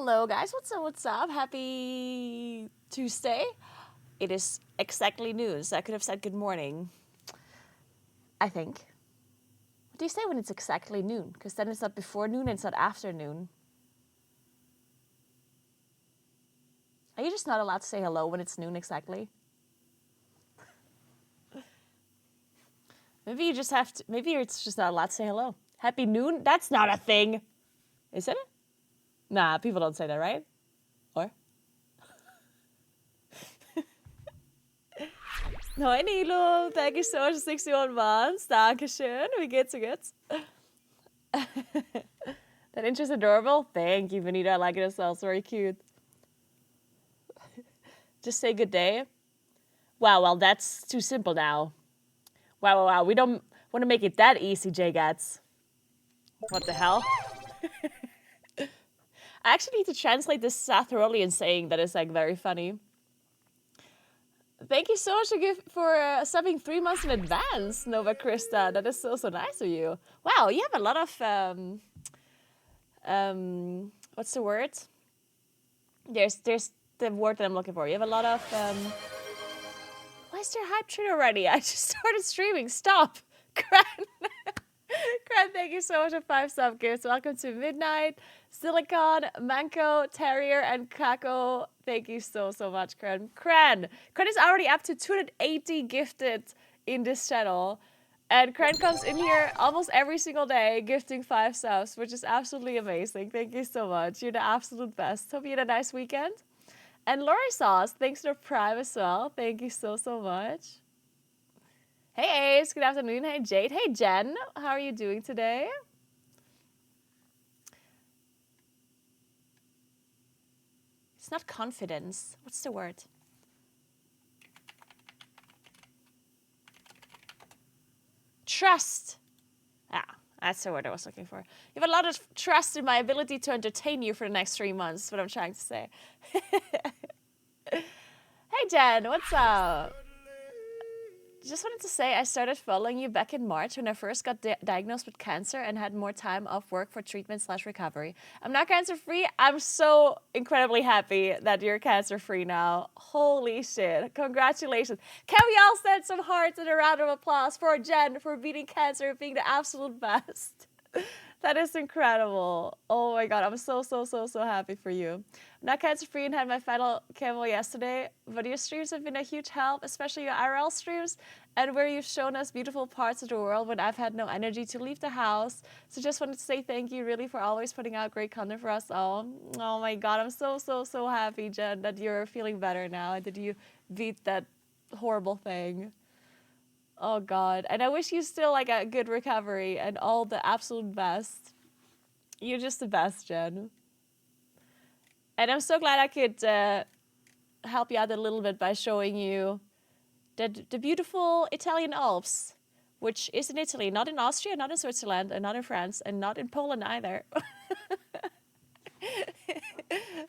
Hello, guys. What's up? What's up? Happy Tuesday. It is exactly noon, so I could have said good morning. I think. What do you say when it's exactly noon? Because then it's not before noon and it's not afternoon. Are you just not allowed to say hello when it's noon exactly? Maybe you just have to. Maybe it's just not allowed to say hello. Happy noon? That's not a thing. Is it? Nah, people don't say that, right? Or? Hoi Nilo, thank you so much for 61 months. Dankeschön. Wie geht's, wie geht's? That intro's adorable. Thank you, Benita. I like it as well. It's very cute. Just say good day. Wow, well, that's too simple now. Wow. We don't want to make it that easy, J-Gats. What the hell? I actually need to translate this Sathrolian saying that is like very funny. Thank you so much for subbing 3 months in advance, Nova Krista. That is so nice of you. Wow, you have a lot of what's the word? There's the word that I'm looking for. You have a lot of why is there hype train already? I just started streaming. Stop. Cran, thank you so much for 5 sub gifts. Welcome to Midnight, Silicon, Manko, Terrier, and Kako. Thank you so much, Cran. Cran is already up to 280 gifted in this channel. And Cran comes in here almost every single day gifting 5 subs, which is absolutely amazing. Thank you so much. You're the absolute best. Hope you had a nice weekend. And Lori Sauce, thanks for Prime as well. Thank you so much. Hey Ace, good afternoon. Hey Jade. Hey Jen, how are you doing today? It's not confidence. What's the word? Trust. That's the word I was looking for. You have a lot of trust in my ability to entertain you for the next 3 months, is what I'm trying to say. Hey Jen, what's up? Just wanted to say I started following you back in March when I first got diagnosed with cancer and had more time off work for treatment/recovery. I'm not cancer-free. I'm so incredibly happy that you're cancer-free now. Holy shit. Congratulations. Can we all send some hearts and a round of applause for Jen for beating cancer and being the absolute best? That is incredible. Oh my god, I'm so happy for you. I'm not cancer-free and had my final chemo yesterday, but your streams have been a huge help, especially your IRL streams, and where you've shown us beautiful parts of the world when I've had no energy to leave the house. So just wanted to say thank you really for always putting out great content for us all. Oh my god, I'm so happy, Jen, that you're feeling better now and that you beat that horrible thing. Oh god, and I wish you still like a good recovery and all the absolute best. You're just the best, Jen. And I'm so glad I could help you out a little bit by showing you the beautiful Italian Alps, which is in Italy, not in Austria, not in Switzerland, and not in France, and not in Poland either.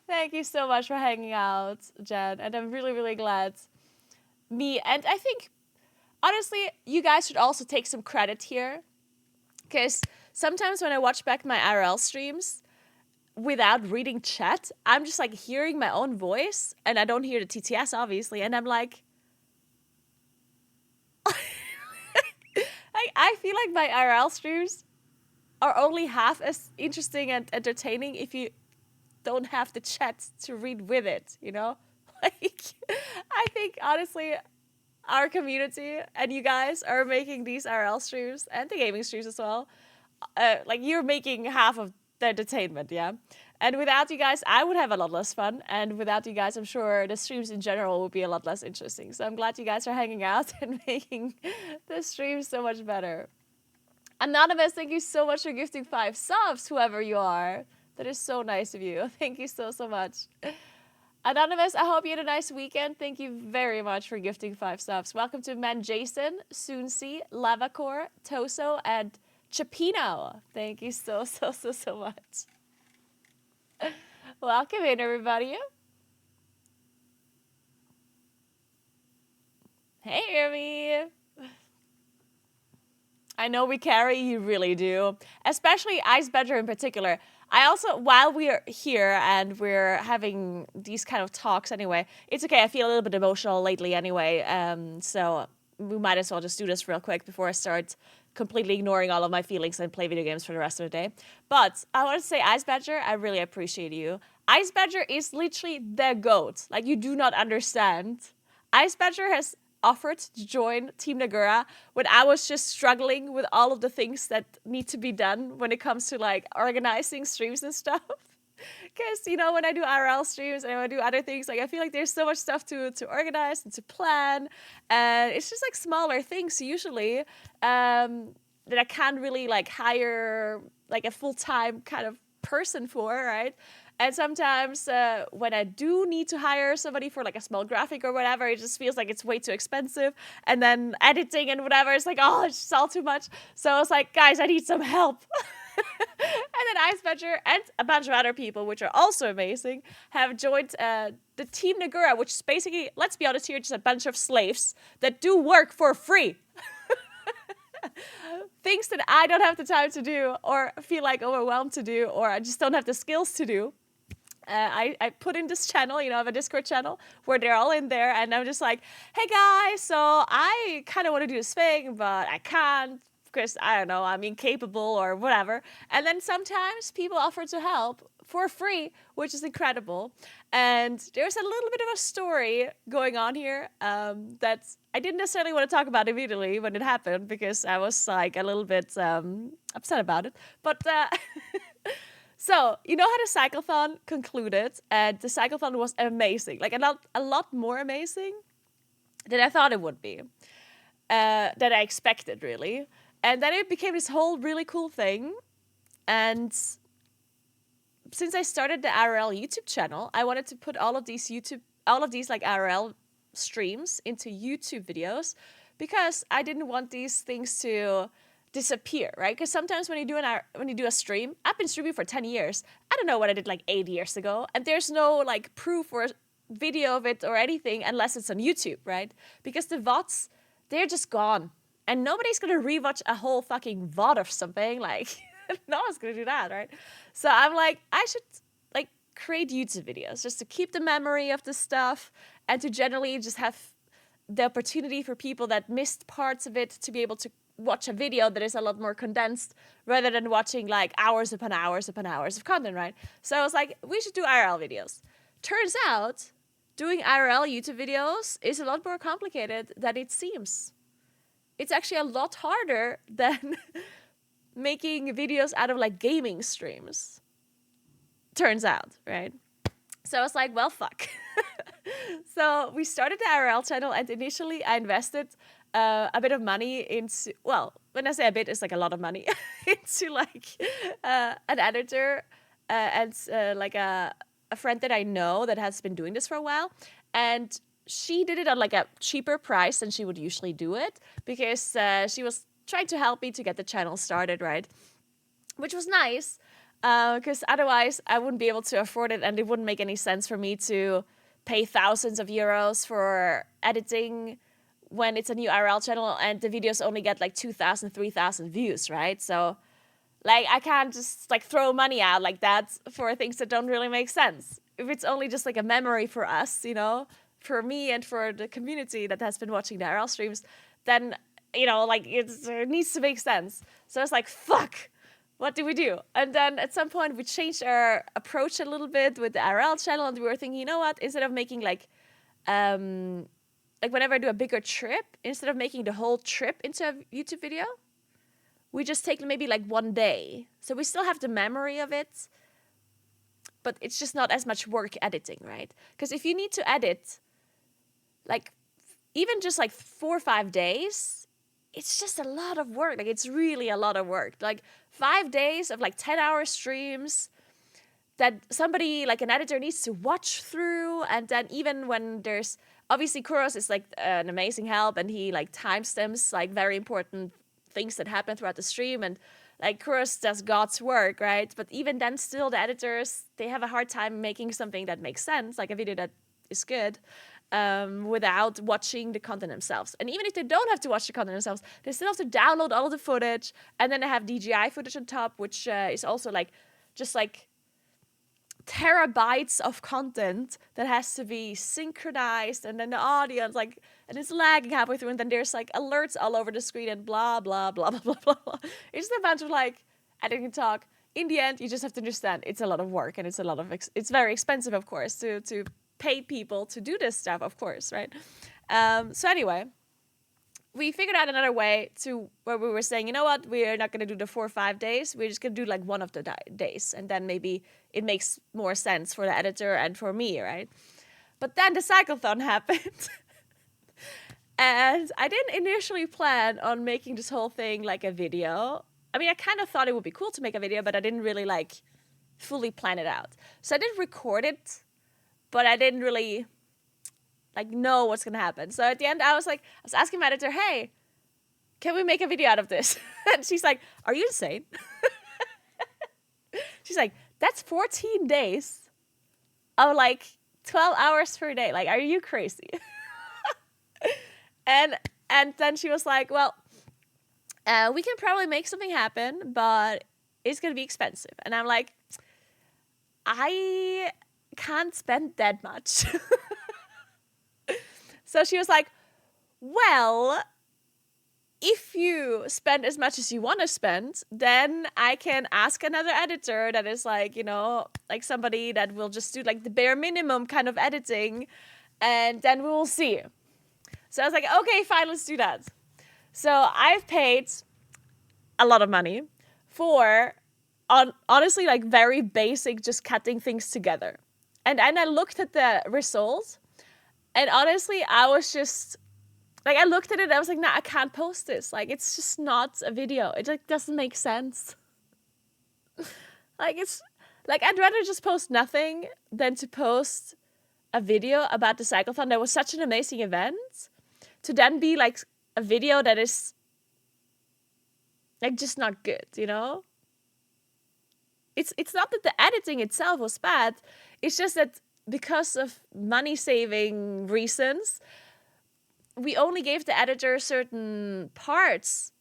Thank you so much for hanging out, Jen, and I'm really glad. And I think, honestly, you guys should also take some credit here, because sometimes when I watch back my IRL streams, without reading chat, I'm just like hearing my own voice, and I don't hear the TTS, obviously, and I'm like, I feel like my IRL streams are only half as interesting and entertaining if you don't have the chat to read with it, you know? Like, I think, honestly, our community and you guys are making these IRL streams and the gaming streams as well. Like, you're making half of the entertainment, yeah? And without you guys, I would have a lot less fun. And without you guys, I'm sure the streams in general would be a lot less interesting. So I'm glad you guys are hanging out and making the streams so much better. Anonymous, thank you so much for gifting 5 subs, whoever you are. That is so nice of you. Thank you so much. Anonymous, I hope you had a nice weekend. Thank you very much for gifting 5 subs. Welcome to Man Jason, Soonsi, Lavacor, Toso, and Chapino. Thank you so much. Welcome in, everybody. Hey, Remy. I know we carry, you really do. Especially Ice Badger in particular. I also, while we're here and we're having these kind of talks anyway, it's okay, I feel a little bit emotional lately anyway, so we might as well just do this real quick before I start completely ignoring all of my feelings and play video games for the rest of the day. But I want to say, Ice Badger, I really appreciate you. Ice Badger is literally the GOAT. Like, you do not understand. Ice Badger has offered to join Team Naguura when I was just struggling with all of the things that need to be done when it comes to like organizing streams and stuff. Because, you know, when I do IRL streams and when I do other things, like I feel like there's so much stuff to organize and to plan. And it's just like smaller things usually that I can't really like hire like a full-time kind of person for, right? And sometimes when I do need to hire somebody for like a small graphic or whatever, it just feels like it's way too expensive. And then editing and whatever, it's like, oh, it's just all too much. So I was like, guys, I need some help. And then Ice Badger and a bunch of other people, which are also amazing, have joined the Team Naguura, which is basically, let's be honest here, just a bunch of slaves that do work for free. Things that I don't have the time to do or feel like overwhelmed to do or I just don't have the skills to do. I put in this channel, you know, I have a Discord channel where they're all in there and I'm just like, hey guys, so I kind of want to do this thing, but I can't because, I don't know, I'm incapable or whatever. And then sometimes people offer to help for free, which is incredible. And there's a little bit of a story going on here that I didn't necessarily want to talk about immediately when it happened because I was like a little bit upset about it. But so, you know how the cyclothon concluded, and the cyclothon was amazing, like a lot more amazing than I thought it would be, that I expected, really. And then it became this whole really cool thing, and since I started the IRL YouTube channel, I wanted to put all of these like IRL streams into YouTube videos because I didn't want these things to disappear, right? Because sometimes when you do a stream, I've been streaming for 10 years. I don't know what I did like 8 years ago, and there's no like proof or video of it or anything unless it's on YouTube, right? Because the VODs, they're just gone, and nobody's gonna rewatch a whole fucking VOD of something. Like, no one's gonna do that, right? So I'm like, I should like create YouTube videos just to keep the memory of the stuff and to generally just have the opportunity for people that missed parts of it to be able to watch a video that is a lot more condensed rather than watching like hours upon hours upon hours of content, right? So I was like, we should do IRL videos. Turns out doing IRL YouTube videos is a lot more complicated than it seems. It's actually a lot harder than making videos out of like gaming streams. Turns out, right? So I was like, well, fuck. So we started the IRL channel, and initially I invested a bit of money into, well, when I say a bit, it's like a lot of money, into like an editor and like a friend that I know that has been doing this for a while. And she did it on like a cheaper price than she would usually do it because she was trying to help me to get the channel started, right? Which was nice because otherwise I wouldn't be able to afford it, and it wouldn't make any sense for me to pay thousands of euros for editing when it's a new IRL channel and the videos only get like 2,000, 3,000 views, right? So like I can't just like throw money out like that for things that don't really make sense. If it's only just like a memory for us, you know, for me and for the community that has been watching the IRL streams, then, you know, like it needs to make sense. So I was like, fuck, what do we do? And then at some point we changed our approach a little bit with the IRL channel, and we were thinking, you know what, instead of making like whenever I do a bigger trip, instead of making the whole trip into a YouTube video, we just take maybe like one day. So we still have the memory of it, but it's just not as much work editing, right? Because if you need to edit, like even just like 4 or 5 days, it's just a lot of work. Like it's really a lot of work. Like 5 days of like 10-hour streams that somebody like an editor needs to watch through. And then even when there's, obviously Kuros is like an amazing help, and he like timestamps like very important things that happen throughout the stream, and like Kuros does God's work, right? But even then still the editors, they have a hard time making something that makes sense, like a video that is good. without watching the content themselves. And even if they don't have to watch the content themselves, they still have to download all of the footage, and then they have DJI footage on top, which is also like just like terabytes of content that has to be synchronized, and then the audience like, and it's lagging halfway through, and then there's like alerts all over the screen and blah blah blah blah blah blah blah. It's just a bunch of like editing talk. In the end, you just have to understand it's a lot of work, and it's a lot of it's very expensive, of course, to pay people to do this stuff, of course, right? So anyway, we figured out another way to where we were saying, you know what, we're not going to do the 4 or 5 days. We're just going to do like one of the days. And then maybe it makes more sense for the editor and for me, right? But then the cyclothon happened. And I didn't initially plan on making this whole thing like a video. I mean, I kind of thought it would be cool to make a video, but I didn't really like fully plan it out. So I did record it, but I didn't really like know what's gonna happen. So at the end, I was asking my editor, hey, can we make a video out of this? And she's like, are you insane? She's like, that's 14 days of like 12 hours per day. Like, are you crazy? and then she was like, well, we can probably make something happen, but it's gonna be expensive. And I'm like, I can't spend that much. So she was like, well, if you spend as much as you want to spend, then I can ask another editor that is like, you know, like somebody that will just do like the bare minimum kind of editing, and then we will see. So I was like, okay, fine, let's do that. So I've paid a lot of money for, honestly, like very basic, just cutting things together. And I looked at the results. And honestly, I was just, like, I looked at it and I was like, nah, I can't post this. Like, it's just not a video. It, like, doesn't make sense. Like, it's, like, I'd rather just post nothing than to post a video about the cyclothon that was such an amazing event to then be, like, a video that is, like, just not good, you know? It's not that the editing itself was bad. It's just that because of money-saving reasons, we only gave the editor certain parts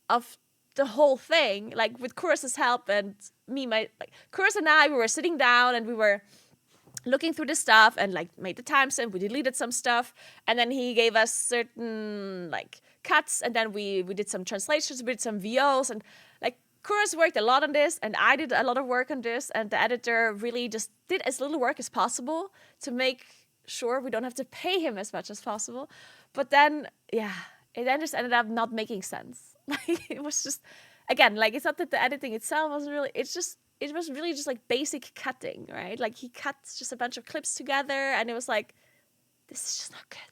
of the whole thing. Like with Kuras's help and me, Kuras and I, we were sitting down and we were looking through the stuff and like made the timestamp. We deleted some stuff, and then he gave us certain like cuts, and then we did some translations, we did some VOs, and like Kuras worked a lot on this, and I did a lot of work on this, and the editor really just did as little work as possible to make sure we don't have to pay him as much as possible. But then, yeah, it then just ended up not making sense. Like, it was just, again, like, it's not that the editing itself wasn't really, it was really just like basic cutting, right? Like, he cut just a bunch of clips together, and it was like, this is just not good.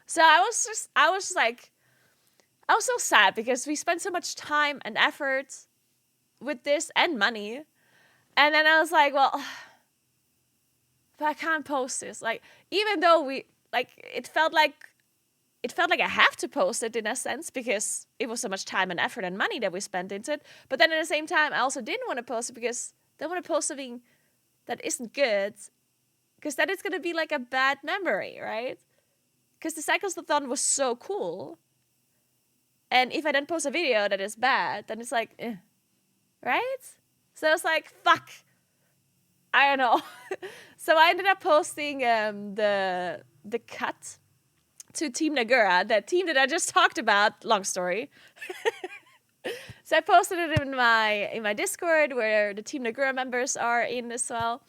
So I was so sad because we spent so much time and effort with this and money. And then I was like, well, but I can't post this. Like, even though it felt like I have to post it in a sense because it was so much time and effort and money that we spent into it. But then at the same time, I also didn't want to post it because I don't want to post something that isn't good, because then it's going to be like a bad memory, right? Because the cyclothon was so cool. And if I then post a video that is bad, then it's like, right? So I was like, fuck. I don't know. So I ended up posting the cut to Team Naguura, that team that I just talked about. Long story. So I posted it in my Discord, where the Team Naguura members are in as well.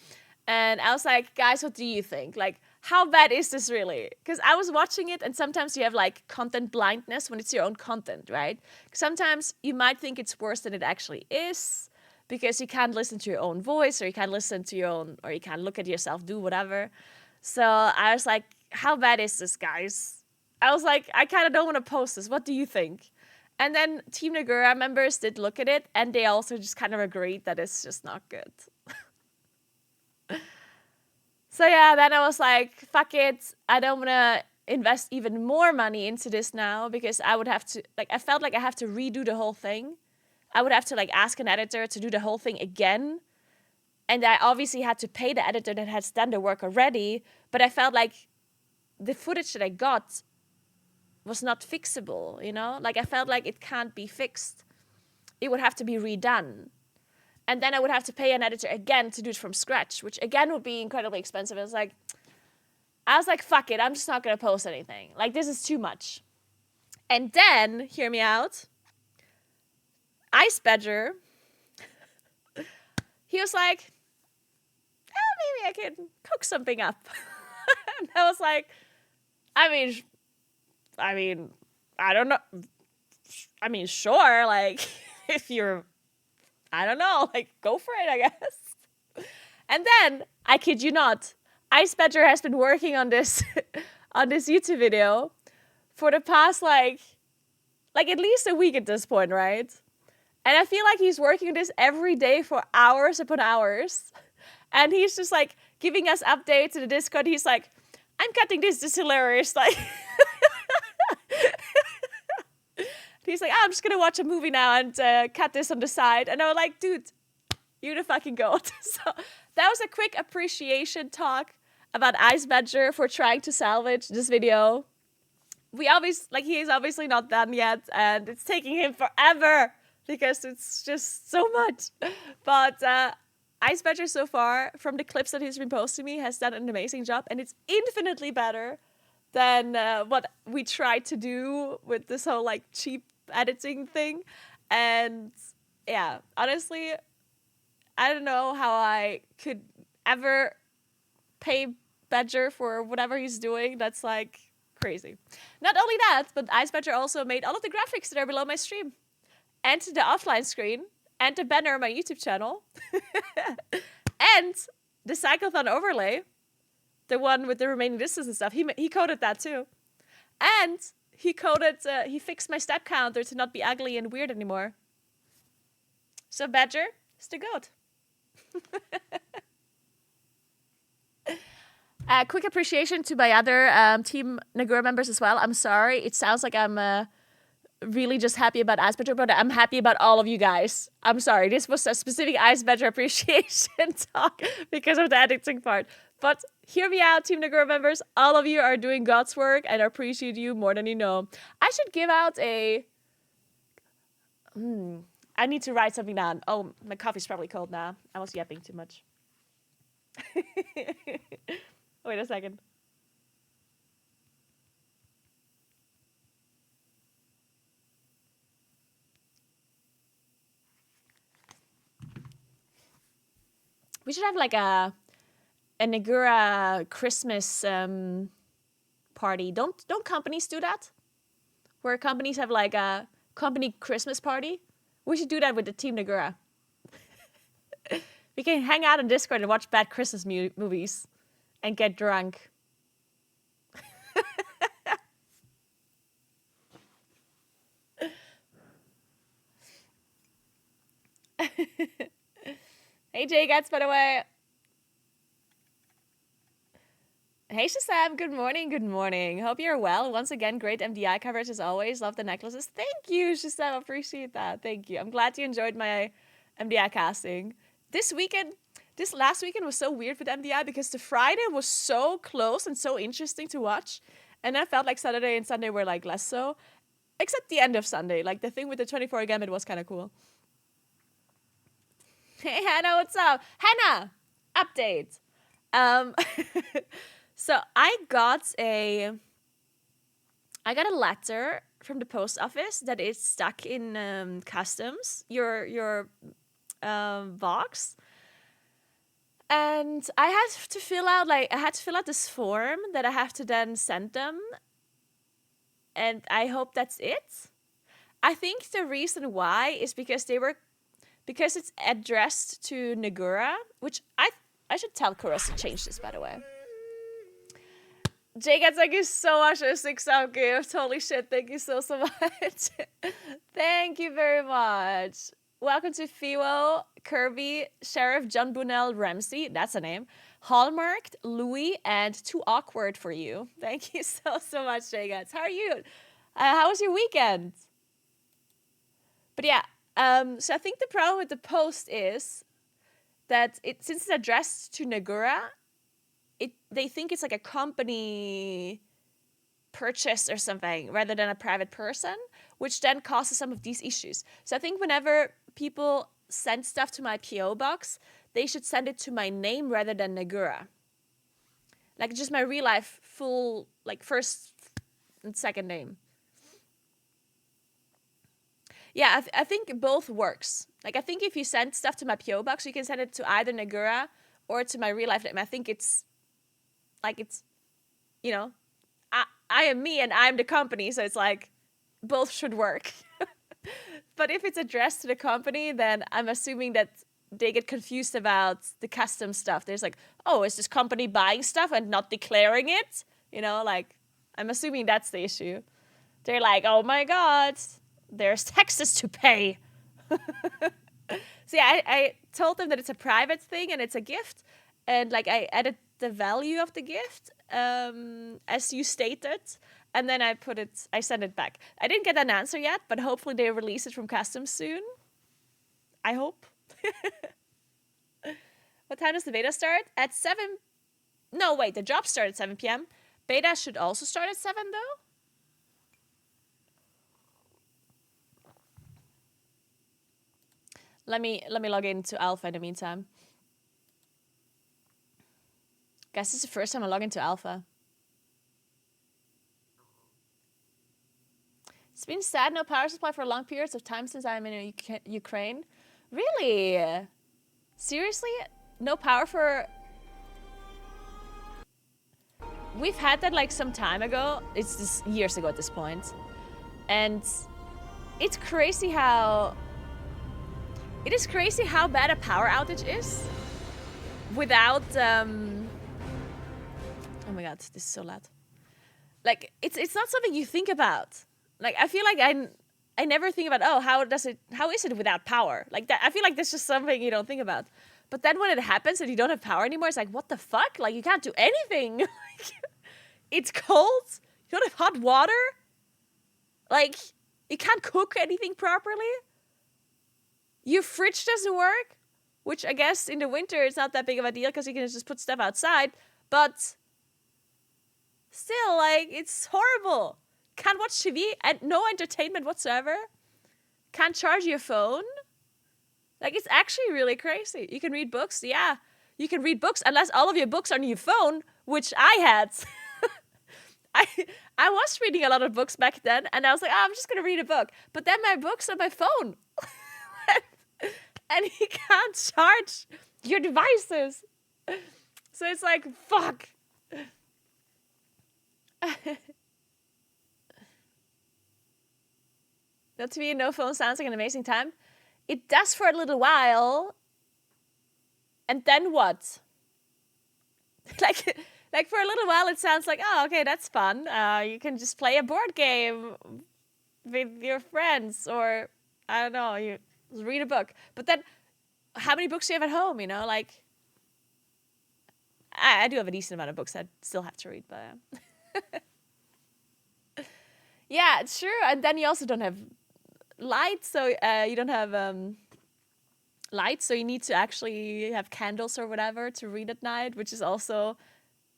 And I was like, guys, what do you think? Like, how bad is this really? Because I was watching it, and sometimes you have like content blindness when it's your own content, right? Sometimes you might think it's worse than it actually is, because you can't listen to your own voice, or you can't listen to your own, or you can't look at yourself do whatever. So I was like, how bad is this, guys? I was like, I kind of don't want to post this. What do you think? And then Team Naguura members did look at it, and they also just kind of agreed that it's just not good. So yeah, then I was like, fuck it. I don't want to invest even more money into this now, because I would have to, like, I felt like I have to redo the whole thing. I would have to like ask an editor to do the whole thing again. And I obviously had to pay the editor that has done the work already, but I felt like the footage that I got was not fixable, you know? Like, I felt like it can't be fixed. It would have to be redone. And then I would have to pay an editor again to do it from scratch, which again would be incredibly expensive. I was like, fuck it, I'm just not going to post anything. Like, this is too much. And then, hear me out, Ice Badger, he was like, maybe I can cook something up. And I was like, I mean, I don't know. I mean, sure, like, if you're, I don't know, like, go for it, I guess. And then, I kid you not, Ice Badger has been working on this on this YouTube video for the past, like at least a week at this point, right? And I feel like he's working on this every day for hours upon hours. And he's just, like, giving us updates in the Discord. He's like, I'm cutting this is hilarious. Like, he's like, I'm just going to watch a movie now and cut this on the side. And I was like, dude, you're the fucking goat. So that was a quick appreciation talk about Ice Badger for trying to salvage this video. He's obviously not done yet, and it's taking him forever because it's just so much. But Ice Badger so far, from the clips that he's been posting me, has done an amazing job, and it's infinitely better than what we tried to do with this whole, like, cheap editing thing. And yeah, honestly, I don't know how I could ever pay Badger for whatever he's doing. That's, like, crazy. Not only that, but Ice Badger also made all of the graphics that are below my stream, and the offline screen, and the banner on my YouTube channel, and the Cyclothon overlay, the one with the remaining distance and stuff. He coded that too, and he fixed my step counter to not be ugly and weird anymore. So Badger is the goat. Quick appreciation to my other Team Naguura members as well. I'm sorry. It sounds like I'm really just happy about Ice Badger, but I'm happy about all of you guys. I'm sorry. This was a specific Ice Badger appreciation talk because of the editing part. But hear me out, Team Naguura members. All of you are doing God's work, and I appreciate you more than you know. I should give out a... I need to write something down. Oh, my coffee's probably cold now. I was yapping too much. Wait a second. We should have, like, a Naguura Christmas party. Don't companies do that? Where companies have, like, a company Christmas party? We should do that with the Team Naguura. We can hang out on Discord and watch bad Christmas movies and get drunk. Hey, J-Gats, by the way. Hey, Shazam, good morning, good morning. Hope you're well. Once again, great MDI coverage as always. Love the necklaces. Thank you, Shazam. Appreciate that. Thank you. I'm glad you enjoyed my MDI casting. This last weekend was so weird with MDI because the Friday was so close and so interesting to watch. And I felt like Saturday and Sunday were, like, less so. Except the end of Sunday. Like, the thing with the 24 Gambit was kind of cool. Hey, Hannah, what's up? Hannah, update. So I got a letter from the post office that is stuck in customs, your box. And I had to fill out this form that I have to then send them. And I hope that's it. I think the reason why is because it's addressed to Naguura, which I should tell Kuros to change this, by the way. Jake, thank you so much for the 6-out gift. Holy shit, thank you so much. Thank you very much. Welcome to Fiwo, Kirby, Sheriff John Bunnell Ramsey, that's a name, Hallmarked, Louis, and Too Awkward for You. Thank you so much, Jake. How are you? How was your weekend? But yeah, so I think the problem with the post is that since it's addressed to Naguura, they think it's like a company purchase or something rather than a private person, which then causes some of these issues. So I think whenever people send stuff to my PO box, they should send it to my name rather than Naguura. Like just my real life full, like first and second name. Yeah, I think both works. Like I think if you send stuff to my PO box, you can send it to either Naguura or to my real life name. I think it's you know, I am me and I'm the company, so it's like both should work. But if it's addressed to the company, then I'm assuming that they get confused about the custom stuff. There's like, oh, is this company buying stuff and not declaring it? You know, like, I'm assuming that's the issue. They're like, oh my God, there's taxes to pay. So yeah, I told them that it's a private thing and it's a gift. And like, I added the value of the gift as you stated. And then I sent it back. I didn't get an answer yet, but hopefully they release it from customs soon. I hope. What time does the beta start? At 7. No, wait, the job started at 7 p.m. Beta should also start at 7 though. Let me log into alpha in the meantime. Guys, this is the first time I log into alpha. It's been sad, no power supply for long periods of time since I'm in Ukraine. Really? Seriously? No power for... We've had that like some time ago. It's just years ago at this point. And it's crazy how... It is crazy how bad a power outage is without... Oh my God, this is so loud. Like, it's not something you think about. Like, I feel like I never think about, oh, how is it without power? Like, that, I feel like that's just something you don't think about. But then when it happens and you don't have power anymore, it's like, what the fuck? Like, you can't do anything. It's cold. You don't have hot water. Like, you can't cook anything properly. Your fridge doesn't work, which I guess in the winter it's not that big of a deal because you can just put stuff outside. But still, like, it's horrible. Can't watch TV and no entertainment whatsoever. Can't charge your phone. Like, it's actually really crazy. You can read books. Yeah, you can read books unless all of your books are on your phone, which I had. I was reading a lot of books back then, and I was like, oh, I'm just going to read a book. But then my book's on my phone. And you can't charge your devices. So it's like, fuck. That to me, no phone sounds like an amazing time. It does for a little while. And then what? like for a little while, it sounds like, oh, okay, that's fun. You can just play a board game with your friends, or I don't know, you read a book. But then, how many books do you have at home? You know, like, I do have a decent amount of books I still have to read, but yeah, it's true. And then you also don't have light, so you don't have light, so you need to actually have candles or whatever to read at night, which is also,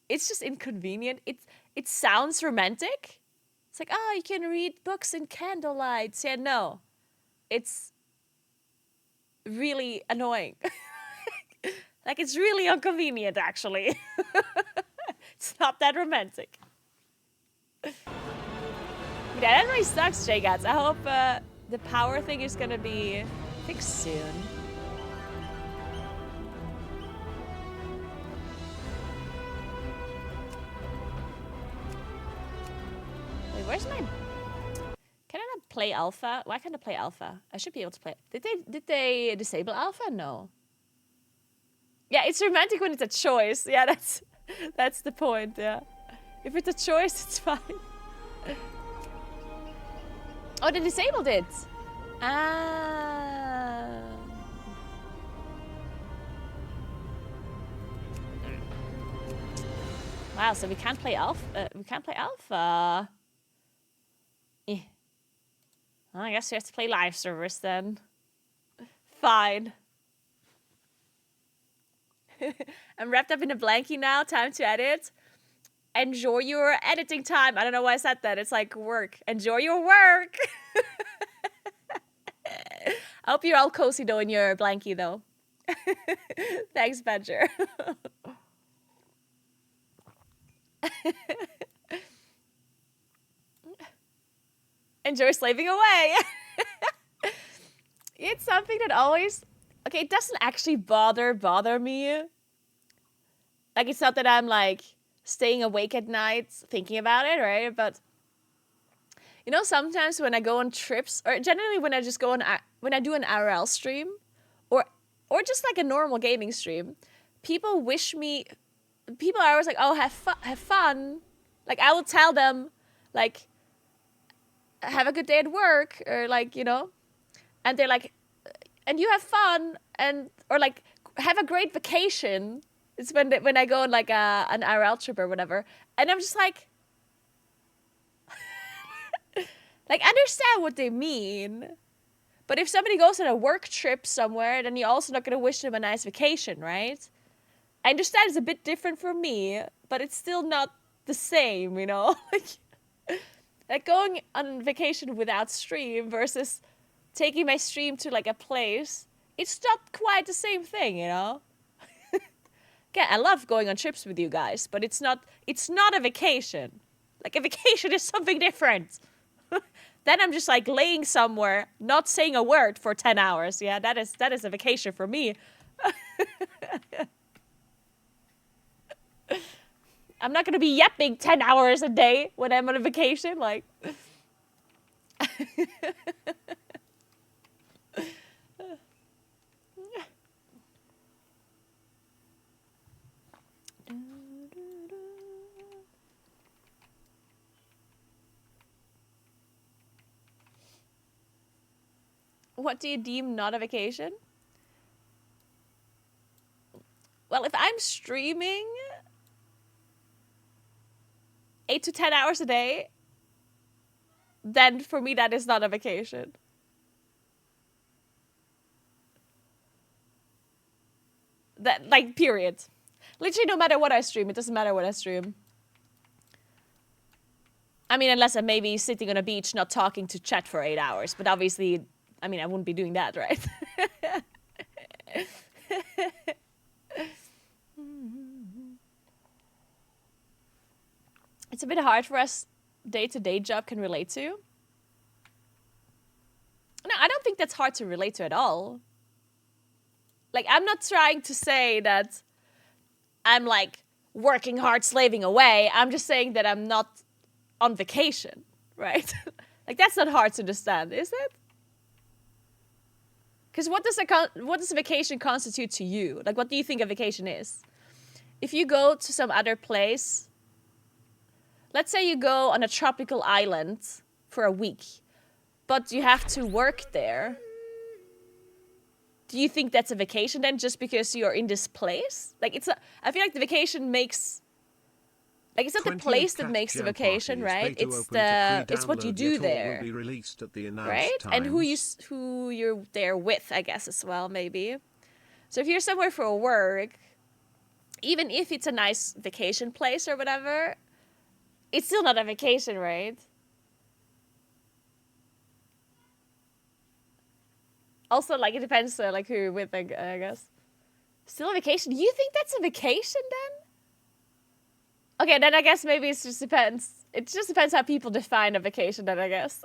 it's just inconvenient. It sounds romantic. It's like, oh, you can read books in candlelight. Yeah, no, it's really annoying. Like, it's really inconvenient, actually. It's not that romantic. Yeah, that really sucks, J-Gats. I hope the power thing is gonna be fixed soon. Wait, where's my... Can I not play alpha? Why can't I play alpha? I should be able to play... Did they disable alpha? No. Yeah, it's romantic when it's a choice. Yeah, that's the point, yeah. If it's a choice, it's fine. Oh, they disabled it. Ah. Wow, so we can't play alpha. Eh. Well, I guess we have to play live servers then. Fine. I'm wrapped up in a blankie now. Time to edit. enjoy your editing time. I don't know why I said that. It's like work. Enjoy your work. I hope you're all cozy though in your blankie though. Thanks, Badger. Enjoy slaving away. It's something that always... Okay, it doesn't actually bother me. Like, it's not that I'm, like, staying awake at night thinking about it, right? But, you know, sometimes when I go on trips, or generally when I just go on... When I do an IRL stream, or just, like, a normal gaming stream, people wish me... People are always like, oh, have fun. Like, I will tell them, like, have a good day at work, or, like, you know... And they're like, and you have fun, and or like have a great vacation. It's when I go on like an IRL trip or whatever, and I'm just like understand what they mean. But if somebody goes on a work trip somewhere, then you're also not gonna wish them a nice vacation, right? I understand it's a bit different for me, but it's still not the same, you know. Like going on vacation without stream versus taking my stream to like a place, it's not quite the same thing, you know? Yeah, I love going on trips with you guys, but it's not a vacation. Like a vacation is something different. Then I'm just like laying somewhere, not saying a word for 10 hours. Yeah, that is a vacation for me. I'm not gonna be yapping 10 hours a day when I'm on a vacation, like... What do you deem not a vacation? Well, if I'm streaming 8 to 10 hours a day, then for me that is not a vacation. That, like, period. Literally, no matter what I stream, it doesn't matter what I stream. I mean, unless I'm maybe sitting on a beach not talking to chat for 8 hours. But obviously, I mean, I wouldn't be doing that, right? It's a bit hard for us day-to-day job can relate to. No, I don't think that's hard to relate to at all. Like, I'm not trying to say that I'm, like, working hard, slaving away. I'm just saying that I'm not on vacation, right? Like, that's not hard to understand, is it? Because what does a vacation constitute to you? Like, what do you think a vacation is? If you go to some other place, let's say you go on a tropical island for a week, but you have to work there. Do you think that's a vacation then, just because you're in this place? Like, I feel like the vacation makes... Like, it's not the place that makes the vacation, right? It's what you do there, right? And who you're there with, I guess, as well, maybe. So if you're somewhere for work, even if it's a nice vacation place or whatever, it's still not a vacation, right? Also, like, it depends, like, who you're with, I guess. Still a vacation? You think that's a vacation, then? Okay, then I guess maybe it just depends. It just depends how people define a vacation, then, I guess.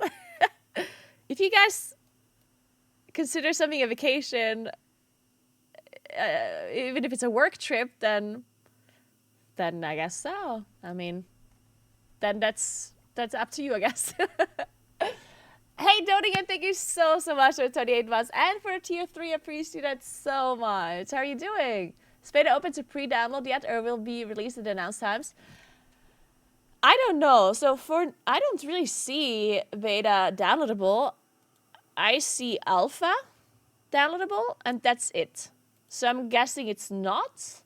If you guys consider something a vacation, even if it's a work trip, then I guess so. I mean, then that's up to you, I guess. Hey, Dodigan, thank you so much for 28 months. And for tier 3, I appreciate that so much. How are you doing? Is beta open to pre-download yet, or will be released at the announced times? I don't know. So I don't really see beta downloadable. I see alpha downloadable, and that's it. So I'm guessing it's not.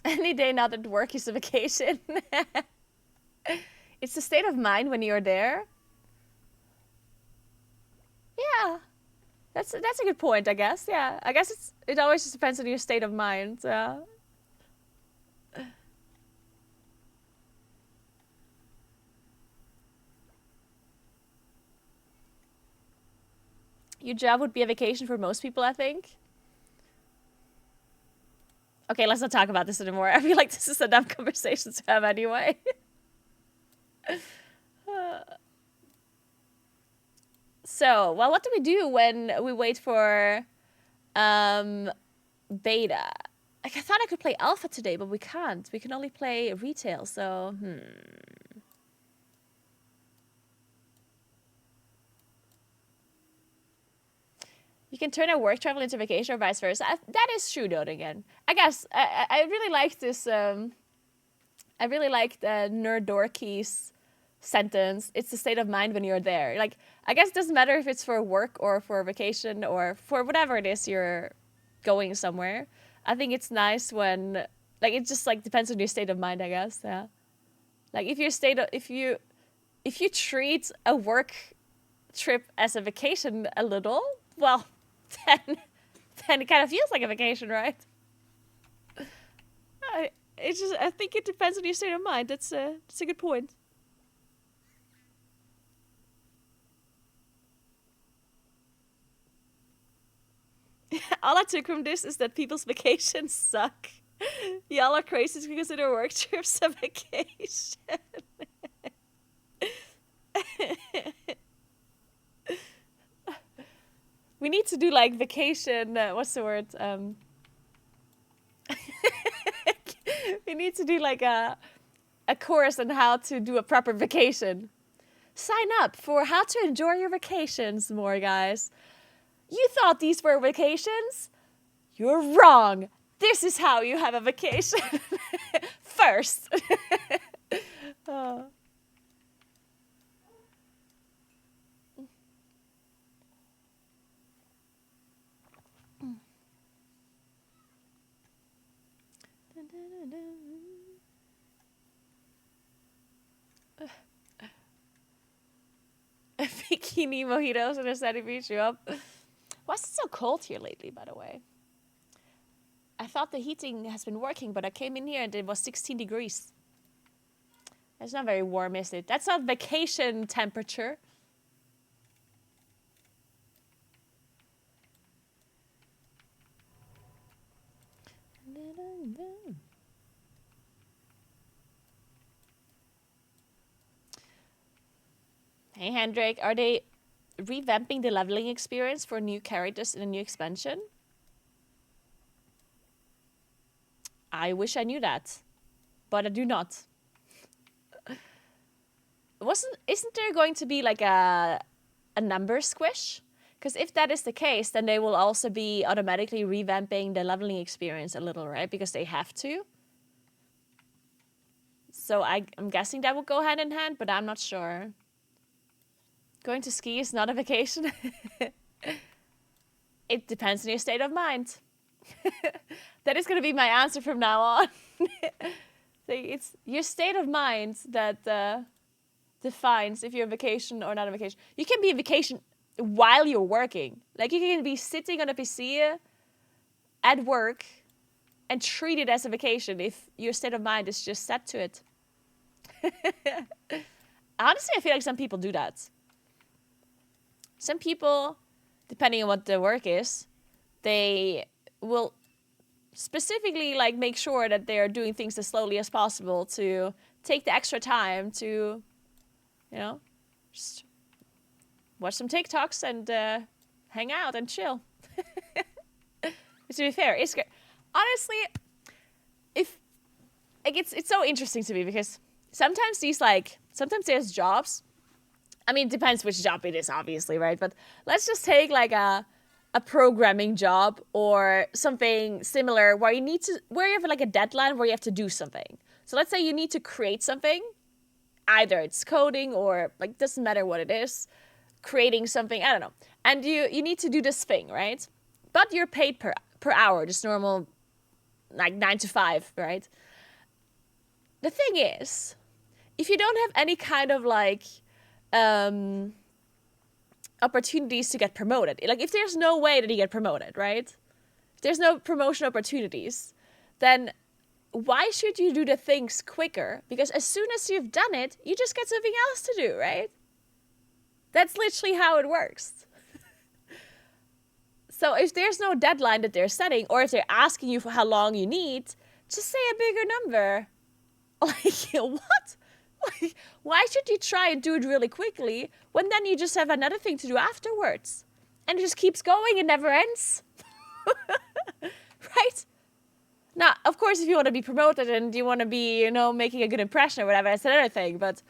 Any day now that work is a vacation. It's the state of mind when you're there. Yeah, that's a good point, I guess. Yeah, I guess it always just depends on your state of mind. Your job would be a vacation for most people, I think. Okay, let's not talk about this anymore. I feel like this is a dumb conversation to have anyway. So, well, what do we do when we wait for beta? Like, I thought I could play alpha today, but we can't. We can only play retail, so You can turn a work travel into vacation or vice versa. That is true, though, again. I guess I really like this. I really like the Nerd Dorky's sentence. It's the state of mind when you're there. Like, I guess it doesn't matter if it's for work or for vacation or for whatever it is you're going somewhere. I think it's nice when, like, it just, like, depends on your state of mind, I guess. Yeah. Like, if you treat a work trip as a vacation a little, well, then it kind of feels like a vacation, right? I think it depends on your state of mind. That's a good point. All I took from this is that people's vacations suck. Y'all are crazy to consider work trips a vacation. We need to do like vacation. What's the word? We need to do like a course on how to do a proper vacation. Sign up for how to enjoy your vacations more, guys. You thought these were vacations? You're wrong. This is how you have a vacation. First. Oh. Bikini mojitos and a sandy beach up. Why is it so cold here lately, by the way? I thought the heating has been working, but I came in here and it was 16 degrees. It's not very warm, is it? That's not vacation temperature. Hey, Hendrik, are they revamping the leveling experience for new characters in a new expansion? I wish I knew that, but I do not. Isn't there going to be like a number squish? Because if that is the case, then they will also be automatically revamping the leveling experience a little, right? Because they have to. So I'm guessing that will go hand in hand, but I'm not sure. Going to ski is not a vacation. It depends on your state of mind. That is going to be my answer from now on. It's your state of mind that defines if you're on vacation or not on vacation. You can be on vacation while you're working. Like, you can be sitting on a PC at work and treat it as a vacation if your state of mind is just set to it. Honestly, I feel like some people do that. Some people, depending on what the work is, they will specifically like make sure that they're doing things as slowly as possible to take the extra time to, just watch some TikToks and hang out and chill. To be fair, it's great. Honestly, it's so interesting to me because sometimes there's jobs. I mean, it depends which job it is, obviously, right? But let's just take like a programming job or something similar where you have like a deadline where you have to do something. So let's say you need to create something. Either it's coding or like doesn't matter what it is, creating something, I don't know. And you need to do this thing, right? But you're paid per hour, just normal like 9 to 5, right? The thing is, if you don't have any kind of like opportunities to get promoted, like if there's no way that you get promoted, right? If there's no promotion opportunities, then why should you do the things quicker? Because as soon as you've done it, you just get something else to do, right? That's literally how it works. So if there's no deadline that they're setting, or if they're asking you for how long you need, just say a bigger number. Like, what? Like, why should you try and do it really quickly when then you just have another thing to do afterwards? And it just keeps going, it never ends. Right? Now, of course, if you want to be promoted and you want to be, you know, making a good impression or whatever, that's another thing. But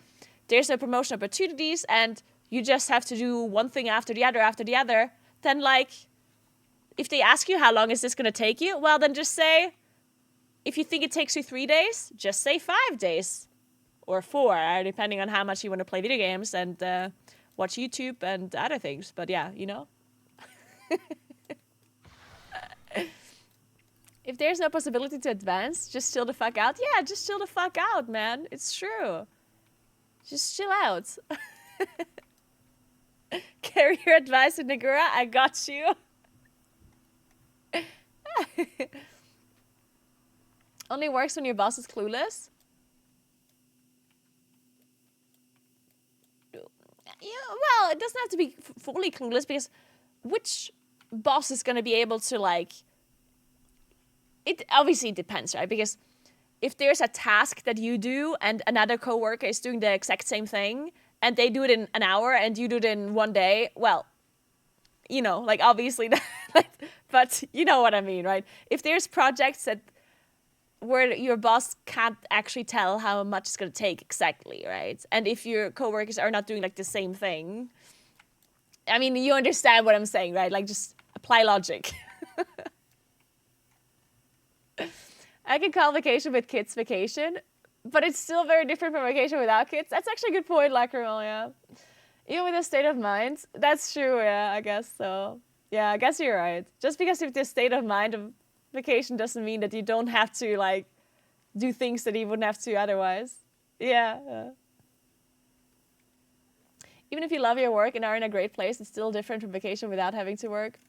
there's no promotion opportunities and you just have to do one thing after the other, then like, if they ask you how long is this going to take you, well, then just say, if you think it takes you 3 days, just say 5 days. Or 4, depending on how much you want to play video games and watch YouTube and other things. But yeah, you know. If there's no possibility to advance, just chill the fuck out. Yeah, just chill the fuck out, man. It's true. Just chill out. Carry your advice to Naguura. I got you. Only works when your boss is clueless. Yeah, well, it doesn't have to be fully clueless, because which boss is going to be able to, like... It obviously depends, right? Because if there's a task that you do and another coworker is doing the exact same thing, and they do it in an hour and you do it in 1 day, well, you know, like, obviously... but you know what I mean, right? If there's projects that... where your boss can't actually tell how much it's going to take exactly, right? And if your coworkers are not doing like the same thing, I mean, you understand what I'm saying, right? Like, just apply logic. I can call vacation with kids vacation, but it's still very different from vacation without kids. That's actually a good point, Lacrimel, yeah. Even with a state of mind, that's true, yeah, I guess so. Yeah, I guess you're right. Just because you have this state of mind of vacation doesn't mean that you don't have to, like, do things that you wouldn't have to otherwise. Yeah. Even if you love your work and are in a great place, it's still different from vacation without having to work.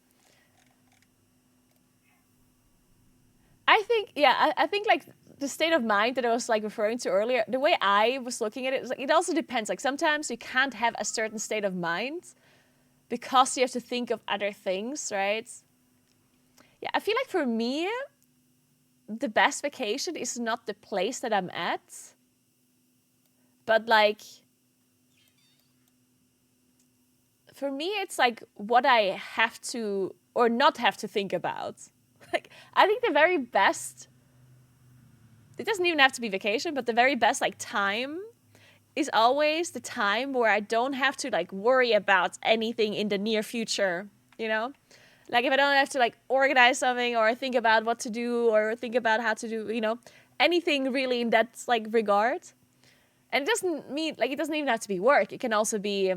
I think, yeah, I think, like, the state of mind that I was, like, referring to earlier, the way I was looking at it, is, like, it also depends. Like, sometimes you can't have a certain state of mind because you have to think of other things, right? Yeah, I feel like for me, the best vacation is not the place that I'm at, but, like, for me, it's, like, what I have to or not have to think about. Like, I think the very best, it doesn't even have to be vacation, but the very best, like, time is always the time where I don't have to, like, worry about anything in the near future, you know? Like, if I don't have to, like, organize something or think about what to do or think about how to do, you know, anything really in that, like, regard. And it doesn't mean, like, it doesn't even have to be work. It can also be,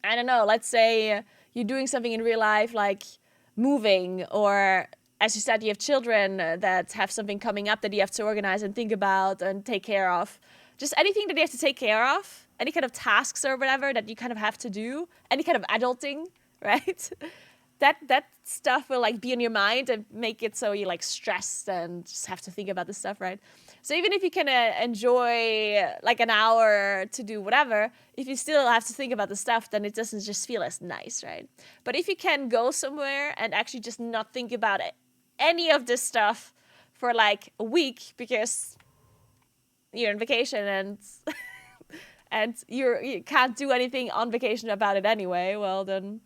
I don't know, let's say you're doing something in real life, like moving, or as you said, you have children that have something coming up that you have to organize and think about and take care of. Just anything that you have to take care of, any kind of tasks or whatever that you kind of have to do, any kind of adulting, right? That stuff will, like, be in your mind and make it so you're, like, stressed and just have to think about this stuff, right? So even if you can enjoy, like, an hour to do whatever, if you still have to think about the stuff, then it doesn't just feel as nice, right? But if you can go somewhere and actually just not think about it, any of this stuff for, like, a week because you're on vacation and and you can't do anything on vacation about it anyway, well, then...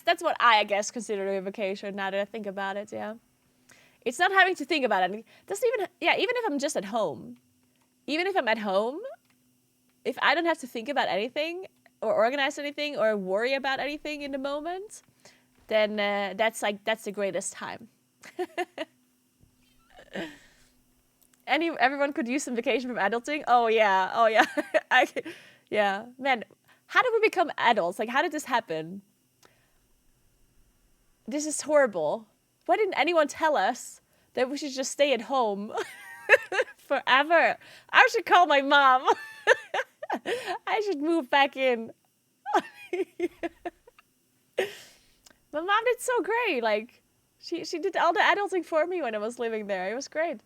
That's what I guess, consider a vacation, now that I think about it, yeah. It's not having to think about it. Doesn't even, yeah, even if I'm just at home. Even if I'm at home, if I don't have to think about anything, or organize anything, or worry about anything in the moment, then that's the greatest time. Everyone could use some vacation from adulting? Oh, yeah. Yeah. Man, how did we become adults? Like, how did this happen? This is horrible. Why didn't anyone tell us that we should just stay at home forever? I should call my mom. I should move back in. My mom did so great. Like, she did all the adulting for me when I was living there. It was great.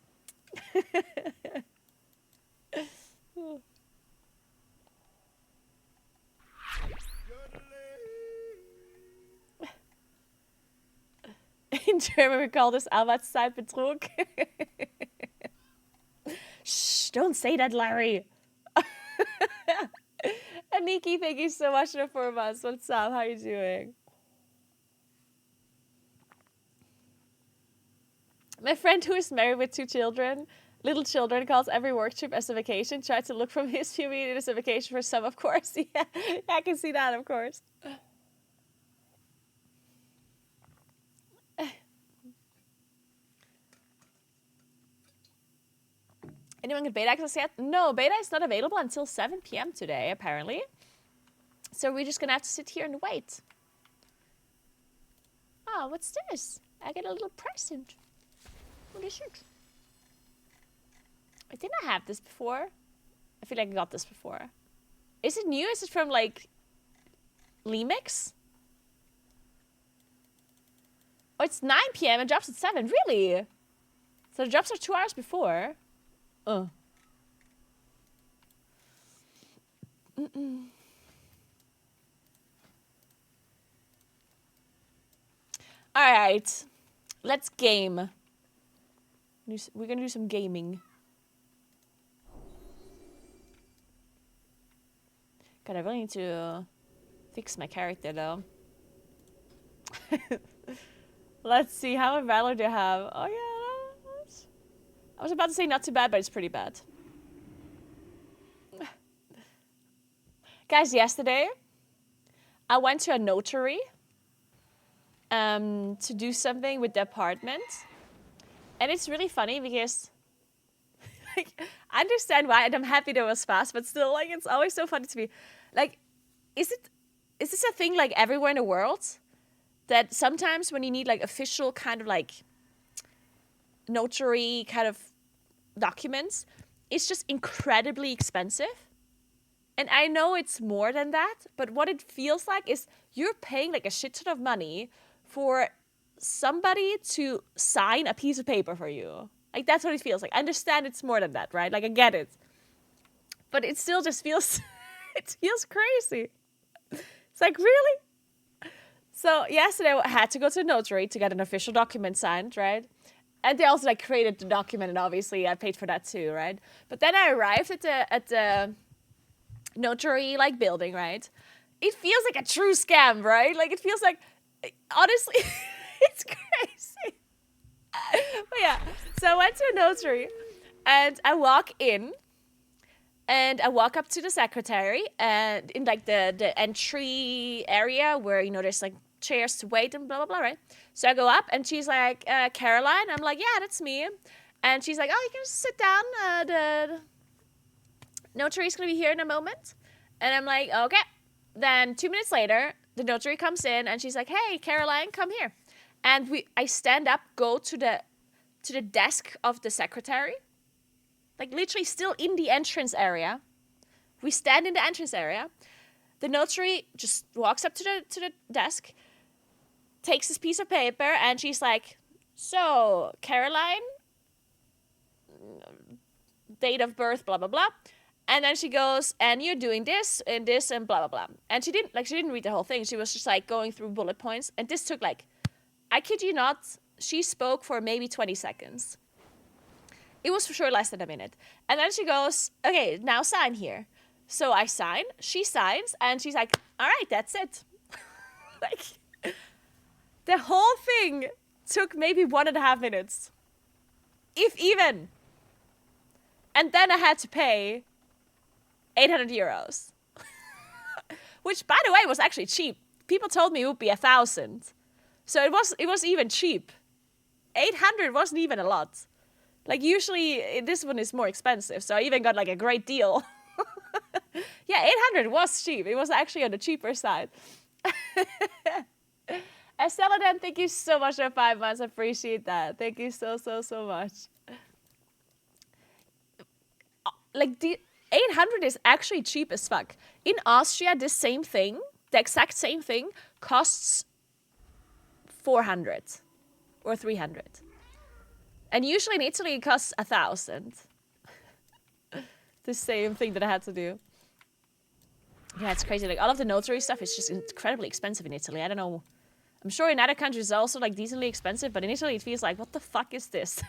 In German, we call this Arbeitszeitbetrug. Shh, don't say that, Larry. Aniki, thank you so much for the 4 months. What's up? How are you doing? My friend who is married with 2 children, little children, calls every work trip as a vacation. Try to look from his view as a vacation for some, of course. Yeah, I can see that, of course. Anyone get beta access yet? No, beta is not available until 7 p.m. today, apparently. So we're just gonna have to sit here and wait. Oh, what's this? I get a little present. What is it? I didn't have this before. I feel like I got this before. Is it new? Is it from, like, Lemix? Oh, it's 9 p.m. and drops at 7. Really? So the drops are 2 hours before. Oh. Alright. Let's game. We're gonna do some gaming. God, I really need to fix my character though. Let's see, how much valor do I have? Oh yeah, I was about to say not too bad, but it's pretty bad. Guys, yesterday, I went to a notary to do something with the apartment. And it's really funny because like, I understand why, and I'm happy that it was fast, but still, like, it's always so funny to me. Like, is this a thing, like, everywhere in the world? That sometimes when you need, like, official kind of, like, notary kind of documents, it's just incredibly expensive. And I know it's more than that, but what it feels like is you're paying, like, a shit ton of money for somebody to sign a piece of paper for you. Like, that's what it feels like. I understand it's more than that, right? Like, I get it. But it still just feels, it feels crazy. It's like, really? So yesterday I had to go to a notary to get an official document signed, right? And they also, like, created the document, and obviously I paid for that too, right? But then I arrived at the notary, like, building, right? It feels like a true scam, right? Like, it feels like, honestly, it's crazy. But yeah, so I went to a notary, and I walk in, and I walk up to the secretary, and in, like, the entry area where, you know, there's, like, chairs to wait and blah, blah, blah, right? So I go up, and she's like, Caroline? I'm like, yeah, that's me. And she's like, oh, you can just sit down. The notary's going to be here in a moment. And I'm like, okay. Then 2 minutes later, the notary comes in, and she's like, hey, Caroline, come here. And I stand up, go to the desk of the secretary. Like, literally still in the entrance area. We stand in the entrance area. The notary just walks up to the desk, takes this piece of paper, and she's like, so, Caroline, date of birth, blah, blah, blah. And then she goes, and you're doing this, and blah, blah, blah. And she didn't read the whole thing. She was just, like, going through bullet points. And this took, like, I kid you not, she spoke for maybe 20 seconds. It was for sure less than a minute. And then she goes, okay, now sign here. So I sign, she signs, and she's like, all right, that's it. Like, the whole thing took maybe 1.5 minutes. If even. And then I had to pay 800 euros. Which, by the way, was actually cheap. People told me it would be 1,000. So it was even cheap. 800 wasn't even a lot. Like, usually this one is more expensive, so I even got, like, a great deal. Yeah, 800 was cheap. It was actually on the cheaper side. Esteladan, thank you so much for 5 months. I appreciate that. Thank you so much. Like, the 800 is actually cheap as fuck. In Austria, the same thing, the exact same thing, costs 400 or 300. And usually in Italy, it costs 1,000. The same thing that I had to do. Yeah, it's crazy. Like, all of the notary stuff is just incredibly expensive in Italy. I don't know. I'm sure in other countries it's also, like, decently expensive, but in Italy it feels like, what the fuck is this?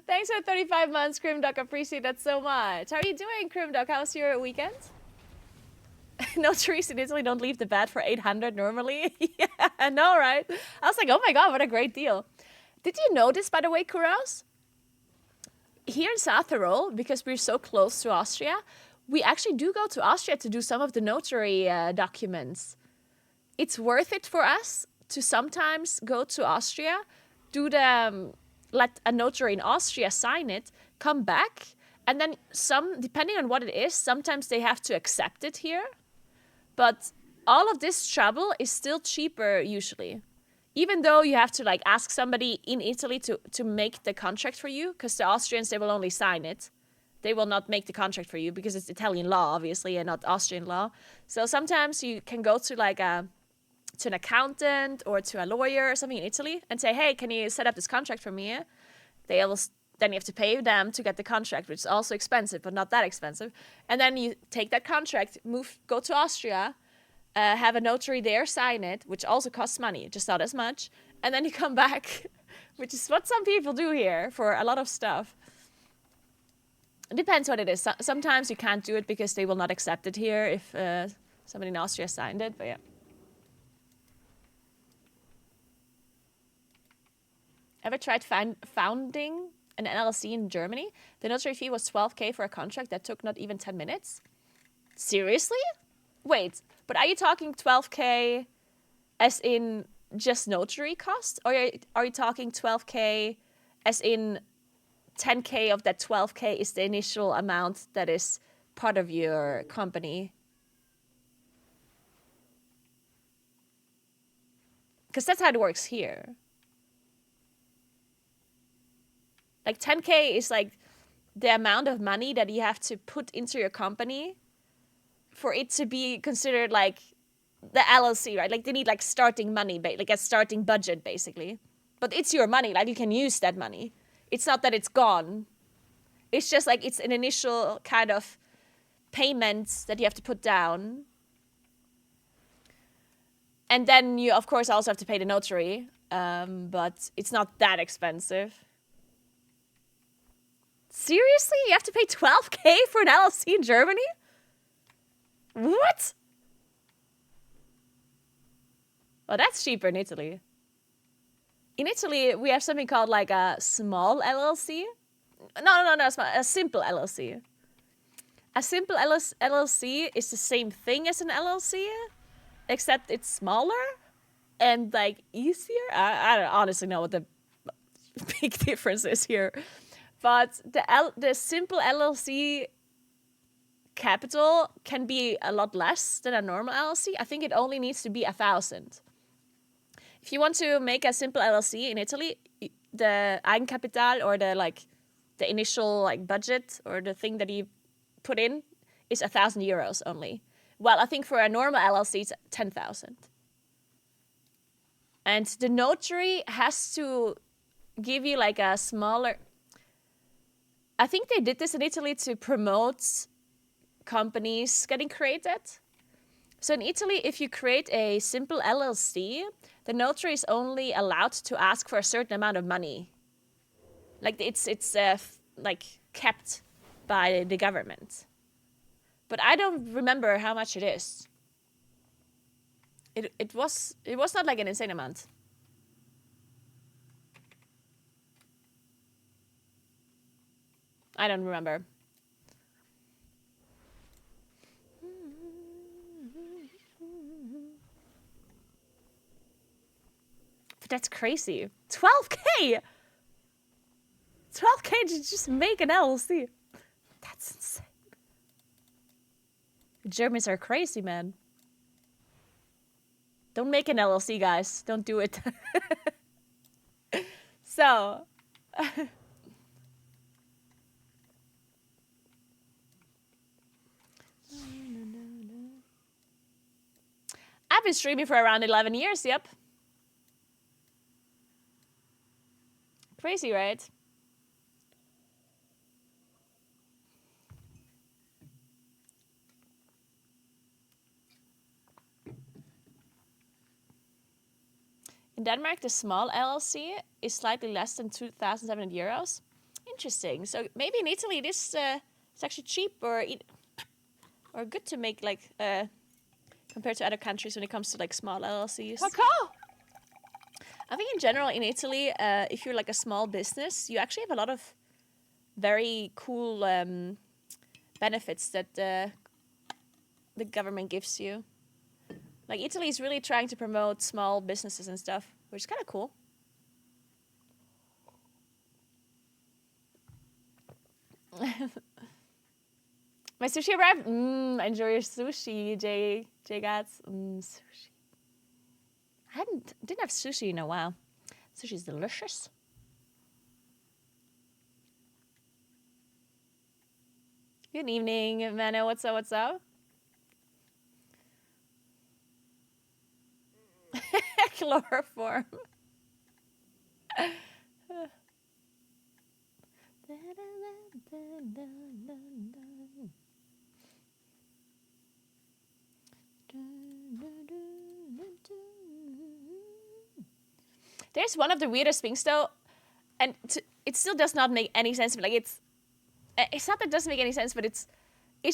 Thanks for 35 months, Crimduck. I appreciate that so much. How are you doing, Crimduck? How was your weekend? Notaries in Italy don't leave the bed for 800 normally. Yeah, I know, right? I was like, oh my god, what a great deal. Did you notice, by the way, Kuros? Here in South Tyrol, because we're so close to Austria, we actually do go to Austria to do some of the notary documents. It's worth it for us to sometimes go to Austria, do the, let a notary in Austria sign it, come back, and then depending on what it is, sometimes they have to accept it here. But all of this trouble is still cheaper usually. Even though you have to like ask somebody in Italy to make the contract for you, because the Austrians, they will only sign it. They will not make the contract for you because it's Italian law, obviously, and not Austrian law. So sometimes you can go to like to an accountant or to a lawyer or something in Italy and say, hey, can you set up this contract for me? Then you have to pay them to get the contract, which is also expensive, but not that expensive. And then you take that contract, go to Austria, have a notary there sign it, which also costs money, just not as much. And then you come back, which is what some people do here for a lot of stuff. It depends what it is. Sometimes you can't do it because they will not accept it here if somebody in Austria signed it, but yeah. Ever tried founding an LLC in Germany? The notary fee was 12K for a contract that took not even 10 minutes. Seriously? Wait, but are you talking 12K as in just notary costs? Or are you talking 12K as in 10K of that 12K is the initial amount that is part of your company? Because that's how it works here. Like 10K is like the amount of money that you have to put into your company for it to be considered like the LLC, right? Like they need like starting money, like a starting budget basically. But it's your money, like you can use that money. It's not that it's gone. It's just like it's an initial kind of payment that you have to put down. And then you, of course, also have to pay the notary, but it's not that expensive. Seriously? You have to pay 12K for an LLC in Germany? What? Well, that's cheaper in Italy. In Italy, we have something called like a small LLC. No, a simple LLC. A simple LLC is the same thing as an LLC, except it's smaller and like easier. I don't honestly know what the big difference is here. But the simple LLC capital can be a lot less than a normal LLC. I think it only needs to be 1,000. If you want to make a simple LLC in Italy, the Eigenkapital or the initial like budget or the thing that you put in is 1,000 euros only. Well, I think for a normal LLC it's 10,000. And the notary has to give you like a smaller. I think they did this in Italy to promote companies getting created. So in Italy, if you create a simple LLC, the notary is only allowed to ask for a certain amount of money. Like it's like kept by the government. But I don't remember how much it is. It was not like an insane amount. I don't remember. But that's crazy. 12K! 12K to just make an LLC. That's insane. The Germans are crazy, man. Don't make an LLC, guys. Don't do it. So, I've been streaming for around 11 years, yep. Crazy, right? In Denmark, the small LLC is slightly less than 2,700 euros. Interesting. So maybe in Italy, this it's actually cheap or good to make, like, compared to other countries when it comes to like small LLCs. I think in general in Italy, if you're like a small business, you actually have a lot of very cool benefits that the government gives you. Like, Italy is really trying to promote small businesses and stuff, which is kind of cool. My sushi arrived. Enjoy your sushi, J Gats. Sushi. I didn't have sushi in a while. Sushi's delicious. Good evening, Mano. What's up? What's up? Chloroform. There's one of the weirdest things though, and it still does not make any sense. But like, it's not that it doesn't make any sense, but it's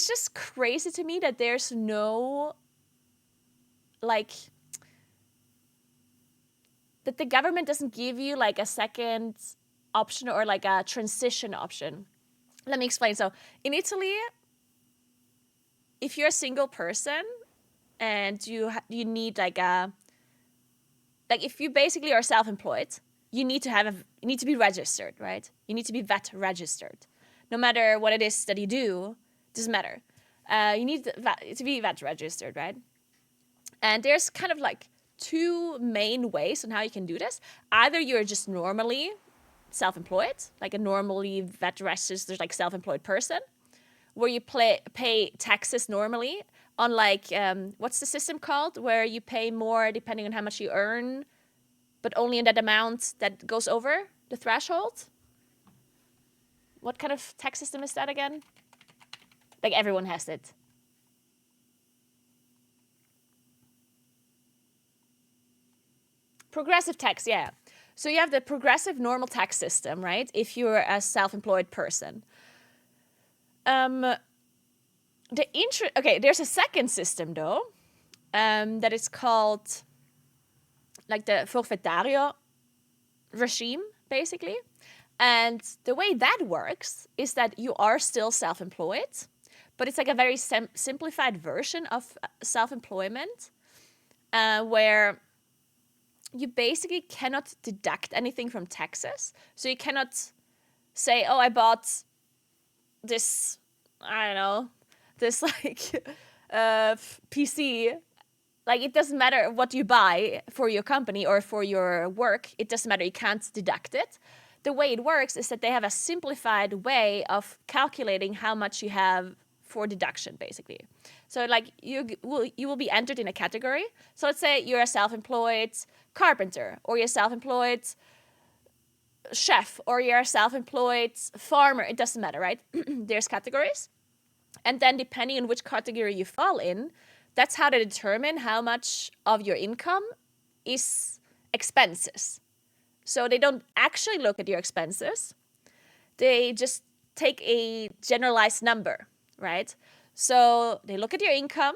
just crazy to me that there's no, like, that the government doesn't give you like a second option or like a transition option. Let me explain. So in Italy, if you're a single person and you need like if you basically are self-employed, you need to be registered, right? You need to be VAT registered. No matter what it is that you do, doesn't matter. You need to be VAT registered, right? And there's kind of like two main ways on how you can do this. Either you're just normally self-employed, like a normally VAT registered, like self-employed person, where you pay taxes normally on like, what's the system called? Where you pay more depending on how much you earn, but only in that amount that goes over the threshold. What kind of tax system is that again? Like, everyone has it. Progressive tax, yeah. So you have the progressive normal tax system, right? If you're a self-employed person. Okay, there's a second system though, that is called like the forfettario regime, basically. And the way that works is that you are still self-employed, but it's like a very simplified version of self-employment, where you basically cannot deduct anything from taxes. So you cannot say, oh, I bought this, I don't know, this like PC. Like, it doesn't matter what you buy for your company or for your work. It doesn't matter. You can't deduct it. The way it works is that they have a simplified way of calculating how much you have for deduction, basically. So like, you will be entered in a category. So let's say you're a self-employed carpenter, or you're a self-employed chef, or you're a self-employed farmer. It doesn't matter, right? There's categories. And then depending on which category you fall in, that's how they determine how much of your income is expenses. So they don't actually look at your expenses. They just take a generalized number, right? So they look at your income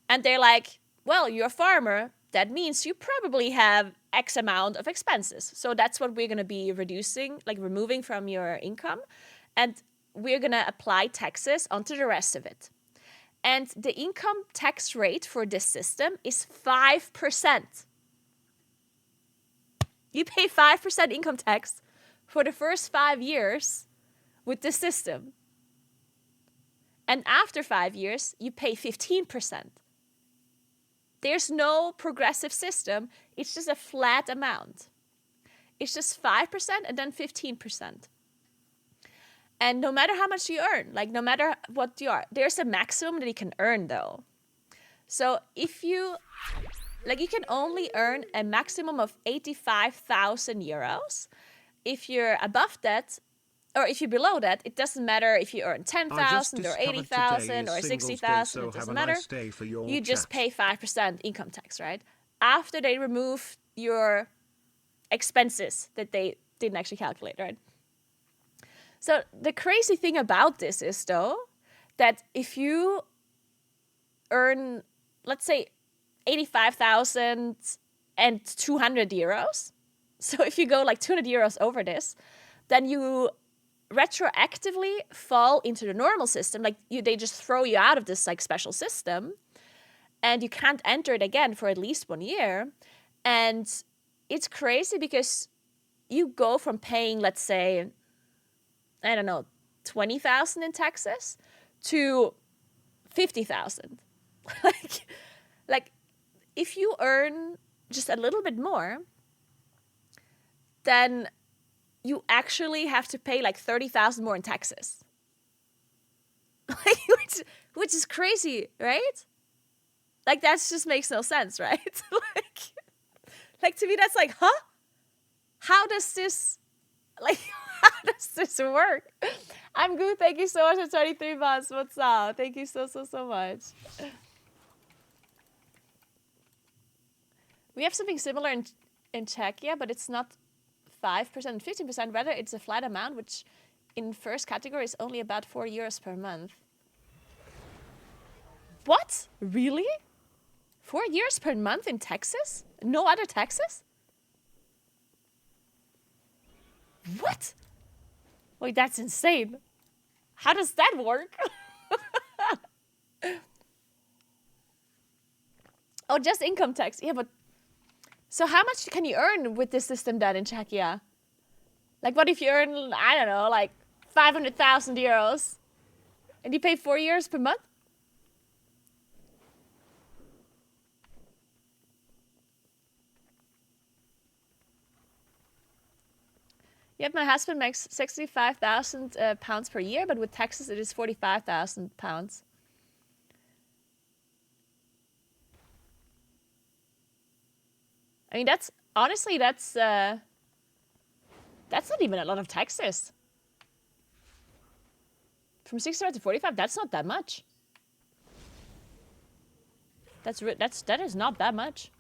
and they're like, well, you're a farmer. That means you probably have X amount of expenses. So that's what we're going to be removing from your income. And we're going to apply taxes onto the rest of it. And the income tax rate for this system is 5%. You pay 5% income tax for the first 5 years with this system. And after 5 years, you pay 15%. There's no progressive system. It's just a flat amount. It's just 5% and then 15%. And no matter how much you earn, like no matter what you are, there's a maximum that you can earn though. So if you, like you can only earn a maximum of 85,000 euros. If you're above that, or if you're below that, it doesn't matter if you earn 10,000 or 80,000 or 60,000, it doesn't matter. You just pay 5% income tax, right? After they remove your expenses that they didn't actually calculate, right? So the crazy thing about this is, though, that if you earn, let's say, 85,000 and 200 euros, so if you go like 200 euros over this, then you retroactively fall into the normal system. Like they just throw you out of this like special system, and you can't enter it again for at least 1 year. And it's crazy because you go from paying, let's say, I don't know, 20,000 in taxes to 50,000. like if you earn just a little bit more, then you actually have to pay like 30,000 more in taxes. which is crazy, right? Like that just makes no sense, right? like to me that's like, huh? How does this work? I'm good. Thank you so much for 23 months. What's up? Thank you so much. We have something similar in Czechia, but it's not 5% and 15%. Rather, it's a flat amount, which in first category is only about 4 euros per month. What? Really? 4 euros per month in taxes? No other taxes? What? Wait, that's insane. How does that work? Oh, just income tax. Yeah, but so how much can you earn with this system then in Czechia? Like what if you earn, I don't know, like 500,000 euros and you pay 4 euros per month? Yep, my husband makes 65,000 pounds per year, but with taxes it is 45,000 pounds. I mean, that's honestly, that's not even a lot of taxes. From 65 to 45, that's not that much. That is not that much.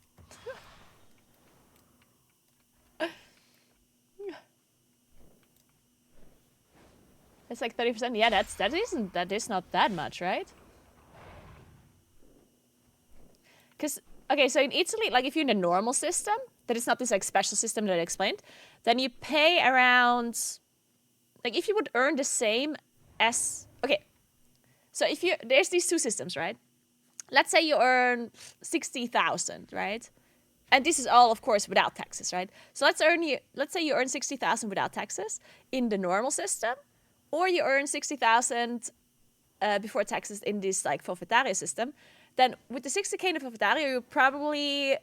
It's like 30%. Yeah, that is not that much, right? Because okay, so in Italy, like if you're in a normal system, that is not this like special system that I explained, then you pay around, like if you would earn the same as, okay, so if there's these two systems, right? Let's say you earn 60,000, right? And this is all, of course, without taxes, right? So let's say you earn 60,000 without taxes in the normal system, or you earn 60,000 before taxes in this like forfeitario system. Then with the 60K in the forfeitario, you probably,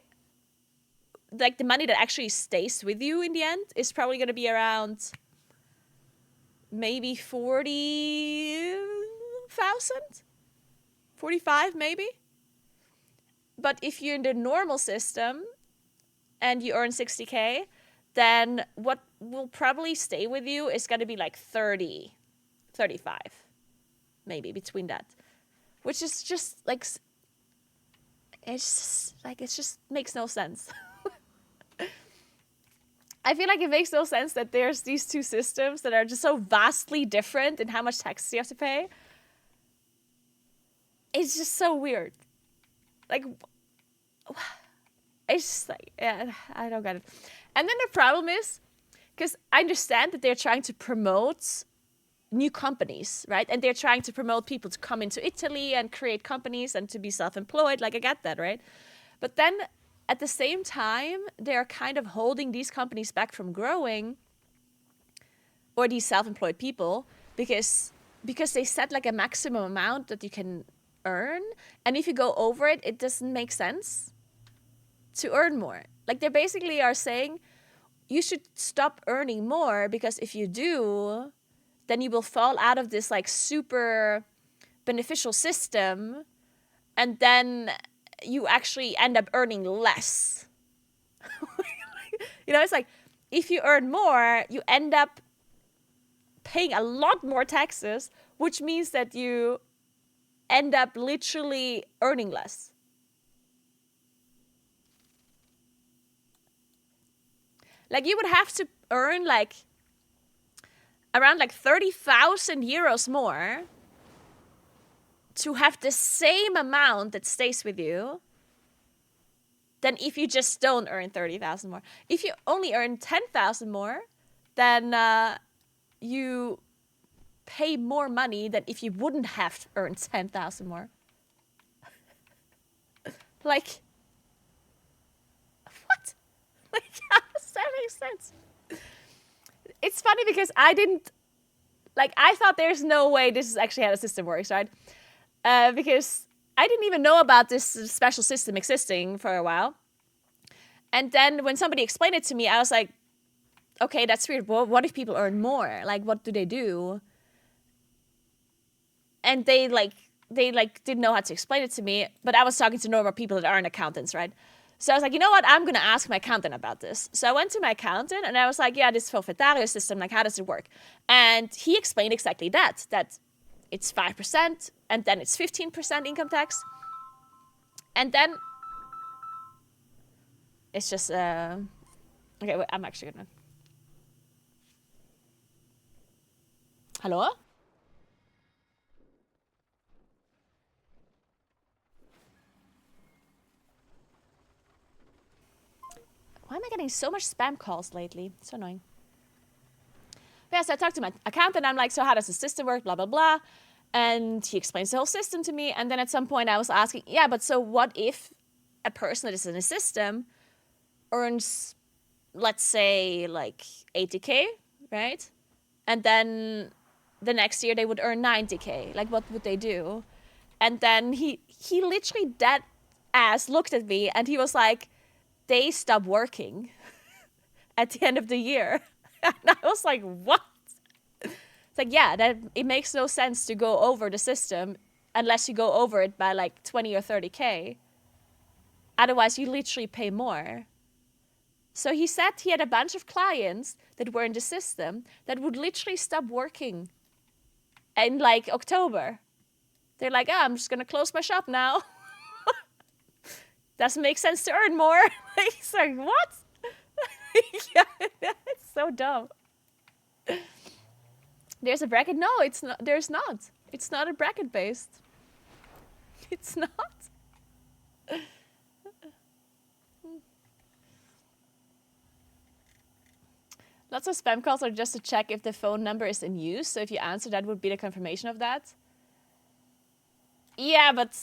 like the money that actually stays with you in the end is probably going to be around maybe 40,000, 45 maybe. But if you're in the normal system and you earn 60K, then what will probably stay with you is going to be like 30, 35, maybe between that, which is just like, it just makes no sense. I feel like it makes no sense that there's these two systems that are just so vastly different in how much taxes you have to pay. It's just so weird. Like, it's just like, yeah, I don't get it. And then the problem is, because I understand that they're trying to promote new companies, right? And they're trying to promote people to come into Italy and create companies and to be self-employed. Like, I get that, right? But then at the same time, they're kind of holding these companies back from growing, or these self-employed people, because they set like a maximum amount that you can earn. And if you go over it, it doesn't make sense to earn more. Like they basically are saying you should stop earning more, because if you do, then you will fall out of this like super beneficial system, and then you actually end up earning less. You know, it's like if you earn more, you end up paying a lot more taxes, which means that you end up literally earning less. Like you would have to earn like around like 30,000 euros more to have the same amount that stays with you than if you just don't earn 30,000 more. If you only earn 10,000 more, then you pay more money than if you wouldn't have earned 10,000 more. Like, what? Like, how does that make sense? It's funny because I thought there's no way this is actually how the system works, right? Because I didn't even know about this special system existing for a while. And then when somebody explained it to me, I was like, okay, that's weird. Well, what if people earn more? Like, what do they do? And they didn't know how to explain it to me. But I was talking to normal people that aren't accountants, right? So I was like, you know what? I'm going to ask my accountant about this. So I went to my accountant and I was like, yeah, this forfaitario system, like, how does it work? And he explained exactly that it's 5% and then it's 15% income tax. And then it's just, okay, wait, I'm actually gonna. Hello? Why am I getting so much spam calls lately? It's so annoying. Yeah, so I talked to my accountant. I'm like, so how does the system work? Blah, blah, blah. And he explains the whole system to me. And then at some point I was asking, yeah, but so what if a person that is in a system earns, let's say, like 80K, right? And then the next year they would earn 90K. Like, what would they do? And then he literally dead ass looked at me and he was like, they stop working at the end of the year. And I was like, what? It's like, yeah, that it makes no sense to go over the system unless you go over it by like 20 or 30K. Otherwise, you literally pay more. So he said he had a bunch of clients that were in the system that would literally stop working in like October. They're like, oh, I'm just going to close my shop now. Doesn't make sense to earn more. He's like, what? Yeah, it's so dumb. There's a bracket? No, it's not. There's not. It's not a bracket based. It's not. Lots of spam calls are just to check if the phone number is in use. So if you answer, that would be the confirmation of that. Yeah, but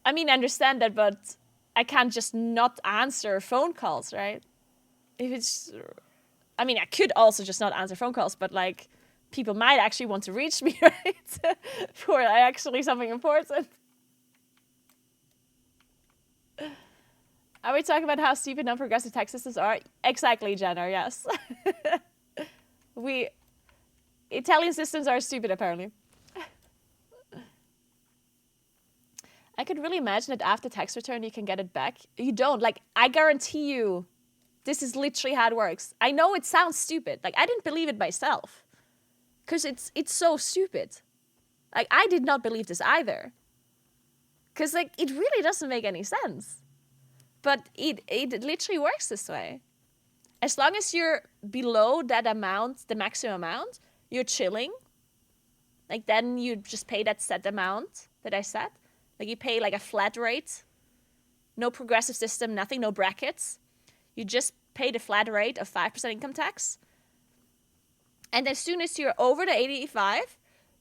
I mean, I understand that, but I can't just not answer phone calls, right? If it's, I mean, I could also just not answer phone calls, but like, people might actually want to reach me, right? For actually something important. Are we talking about how stupid non-progressive tax systems are? Exactly, Jenna, yes. Italian systems are stupid, apparently. I could really imagine that after tax return, you can get it back. You don't. Like, I guarantee you, this is literally how it works. I know it sounds stupid. Like, I didn't believe it myself. Because it's so stupid. Like, I did not believe this either. Because, like, it really doesn't make any sense. But it literally works this way. As long as you're below that amount, the maximum amount, you're chilling. Like, then you just pay that set amount that I set. Like, you pay, like, a flat rate. No progressive system, nothing, no brackets. You just pay the flat rate of 5% income tax. And as soon as you're over the 85,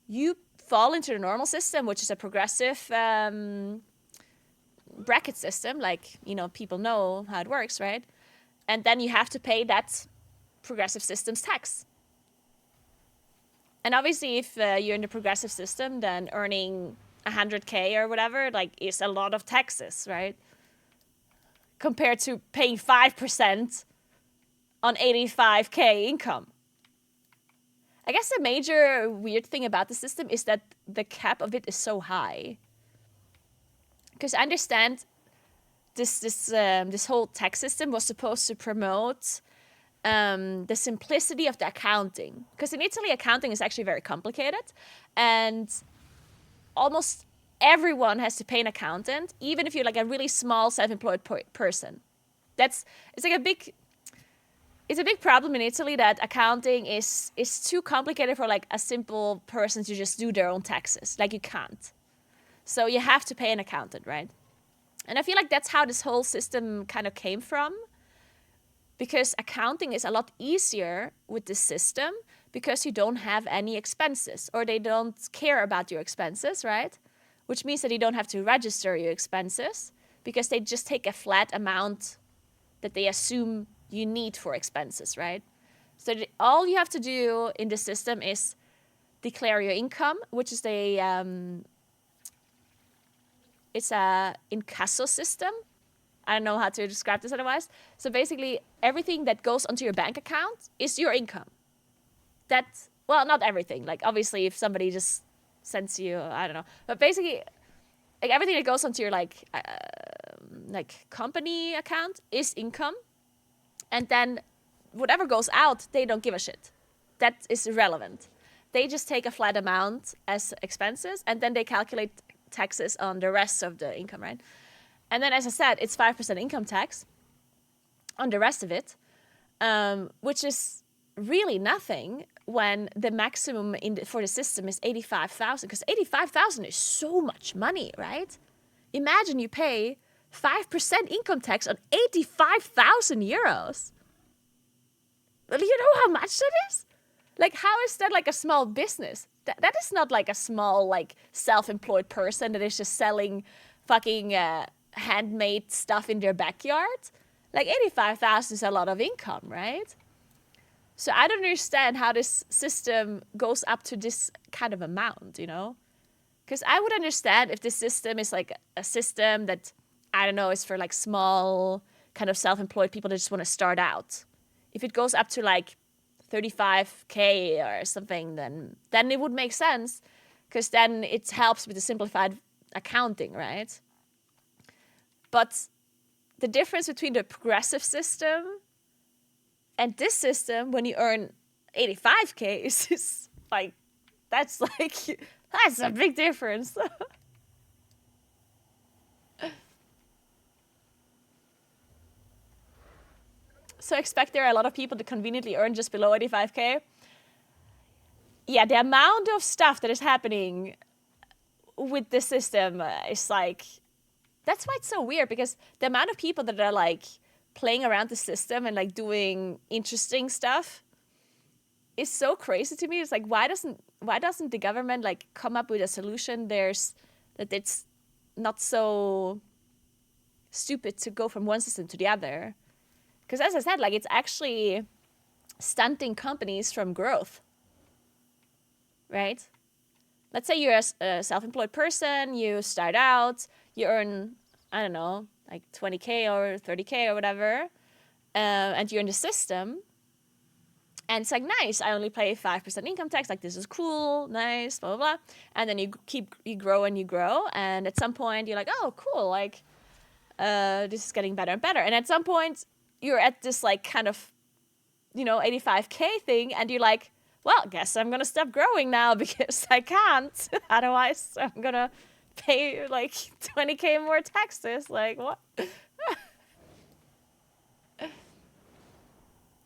you fall into the normal system, which is a progressive bracket system. Like, you know, people know how it works, right? And then you have to pay that progressive system's tax. And obviously, if you're in the progressive system, then earning, 100K or whatever, like, is a lot of taxes, right? Compared to paying 5% on 85K income. I guess the major weird thing about the system is that the cap of it is so high. Because I understand this whole tax system was supposed to promote the simplicity of the accounting. Because in Italy, accounting is actually very complicated. And almost everyone has to pay an accountant, even if you're like a really small self-employed person. It's a big problem in Italy that accounting is too complicated for like a simple person to just do their own taxes. Like, you can't. So you have to pay an accountant, right? And I feel like that's how this whole system kind of came from. Because accounting is a lot easier with this system because you don't have any expenses, or they don't care about your expenses, right? Which means that you don't have to register your expenses because they just take a flat amount that they assume you need for expenses, right? So all you have to do in the system is declare your income, which is it's a incasso system. I don't know how to describe this otherwise. So basically, everything that goes onto your bank account is your income. Well, not everything. Like, obviously, if somebody just sends you, I don't know. But basically, like, everything that goes onto your, like company account is income. And then whatever goes out, they don't give a shit. That is irrelevant. They just take a flat amount as expenses, and then they calculate taxes on the rest of the income, right? And then, as I said, it's 5% income tax on the rest of it, which is really nothing when the maximum for the system is 85,000, because 85,000 is so much money, right? Imagine you pay 5% income tax on 85,000 euros. Well, you know how much that is? Like, how is that like a small business? That is not like a small, like, self-employed person that is just selling fucking handmade stuff in their backyard. Like, 85,000 is a lot of income, right? So I don't understand how this system goes up to this kind of amount, you know? Because I would understand if this system is like a system that, I don't know, is for like small kind of self-employed people that just want to start out. If it goes up to like 35K or something, then it would make sense, because then it helps with the simplified accounting, right? But the difference between the progressive system and this system, when you earn 85K, is like, that's a big difference. So expect there are a lot of people that conveniently earn just below 85K. Yeah, the amount of stuff that is happening with this system is like, that's why it's so weird, because the amount of people that are like playing around the system and like doing interesting stuff is so crazy to me. It's like, why doesn't the government like come up with a solution that it's not so stupid to go from one system to the other? Because as I said, like, it's actually stunting companies from growth, right? Let's say you're a self-employed person, you start out, you earn, I don't know, like 20K or 30K or whatever, and you're in the system, and it's like, nice, I only pay 5% income tax, like, this is cool, nice, blah, blah, blah. And then you grow, and at some point you're like, oh, cool, like, this is getting better and better. And at some point, you're at this, like, kind of, 85K thing, and you're like, well, guess I'm gonna stop growing now because I can't. Otherwise, I'm gonna pay, like, 20K more taxes. Like, what?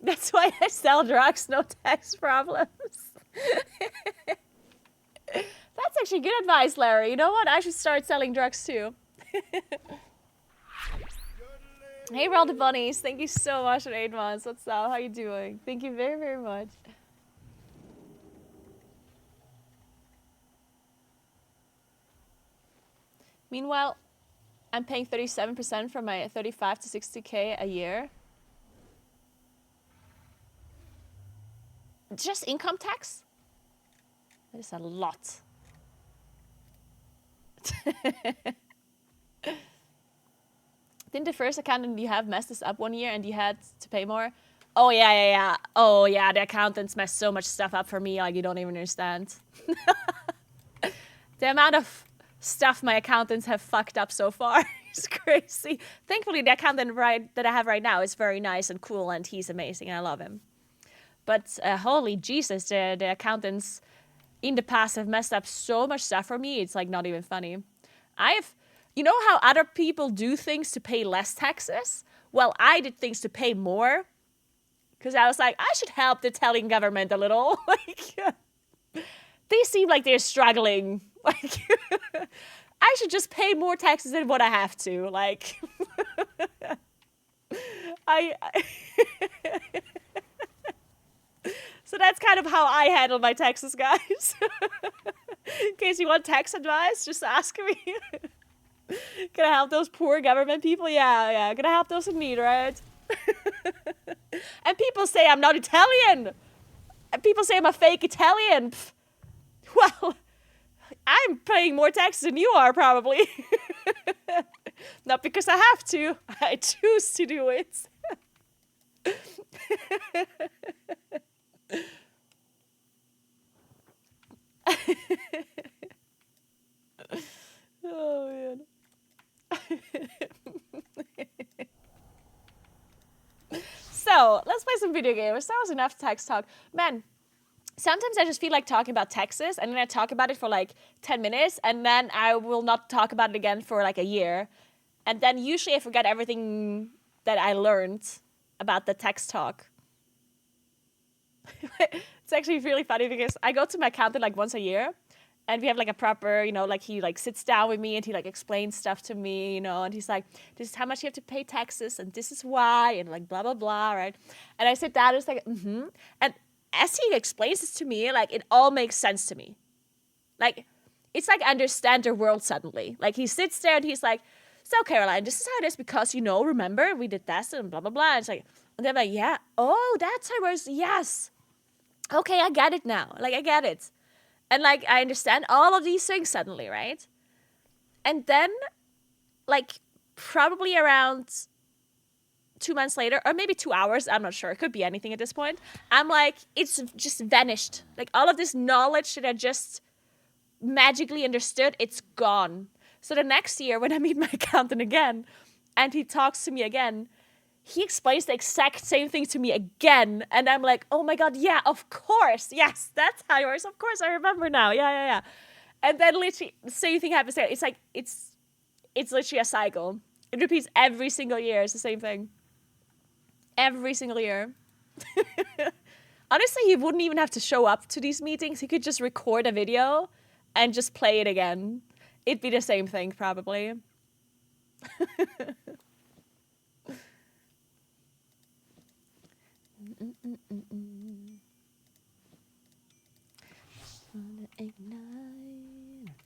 That's why I sell drugs, no tax problems. That's actually good advice, Larry. You know what? I should start selling drugs, too. Hey, Roll the Bunnies. Thank you so much for 8 months. What's up? How you doing? Thank you very, very much. Meanwhile, I'm paying 37% from my 35 to 60K a year. Just income tax? That is a lot. Didn't the first accountant you have mess this up one year and you had to pay more? Oh, yeah. Oh, yeah, the accountants messed so much stuff up for me, like, you don't even understand. The amount of stuff my accountants have fucked up so far is crazy. Thankfully, the accountant that I have right now is very nice and cool, and he's amazing, and I love him. But holy Jesus, the accountants in the past have messed up so much stuff for me, it's like not even funny. You know how other people do things to pay less taxes? Well, I did things to pay more. Because I was like, I should help the Italian government a little. Like, they seem like they're struggling. Like, I should just pay more taxes than what I have to. Like, So that's kind of how I handle my taxes, guys. In case you want tax advice, just ask me. Can I help those poor government people? Yeah. Can I help those in need, right? And people say I'm not Italian. And people say I'm a fake Italian. Pff. Well, I'm paying more taxes than you are, probably. Not because I have to. I choose to do it. Oh, man. So, let's play some video games. That was enough tax talk. Man, sometimes I just feel like talking about taxes, and then I talk about it for like 10 minutes, and then I will not talk about it again for like a year. And then usually I forget everything that I learned about the tax talk. It's actually really funny because I go to my accountant like once a year, and we have like a proper, like he like sits down with me and he like explains stuff to me, and he's like, this is how much you have to pay taxes and this is why, and like blah, blah, blah, right? And I sit down and it's like, And as he explains this to me, like it all makes sense to me. Like, it's like I understand the world suddenly. Like he sits there and he's like, so Caroline, this is how it is because, remember we did this and blah, blah, blah. And it's like, and they're like, yeah, oh, that's how it was, yes. Okay, I get it now. Like, I get it. And, like, I understand all of these things suddenly, right? And then, like, probably around 2 months later, or maybe 2 hours, I'm not sure. It could be anything at this point. I'm like, it's just vanished. Like, all of this knowledge that I just magically understood, it's gone. So the next year, when I meet my accountant again, and he talks to me again, he explains the exact same thing to me again. And I'm like, oh my God, yeah, of course. Yes, that's how it works. Of course, I remember now. Yeah. And then literally the same thing happens there. It's like, it's literally a cycle. It repeats every single year. It's the same thing. Every single year. Honestly, he wouldn't even have to show up to these meetings. He could just record a video and just play it again. It'd be the same thing, probably.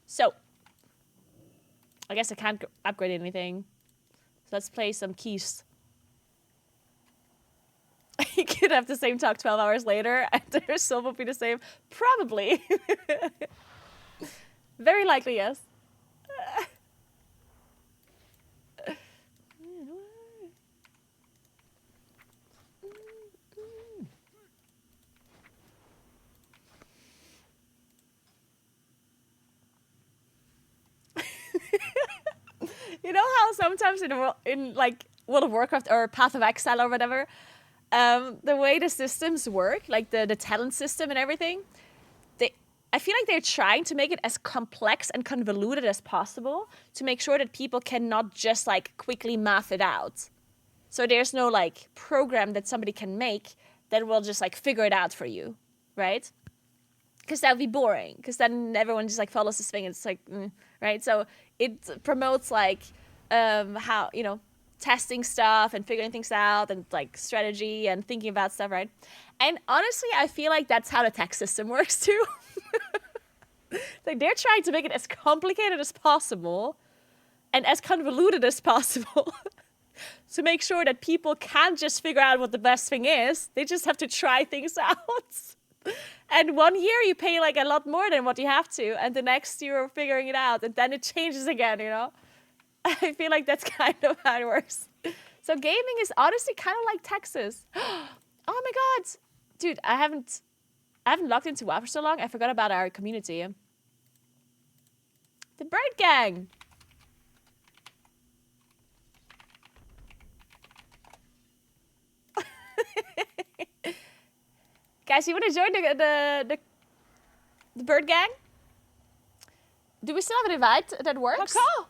So, I guess I can't upgrade anything. So let's play some keys. You could have the same talk 12 hours later and the result will be the same. Probably. Very likely, yes. You know how sometimes in like World of Warcraft or Path of Exile or whatever, the way the systems work, like the talent system and everything, I feel like they're trying to make it as complex and convoluted as possible to make sure that people cannot just like quickly math it out. So there's no like program that somebody can make that will just like figure it out for you, right? Because that would be boring. Because then everyone just like follows this thing and it's like, right? So it promotes like how, testing stuff and figuring things out and like strategy and thinking about stuff, right? And honestly, I feel like that's how the tax system works too. Like they're trying to make it as complicated as possible and as convoluted as possible to make sure that people can't just figure out what the best thing is. They just have to try things out. And 1 year you pay like a lot more than what you have to, and the next you're figuring it out, and then it changes again, you know? I feel like that's kind of how it works. So gaming is honestly kind of like taxes. Oh my god! Dude, I haven't logged into WoW for so long, I forgot about our community. The Bird Gang! Guys, you want to join the Bird Gang? Do we still have an invite that works? Caw.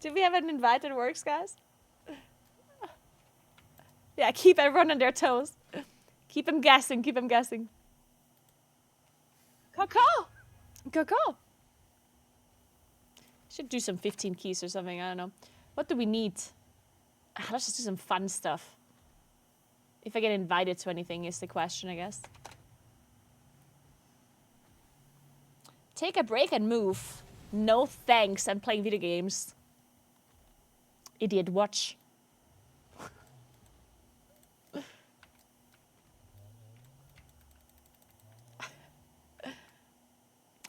Do we have an invite that works, guys? Yeah, keep everyone on their toes. Keep them guessing, Caw. Should do some 15 keys or something, I don't know. What do we need? Let's just do some fun stuff. If I get invited to anything is the question, I guess. Take a break and move. No thanks, I'm playing video games. Idiot, watch.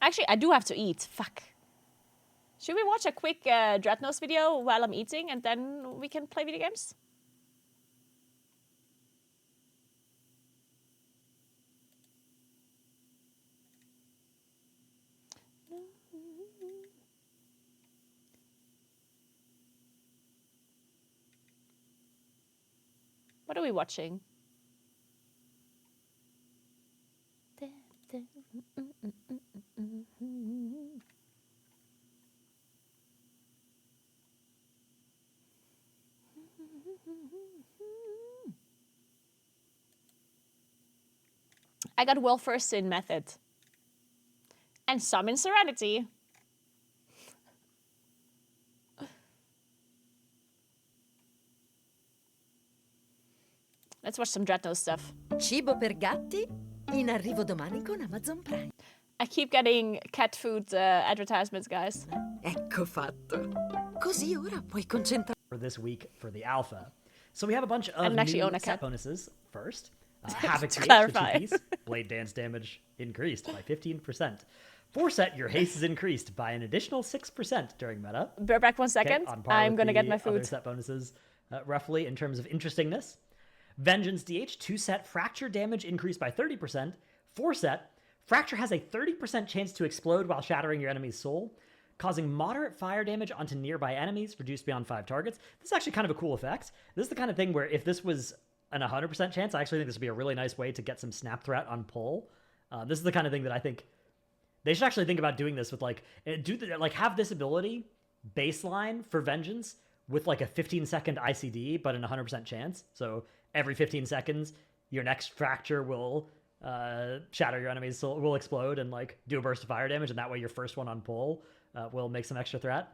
Actually, I do have to eat. Fuck. Should we watch a quick Dreadnoughts video while I'm eating and then we can play video games? What are we watching? I got well first in Method. And some in Serenity. Let's watch some Dreadnought stuff. Cibo per gatti in arrivo domani con Amazon Prime. I keep getting cat food advertisements, guys. Ecco fatto. Così ora puoi concentrarti. For this week for the alpha. So we have a bunch of actually new own a set cat. bonuses first. Havoc To Create, clarify. the 2 piece. Blade Dance damage increased by 15%. 4 set, your haste is increased by an additional 6% during meta. Bear back 1 second. Okay, on par I'm with gonna the get my other food. set bonuses, roughly, in terms of interestingness. Vengeance DH, 2 set, fracture damage increased by 30%. 4 set, fracture has a 30% chance to explode while shattering your enemy's soul, causing moderate fire damage onto nearby enemies, reduced beyond 5 targets. This is actually kind of a cool effect. This is the kind of thing where if this was an 100% chance, I actually think this would be a really nice way to get some snap threat on pull. This is the kind of thing that I think they should actually think about doing this with, like, have this ability baseline for Vengeance with like a 15-second ICD, but an 100% chance. So every 15 seconds, your next fracture will shatter your enemy's soul, will explode and like do a burst of fire damage, and that way your first one on pull will make some extra threat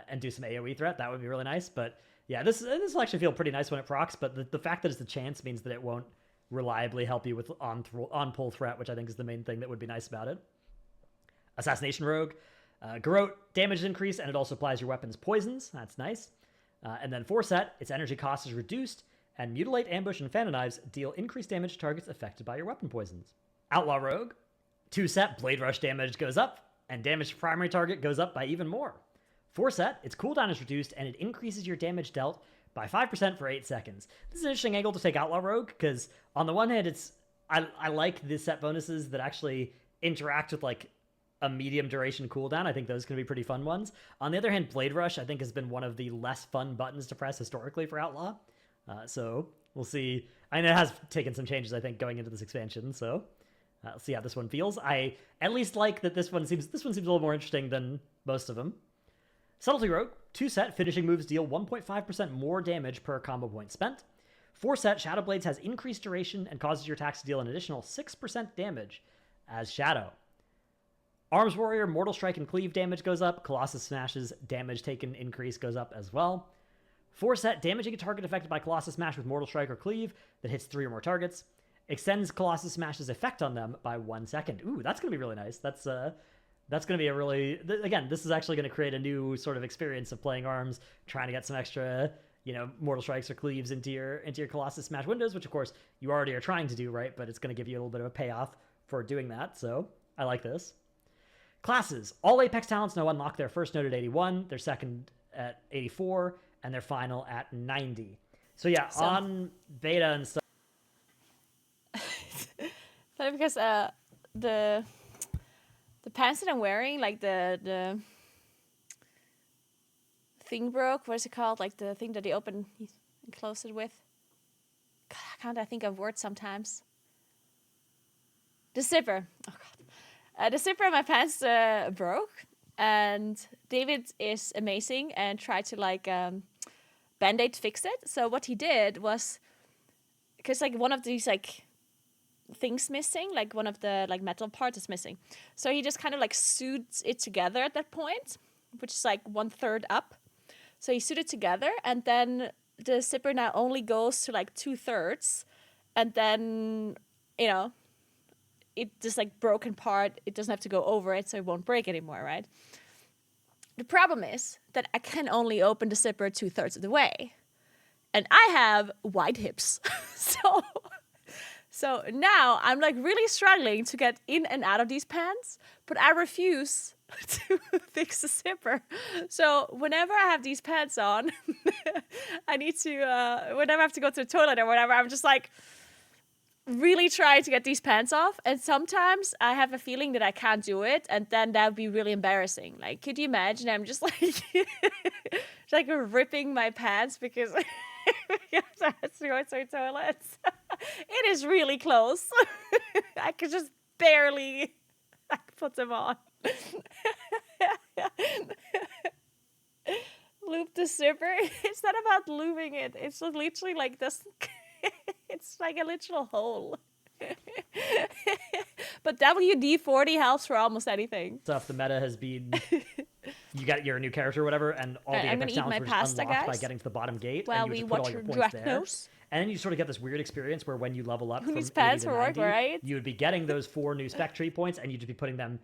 and do some AoE threat. That would be really nice. But yeah, this will actually feel pretty nice when it procs, but the fact that it's a chance means that it won't reliably help you with on pull threat, which I think is the main thing that would be nice about it. Assassination Rogue. Garrote, damage increase, and it also applies your weapons poisons. That's nice. And then 4 set, its energy cost is reduced, and Mutilate, Ambush, and Phantom Knives deal increased damage to targets affected by your weapon poisons. Outlaw Rogue. 2 set, Blade Rush damage goes up, and damage to primary target goes up by even more. 4 set, its cooldown is reduced, and it increases your damage dealt by 5% for 8 seconds. This is an interesting angle to take Outlaw Rogue, because on the one hand, I like the set bonuses that actually interact with, like, a medium duration cooldown. I think those can be pretty fun ones. On the other hand, Blade Rush, I think, has been one of the less fun buttons to press historically for Outlaw. So we'll see. And it has taken some changes, I think, going into this expansion. So we'll see how this one feels. I at least like that this one seems a little more interesting than most of them. Subtlety Rogue, 2 set, finishing moves deal 1.5% more damage per combo point spent. 4 set, Shadow Blades has increased duration and causes your attacks to deal an additional 6% damage as Shadow. Arms Warrior, Mortal Strike and Cleave damage goes up. Colossus Smash's damage taken increase goes up as well. 4 set, damaging a target affected by Colossus Smash with Mortal Strike or Cleave that hits 3 or more targets. Extends Colossus Smash's effect on them by 1 second. Ooh, that's going to be really nice. That's going to be a really... Again, this is actually going to create a new sort of experience of playing arms, trying to get some extra Mortal Strikes or Cleaves into your Colossus Smash windows, which of course you already are trying to do, right? But it's going to give you a little bit of a payoff for doing that. So I like this. Classes. All Apex talents now unlock their first node at 81, their second at 84, and their final at 90. So yeah, on beta and stuff. Funny because the pants that I'm wearing, like the thing broke. What is it called? Like the thing that they open and close it with. God, can't I think of words sometimes? The zipper. Oh god. The zipper in my pants broke, and David is amazing and tried to like band-aid fix it. So what he did was, because like one of these like things missing, like one of the like metal parts is missing, so he just kind of like sewed it together at that point, which is like 1/3 up. So he sewed it together, and then the zipper now only goes to like 2/3, and then it just like broken part, it doesn't have to go over it, so it won't break anymore, right? The problem is that I can only open the zipper 2/3 of the way, and I have wide hips. So now I'm like really struggling to get in and out of these pants, but I refuse to fix the zipper. So whenever I have these pants on, I need to, whenever I have to go to the toilet or whatever, I'm just like really trying to get these pants off. And sometimes I have a feeling that I can't do it, and then that would be really embarrassing. Like, could you imagine? I'm just like ripping my pants because I have to go to the toilet. It is really close. I could just barely put them on. Loop the zipper. It's not about looping it. It's just literally like this. It's like a literal hole. But WD-40 helps for almost anything. Stuff. The meta has been, you're a new character or whatever, and all the Apex talents were just unlocked by getting to the bottom gate, and you just put all your points there. And then you sort of get this weird experience where when you level up from 80 to 90, right? you would be getting those 4 new spec tree points, and you'd just be putting them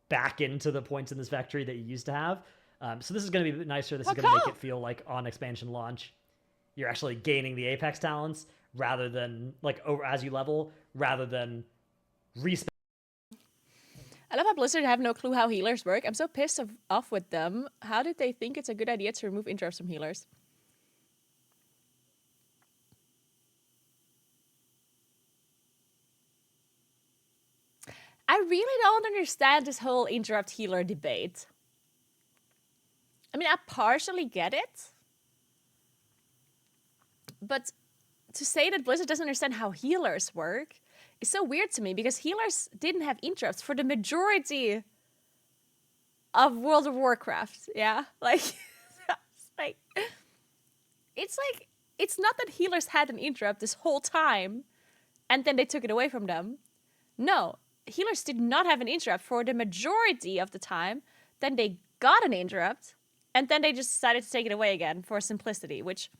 back into the points in the spec tree that you used to have. So this is going to be nicer. This is going to make it feel like on expansion launch, you're actually gaining the Apex talents rather than like over as you level, rather than respec. I love how Blizzard have no clue how healers work. I'm so pissed off with them. How did they think it's a good idea to remove interrupts from healers? I really don't understand this whole interrupt healer debate. I mean, I partially get it. But to say that Blizzard doesn't understand how healers work is so weird to me, because healers didn't have interrupts for the majority of World of Warcraft. Yeah, it's not that healers had an interrupt this whole time and then they took it away from them. No, healers did not have an interrupt for the majority of the time. Then they got an interrupt, and then they just decided to take it away again for simplicity, which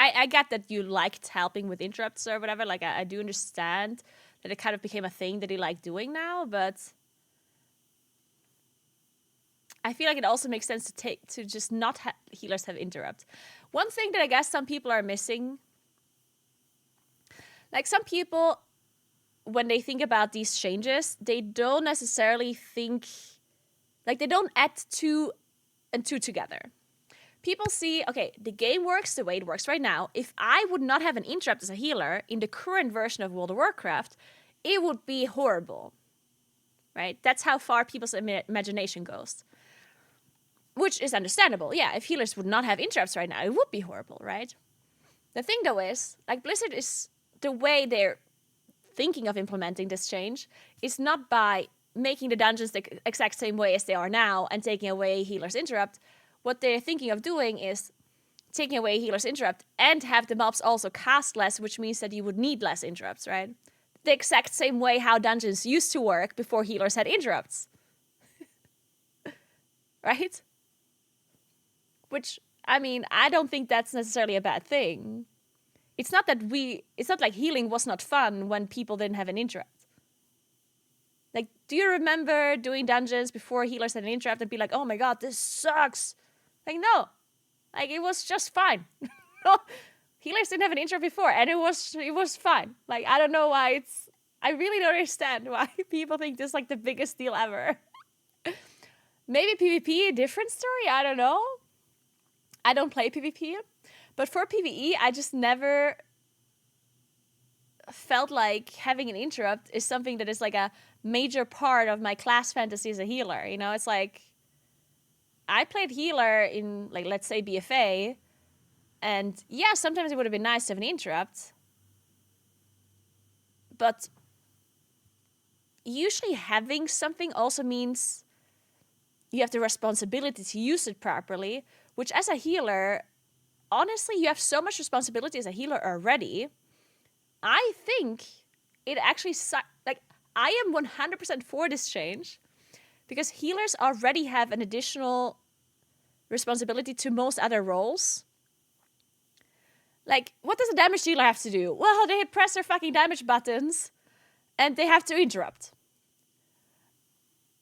I get that you liked helping with interrupts or whatever. Like, I do understand that it kind of became a thing that you like doing now, but I feel like it also makes sense to just not have healers have interrupt. One thing that I guess some people are missing, like some people, when they think about these changes, they don't necessarily think, like they don't add 2 and 2 together. People see, okay, the game works the way it works right now. If I would not have an interrupt as a healer in the current version of World of Warcraft, it would be horrible, right? That's how far people's imagination goes, which is understandable. Yeah, if healers would not have interrupts right now, it would be horrible, right? The thing though is, like Blizzard is, the way they're thinking of implementing this change is not by making the dungeons the exact same way as they are now and taking away healers interrupt. What they're thinking of doing is taking away healers interrupt and have the mobs also cast less, which means that you would need less interrupts, right? The exact same way how dungeons used to work before healers had interrupts. Right? Which, I mean, I don't think that's necessarily a bad thing. It's not like healing was not fun when people didn't have an interrupt. Like, do you remember doing dungeons before healers had an interrupt and be like, oh my god, this sucks? Like, no. Like, it was just fine. Healers didn't have an interrupt before, and it was fine. Like, I don't know why I really don't understand why people think this is like the biggest deal ever. Maybe PvP, a different story, I don't know. I don't play PvP. But for PvE, I just never felt like having an interrupt is something that is like a major part of my class fantasy as a healer. You know, it's like, I played healer in, like, let's say BFA, and yeah, sometimes it would have been nice to have an interrupt, but usually having something also means you have the responsibility to use it properly, which as a healer, honestly, you have so much responsibility as a healer already. I think it actually, like, I am 100% for this change because healers already have an additional responsibility to most other roles. Like, what does a damage dealer have to do? Well, they press their fucking damage buttons and they have to interrupt.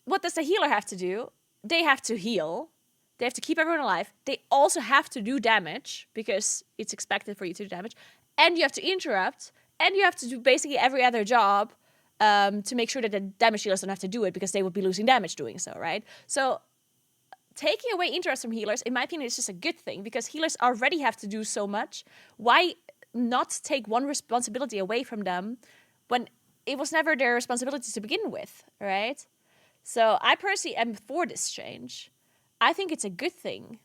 What does a healer have to do? They have to heal. They have to keep everyone alive. They also have to do damage because it's expected for you to do damage. And you have to interrupt. And you have to do basically every other job to make sure that the damage dealers don't have to do it because they would be losing damage doing so, right? So taking away interrupts from healers, in my opinion, is just a good thing because healers already have to do so much. Why not take one responsibility away from them when it was never their responsibility to begin with, right? So I personally am for this change. I think it's a good thing.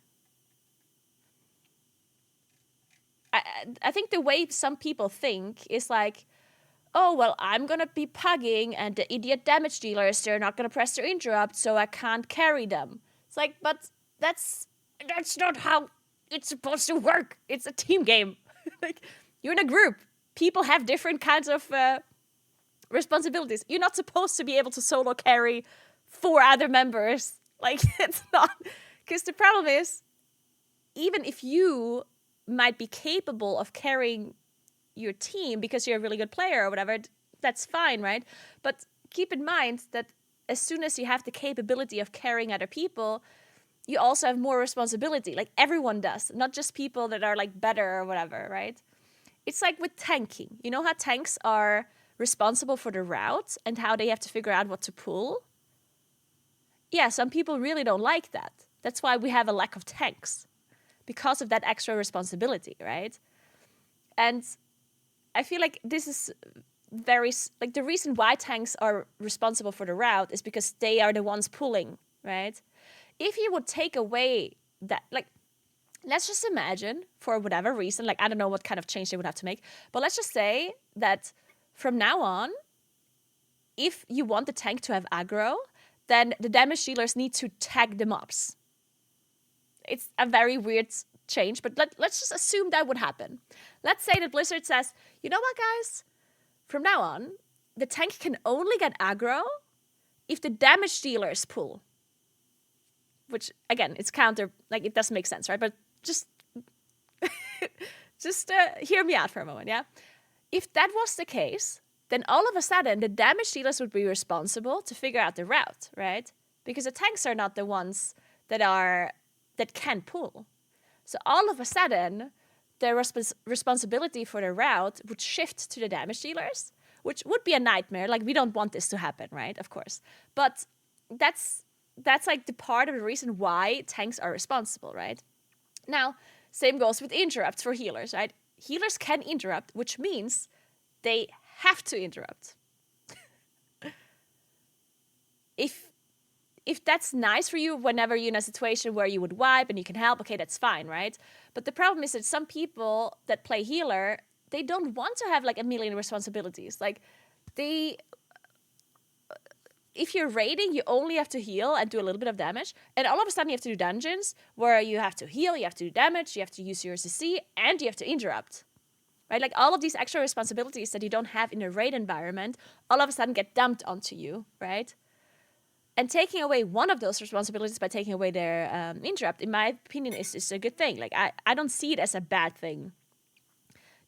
I think the way some people think is like, oh, well, I'm going to be pugging and the idiot damage dealers, they're not going to press their interrupt, so I can't carry them. It's like, but that's not how it's supposed to work. It's a team game. Like, you're in a group. People have different kinds of responsibilities. You're not supposed to be able to solo carry 4 other members. Like, it's not. Because the problem is, even if you might be capable of carrying your team because you're a really good player or whatever, that's fine, right? But keep in mind that as soon as you have the capability of carrying other people, you also have more responsibility. Like, everyone does, not just people that are like better or whatever, right? It's like with tanking. You know how tanks are responsible for the route and how they have to figure out what to pull? Yeah, some people really don't like that. That's why we have a lack of tanks, because of that extra responsibility, right? And I feel like this is very, like, the reason why tanks are responsible for the route is because they are the ones pulling, right? If you would take away that, like, let's just imagine, for whatever reason, like, I don't know what kind of change they would have to make, but let's just say that from now on, if you want the tank to have aggro, then the damage dealers need to tag the mobs. It's a very weird change, but let's just assume that would happen. Let's say that Blizzard says, you know what, guys? From now on, the tank can only get aggro if the damage dealers pull. Which, again, it's counter, like, it doesn't make sense, right? But just hear me out for a moment, yeah? If that was the case, then all of a sudden, the damage dealers would be responsible to figure out the route, right? Because the tanks are not the ones that can pull. So all of a sudden, their responsibility for the route would shift to the damage dealers, which would be a nightmare. Like, we don't want this to happen, right? Of course. But that's like the part of the reason why tanks are responsible, right? Now, same goes with interrupts for healers, right? Healers can interrupt, which means they have to interrupt. If that's nice for you whenever you're in a situation where you would wipe and you can help, okay, that's fine, right? But the problem is that some people that play healer, they don't want to have like a million responsibilities. Like, if you're raiding, you only have to heal and do a little bit of damage. And all of a sudden you have to do dungeons where you have to heal, you have to do damage, you have to use your CC, and you have to interrupt. Right? Like, all of these extra responsibilities that you don't have in a raid environment all of a sudden get dumped onto you, right? And taking away one of those responsibilities by taking away their interrupt, in my opinion, is a good thing. Like, I don't see it as a bad thing.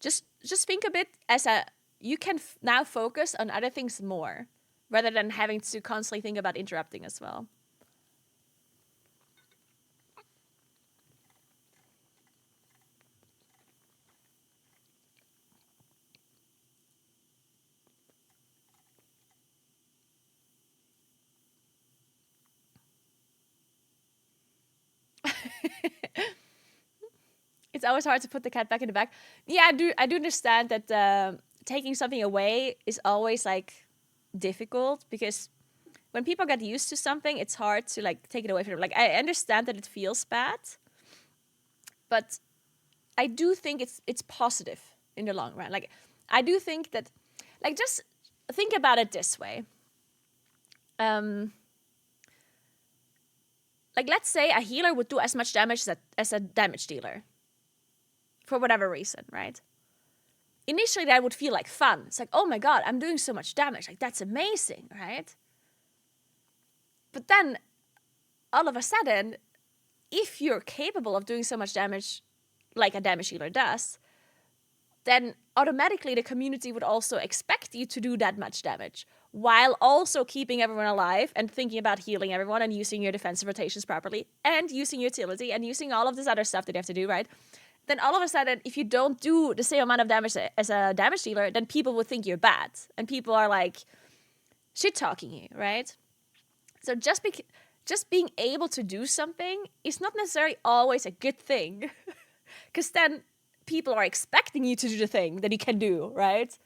Just think of it as you can now focus on other things more, rather than having to constantly think about interrupting as well. It's always hard to put the cat back in the bag. Yeah, I do understand that taking something away is always like difficult, because when people get used to something, it's hard to like take it away from them. Like, I understand that it feels bad, but I do think it's positive in the long run. Like, I do think that, like, just think about it this way. Like, let's say a healer would do as much damage as a damage dealer, for whatever reason, right? Initially, that would feel like fun. It's like, oh my god, I'm doing so much damage. Like, that's amazing, right? But then, all of a sudden, if you're capable of doing so much damage like a damage healer does, then automatically the community would also expect you to do that much damage, while also keeping everyone alive and thinking about healing everyone and using your defensive rotations properly and using utility and using all of this other stuff that you have to do, right? Then all of a sudden, if you don't do the same amount of damage as a damage dealer, then people would think you're bad. And people are like shit-talking you, right? So just being able to do something is not necessarily always a good thing. Because then people are expecting you to do the thing that you can do, right?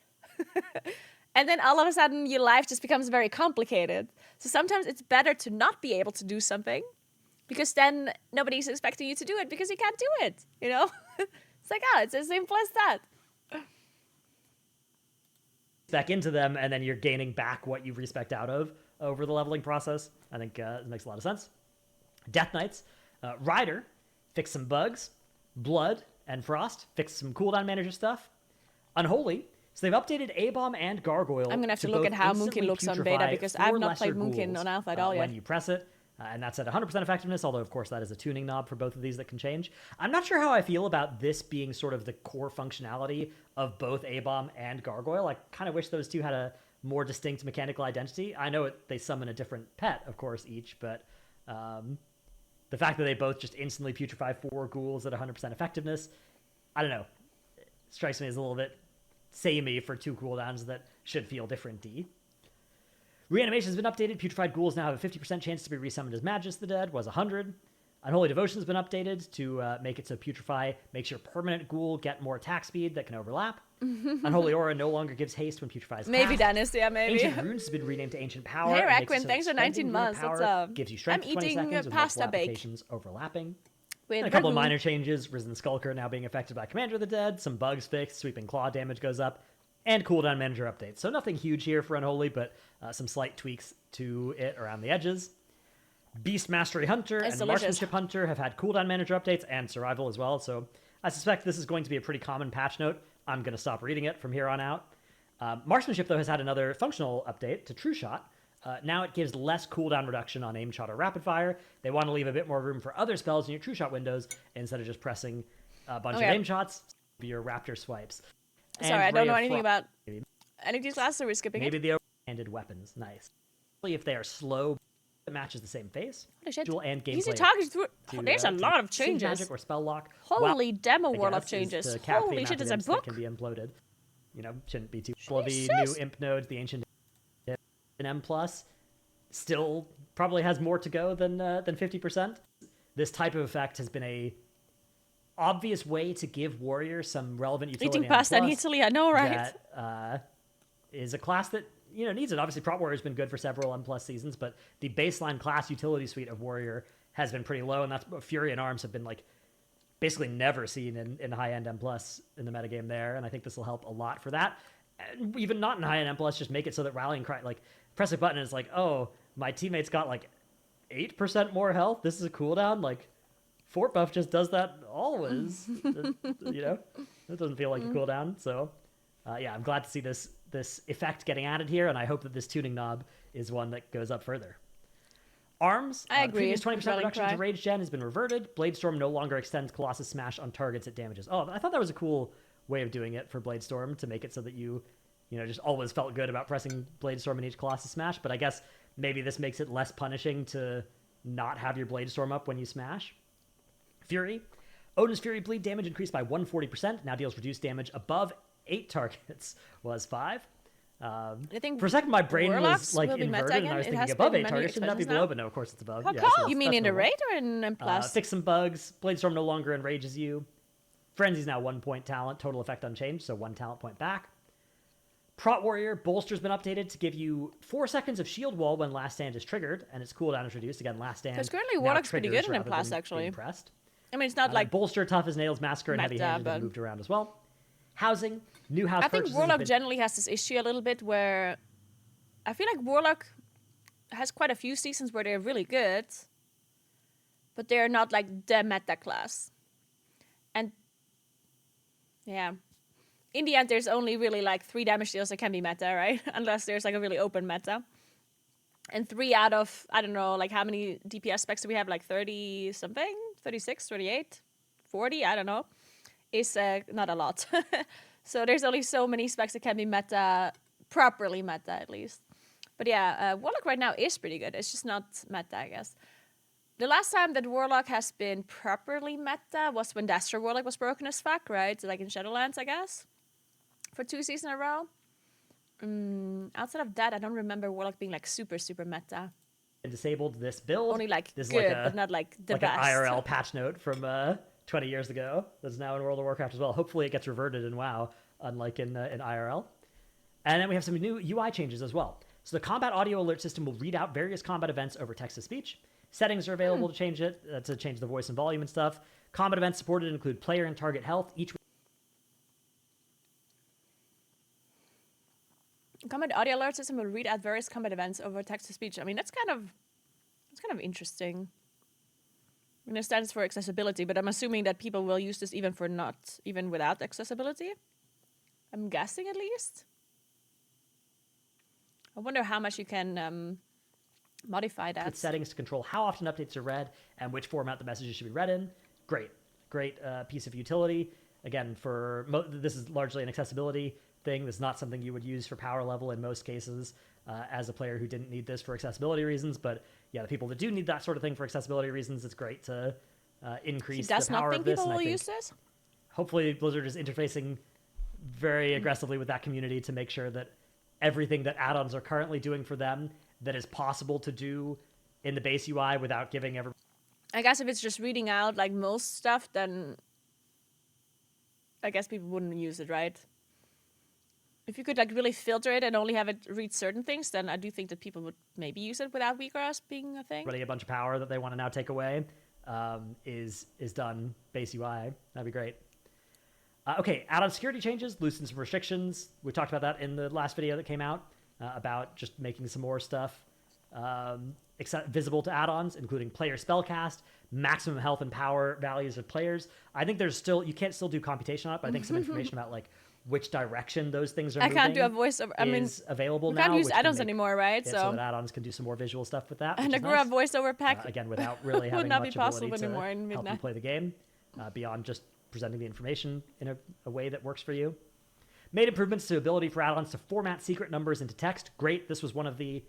And then all of a sudden, your life just becomes very complicated. So sometimes it's better to not be able to do something, because then nobody's expecting you to do it because you can't do it, you know? It's like, it's as simple as that. Back into them, and then you're gaining back what you respect out of over the leveling process. I think it makes a lot of sense. Death Knights. Ryder fixed some bugs. Blood and Frost fixed some cooldown manager stuff. Unholy. So they've updated A-Bomb and Gargoyle. I'm going to have to look at how Moonkin looks on beta, because I've not played Moonkin on alpha at all yet. When you press it. And that's at 100% effectiveness, although, of course, that is a tuning knob for both of these that can change. I'm not sure how I feel about this being sort of the core functionality of both A-Bomb and Gargoyle. I kind of wish those two had a more distinct mechanical identity. I know they summon a different pet, of course, each, but the fact that they both just instantly putrefy 4 ghouls at 100% effectiveness, I don't know. It strikes me as a little bit samey for 2 cooldowns that should feel different D. Reanimation has been updated. Putrefied ghouls now have a 50% chance to be resummoned as Magus the Dead, was 100. Unholy Devotion has been updated to make it so Putrefy makes your permanent ghoul get more attack speed that can overlap. Unholy Aura no longer gives haste when Putrefy is Maybe, cast. Dennis, yeah, maybe. Ancient Runes has been renamed to Ancient Power. Hey, and makes it Requin, so thanks for spending 19 rune months. power What's up? gives you strength I'm 20 eating seconds with pasta multiple bake. applications overlapping. With And a couple of ragu. minor changes. Risen Skulker now being affected by Commander of the Dead. Some bugs fixed. Sweeping Claw damage goes up. And cooldown manager updates. So nothing huge here for Unholy, but some slight tweaks to it around the edges. Beast Mastery Hunter That's and delicious. Marksmanship Hunter have had cooldown manager updates and survival as well. So I suspect this is going to be a pretty common patch note. I'm going to stop reading it from here on out. Marksmanship, though, has had another functional update to True Shot. Now it gives less cooldown reduction on aim shot or rapid fire. They want to leave a bit more room for other spells in your True Shot windows instead of just pressing a bunch of aim shots, your Raptor swipes. Sorry, I don't know anything about about any of these classes, so we're skipping maybe it. the overhanded weapons. Nice. If they are slow, it matches the same face. Holy shit. Dual and gameplay. Easy talking through. to, There's a to lot of sync changes. Magic or spell lock. Holy demo I world of guess, is changes. to cap the Holy amount shit, of it's a imps that book. can be imploded. You know, shouldn't be too full of the Jesus. new imp nodes. The ancient in M plus still probably has more to go than 50%. This type of effect has been a obvious way to give warriors some relevant utility. Eating on pasta in plus Italy, I know, right? That is a class that needs it. Obviously, Prot Warrior has been good for several M plus seasons, but the baseline class utility suite of Warrior has been pretty low, and that's Fury and Arms have been like basically never seen in high end M plus in the metagame there, and I think this will help a lot for that. And even not in high end M plus, just make it so that Rallying Cry, like press a button and it's like, oh, my teammate's got like 8% more health. This is a cooldown. Like Fort Buff just does that always. It doesn't feel like a cooldown. So yeah, I'm glad to see this effect getting added here, and I hope that this tuning knob is one that goes up further. Arms, I agree. Previous 20% Rallying reduction Cry. to Rage Gen has been reverted. Bladestorm no longer extends Colossus Smash on targets it damages. Oh, I thought that was a cool way of doing it for Bladestorm, to make it so that you just always felt good about pressing Bladestorm in each Colossus Smash, but I guess maybe this makes it less punishing to not have your Bladestorm up when you smash. Fury. Odin's Fury bleed damage increased by 140%, now deals reduced damage above 8 targets, was 5. I think For a second, my brain was Warlocks like will be meta inverted, and again. I was It thinking has above been 8 many targets. Shouldn't that be expansions below? now. But no, of course it's above. How Yeah, come? so You mean that's in the normal. raid or in plus? Fix some bugs. Bladestorm no longer enrages you. Frenzy's now 1 point talent. Total effect unchanged, so 1 talent point back. Prot Warrior Bolster's been updated to give you 4 seconds of shield wall when Last Stand is triggered, and its cooldown is reduced. Again, Last Stand. Because currently now Warlock's pretty triggers good in rather plus, than actually. being pressed. I mean, it's not like Bolster, Tough as Nails, Massacre, and Heavy meta, Handed but have moved around as well. Housing, new house I think purchases. Warlock have been- generally has this issue a little bit where I feel like Warlock has quite a few seasons where they're really good, but they're not like the meta class. And yeah, in the end, there's only really like 3 damage deals that can be meta, right? Unless there's like a really open meta. And 3 out of, I don't know, like how many DPS specs do we have? Like 30 something? 36, 38, 40? I don't know. Is not a lot. So there's only so many specs that can be meta, properly meta at least. But yeah, Warlock right now is pretty good. It's just not meta, I guess. The last time that Warlock has been properly meta was when Dastro Warlock was broken as fuck, right? Like in Shadowlands, I guess. For 2 seasons in a row. Outside of that, I don't remember Warlock being like super, super meta. and disabled this build. Only like this good, is like a, but not like the like best. an IRL patch note from 20 years ago that's now in World of Warcraft as well. Hopefully it gets reverted in WoW, unlike in IRL. And then we have some new UI changes as well. So the combat audio alert system will read out various combat events over text-to-speech. Settings are available to change it, to change the voice and volume and stuff. Combat events supported include player and target health. Each Combat audio alert system will read out various combat events over text to speech. I mean, that's kind of interesting. I mean, it stands for accessibility, but I'm assuming that people will use this even without accessibility. I'm guessing at least. I wonder how much you can modify that. with settings to control how often updates are read and which format the messages should be read in. Great piece of utility. Again, this is largely an accessibility thing. This is not something you would use for power level in most cases as a player who didn't need this for accessibility reasons. But yeah, the people that do need that sort of thing for accessibility reasons, it's great to increase the power of this. People And I will think use this? hopefully Blizzard is interfacing very aggressively with that community to make sure that everything that add-ons are currently doing for them that is possible to do in the base UI without giving every. I guess if it's just reading out like most stuff, then I guess people wouldn't use it, right? If you could like really filter it and only have it read certain things, then I do think that people would maybe use it without weakgrass being a thing. Running a bunch of power that they want to now take away is done base UI. That'd be great. Okay, add-on security changes, loosen some restrictions. We talked about that in the last video that came out about just making some more stuff visible to add-ons, including player spellcast, maximum health and power values of players. I think you can't still do computation on it, but I think some information about like which direction those things are moving. I can't do a voiceover. I mean, is available we now. can't use which can add-ons make anymore, right? it so that add-ons can do some more visual stuff with that. And which Naguura is nice. voiceover pack Again, without really having would not be much possible ability anymore to in help you Midnight. play the game beyond just presenting the information in a way that works for you. Made improvements to ability for add-ons to format secret numbers into text. Great. This was one of the,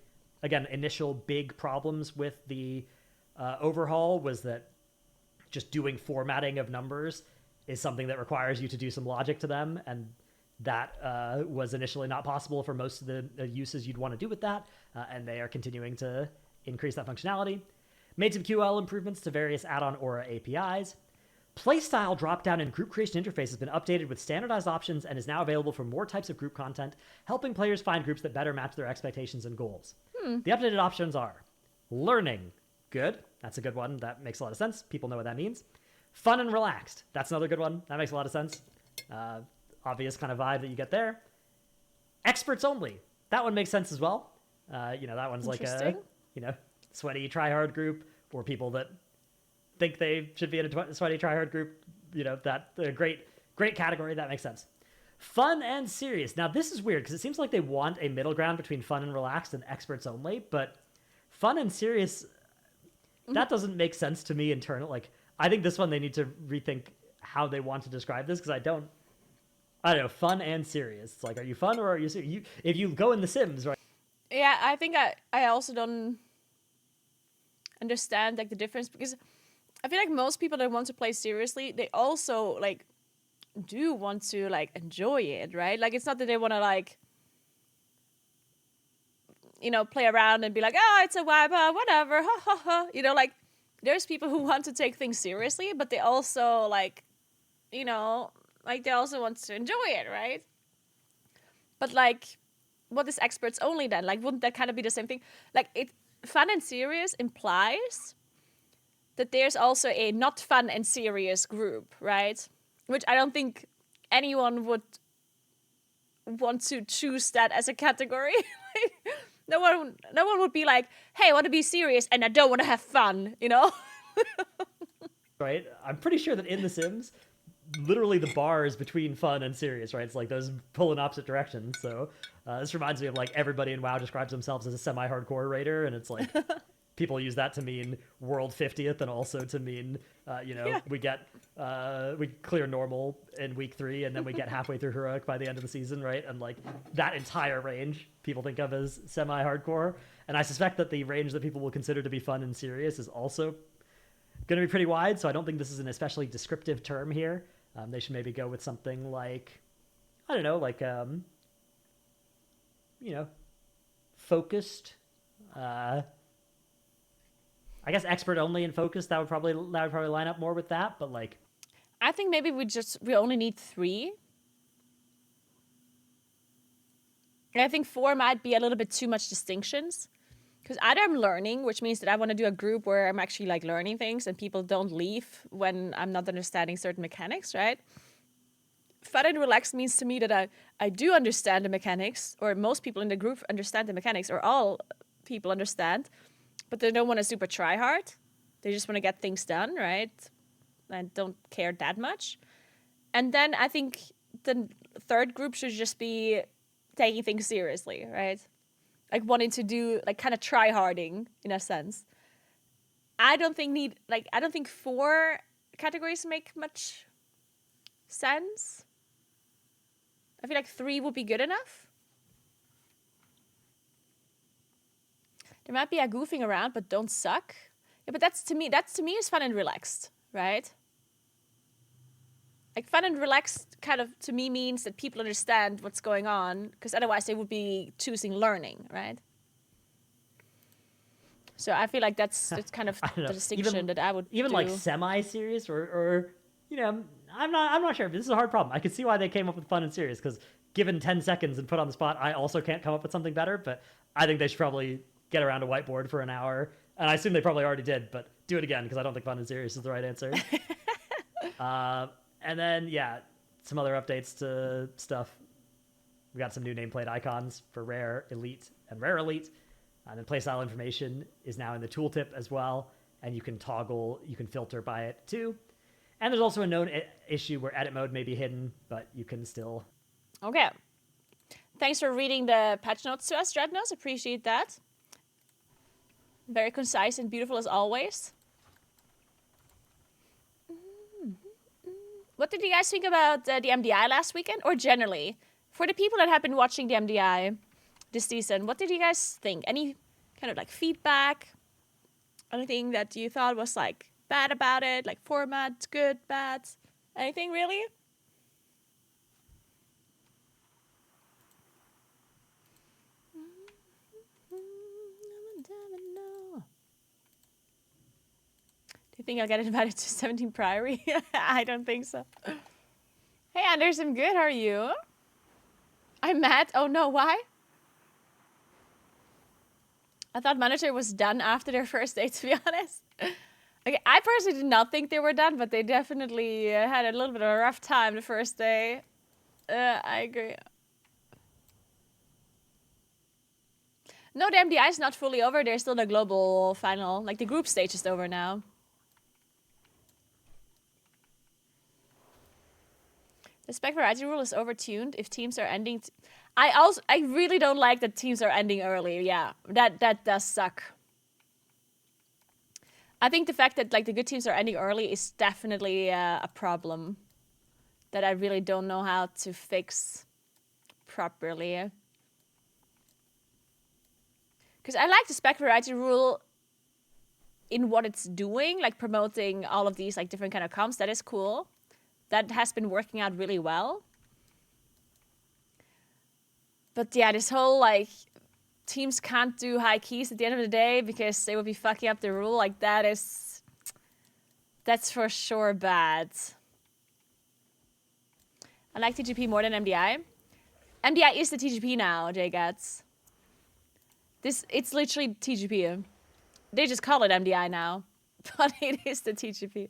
again, initial big problems with the overhaul was that just doing formatting of numbers is something that requires you to do some logic to them, and that was initially not possible for most of the uses you'd want to do with that, and they are continuing to increase that functionality. Made some QL improvements to various add-on Aura APIs. Playstyle drop-down and group creation interface has been updated with standardized options and is now available for more types of group content, helping players find groups that better match their expectations and goals. The updated options are learning. Good. That's a good one. That makes a lot of sense. People know what that means. Fun and relaxed. That's another good one. That makes a lot of sense. Obvious kind of vibe that you get there. Experts only. That one makes sense as well. That one's like a, sweaty try-hard group for people that think they should be in a sweaty try-hard group. That a great category. That makes sense. Fun and serious. Now, this is weird because it seems like they want a middle ground between fun and relaxed and experts only, but fun and serious, that doesn't make sense to me internally. Like, I think this one they need to rethink how they want to describe this because I don't know, fun and serious. It's like, are you fun or are you serious? If you go in The Sims, right? Yeah, I think I also don't understand like the difference because I feel like most people that want to play seriously, they also like do want to like enjoy it, right? Like it's not that they want to like play around and be like, oh, it's a wipe, whatever, ha ha ha. Like there's people who want to take things seriously, but they also like, like they also want to enjoy it, right? But like, what is experts only then? Like, wouldn't that kind of be the same thing? Like, fun and serious implies that there's also a not fun and serious group, right? Which I don't think anyone would want to choose that as a category. No one would be like, hey, I want to be serious and I don't want to have fun, Right? I'm pretty sure that in The Sims, literally the bars between fun and serious, right? It's like those pull in opposite directions. So this reminds me of like everybody in WoW describes themselves as a semi-hardcore raider, and it's like people use that to mean world 50th and also to mean we clear normal in week 3 and then we get halfway through heroic by the end of the season, right? And like that entire range people think of as semi-hardcore, and I suspect that the range that people will consider to be fun and serious is also going to be pretty wide. So I don't think this is an especially descriptive term here. They should maybe go with something like, I don't know, like focused. I guess expert only and focused, that would probably line up more with that. But like, I think maybe we only need 3. And I think 4 might be a little bit too much distinctions. Because either I'm learning, which means that I want to do a group where I'm actually like learning things and people don't leave when I'm not understanding certain mechanics, right? Fun and relaxed means to me that I do understand the mechanics, or most people in the group understand the mechanics, or all people understand, but they don't want to super try hard. They just want to get things done, right? And don't care that much. And then I think the third group should just be taking things seriously, right? Like wanting to do, like kind of try-harding in a sense. I don't think 4 categories make much sense. I feel like 3 would be good enough. There might be a goofing around, but don't suck. Yeah, but that's to me is fun and relaxed, right? Like fun and relaxed kind of to me means that people understand what's going on, because otherwise they would be choosing learning, right? So I feel like that's kind of the distinction that I would even do. like semi-serious or I'm not sure. This is a hard problem. I could see why they came up with fun and serious, because given 10 seconds and put on the spot, I also can't come up with something better. But I think they should probably get around a whiteboard for an hour, and I assume they probably already did. But do it again, because I don't think fun and serious is the right answer. And then, some other updates to stuff. We got some new nameplate icons for Rare, Elite, and Rare Elite. And then playstyle information is now in the tooltip as well. And you can filter by it too. And there's also a known issue where edit mode may be hidden, but you can still... Okay. Thanks for reading the patch notes to us, Dreadnoughts. Appreciate that. Very concise and beautiful as always. What did you guys think about the MDI last weekend? Or generally? For the people that have been watching the MDI this season, what did you guys think? Any kind of like feedback? Anything that you thought was like bad about it? Like format, good, bad? Anything really? Do you think I'll get invited to 17 Priory? I don't think so. Hey Anders, I'm good. How are you? I'm mad. Oh no, why? I thought Monitor was done after their first day, to be honest. Okay, I personally did not think they were done, but they definitely had a little bit of a rough time the first day. I agree. No, the MDI is not fully over. There's still the global final. Like, the group stage is over now. The spec variety rule is overtuned if teams are ending... I really don't like that teams are ending early. Yeah, that does suck. I think the fact that like the good teams are ending early is definitely a problem that I really don't know how to fix properly. Because I like the spec variety rule in what it's doing, like promoting all of these like different kind of comps. That is cool. That has been working out really well. But yeah, this whole like teams can't do high keys at the end of the day because they would be fucking up the rule. Like, that's for sure bad. I like TGP more than MDI. MDI is the TGP now, JGats. It's literally TGP. They just call it MDI now, but it is the TGP.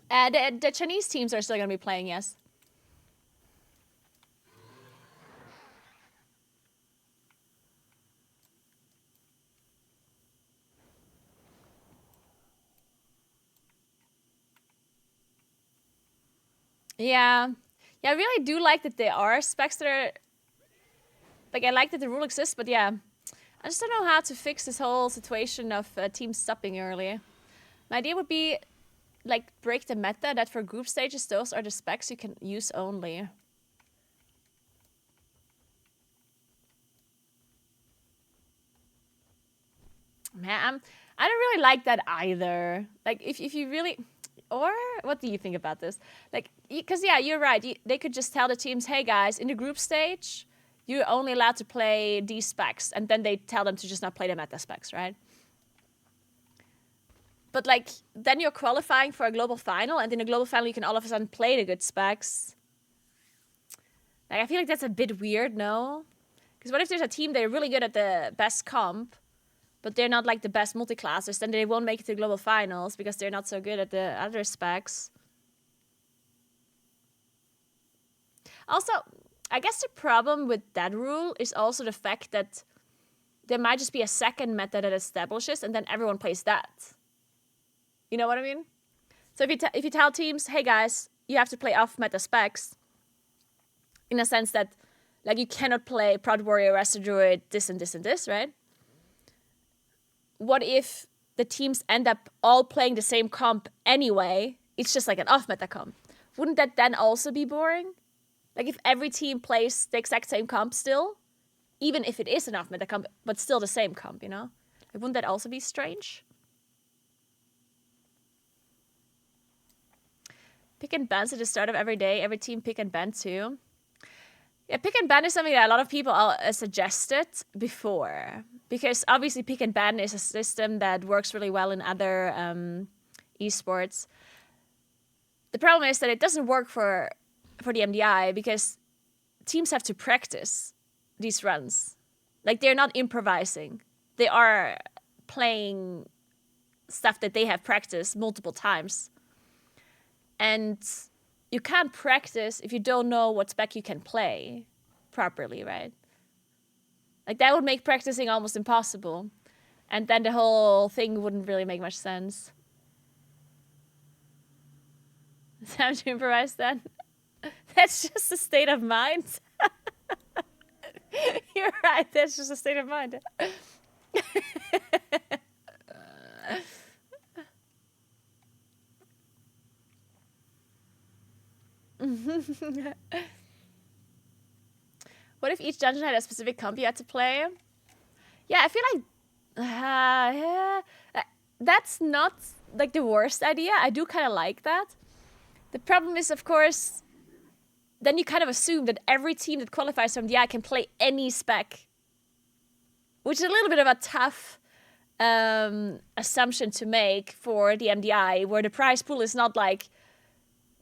The Chinese teams are still going to be playing, yes. Yeah. Yeah, I really do like that there are specs that are... Like, I like that the rule exists, but yeah. I just don't know how to fix this whole situation of teams stopping early. My idea would be, like, break the meta that for group stages, those are the specs you can use only. Man, I don't really like that either. Like, if you really... Or, what do you think about this? Like, because, yeah, you're right. They could just tell the teams, hey, guys, in the group stage, you're only allowed to play these specs. And then they tell them to just not play the meta specs, right? But, like, then you're qualifying for a global final. And in a global final, you can all of a sudden play the good specs. Like, I feel like that's a bit weird, no? Because what if there's a team that are really good at the best comp, but they're not, like, the best multi-classers, then they won't make it to global finals because they're not so good at the other specs. Also, I guess the problem with that rule is also the fact that there might just be a second meta that establishes, and then everyone plays that. You know what I mean? So if you tell teams, hey, guys, you have to play off-meta specs, in a sense that, like, you cannot play Prod Warrior, Resto Druid, this and this and this, right? What if the teams end up all playing the same comp anyway? It's just like an off-meta comp. Wouldn't that then also be boring? Like if every team plays the exact same comp still, even if it is an off-meta comp, but still the same comp, you know? Like, wouldn't that also be strange? Pick and bans at the start of every day. Every team pick and ban too. Yeah, pick and ban is something that a lot of people suggested before. Because obviously pick and ban is a system that works really well in other esports. The problem is that it doesn't work for the MDI because teams have to practice these runs. Like, they're not improvising. They are playing stuff that they have practiced multiple times. And you can't practice if you don't know what spec you can play properly, right? Like, that would make practicing almost impossible. And then the whole thing wouldn't really make much sense. Time to improvise then? That's just a state of mind. You're right, that's just a state of mind. What if each dungeon had a specific comp you had to play? Yeah, I feel like that's not like the worst idea. I do kind of like that. The problem is, of course, then you kind of assume that every team that qualifies from the I can play any spec, which is a little bit of a tough assumption to make for the MDI, where the prize pool is not like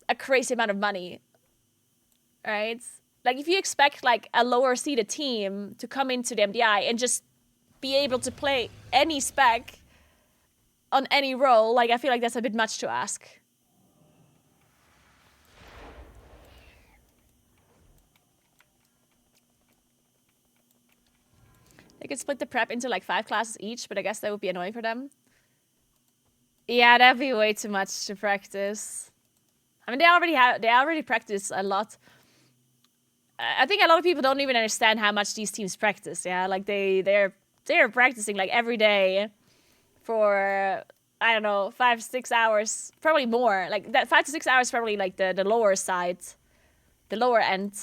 a crazy amount of money, right? Like, if you expect like a lower seeded team to come into the MDI and just be able to play any spec on any role, like, I feel like that's a bit much to ask. They could split the prep into like 5 classes each, but I guess that would be annoying for them. Yeah, that'd be way too much to practice. I mean, they already practice a lot. I think a lot of people don't even understand how much these teams practice. Yeah, like they're practicing like every day for, I don't know, 5-6 hours, probably more. Like that 5 to 6 hours, probably like the lower side, the lower end.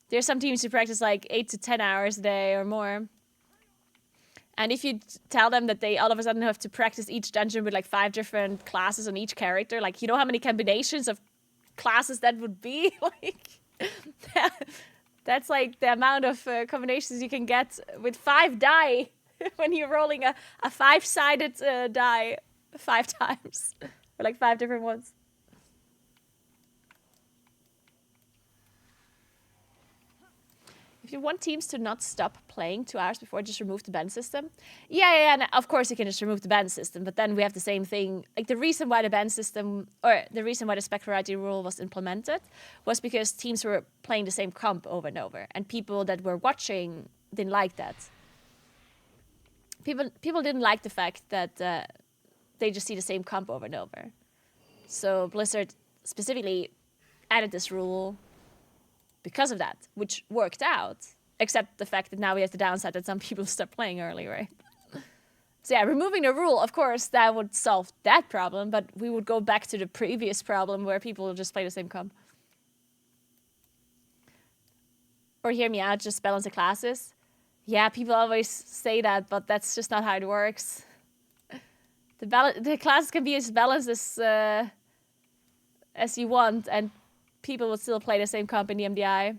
There's some teams who practice like 8 to 10 hours a day or more. And if you tell them that they all of a sudden have to practice each dungeon with like 5 different classes on each character, like, you know how many combinations of classes that would be? Like, that's like the amount of combinations you can get with 5 die when you're rolling a 5-sided die 5 times. Or like 5 different ones. If you want teams to not stop playing 2 hours before, just remove the ban system. Yeah, and of course you can just remove the ban system, but then we have the same thing. Like, the reason why the ban system, or the reason why the spec variety rule was implemented was because teams were playing the same comp over and over, and people that were watching didn't like that. People didn't like the fact that they just see the same comp over and over. So Blizzard specifically added this rule because of that, which worked out, except the fact that now we have the downside that some people stop playing early, right? So yeah, removing the rule, of course, that would solve that problem, but we would go back to the previous problem where people just play the same comp. Or hear me out, just balance the classes. Yeah, people always say that, but that's just not how it works. The classes can be as balanced as you want, and people will still play the same comp in the MDI.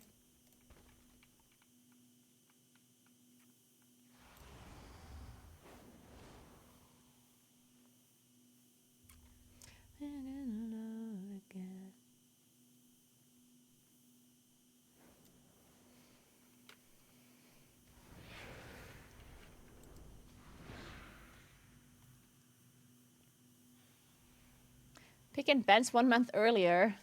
Pick and bans 1 month earlier.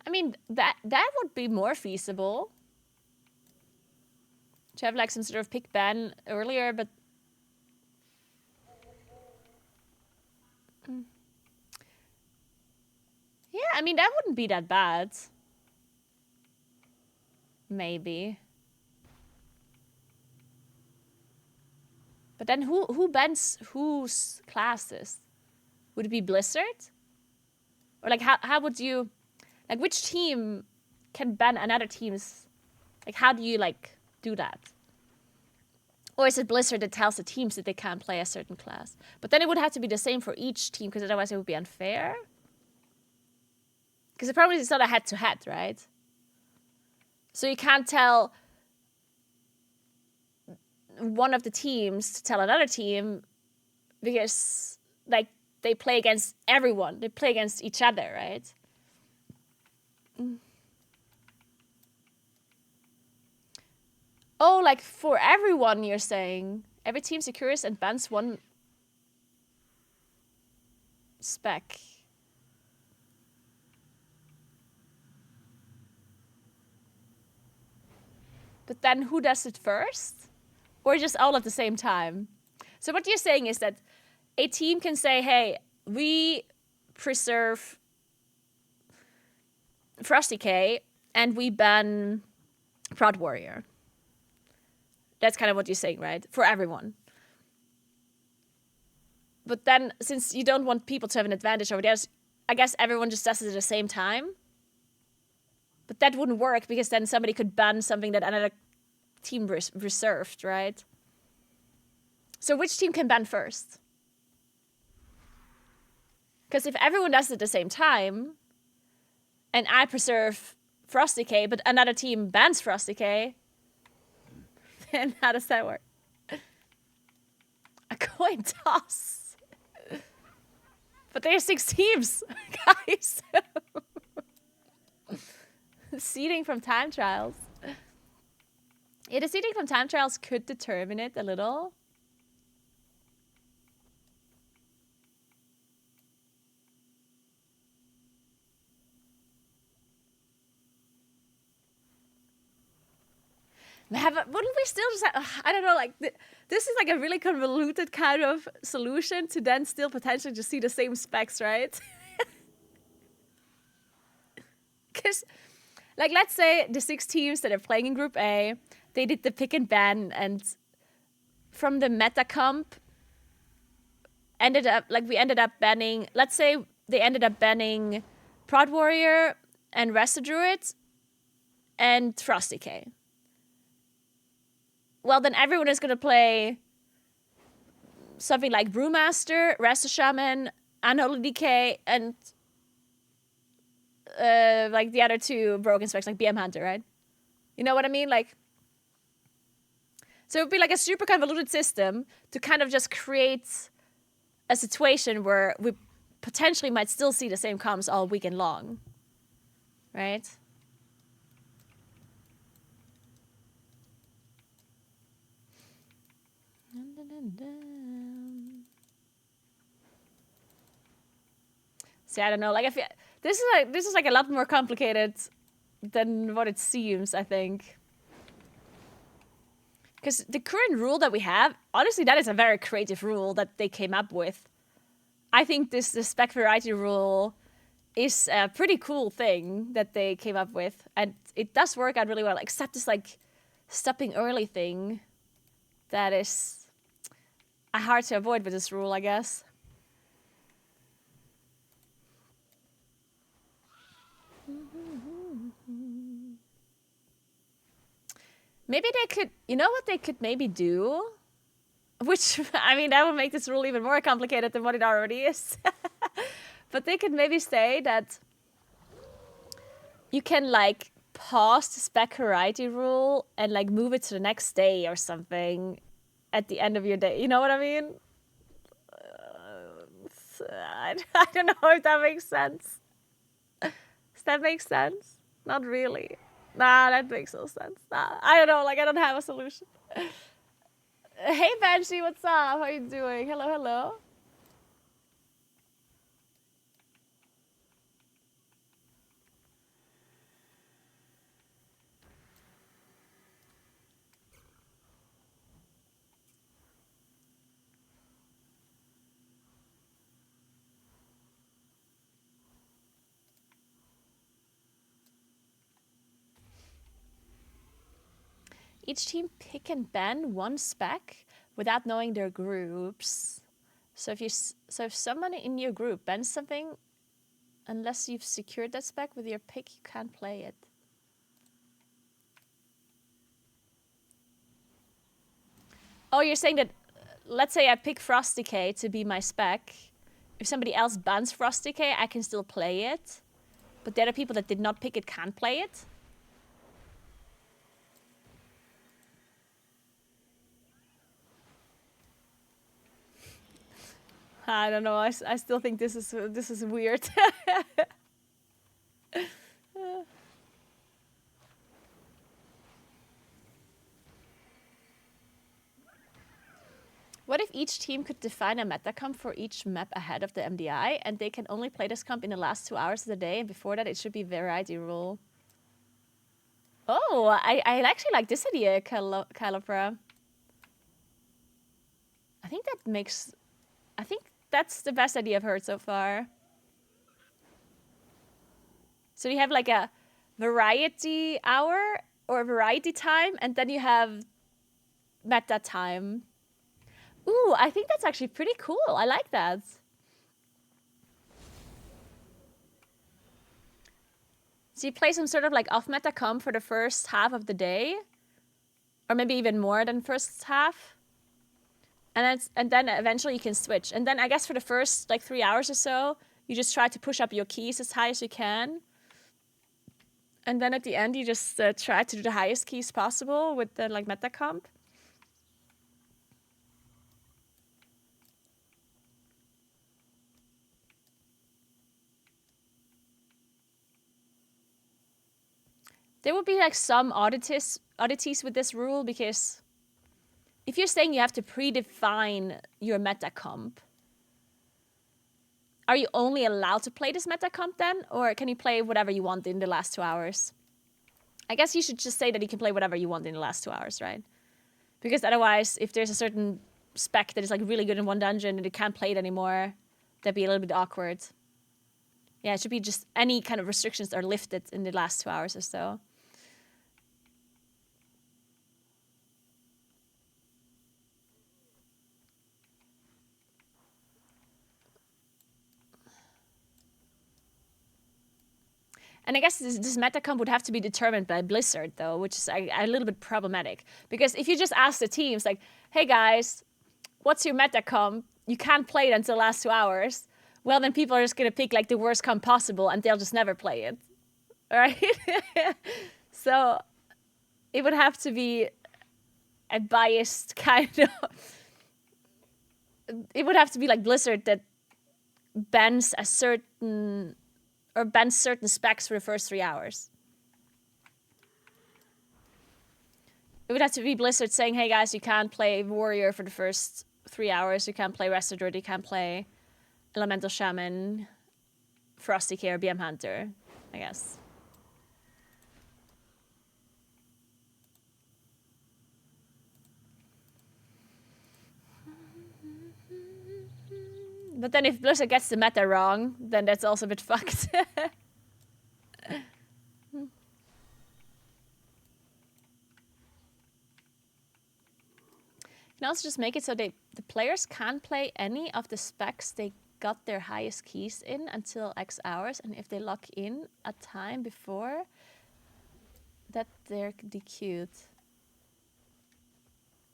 I mean, that would be more feasible. To have like some sort of pick ban earlier, but yeah, I mean, that wouldn't be that bad. Maybe. But then who bans whose classes? Would it be Blizzard? Or like how would you, like, which team can ban another team's, like, how do you like do that? Or is it Blizzard that tells the teams that they can't play a certain class? But then it would have to be the same for each team, because otherwise it would be unfair. Because the problem is it's not a head-to-head, right? So you can't tell one of the teams to tell another team, because like they play against everyone. They play against each other, right? Oh, like for everyone, you're saying? Every team secures and bans 1 spec. But then who does it first? Or just all at the same time? So what you're saying is that a team can say, hey, we preserve Frosty K and we ban Prod Warrior. That's kind of what you're saying, right? For everyone. But then, since you don't want people to have an advantage over the others, I guess everyone just does it at the same time. But that wouldn't work, because then somebody could ban something that another team reserved, right? So which team can ban first? Because if everyone does it at the same time, and I preserve Frosty K, but another team bans Frosty K, then how does that work? A coin toss. But there's 6 teams, guys. Seeding from time trials. Yeah, the seeding from time trials could determine it a little. Wouldn't we still just have, I don't know, like, this is like a really convoluted kind of solution to then still potentially just see the same specs, right? Because, like, let's say the 6 teams that are playing in Group A, they did the pick and ban, and from the meta comp, we ended up banning, let's say they ended up banning Prod Warrior and Resta Druid, and Frost Decay. Well, then everyone is going to play something like Brewmaster, Resto Shaman, Unholy Decay, and like the other two broken specs, like BM Hunter, right? You know what I mean? Like, so it would be like a super convoluted system to kind of just create a situation where we potentially might still see the same comms all weekend long, right? See, I don't know. Like, I feel this is like a lot more complicated than what it seems, I think. Because the current rule that we have, honestly, that is a very creative rule that they came up with. I think the spec variety rule is a pretty cool thing that they came up with. And it does work out really well, except this, like, stopping early thing that is hard to avoid with this rule, I guess. Maybe they could, you know what they could maybe do? Which, I mean, that would make this rule even more complicated than what it already is. But they could maybe say that you can, like, pause the spec variety rule and, like, move it to the next day or something at the end of your day. You know what I mean? I don't know if that makes sense. Does that make sense? Not really. Nah, that makes no sense. Nah, I don't know. Like, I don't have a solution. Hey, Banshee, what's up? How are you doing? Hello, hello. Each team pick and ban one spec without knowing their groups. So if someone in your group bans something, unless you've secured that spec with your pick, you can't play it. Oh, you're saying that, let's say I pick Frost Decay to be my spec. If somebody else bans Frost Decay, I can still play it. But the other people that did not pick it can't play it. I don't know. I still think this is weird. What if each team could define a meta comp for each map ahead of the MDI, and they can only play this comp in the last 2 hours of the day, and before that it should be variety rule? Oh, I actually like this idea, Calipra. I think that's the best idea I've heard so far. So you have like a variety hour or variety time, and then you have meta time. Ooh, I think that's actually pretty cool. I like that. So you play some sort of like off meta comp for the first half of the day, or maybe even more than first half. And then eventually you can switch. And then I guess for the first like 3 hours or so, you just try to push up your keys as high as you can. And then at the end, you just try to do the highest keys possible with the like meta comp. There would be like some oddities with this rule, because if you're saying you have to predefine your meta comp, are you only allowed to play this meta comp then? Or can you play whatever you want in the last 2 hours? I guess you should just say that you can play whatever you want in the last 2 hours, right? Because otherwise, if there's a certain spec that is like really good in one dungeon and it can't play it anymore, that'd be a little bit awkward. Yeah, it should be just any kind of restrictions that are lifted in the last 2 hours or so. And I guess this meta comp would have to be determined by Blizzard, though, which is a little bit problematic. Because if you just ask the teams, like, hey guys, what's your meta comp? You can't play it until the last 2 hours. Well, then people are just going to pick like the worst comp possible and they'll just never play it. Right? So it would have to be a biased kind of... It would have to be like Blizzard that bans a certain... or bans certain specs for the first 3 hours. It would have to be Blizzard saying, hey guys, you can't play Warrior for the first 3 hours. You can't play Rested Druid. You can't play Elemental Shaman, Frosty Care, BM Hunter, I guess. But then if Blizzard gets the meta wrong, then that's also a bit fucked. You can also just make it so the players can't play any of the specs they got their highest keys in until X hours, and if they lock in a time before that, they're DQ'd.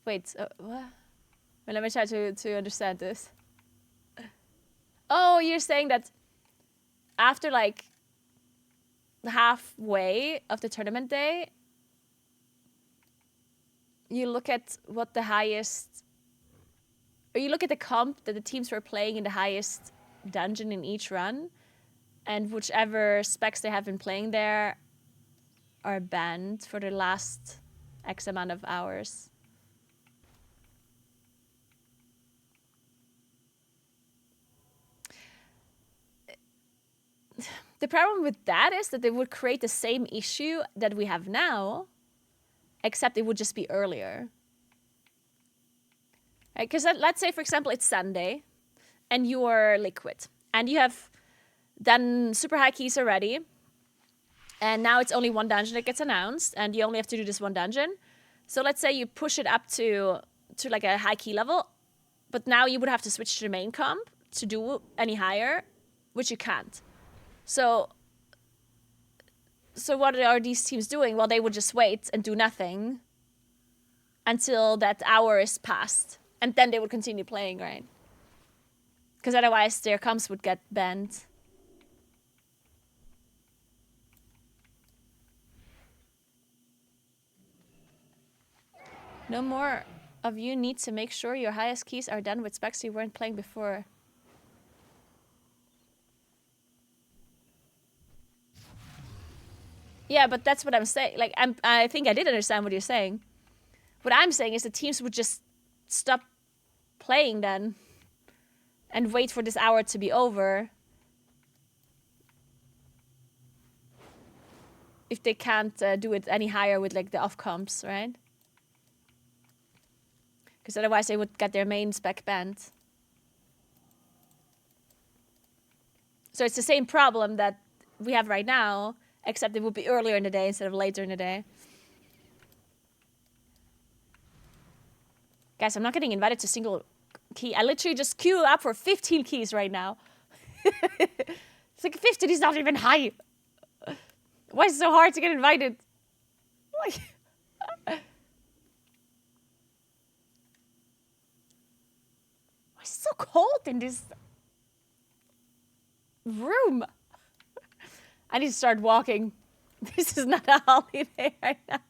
Wait, what? Well, let me try to understand this. Oh, you're saying that after like halfway of the tournament day, you look at what the highest, or you look at the comp that the teams were playing in the highest dungeon in each run, and whichever specs they have been playing there are banned for the last X amount of hours. The problem with that is that they would create the same issue that we have now, except it would just be earlier. Because let's say, for example, it's Sunday, and you are Liquid, and you have done super high keys already, and now it's only one dungeon that gets announced, and you only have to do this one dungeon. So let's say you push it up to like a high key level, but now you would have to switch to the main comp to do any higher, which you can't. So what are these teams doing? Well, they would just wait and do nothing until that hour is passed. And then they would continue playing, right? Because otherwise their comps would get banned. No more of you need to make sure your highest keys are done with specs you weren't playing before. Yeah, but that's what I'm saying. Like, I think I did understand what you're saying. What I'm saying is the teams would just stop playing then and wait for this hour to be over if they can't do it any higher with like the off comps, right? Because otherwise they would get their main spec banned. So it's the same problem that we have right now, except it would be earlier in the day instead of later in the day. Guys, I'm not getting invited to single key. I literally just queue up for 15 keys right now. It's like 15 is not even high. Why is it so hard to get invited? Like, why is it so cold in this room? I need to start walking. This is not a holiday right now.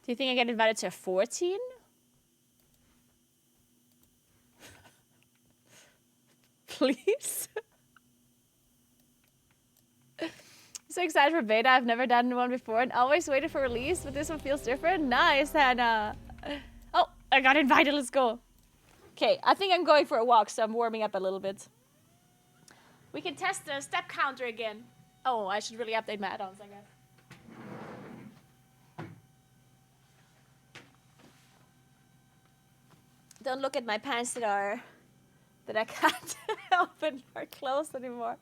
Do you think I get invited to a 14? Please? So excited for beta. I've never done one before and always waited for release, but this one feels different. Nice, Hannah. Oh, I got invited. Let's go. Okay, I think I'm going for a walk, so I'm warming up a little bit. We can test the step counter again. Oh, I should really update my add-ons, I guess. Don't look at my pants that I can't open or close anymore.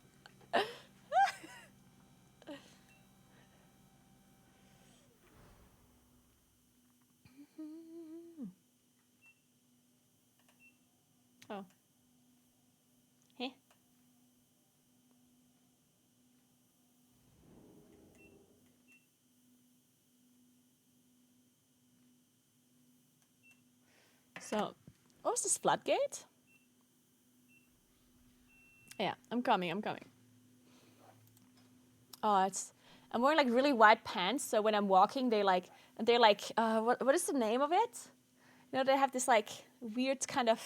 Oh. Hey. So, what was this floodgate? Yeah, I'm coming. Oh, I'm wearing like really wide pants, so when I'm walking, they're like, what is the name of it? You know, they have this like weird kind of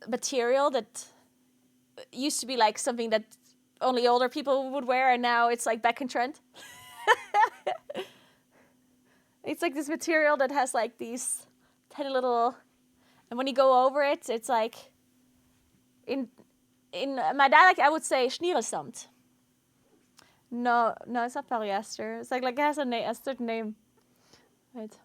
material that used to be like something that only older people would wear, and now it's like back in trend. It's like this material that has like these tiny little, and when you go over it, it's like in my dialect I would say Schnierelsamt. No, it's not polyester. It's like it has a certain name. Right.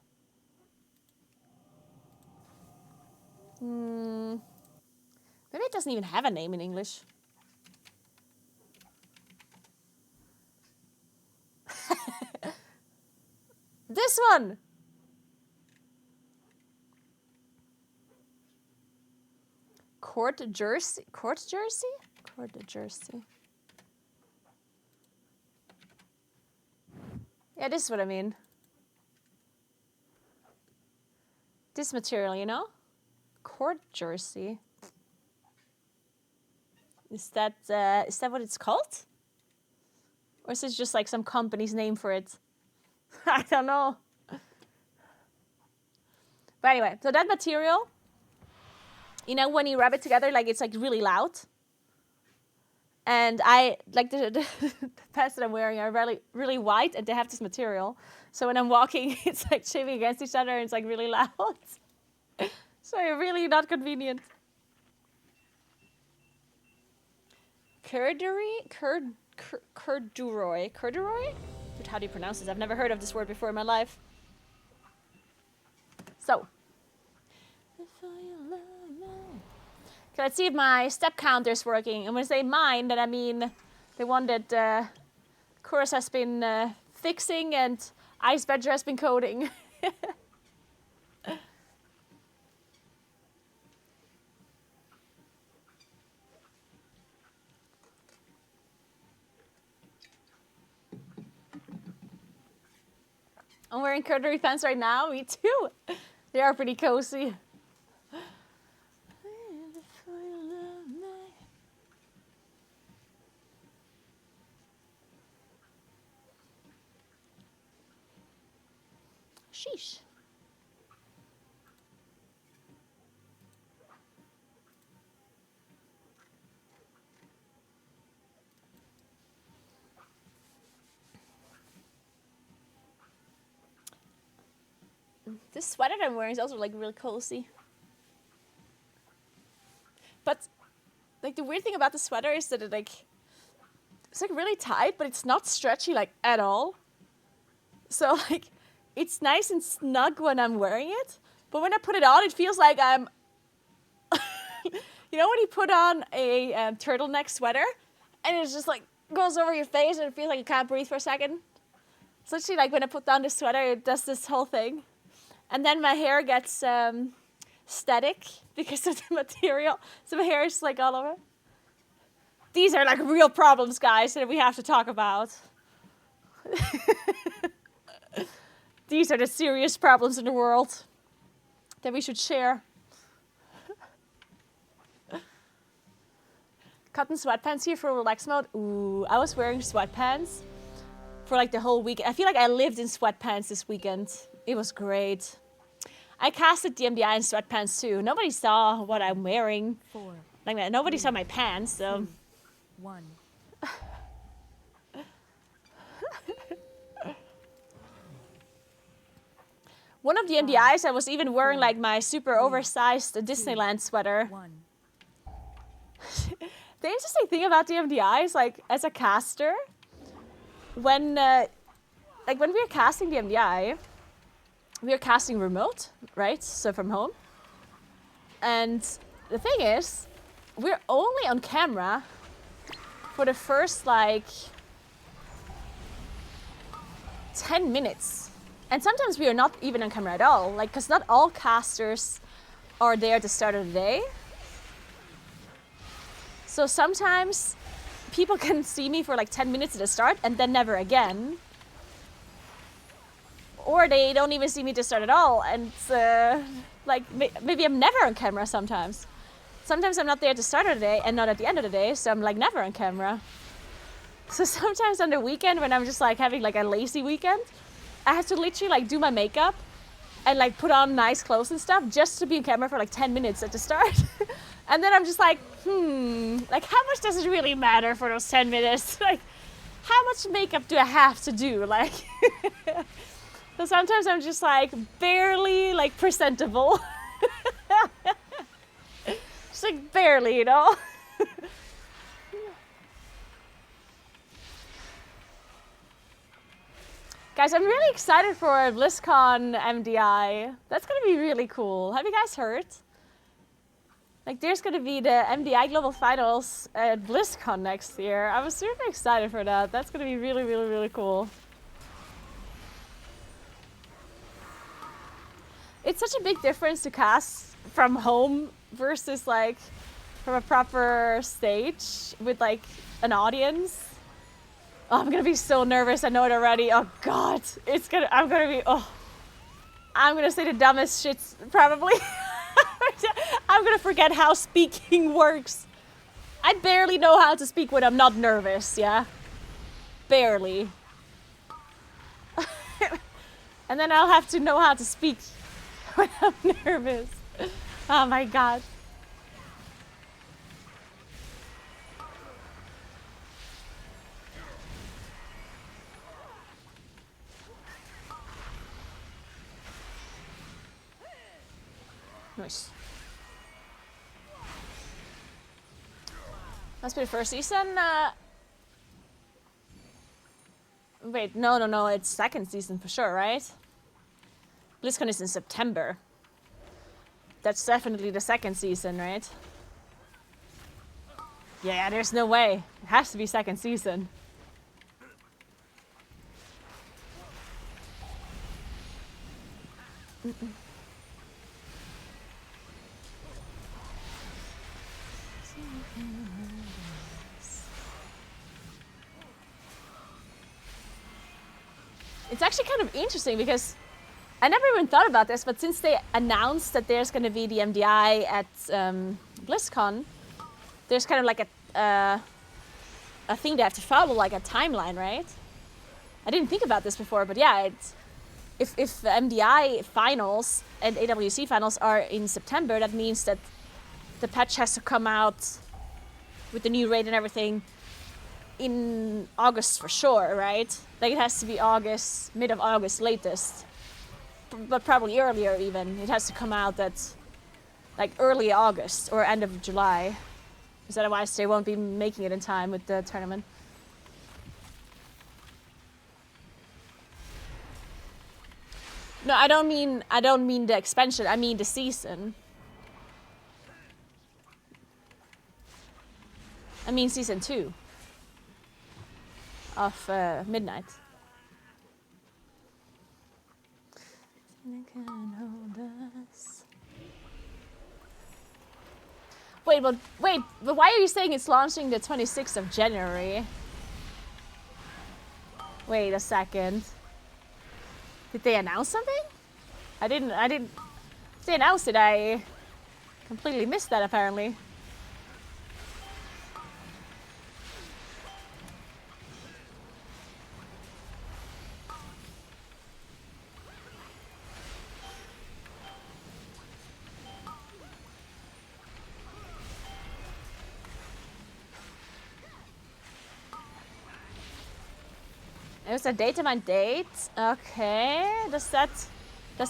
Maybe it doesn't even have a name in English. This one! Court jersey? Yeah, this is what I mean. This material, you know? Court jersey. Is that what it's called? Or is it just like some company's name for it? I don't know. But anyway, so that material, you know, when you rub it together, like it's like really loud. And I like the pants that I'm wearing are really, really white, and they have this material. So when I'm walking, it's like shaving against each other, and it's like really loud. So really not convenient. Corduroy? Dude, how do you pronounce this? I've never heard of this word before in my life. So. Okay, let's see if my step counter is working. And when I say mine, then I mean the one that Chorus has been fixing and Ice Badger has been coding. I'm wearing corduroy pants right now. Me too. They are pretty cozy. Sheesh. This sweater that I'm wearing is also like really cozy. But like the weird thing about the sweater is that it's like really tight, but it's not stretchy like at all. So like it's nice and snug when I'm wearing it, but when I put it on, it feels like I'm you know when you put on a turtleneck sweater and it just like goes over your face and it feels like you can't breathe for a second. It's literally like when I put down the sweater, it does this whole thing. And then my hair gets static because of the material. So my hair is like all over. These are like real problems, guys, that we have to talk about. These are the serious problems in the world that we should share. Cotton sweatpants here for relax mode. Ooh, I was wearing sweatpants for like the whole week. I feel like I lived in sweatpants this weekend. It was great. I casted the MDI in sweatpants too. Nobody saw what I'm wearing. 4. Like that. Nobody saw my pants, so. 2, 1. One of the MDIs, I was even wearing like my super oversized Disneyland sweater. 1. the interesting thing about the MDI is, like, as a caster, when we were casting the MDI, we were casting remote, right? So from home. And the thing is, we're only on camera for the first, like, 10 minutes. And sometimes we are not even on camera at all, like, because not all casters are there at the start of the day. So sometimes people can see me for like 10 minutes at the start and then never again. Or they don't even see me at the start at all, and like maybe I'm never on camera sometimes. Sometimes I'm not there at the start of the day and not at the end of the day, so I'm like never on camera. So sometimes on the weekend when I'm just like having like a lazy weekend, I have to literally like do my makeup and like put on nice clothes and stuff just to be on camera for like 10 minutes at the start. And then I'm just like, like how much does it really matter for those 10 minutes? Like how much makeup do I have to do? Like, so sometimes I'm just like barely like presentable. Just like barely, you know? Guys, I'm really excited for BlizzCon MDI. That's gonna be really cool. Have you guys heard? Like, there's gonna be the MDI Global Finals at BlizzCon next year. I was super excited for that. That's gonna be really, really, really cool. It's such a big difference to cast from home versus like from a proper stage with like an audience. Oh, I'm gonna be so nervous. I know it already. Oh God, I'm gonna say the dumbest shits probably. I'm gonna forget how speaking works. I barely know how to speak when I'm not nervous, yeah? Barely. And then I'll have to know how to speak when I'm nervous. Oh my God. Nice. Must be the first season. Wait, no, it's second season for sure, right? BlizzCon is in September. That's definitely the second season, right? Yeah, there's no way. It has to be second season. It's actually kind of interesting because I never even thought about this, but since they announced that there's going to be the MDI at BlizzCon, there's kind of like a thing they have to follow, like a timeline, right? I didn't think about this before, but yeah, if the MDI finals and AWC finals are in September, that means that the patch has to come out with the new raid and everything in August for sure, right? Like it has to be August, mid of August latest. But probably earlier even. It has to come out at like early August or end of July. Because otherwise they won't be making it in time with the tournament. No, I don't mean the expansion, I mean the season. I mean season 2 of Midnight. Wait, but why are you saying it's launching the 26th of January? Wait a second. Did they announce something? I didn't. If they announced it, I completely missed that apparently. It was a data-mine date. Okay. Is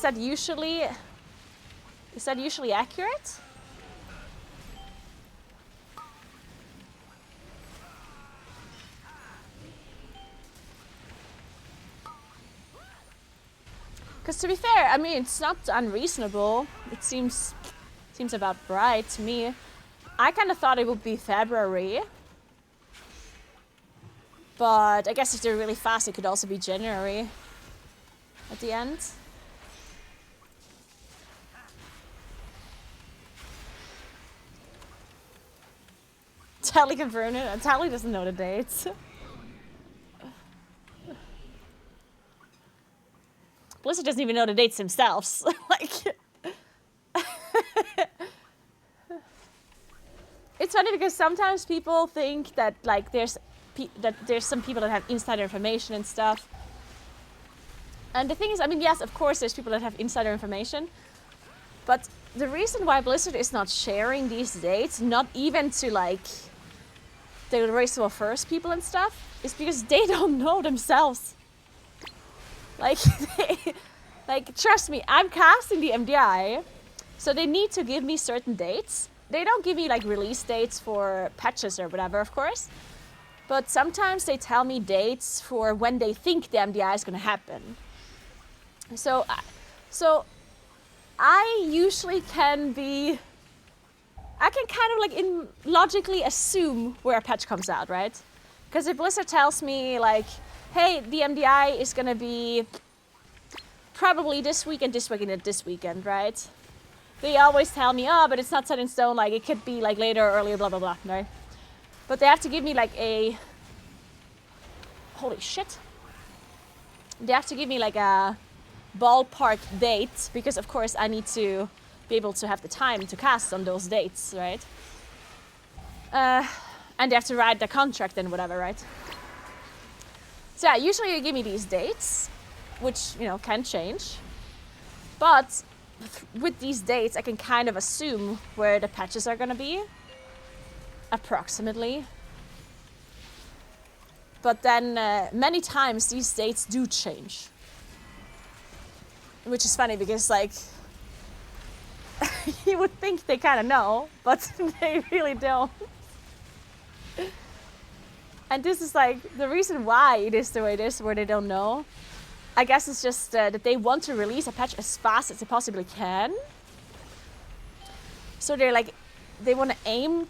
that usually accurate? Because to be fair, I mean, it's not unreasonable. It seems about right to me. I kind of thought it would be February. But I guess if they're really fast, it could also be January at the end. Tally confirmed it. Tally doesn't know the dates. Blizzard doesn't even know the dates themselves. Like, it's funny because sometimes people think that like there's some people that have insider information and stuff. And the thing is, I mean, yes, of course, there's people that have insider information, but the reason why Blizzard is not sharing these dates, not even to like the Race War First people and stuff, is because they don't know themselves. Like, trust me, I'm casting the MDI, so they need to give me certain dates. They don't give me like release dates for patches or whatever, of course. But sometimes they tell me dates for when they think the MDI is going to happen. So I usually I can kind of like logically assume where a patch comes out, right? Because if Blizzard tells me like, hey, the MDI is going to be probably this weekend, this weekend, right? They always tell me, oh, but it's not set in stone, like it could be like later or earlier, blah, blah, blah, right? But they have to give me like a, holy shit. They have to give me like a ballpark date, because of course I need to be able to have the time to cast on those dates, right? And they have to write the contract and whatever, right? So yeah, usually they give me these dates, which, you know, can change. But with these dates, I can kind of assume where the patches are gonna be, approximately. But then many times these dates do change. Which is funny because like, you would think they kind of know, but they really don't. And this is like the reason why it is the way it is, where they don't know. I guess it's just that they want to release a patch as fast as they possibly can. So they're like, they want to aim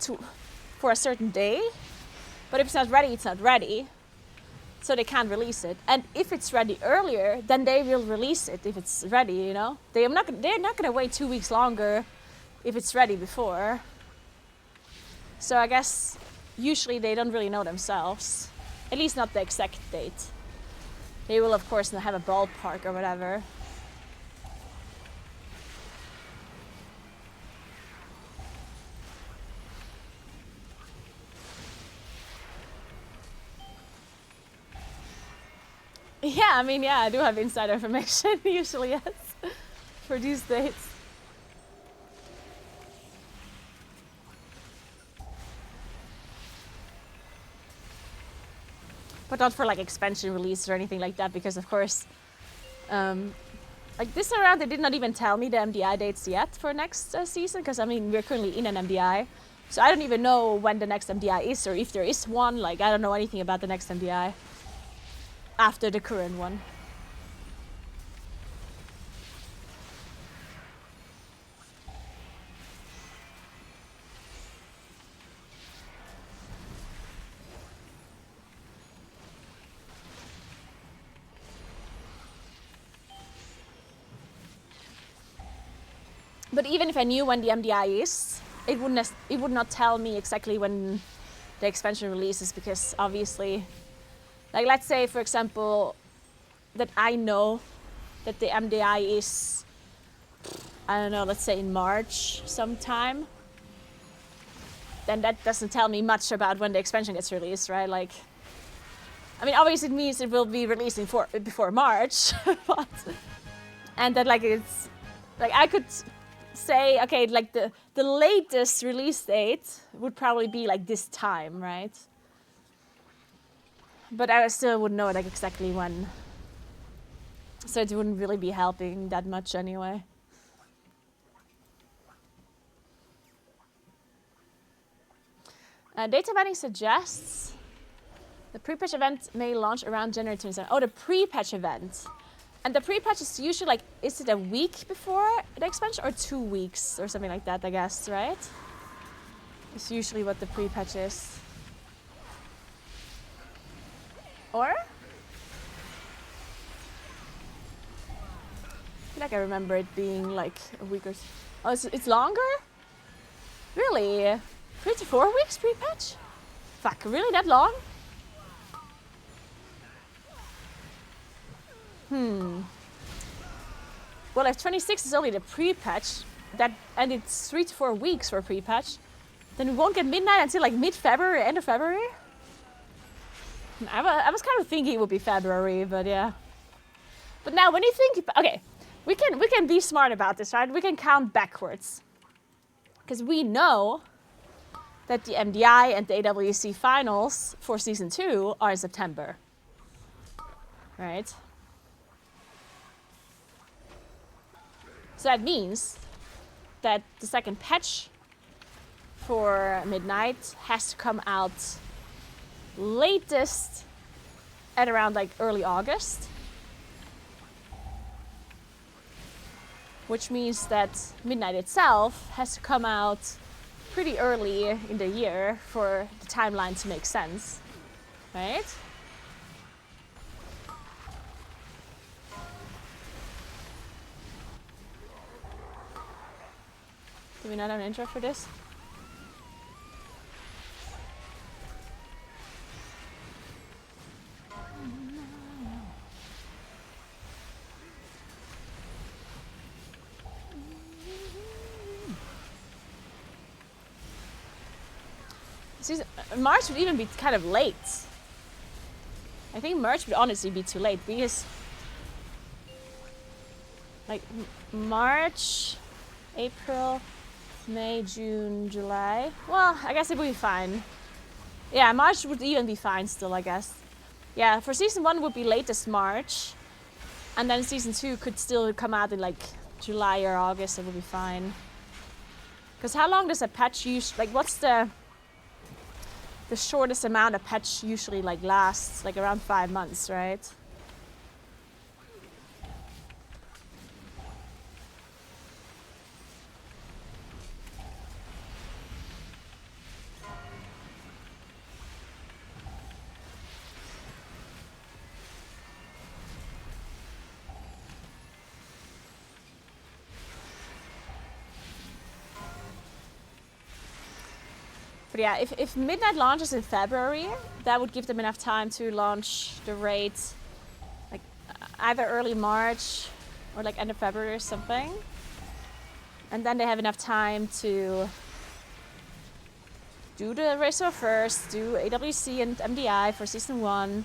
for a certain day, but if it's not ready, it's not ready. So they can't release it. And if it's ready earlier, then they will release it if it's ready, you know? They're not gonna wait 2 weeks longer if it's ready before. So I guess usually they don't really know themselves. At least not the exact date. They will of course have a ballpark or whatever. Yeah, I mean, yeah, I do have insider information, usually, yes, for these dates. But not for like expansion release or anything like that, because of course, like this around, they did not even tell me the MDI dates yet for next season, because I mean, we're currently in an MDI. So I don't even know when the next MDI is, or if there is one, like I don't know anything about the next MDI. After the current one. But even if I knew when the MDI is, it would not tell me exactly when the expansion releases, because obviously, like let's say for example that I know that the MDI is, I don't know, let's say in March sometime, then that doesn't tell me much about when the expansion gets released, right? Like, I mean, obviously it means it will be released before March, but, and that like it's, like I could say, okay, like the latest release date would probably be like this time, right? But I still wouldn't know like exactly when. So it wouldn't really be helping that much anyway. Data mining suggests the pre-patch event may launch around January 27th. Oh, the pre-patch event. And the pre-patch is usually like, is it a week before the expansion or 2 weeks or something like that, I guess, right? It's usually what the pre-patch is. Or? I feel like I remember it being like a week or so. Oh, it's longer? Really? 3 to 4 weeks pre-patch? Fuck, really that long? Well, if 26 is only the pre-patch, and it's 3 to 4 weeks for a pre-patch, then we won't get midnight until like mid-February, end of February? I was kind of thinking it would be February, but yeah. But now when you think, okay, we can be smart about this, right? We can count backwards. Because we know that the MDI and the AWC finals for season 2 are in September. Right? So that means that the second patch for Midnight has to come out latest at around like early August. Which means that Midnight itself has to come out pretty early in the year for the timeline to make sense, right? Do we not have an intro for this? March would even be kind of late. I think March would honestly be too late because like March, April, May, June, July. Well, I guess it would be fine. Yeah, March would even be fine still, I guess. Yeah, for season 1 would be latest March. And then season 2 could still come out in like July or August, it would be fine. Because how long does a patch usually, like what's the shortest amount a patch usually like lasts? Like around 5 months, right? But yeah, if Midnight launches in February, that would give them enough time to launch the raid like either early March or like end of February or something. And then they have enough time to do the race first, do AWC and MDI for season 1,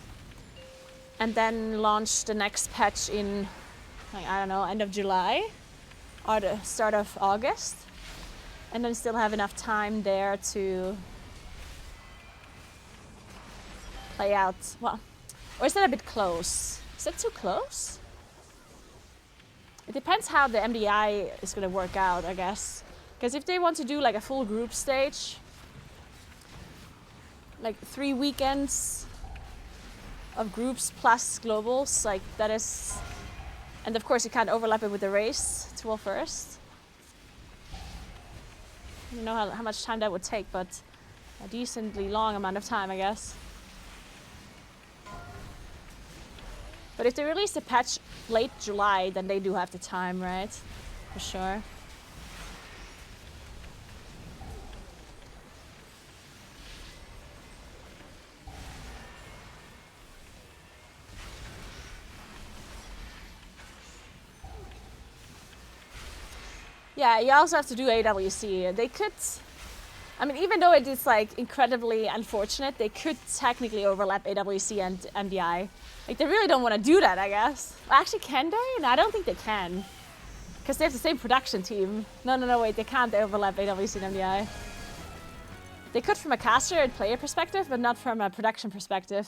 and then launch the next patch in, like, I don't know, end of July or the start of August. And then still have enough time there to play out. Well, or is that a bit close? Is that too close? It depends how the MDI is going to work out, I guess. Because if they want to do like a full group stage, like 3 weekends of groups plus globals, like that is, and of course you can't overlap it with the race to world first. I don't know how much time that would take, but a decently long amount of time, I guess. But if they release the patch late July, then they do have the time, right? For sure. Yeah, you also have to do AWC. They could, I mean, even though it is like incredibly unfortunate, they could technically overlap AWC and MDI. Like they really don't want to do that, I guess. Actually, can they? No, I don't think they can. Because they have the same production team. No, wait, they can't overlap AWC and MDI. They could from a caster and player perspective, but not from a production perspective.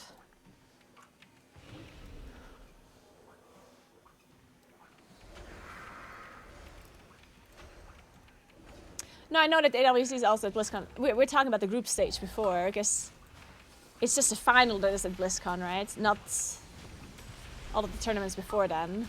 No, I know that AWC is also at BlizzCon. We're talking about the group stage before, because it's just the final that is at BlizzCon, right? Not all of the tournaments before then.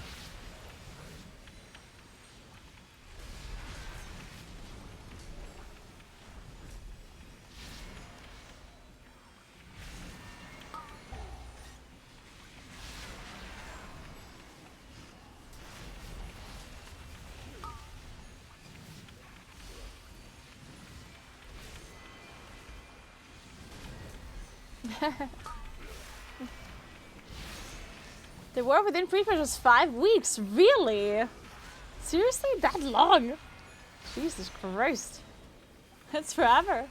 The war within pre-patch was 5 weeks. Really? Seriously? That long? Jesus Christ. That's forever.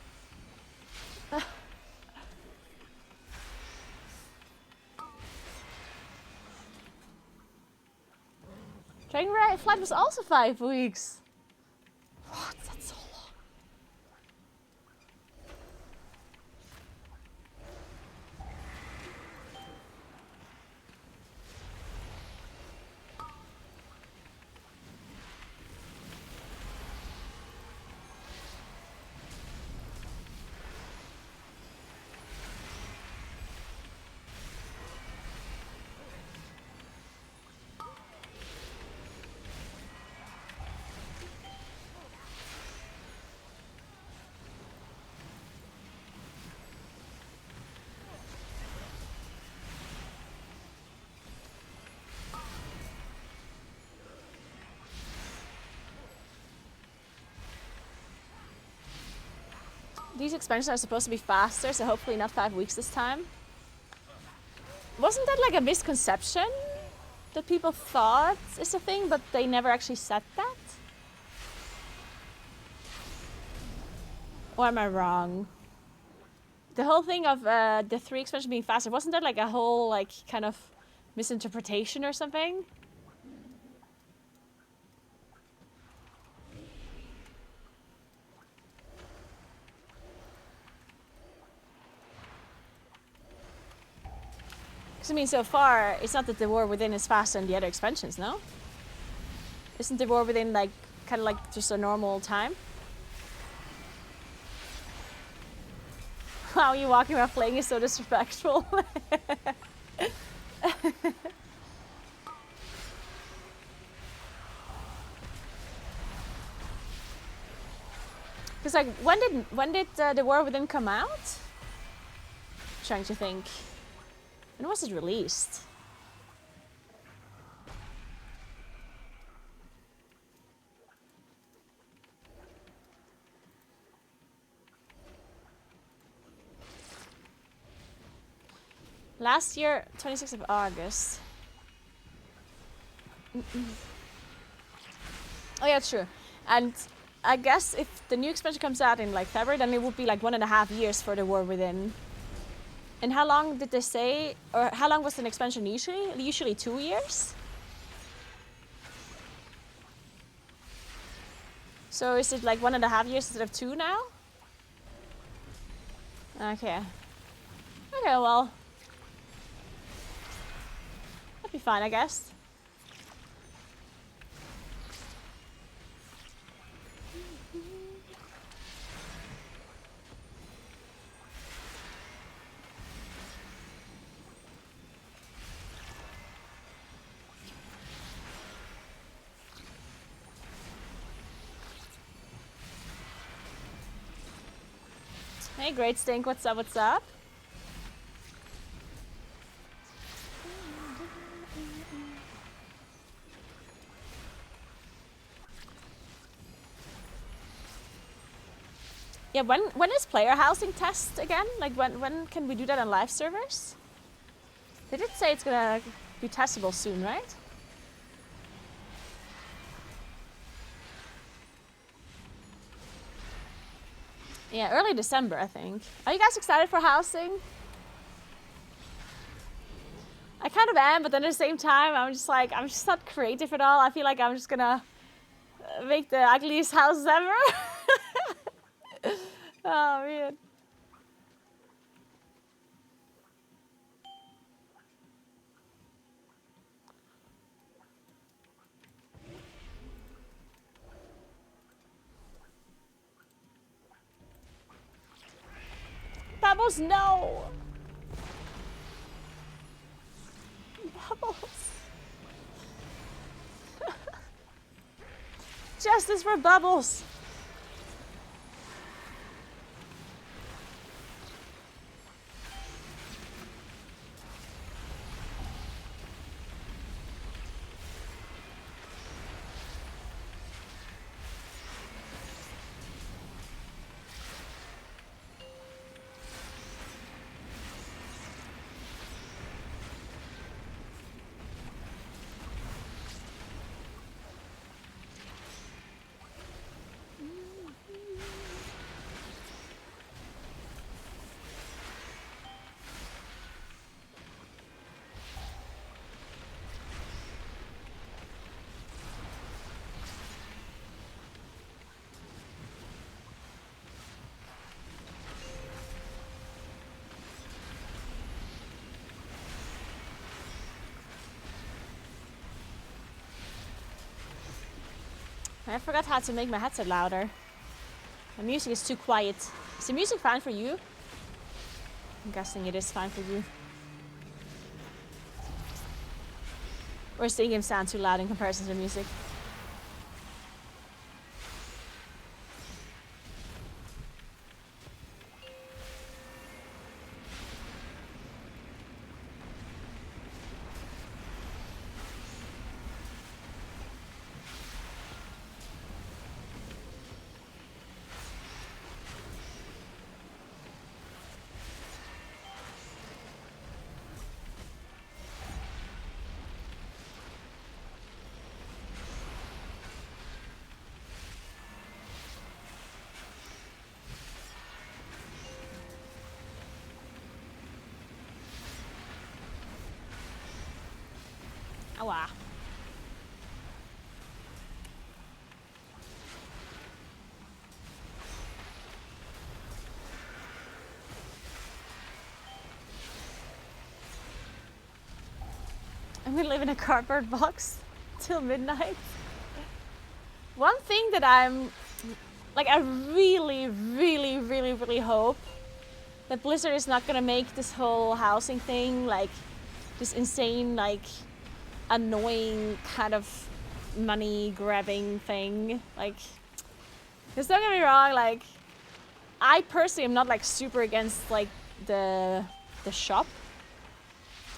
Dragon Flight was also 5 weeks. What? That's so long. These expansions are supposed to be faster, so hopefully not 5 weeks this time. Wasn't that like a misconception that people thought is a thing, but they never actually said that? Or am I wrong? The whole thing of the 3 expansion being faster, wasn't that like a whole like kind of misinterpretation or something? Because I mean, so far, it's not that the war within is faster than the other expansions, no? Isn't the war within like kind of like just a normal time? Wow, you walking around playing is so disrespectful. Because like, when did the war within come out? I'm trying to think. When was it released? Last year, 26th of August. Oh yeah, true. And I guess if the new expansion comes out in like February, then it would be like 1.5 years for the war within. And how long did they say, or how long was an expansion usually? Usually 2 years? So is it like 1.5 years instead of 2 now? Okay. Okay, well. That'd be fine, I guess. Hey, Great Stink, what's up, what's up? Yeah, when is player housing test again? Like when can we do that on live servers? They did say it's gonna be testable soon, right? Yeah, early December, I think. Are you guys excited for housing? I kind of am, but then at the same time, I'm just not creative at all. I feel like I'm just gonna make the ugliest houses ever. Oh, man. Bubbles, no! Bubbles. Justice for Bubbles. I forgot how to make my headset louder. The music is too quiet. Is the music fine for you? I'm guessing it is fine for you. Or is the in-game sound too loud in comparison to the music? Ow. I'm gonna live in a cardboard box till midnight. One thing that I'm like, I really hope that Blizzard is not gonna make this whole housing thing like this insane, like annoying kind of money grabbing thing. Like, because don't get me wrong, like I personally am not like super against like the shop.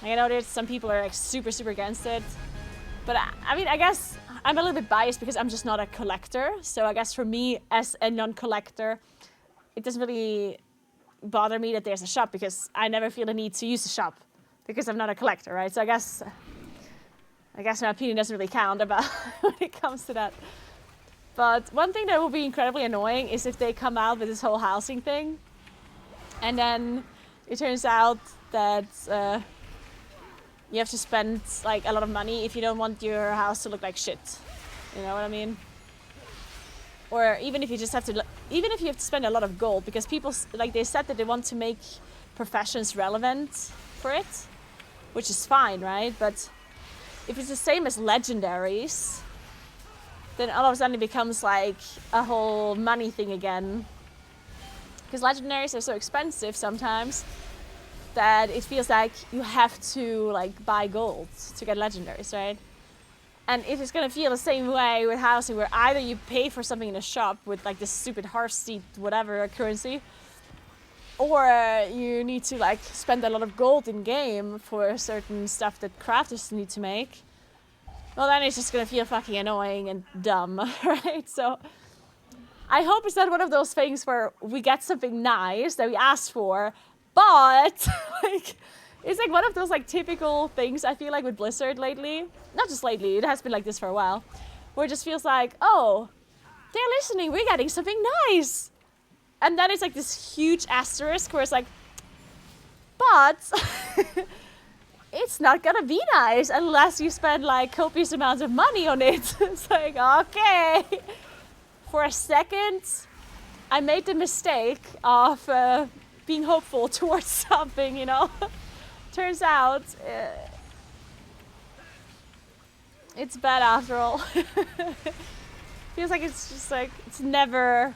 Like, I know there's some people are like super against it, but I mean, I guess I'm a little bit biased because I'm just not a collector. So I guess for me as a non-collector, it doesn't really bother me that there's a shop because I never feel the need to use the shop because I'm not a collector, right? So I guess my opinion doesn't really count about when it comes to that. But one thing that will be incredibly annoying is if they come out with this whole housing thing, and then it turns out that you have to spend like a lot of money if you don't want your house to look like shit. You know what I mean? Or even if you just have to, even if you have to spend a lot of gold, because people, like they said that they want to make professions relevant for it, which is fine, right? But if it's the same as legendaries, then all of a sudden it becomes like a whole money thing again. Because legendaries are so expensive sometimes that it feels like you have to like buy gold to get legendaries, right? And if it's gonna feel the same way with housing, where either you pay for something in a shop with like this stupid Hearthseed whatever currency, or you need to like spend a lot of gold in game for certain stuff that crafters need to make, well then it's just gonna feel fucking annoying and dumb, right? So I hope it's not one of those things where we get something nice that we asked for, but like it's like one of those like typical things I feel like with Blizzard lately. Not just lately, it has been like this for a while, where it just feels like, oh, they're listening, we're getting something nice. And then it's like this huge asterisk where it's like, but it's not gonna be nice unless you spend like copious amounts of money on it. It's like, okay. For a second, I made the mistake of being hopeful towards something, you know. Turns out, it's bad after all. Feels like it's just like, it's never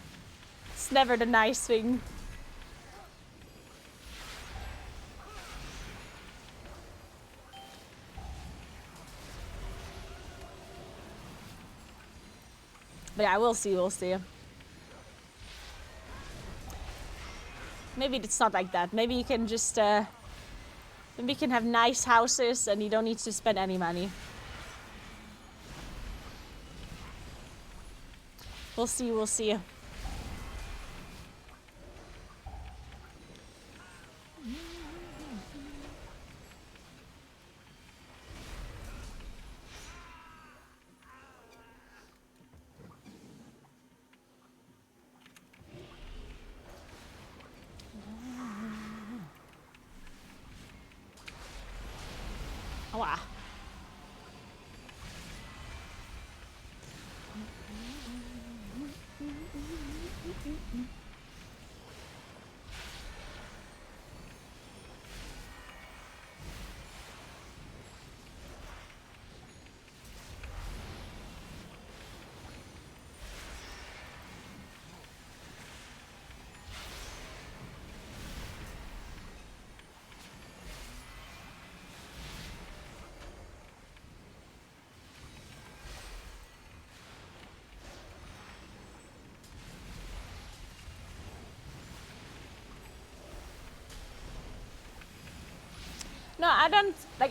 the nice thing. But yeah, we'll see, we'll see. Maybe it's not like that. Maybe you can just, maybe you can have nice houses and you don't need to spend any money. We'll see, we'll see. Oh, wow. No, I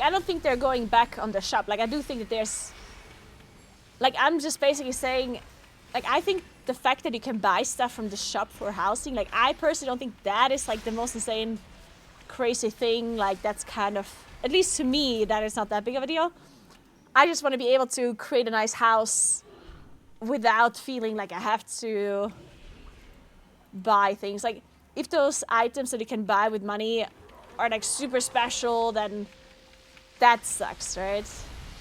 don't think they're going back on the shop. Like, I do think that there's, like, I'm just basically saying, like, I think the fact that you can buy stuff from the shop for housing, like, I personally don't think that is, like, the most insane, crazy thing. Like, that's kind of, at least to me, that is not that big of a deal. I just want to be able to create a nice house without feeling like I have to buy things. Like, if those items that you can buy with money are like super special, then that sucks, right?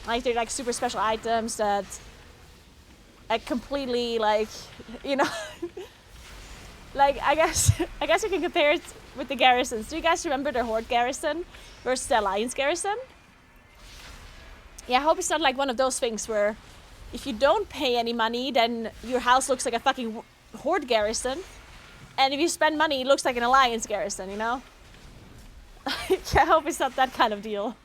Like, they're like super special items that like completely, like, you know, like, I guess you can compare it with the garrisons. Do you guys remember the Horde garrison versus the Alliance garrison? Yeah, I hope it's not like one of those things where if you don't pay any money, then your house looks like a fucking Horde garrison, and if you spend money, it looks like an Alliance garrison, you know? I hope it's not that kind of deal.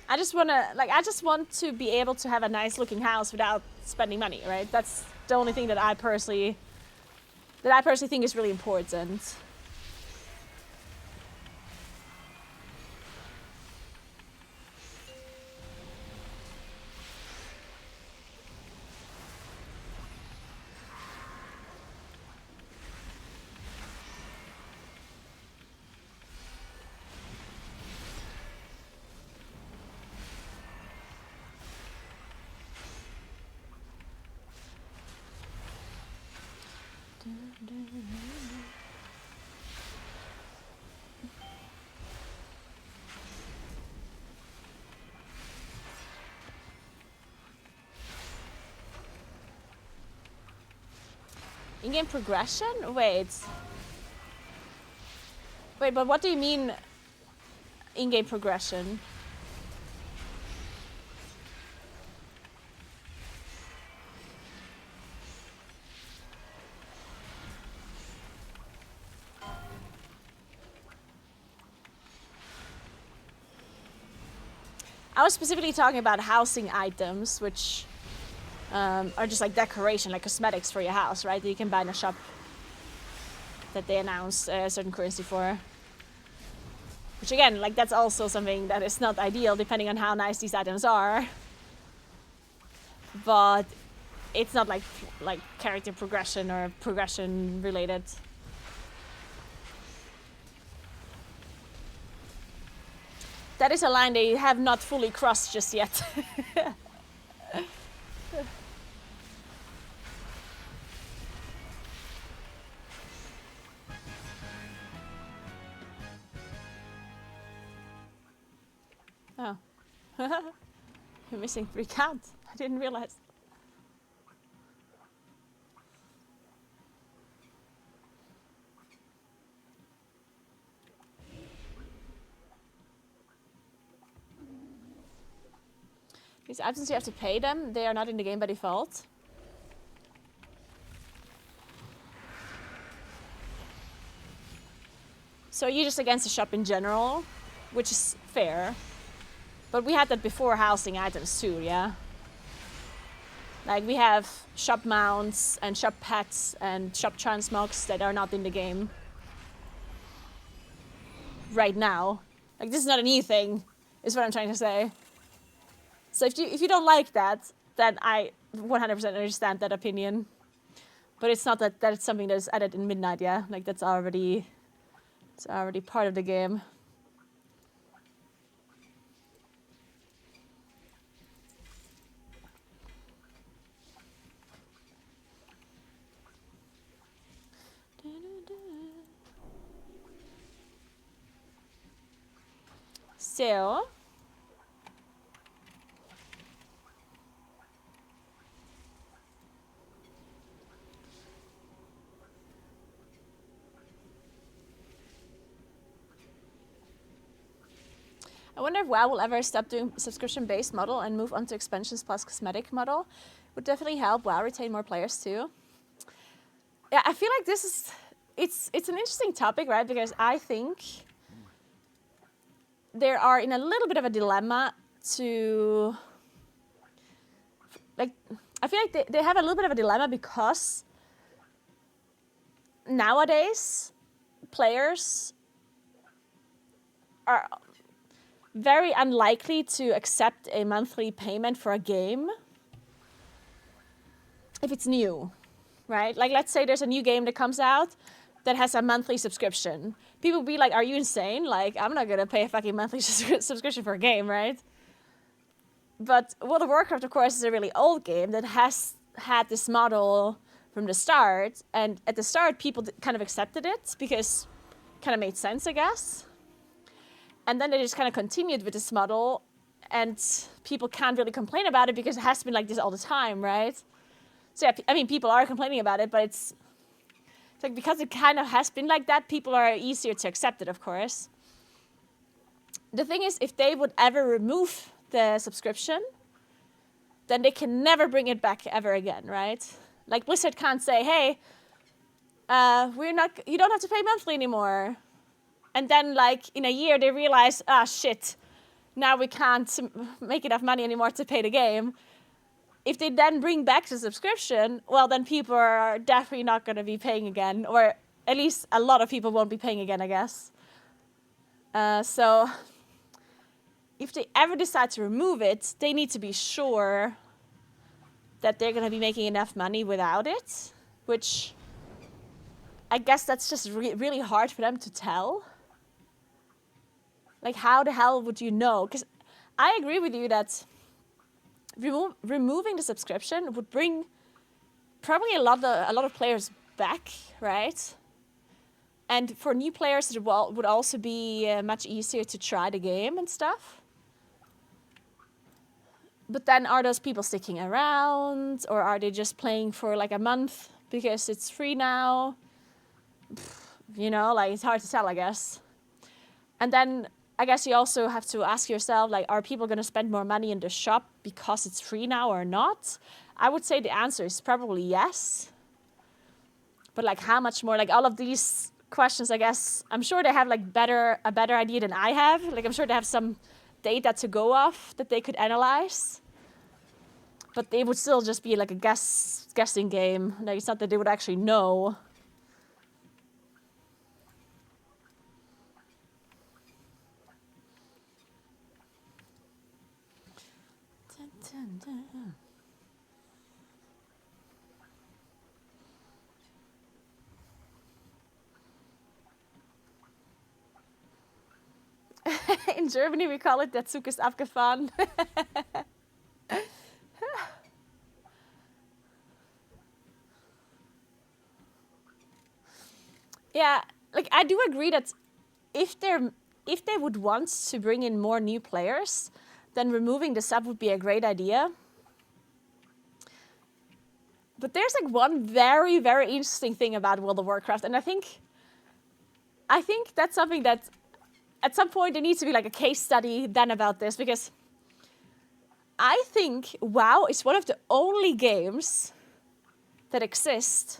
I just want to be able to have a nice looking house without spending money, right? That's the only thing that I personally think is really important. In-game progression? Wait, but what do you mean in-game progression? I was specifically talking about housing items, which are just like decoration, like cosmetics for your house, right? That you can buy in a shop that they announce a certain currency for. Which again, like, that's also something that is not ideal depending on how nice these items are. But it's not like character progression or progression related. That is a line they have not fully crossed just yet. Oh. You're missing 3 counts. I didn't realize. These items you have to pay them. They are not in the game by default. So you're just against the shop in general, which is fair. But we had that before housing items too, yeah? Like we have shop mounts and shop pets and shop transmogs that are not in the game right now. Like this is not a new thing, is what I'm trying to say. So if you don't like that, then I 100% understand that opinion. But it's not that it's something that is added in Midnight, yeah? Like it's already part of the game. So I wonder if WoW will ever stop doing subscription-based model and move on to expansions plus cosmetic model. Would definitely help WoW retain more players too. Yeah, I feel like it's an interesting topic, right? Because I think they are in a little bit of a dilemma to, like, I feel like they have a little bit of a dilemma because nowadays players are very unlikely to accept a monthly payment for a game if it's new, right? Like, let's say there's a new game that comes out that has a monthly subscription. People will be like, are you insane? Like, I'm not gonna pay a fucking monthly subscription for a game, right? But World of Warcraft, of course, is a really old game that has had this model from the start. And at the start, people kind of accepted it because it kind of made sense, I guess. And then they just kind of continued with this model, and people can't really complain about it because it has been like this all the time, right? So yeah, I mean, people are complaining about it, but it's like because it kind of has been like that, people are easier to accept it, of course. The thing is, if they would ever remove the subscription, then they can never bring it back ever again, right? Like Blizzard can't say, hey, you don't have to pay monthly anymore. And then, like, in a year, they realize, shit, now we can't make enough money anymore to pay the game. If they then bring back the subscription, well, then people are definitely not going to be paying again. Or at least a lot of people won't be paying again, I guess. So if they ever decide to remove it, they need to be sure that they're going to be making enough money without it. Which I guess that's just really hard for them to tell. Like, how the hell would you know? Because I agree with you that removing the subscription would bring probably a lot of players back, right? And for new players, it would also be much easier to try the game and stuff. But then are those people sticking around, or are they just playing for like a month because it's free now? You know, like, it's hard to tell, I guess. And then I guess you also have to ask yourself, like, are people going to spend more money in the shop because it's free now or not? I would say the answer is probably yes. But, like, how much more? Like, all of these questions, I guess, I'm sure they have, like, a better idea than I have. Like, I'm sure they have some data to go off that they could analyze. But they would still just be, like, a guessing game. Like, it's not that they would actually know. In Germany, we call it der Zug ist abgefahren. Yeah, like, I do agree that if they would want to bring in more new players, then removing the sub would be a great idea. But there's, like, one very, very interesting thing about World of Warcraft, and I think that's something that at some point there needs to be, like, a case study then about this, because I think WoW is one of the only games that exist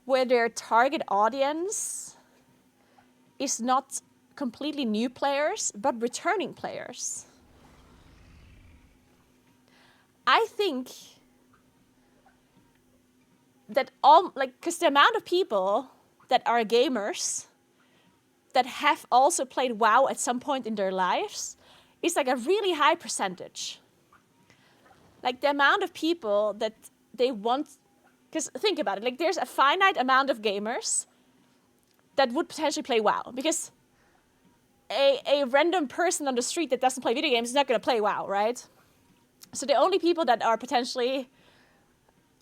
where their target audience is not completely new players, but returning players. I think that because the amount of people that are gamers that have also played WoW at some point in their lives is like a really high percentage. Like the amount of people that they want, because think about it, like there's a finite amount of gamers that would potentially play WoW, because a random person on the street that doesn't play video games is not going to play WoW, right? So the only people that are potentially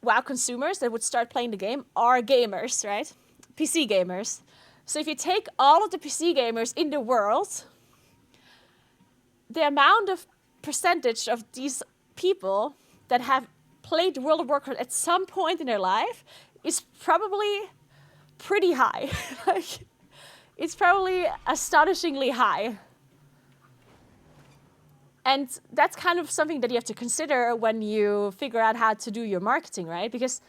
WoW consumers that would start playing the game are gamers, right? PC gamers. So if you take all of the PC gamers in the world, the amount of percentage of these people that have played World of Warcraft at some point in their life is probably pretty high. Like, it's probably astonishingly high. And that's kind of something that you have to consider when you figure out how to do your marketing, right? Because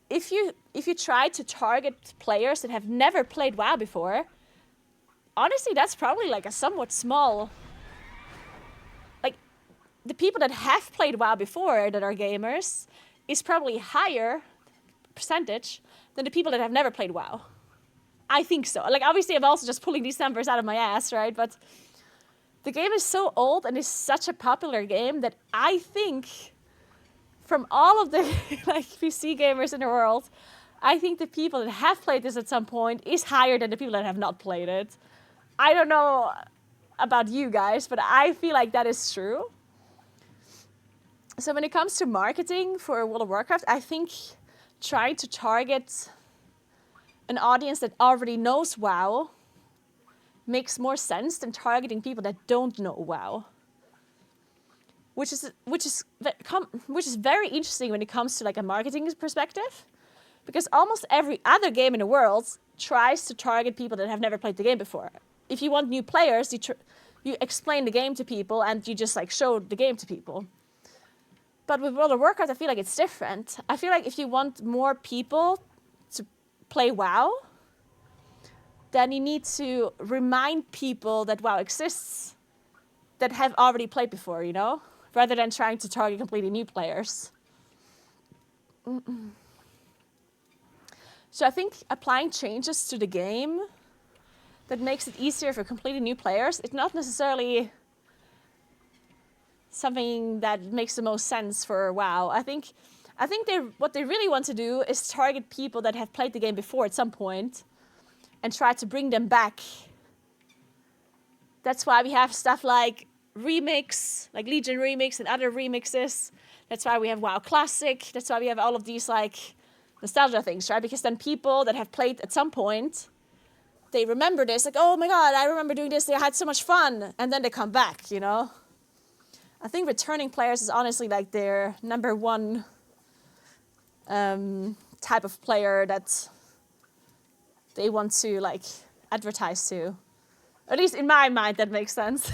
if you try to target players that have never played WoW before, honestly, that's probably like a somewhat small... Like, the people that have played WoW before that are gamers is probably higher percentage than the people that have never played WoW. I think so. Like, obviously, I'm also just pulling these numbers out of my ass, right? But the game is so old and is such a popular game that I think from all of the like PC gamers in the world, I think the people that have played this at some point is higher than the people that have not played it. I don't know about you guys, but I feel like that is true. So when it comes to marketing for World of Warcraft, I think trying to target an audience that already knows WoW makes more sense than targeting people that don't know WoW. Which is very interesting when it comes to like a marketing perspective, because almost every other game in the world tries to target people that have never played the game before. If you want new players, you explain the game to people and you just like show the game to people. But with World of Warcraft, I feel like it's different. I feel like if you want more people to play WoW, then you need to remind people that WoW exists that have already played before, you know? Rather than trying to target completely new players. So I think applying changes to the game that makes it easier for completely new players, it's not necessarily something that makes the most sense for WoW. I think what they really want to do is target people that have played the game before at some point and try to bring them back. That's why we have stuff like Remix, like Legion Remix and other remixes. That's why we have WoW Classic. That's why we have all of these like nostalgia things, right? Because then people that have played at some point, they remember this, like, oh my god, I remember doing this, I had so much fun, and then they come back, you know? I think returning players is honestly like their number one type of player that they want to like advertise to. At least in my mind, that makes sense.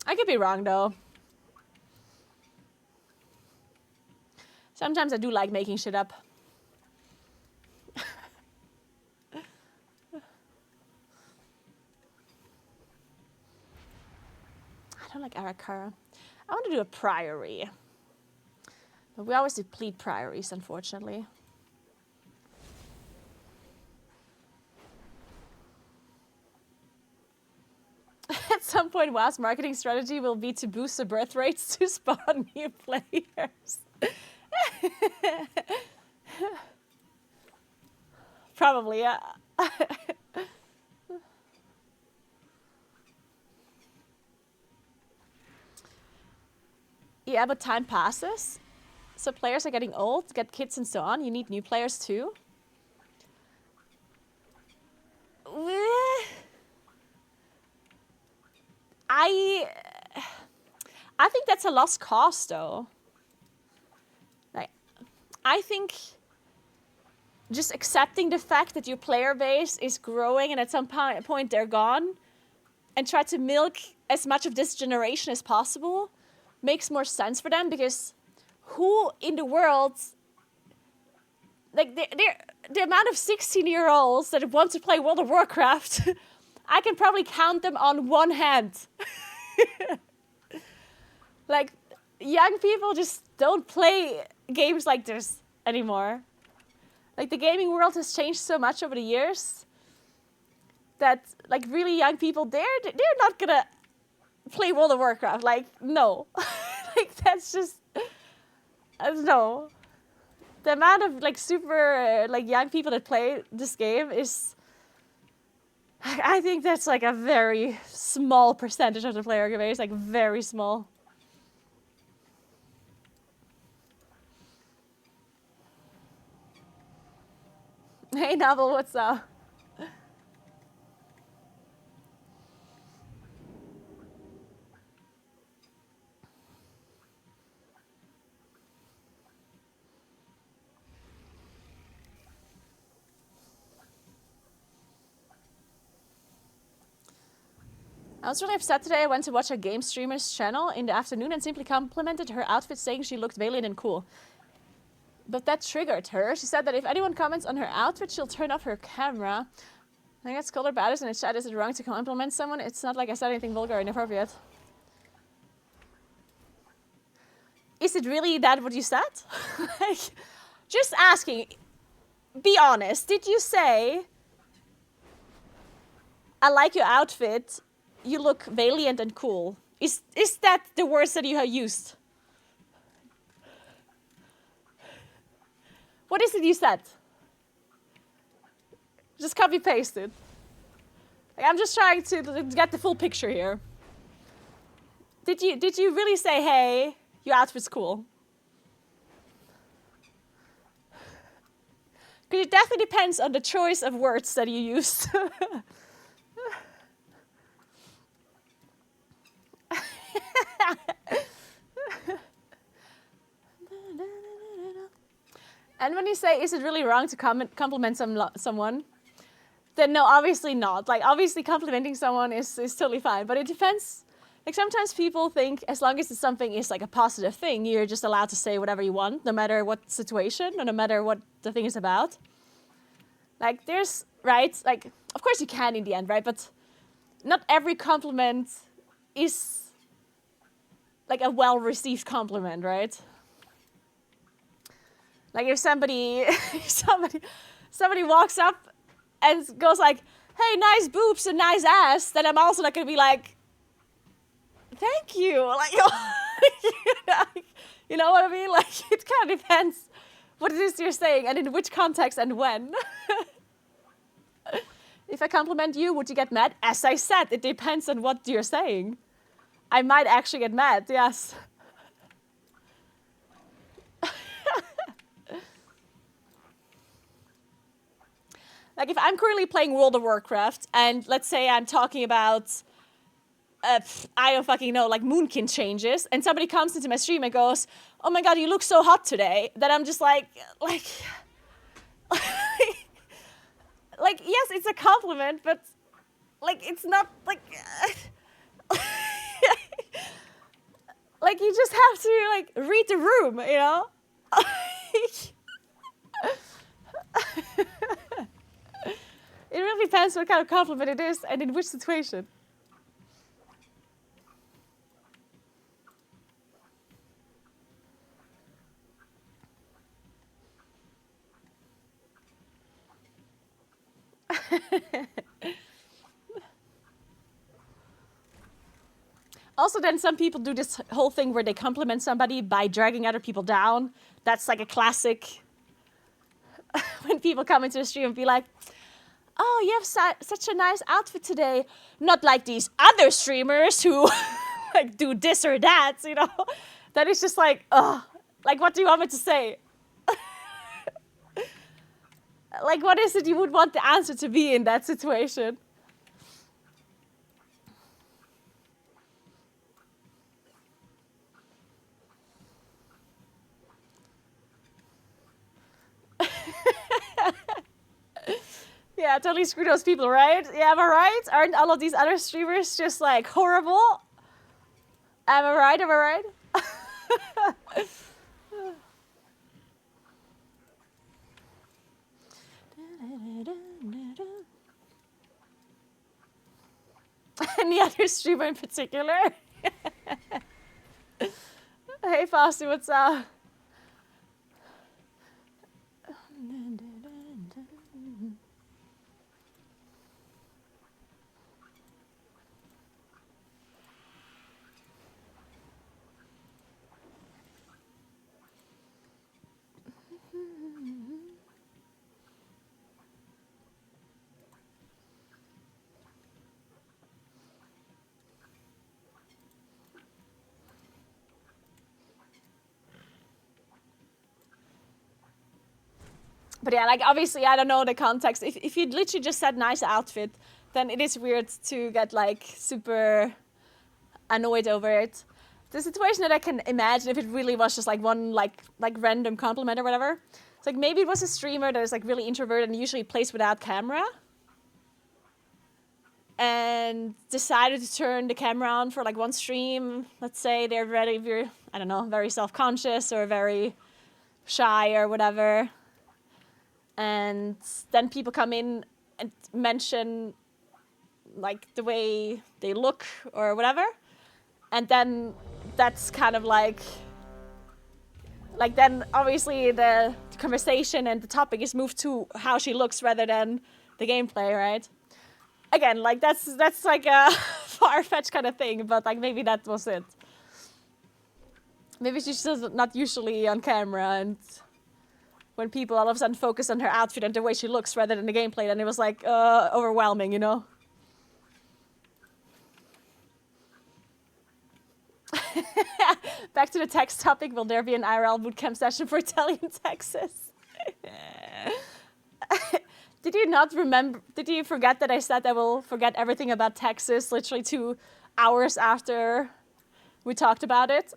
I could be wrong, though. Sometimes I do like making shit up. I don't like Arakara. I want to do a priory. But we always deplete priories, unfortunately. At some point, WoW's marketing strategy will be to boost the birth rates to spawn new players. Probably, yeah. Yeah, but time passes. So players are getting old, get kids and so on. You need new players too. I think that's a lost cause, though. Like, I think just accepting the fact that your player base is growing and at some point they're gone and try to milk as much of this generation as possible makes more sense for them, because who in the world, like the amount of 16-year-olds that want to play World of Warcraft, I can probably count them on one hand. Like, young people just don't play games like this anymore. Like, the gaming world has changed so much over the years that, like, really young people, they're not gonna play World of Warcraft. Like, no. Like, that's just, no. The amount of, like, super, like, young people that play this game is, I think that's, like, a very small percentage of the player base, like, very small. Hey, Novel, what's up? I was really upset today. I went to watch a game streamer's channel in the afternoon and simply complimented her outfit, saying she looked valiant and cool. But that triggered her. She said that if anyone comments on her outfit, she'll turn off her camera. I think that's called her baddest in the chat. Is it wrong to compliment someone? It's not like I said anything vulgar or inappropriate. Is it really that what you said? Like, just asking. Be honest. Did you say, I like your outfit, you look valiant and cool? Is that the words that you have used? What is it you said? Just copy paste it. Like, I'm just trying to get the full picture here. Did you really say, hey, your outfit's cool? Because it definitely depends on the choice of words that you used. And when you say, is it really wrong to compliment someone? Then no, obviously not. Like, obviously complimenting someone is totally fine. But it depends. Like, sometimes people think as long as it's something is like a positive thing, you're just allowed to say whatever you want, no matter what situation or no matter what the thing is about. Like, there's, right? Like, of course you can in the end, right? But not every compliment is like a well-received compliment, right? Like, if somebody walks up and goes like, hey, nice boobs and nice ass, then I'm also not gonna be like, thank you. Like, you know what I mean? Like, it kind of depends what it is you're saying and in which context and when. If I compliment you, would you get mad? As I said, it depends on what you're saying. I might actually get mad, yes. Like, if I'm currently playing World of Warcraft, and let's say I'm talking about, I don't fucking know, like Moonkin changes, and somebody comes into my stream and goes, oh my god, you look so hot today, then I'm just like, like, yes, it's a compliment, but, like, it's not, like, like, you just have to, like, read the room, you know? It really depends what kind of compliment it is and in which situation. Also, then some people do this whole thing where they compliment somebody by dragging other people down. That's like a classic. When people come into the stream and be like, oh, you have such a nice outfit today. Not like these other streamers who like do this or that, you know? That is just like, ugh. Like, what do you want me to say? Like, what is it you would want the answer to be in that situation? Yeah, totally screw those people, right? Yeah, am I right? Aren't all of these other streamers just like horrible? Am I right? Am I right? Any other streamer in particular? Hey, Fossy, what's up? But yeah, like obviously I don't know the context. If you literally just said nice outfit, then it is weird to get like super annoyed over it. The situation that I can imagine if it really was just like one like random compliment or whatever. It's like maybe it was a streamer that is like really introverted and usually plays without camera. And decided to turn the camera on for like one stream. Let's say they're very, I don't know, very self-conscious or very shy or whatever. And then people come in and mention like the way they look or whatever. And then that's kind of like then obviously the conversation and the topic is moved to how she looks rather than the gameplay, right? Again, like that's like a far-fetched kind of thing, but like maybe that was it. Maybe she's just not usually on camera, and when people all of a sudden focus on her outfit and the way she looks rather than the gameplay, then it was like overwhelming, you know? Back to the text topic, will there be an IRL bootcamp session for Italian Texas? Did you not remember, did you forget that I said I will forget everything about Texas literally 2 hours after we talked about it?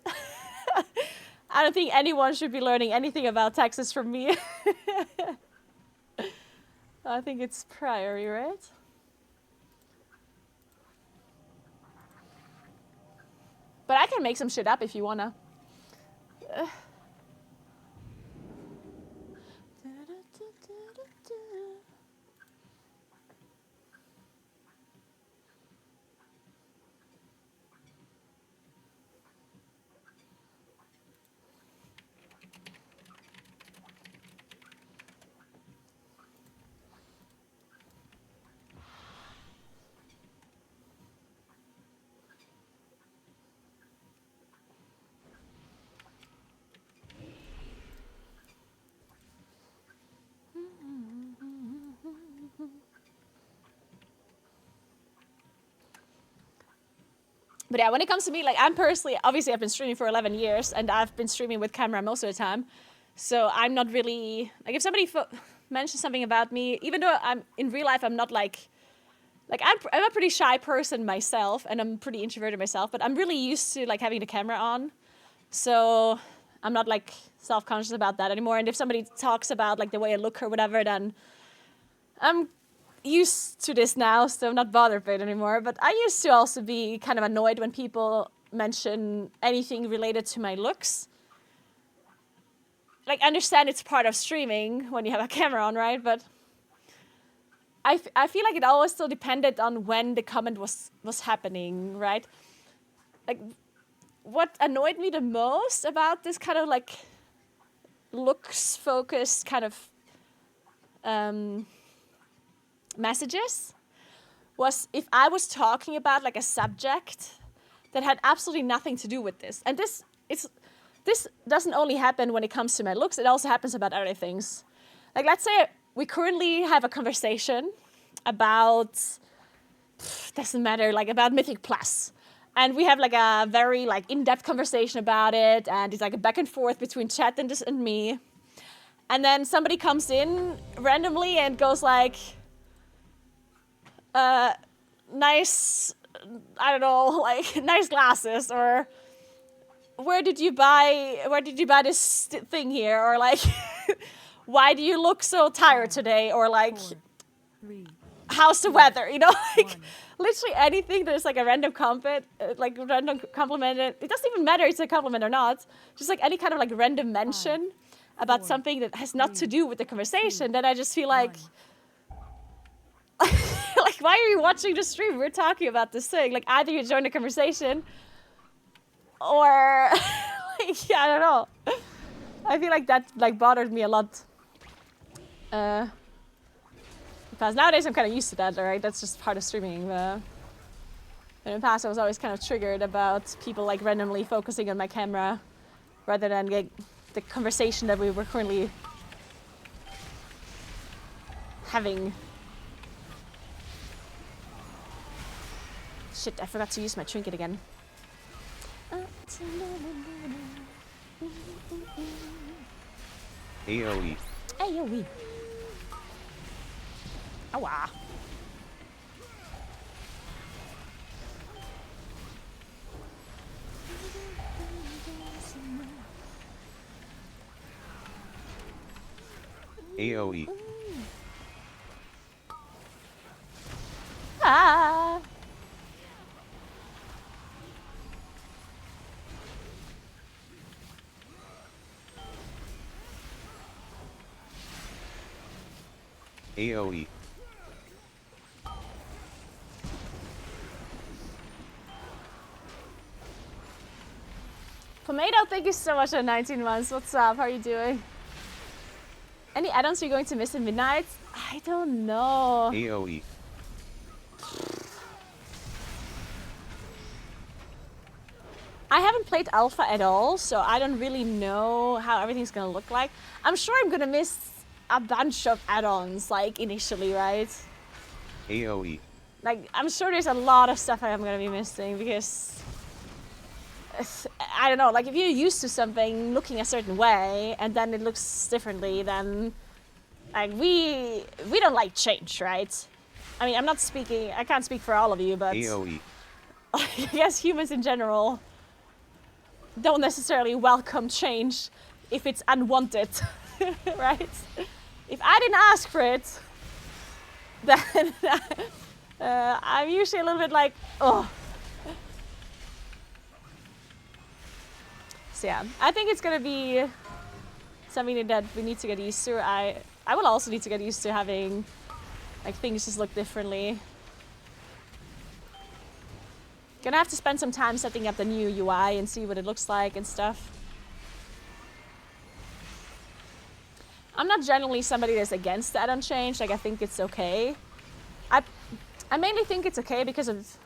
I don't think anyone should be learning anything about Texas from me. I think it's Priory, right? But I can make some shit up if you wanna. But yeah, when it comes to me, like I'm personally, obviously I've been streaming for 11 years and I've been streaming with camera most of the time. So I'm not really, like if somebody mentions something about me, even though I'm in real life, I'm not like I'm a pretty shy person myself and I'm pretty introverted myself, but I'm really used to like having the camera on. So I'm not like self-conscious about that anymore. And if somebody talks about like the way I look or whatever, then I'm used to this now, so I'm not bothered by it anymore. But I used to also be kind of annoyed when people mention anything related to my looks. Like, I understand it's part of streaming when you have a camera on, right? But I feel like it always still depended on when the comment was happening, right? Like, what annoyed me the most about this kind of like looks-focused kind of messages was if I was talking about like a subject that had absolutely nothing to do with this. And this doesn't only happen when it comes to my looks, it also happens about other things. Like let's say we currently have a conversation about, doesn't matter, like about Mythic Plus. And we have like a very like in-depth conversation about it, and it's like a back and forth between chat and me. And then somebody comes in randomly and goes like, nice, I don't know, like nice glasses, or where did you buy this thing here, or like why do you look so tired today, or like how's the weather? You know, like literally anything there's like a random like random compliment. It doesn't even matter if it's a compliment or not. Just like any kind of like random mention about something that has not to do with the conversation. Then I just feel like, like, why are you watching the stream? We're talking about this thing. Like, either you join the conversation, or like, yeah, I don't know. I feel like that like bothered me a lot. Because nowadays I'm kind of used to that, right? That's just part of streaming. But in the past I was always kind of triggered about people like randomly focusing on my camera rather than like, the conversation that we were currently having. Shit, I forgot to use my trinket again. AoE. AoE. Awa. AoE. Ah. AoE. Pomato, thank you so much for 19 months. What's up? How are you doing? Any add-ons you're going to miss in Midnight? I don't know. AoE. I haven't played Alpha at all, so I don't really know how everything's gonna look like. I'm sure I'm gonna miss a bunch of add-ons, like, initially, right? AoE. Like, I'm sure there's a lot of stuff I'm gonna be missing, because... I don't know, like, if you're used to something looking a certain way, and then it looks differently, then... Like, we don't like change, right? I mean, I can't speak for all of you, but... AoE. I guess humans in general don't necessarily welcome change if it's unwanted, right? If I didn't ask for it, then I'm usually a little bit like, oh. So yeah, I think it's gonna be something that we need to get used to. I will also need to get used to having like things just look differently. Gonna have to spend some time setting up the new UI and see what it looks like and stuff. I'm not generally somebody that's against the add-on change. Like, I think it's okay. I mainly think it's okay because of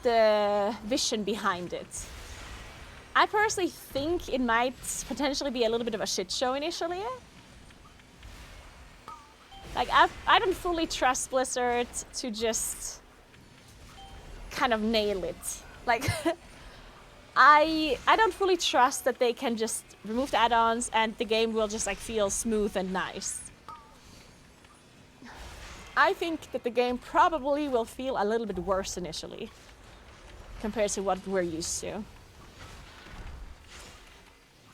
the vision behind it. I personally think it might potentially be a little bit of a shit show initially. Like, I don't fully trust Blizzard to just kind of nail it. Like, I don't fully trust that they can just remove the add-ons and the game will just like feel smooth and nice. I think that the game probably will feel a little bit worse initially compared to what we're used to.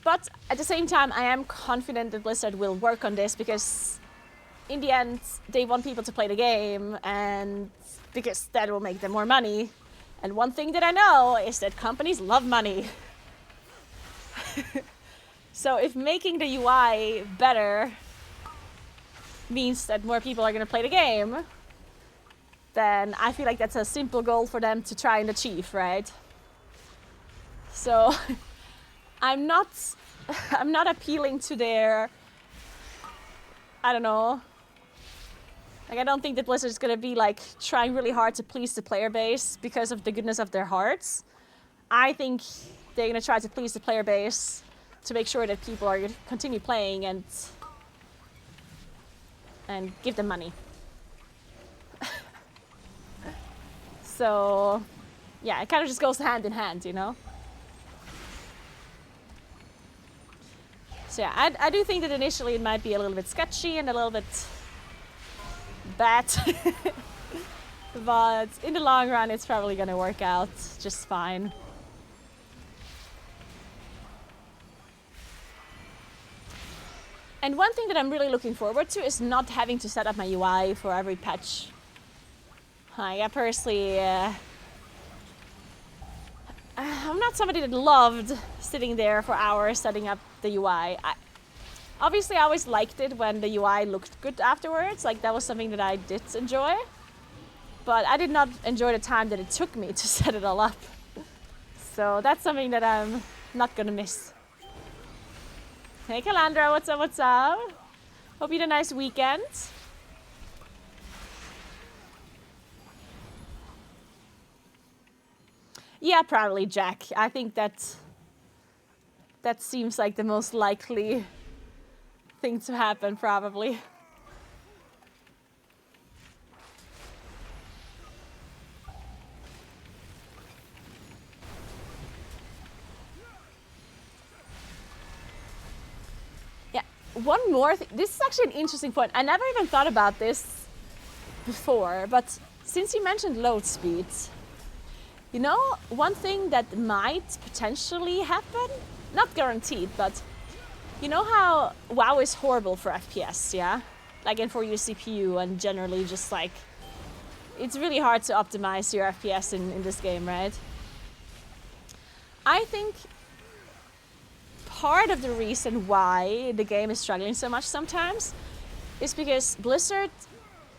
But at the same time, I am confident that Blizzard will work on this because in the end, they want people to play the game and because that will make them more money. And one thing that I know is that companies love money. So if making the UI better means that more people are going to play the game, then I feel like that's a simple goal for them to try and achieve, right? So I'm not appealing to their, I don't know. Like, I don't think that Blizzard is going to be like trying really hard to please the player base because of the goodness of their hearts. I think they're going to try to please the player base to make sure that people are going to continue playing and give them money. So, yeah, it kind of just goes hand in hand, you know? So yeah, I do think that initially it might be a little bit sketchy and a little bit bad. But in the long run, it's probably going to work out just fine. And one thing that I'm really looking forward to is not having to set up my UI for every patch. I personally, I'm not somebody that loved sitting there for hours setting up the UI. Obviously, I always liked it when the UI looked good afterwards. Like, that was something that I did enjoy. But I did not enjoy the time that it took me to set it all up. So that's something that I'm not gonna miss. Hey, Calandra, what's up, what's up? Hope you had a nice weekend. Yeah, probably, Jack. I think that seems like the most likely thing to happen, probably. Yeah, one more thing. This is actually an interesting point. I never even thought about this before, but since you mentioned load speeds, you know, one thing that might potentially happen, not guaranteed, but you know how WoW is horrible for FPS, yeah? Like, and for your CPU, and generally just like, it's really hard to optimize your FPS in this game, right? I think part of the reason why the game is struggling so much sometimes is because Blizzard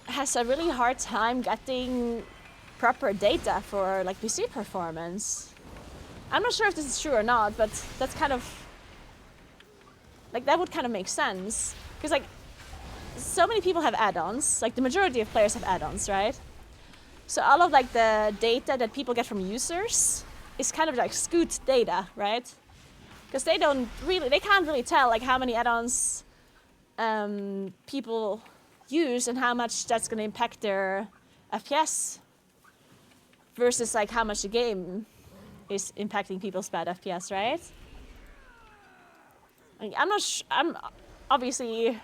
has a really hard time getting proper data for like PC performance. I'm not sure if this is true or not, but that's kind of like, that would kind of make sense, because like so many people have add-ons, like the majority of players have add-ons, right? So all of like the data that people get from users is kind of like scoot data, right? Because they can't really tell like how many add-ons people use and how much that's going to impact their FPS versus like how much the game is impacting people's bad FPS, right? Like, I'm obviously,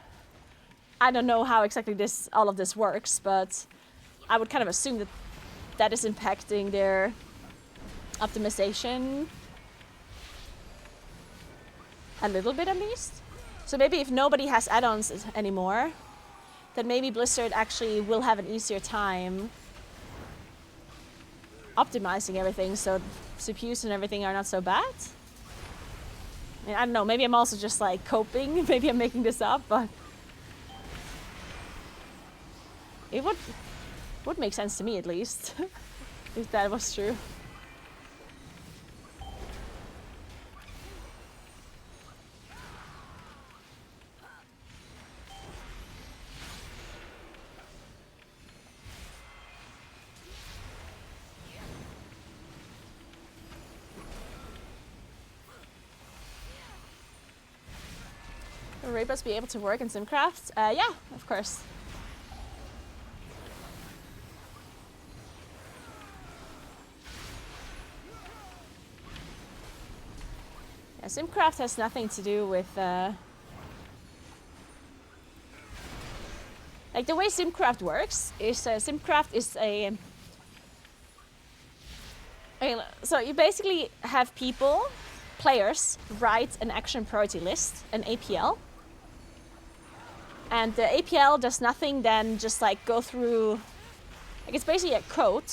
I don't know how exactly all of this works, but I would kind of assume that that is impacting their optimization a little bit at least. So maybe if nobody has add-ons anymore, then maybe Blizzard actually will have an easier time optimizing everything, so CPUs and everything are not so bad. I mean, I don't know, maybe I'm also just like coping, maybe I'm making this up, but it would make sense to me at least, if that was true. Will Rainbows be able to work in Simcraft? Yeah, of course. Yeah, Simcraft has nothing to do with like the way Simcraft works is Simcraft is so you basically have players write an action priority list, an APL. And the APL does nothing than just like go through, like it's basically a code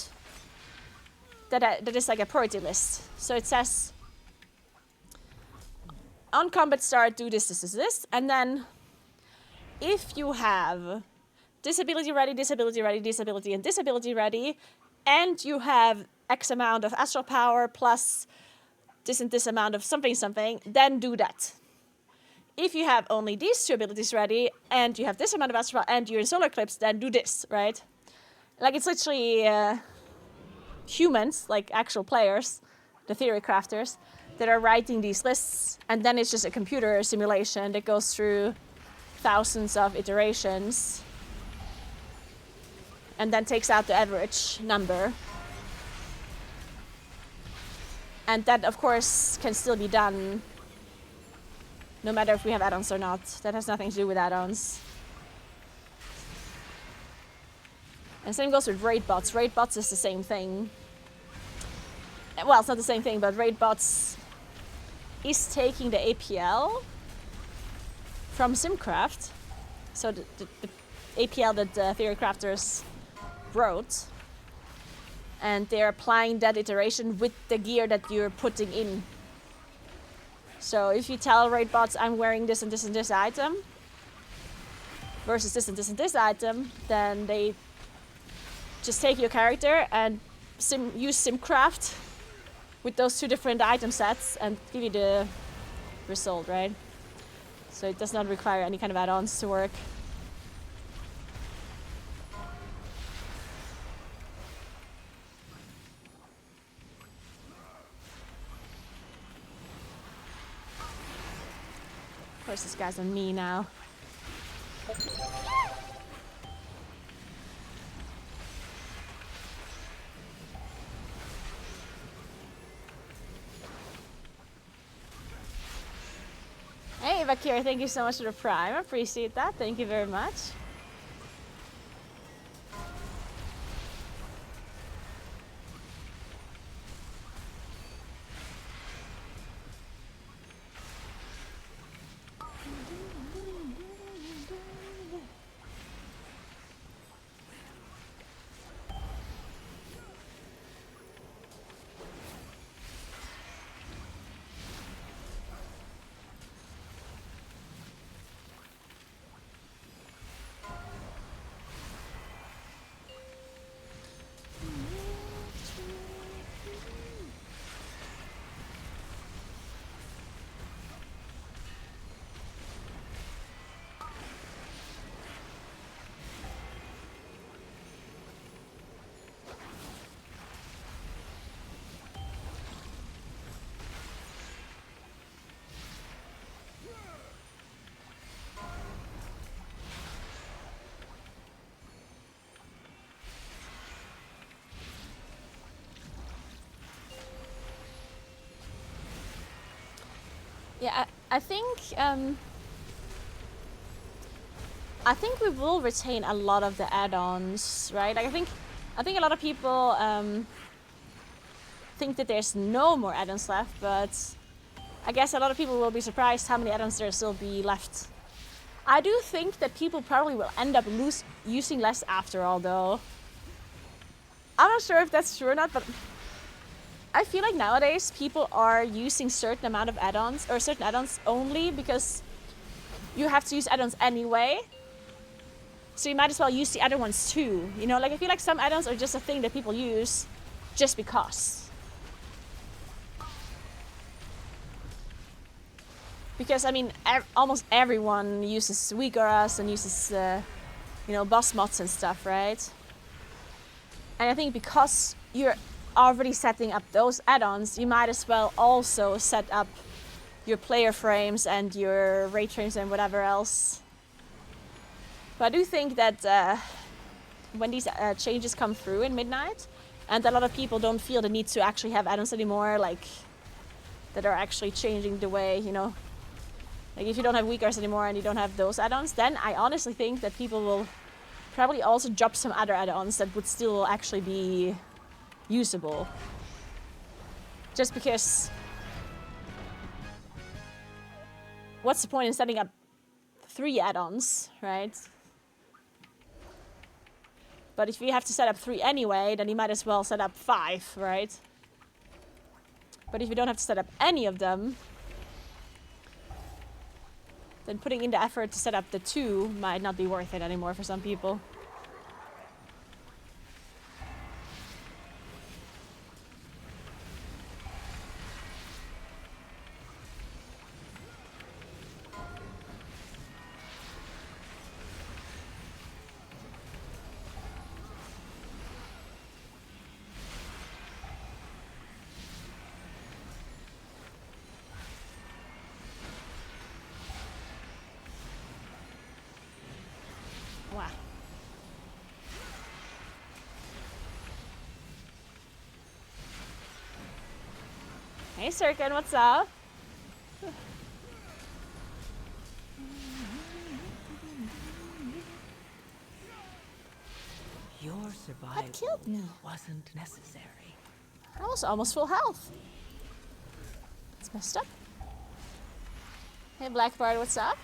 that is like a priority list. So it says, on combat start, do this, this, this, this. And then if you have disability ready, disability ready, disability, and disability ready, and you have X amount of astral power plus this and this amount of something, something, then do that. If you have only these two abilities ready, and you have this amount of astral power, and you're in solar eclipse, then do this, right? Like, it's literally humans, like actual players, the theory crafters, that are writing these lists, and then it's just a computer simulation that goes through thousands of iterations and then takes out the average number. And that, of course, can still be done no matter if we have add-ons or not. That has nothing to do with add-ons. And same goes with raid bots. Raid bots is the same thing. Well, it's not the same thing, but raid bots is taking the APL from Simcraft. So the APL that Theory Crafters wrote. And they're applying that iteration with the gear that you're putting in. So if you tell raid bots, I'm wearing this and this and this item, versus this and this and this item, then they just take your character and use Simcraft with those two different item sets and give you the result, right? So it does not require any kind of add-ons to work. Of course, this guy's on me now. Hey, Vakir, thank you so much for the prime. I appreciate that. Thank you very much. Yeah, I think we will retain a lot of the add-ons, right? Like I think a lot of people think that there's no more add-ons left, but I guess a lot of people will be surprised how many add-ons there still be left. I do think that people probably will end up using less after all, though. I'm not sure if that's true or not, but I feel like nowadays people are using certain amount of add-ons or certain add-ons only because you have to use add-ons anyway. So you might as well use the other ones too. You know, like I feel like some add-ons are just a thing that people use just because. Because I mean, almost everyone uses weak auras and uses, you know, boss mods and stuff, right? And I think because you're already setting up those add-ons, you might as well also set up your player frames and your raid frames and whatever else. But I do think that when these changes come through in Midnight, and a lot of people don't feel the need to actually have add-ons anymore, like that are actually changing the way, you know, like if you don't have weak auras anymore and you don't have those add-ons, then I honestly think that people will probably also drop some other add-ons that would still actually be usable. Just because what's the point in setting up 3 add-ons, right? But if you have to set up 3 anyway, then you might as well set up 5, right? But if you don't have to set up any of them, then putting in the effort to set up the 2 might not be worth it anymore for some people. Wow. Hey, Sirkin, what's up? Your survival That killed me. wasn't necessary. I was almost full health. It's messed up. Hey, Blackbird, what's up?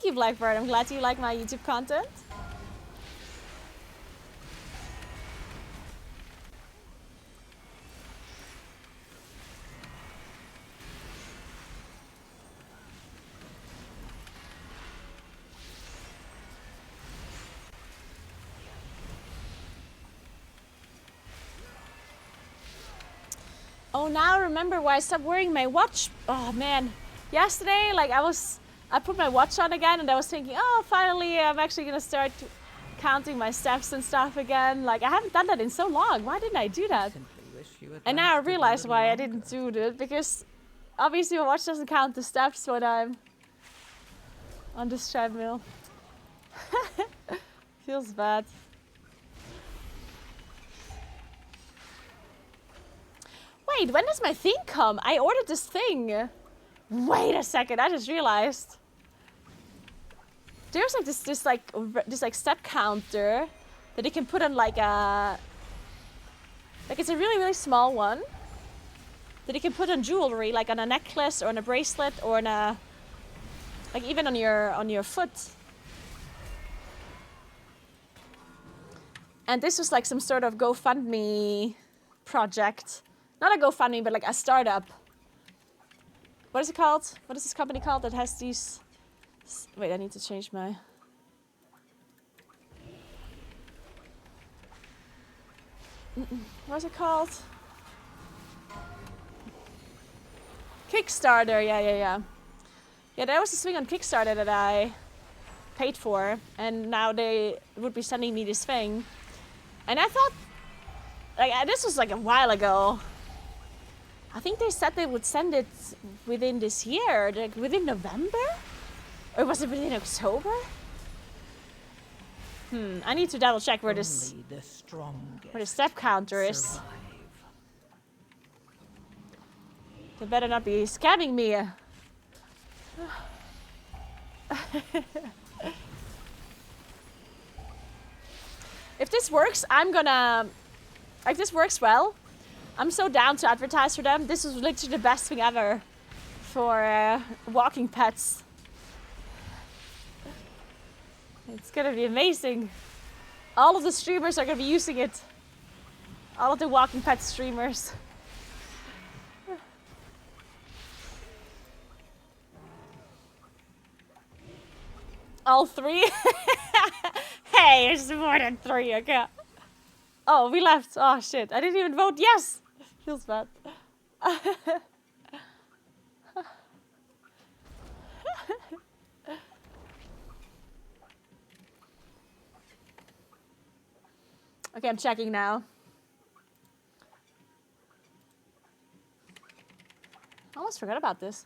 you, Blackbird. I'm glad you like my YouTube content. Oh, now I remember why I stopped wearing my watch. Oh man, yesterday, like I put my watch on again, and I was thinking, oh, finally, I'm actually gonna start counting my steps and stuff again. Like I haven't done that in so long. Why didn't I do that? And now I realize why I didn't do it, because obviously my watch doesn't count the steps when I'm on this treadmill. Feels bad. Wait, when does my thing come? I ordered this thing. Wait a second, I just realized. There's like this step counter that you can put on like a, like it's a really, really small one that you can put on jewelry, like on a necklace or on a bracelet or on a, like even on your foot. And this was like some sort of GoFundMe project. Not a GoFundMe, but like a startup. What is it called? What is this company called that has these... Wait, I need to change my... What is it called? Kickstarter, yeah. Yeah, there was this thing on Kickstarter that I paid for, and now they would be sending me this thing. And I thought, like, this was like a while ago. I think they said they would send it within this year, like within November? Or was it within October? I need to double check where the step counter is. They better not be scamming me. If this works, I'm gonna... If this works well, I'm so down to advertise for them. This is literally the best thing ever for walking pets. It's gonna be amazing. All of the streamers are gonna be using it. All of the walking pet streamers. All three? Hey, it's more than three, okay. Oh, we left. Oh shit, I didn't even vote yes! Feels bad. Okay, I'm checking now. I almost forgot about this.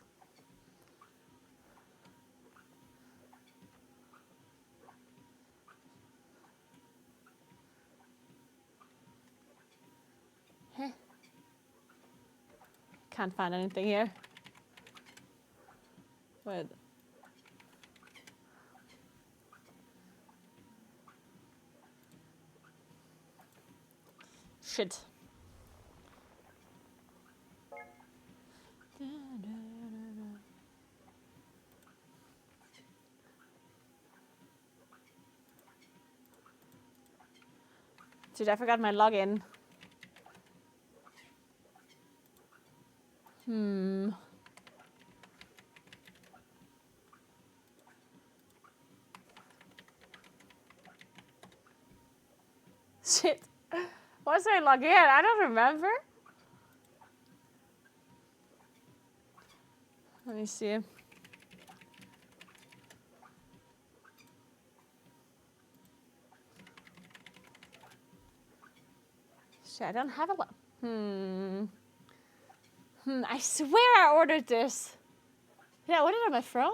Can't find anything here. Wait. Shit. Dude, I forgot my login. Shit. What's my login? I don't remember. Let me see. Shit, I don't have a lot. I swear I ordered this. Did I order it on my phone?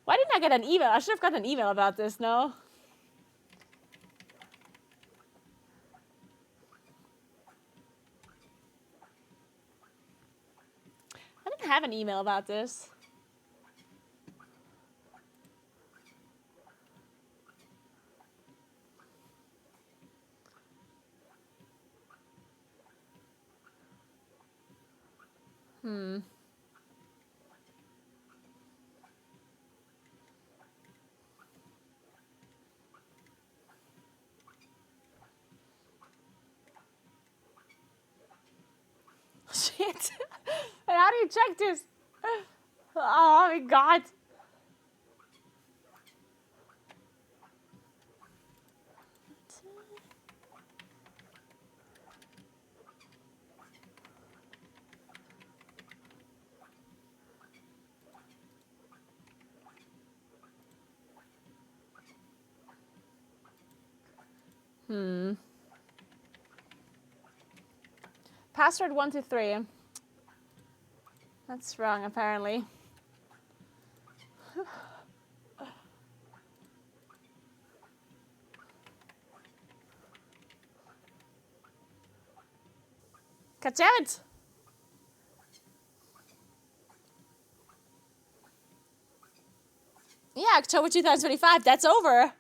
Why didn't I get an email? I should have gotten an email about this, no? I didn't have an email about this. Wait, how do you check this? Oh my god. Password 123. That's wrong, apparently. God damn it! Yeah, October 2025, that's over.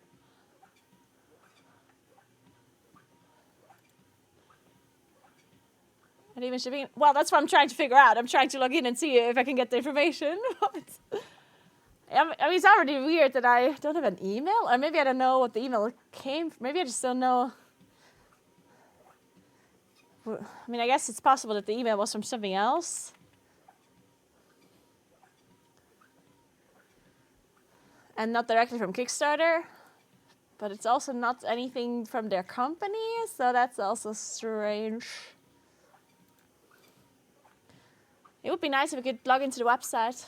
And even shipping. Well, that's what I'm trying to figure out. I'm trying to log in and see if I can get the information. I mean, it's already weird that I don't have an email. Or maybe I don't know what the email came from. Maybe I just don't know. I mean, I guess it's possible that the email was from something else. And not directly from Kickstarter. But it's also not anything from their company. So that's also strange. It would be nice if we could log into the website.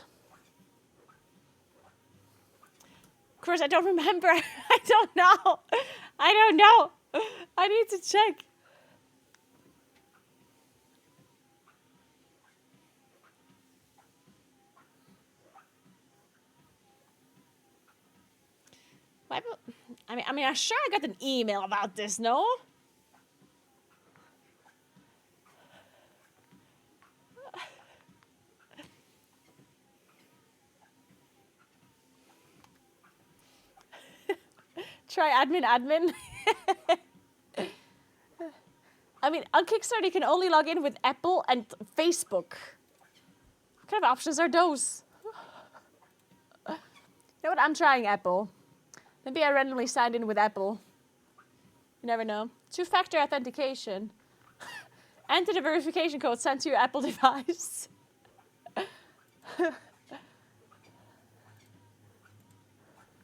Of course, I don't remember. I don't know. I don't know. I need to check. I mean, I'm sure I got an email about this, no? Try admin. I mean, on Kickstarter, you can only log in with Apple and Facebook. What kind of options are those? You know what? I'm trying Apple. Maybe I randomly signed in with Apple. You never know. Two-factor authentication. Enter the verification code sent to your Apple device.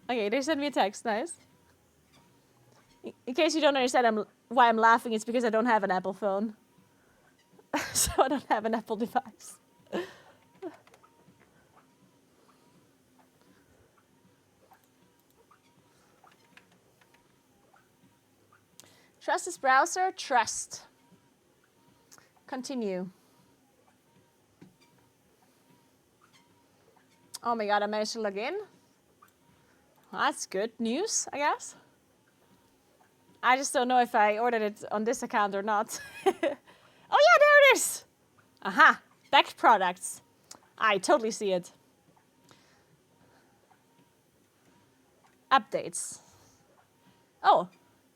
Okay, they sent me a text. Nice. In case you don't understand why I'm laughing, it's because I don't have an Apple phone. So I don't have an Apple device. Trust this browser? Trust. Continue. Oh my god, I managed to log in. That's good news, I guess. I just don't know if I ordered it on this account or not. Oh yeah, there it is! Aha, backed products. I totally see it. Updates. Oh,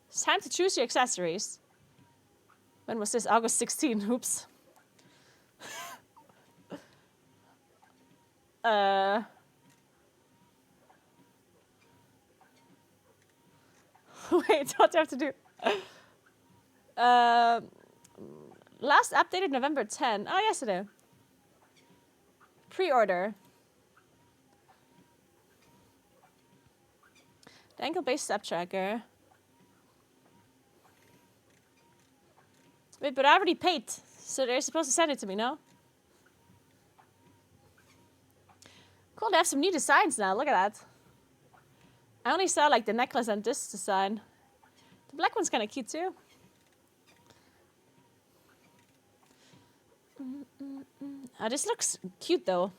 it's time to choose your accessories. When was this? August 16, oops. Wait, what do I have to do? Last updated November 10. Oh, yesterday. Pre-order. The ankle-based step tracker. Wait, but I already paid, so they're supposed to send it to me, no? Cool, they have some new designs now. Look at that. I only saw like the necklace and this design. The black one's kind of cute too. Oh, this looks cute though.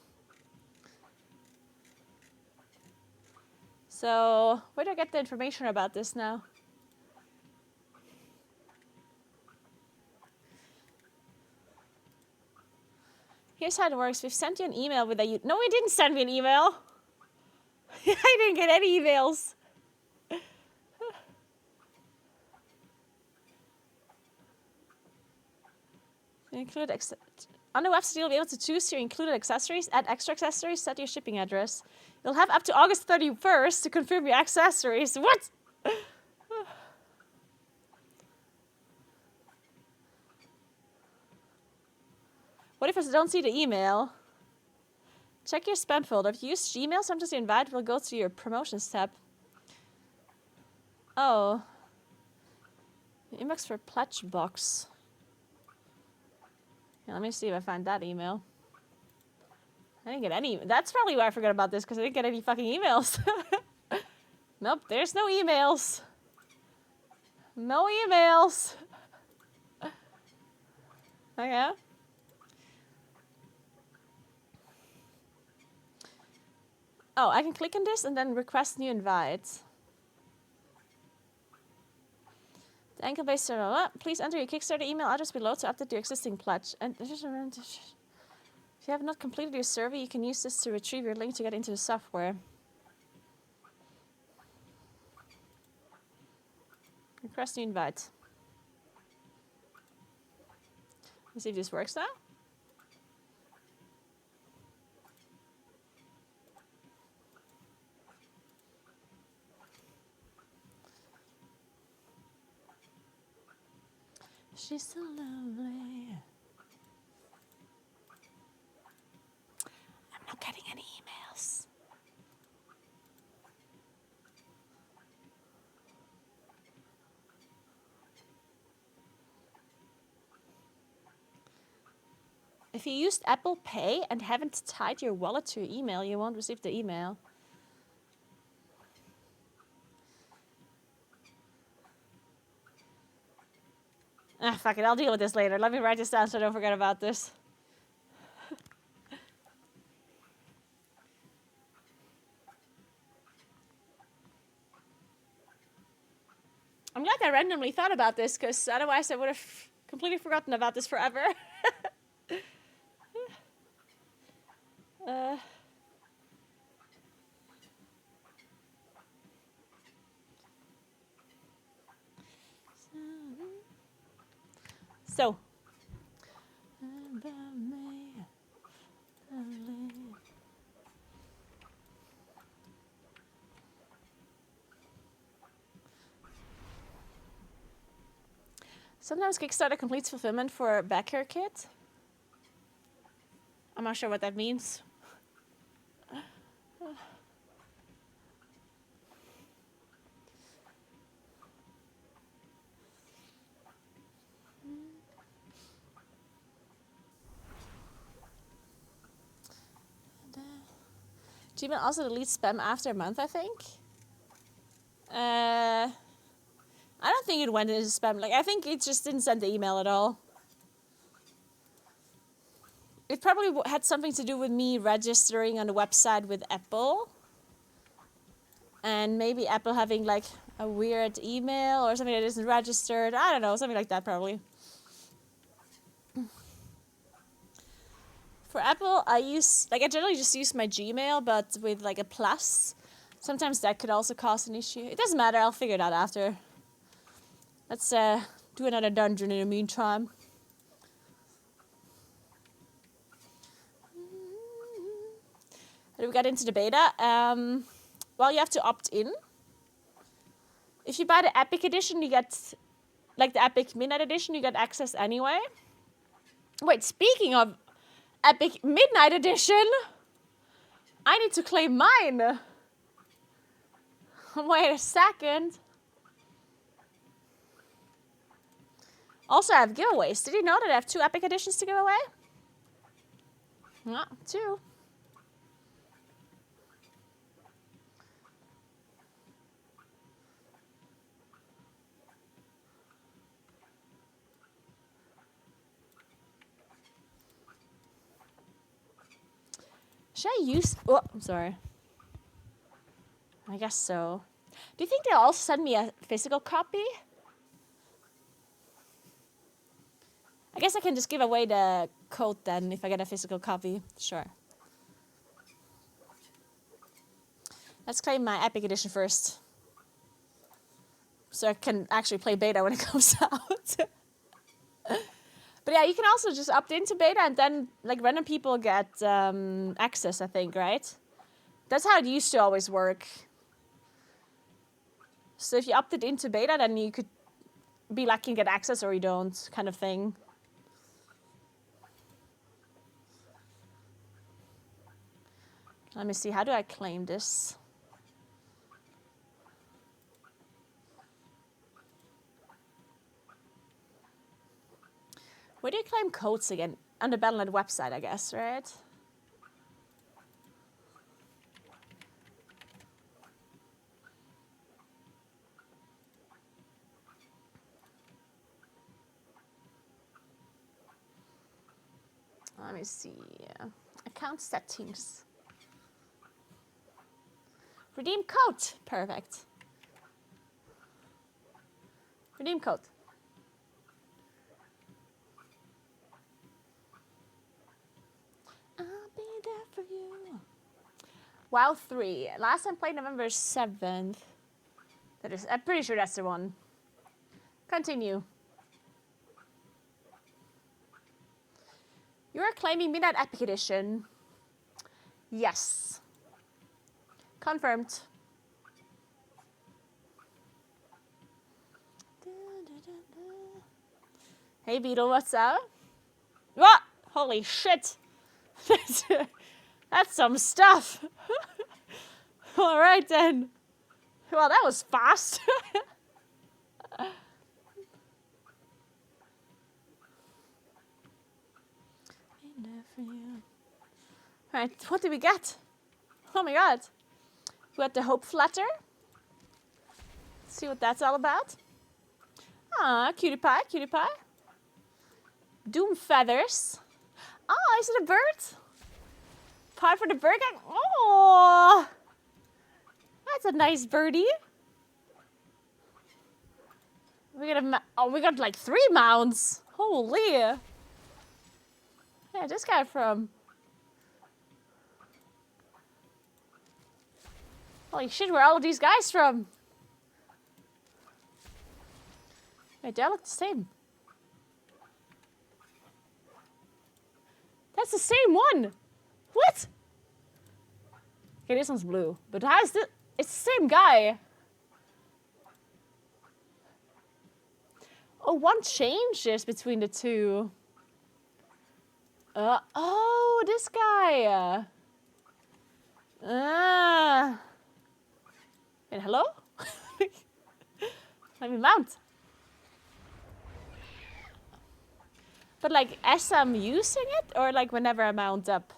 So, where do I get the information about this now? Here's how it works. We've sent you an email with a... No, we didn't send me an email. I didn't get any emails. Include on the website, you'll be able to choose your included accessories, add extra accessories, set your shipping address. You'll have up to August 31st to confirm your accessories. What? What if I don't see the email? Check your spam folder. If you use Gmail, sometimes your invite will go to your promotions tab. Oh. Inbox for pledge box. Yeah, let me see if I find that email. I didn't get any. That's probably why I forgot about this, because I didn't get any fucking emails. Nope, there's no emails. No emails. Okay. Oh, I can click on this and then request new invite. The ankle-based server. Please enter your Kickstarter email address below to update your existing pledge. And if you have not completed your survey, you can use this to retrieve your link to get into the software. Request new invite. Let's see if this works now. She's so lovely. I'm not getting any emails. If you used Apple Pay and haven't tied your wallet to your email, you won't receive the email. Ah, fuck it, I'll deal with this later. Let me write this down so I don't forget about this. I'm glad I randomly thought about this, because otherwise I would have completely forgotten about this forever. So. Sometimes Kickstarter completes fulfillment for a backer kit. I'm not sure what that means. Gmail also deletes spam after a month, I think. I don't think it went into spam. Like, I think it just didn't send the email at all. It probably had something to do with me registering on the website with Apple. And maybe Apple having, like, a weird email or something that isn't registered. I don't know, something like that probably. For Apple, I generally just use my Gmail, but with, like, a plus. Sometimes that could also cause an issue. It doesn't matter, I'll figure it out after. Let's do another dungeon in the meantime. How do we get into the beta? Well, you have to opt in. If you buy the Epic Edition, you get, like the Epic Midnight Edition, you get access anyway. Wait, speaking of Epic Midnight Edition, I need to claim mine. Wait a second. Also, I have giveaways. Did you know that I have 2 Epic Editions to give away? Yeah, 2. Should I use... Oh, I'm sorry. I guess so. Do you think they'll also send me a physical copy? I guess I can just give away the code then if I get a physical copy. Sure. Let's claim my Epic Edition first. So I can actually play beta when it comes out. But yeah, you can also just opt into beta and then like random people get access, I think, right? That's how it used to always work. So if you opted into beta, then you could be lucky and get access or you don't, kind of thing. Let me see. How do I claim this? Where do you claim codes again? On the Battle.net website, I guess, right? Let me see. Account settings. Redeem code. Perfect. Redeem code. I'll be there for you. WoW 3. Last time played November 7th. That is, I'm pretty sure that's the one. Continue. You are claiming Midnight Epic Edition. Yes. Confirmed. Hey Beetle, what's up? What? Holy shit. That's some stuff. Alright then. Well, that was fast. Alright, what did we get? Oh my god. We got the Hope Flatter. Let's see what that's all about. Ah, cutie pie, cutie pie. Doom feathers. Oh, is it a bird? Pie for the bird gang? Oh, that's a nice birdie. We got like 3 mounts. Holy. Yeah, this guy from. Holy shit, where are all of these guys from? Wait, they all look the same. That's the same one. What? Okay, this one's blue. But how is this? It's the same guy. Oh, one changes between the two. Oh, this guy. Wait, hello? Let me mount. But like as I'm using it, or like whenever I mount up?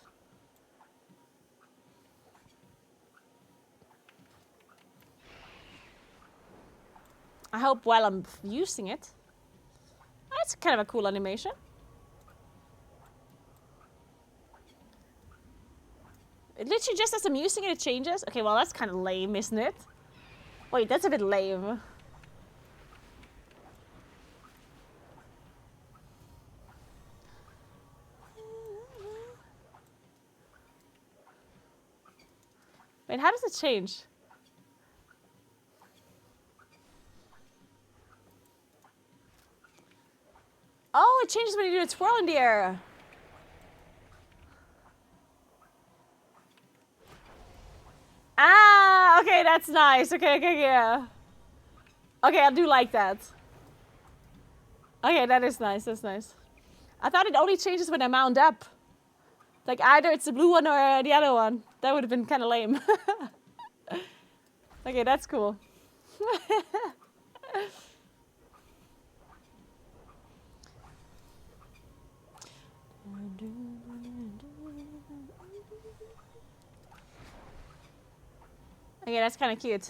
I hope while I'm using it. That's kind of a cool animation. It literally just as I'm using it, it changes. Okay, well that's kind of lame, isn't it? Wait, that's a bit lame. Wait, how does it change? Oh, it changes when you do a twirl in the air. Ah, okay, that's nice. Okay, yeah. Okay, I do like that. Okay, that is nice, that's nice. I thought it only changes when I mount up. Like either it's the blue one or the other one. That would have been kind of lame. Okay, that's cool. Okay, that's kind of cute.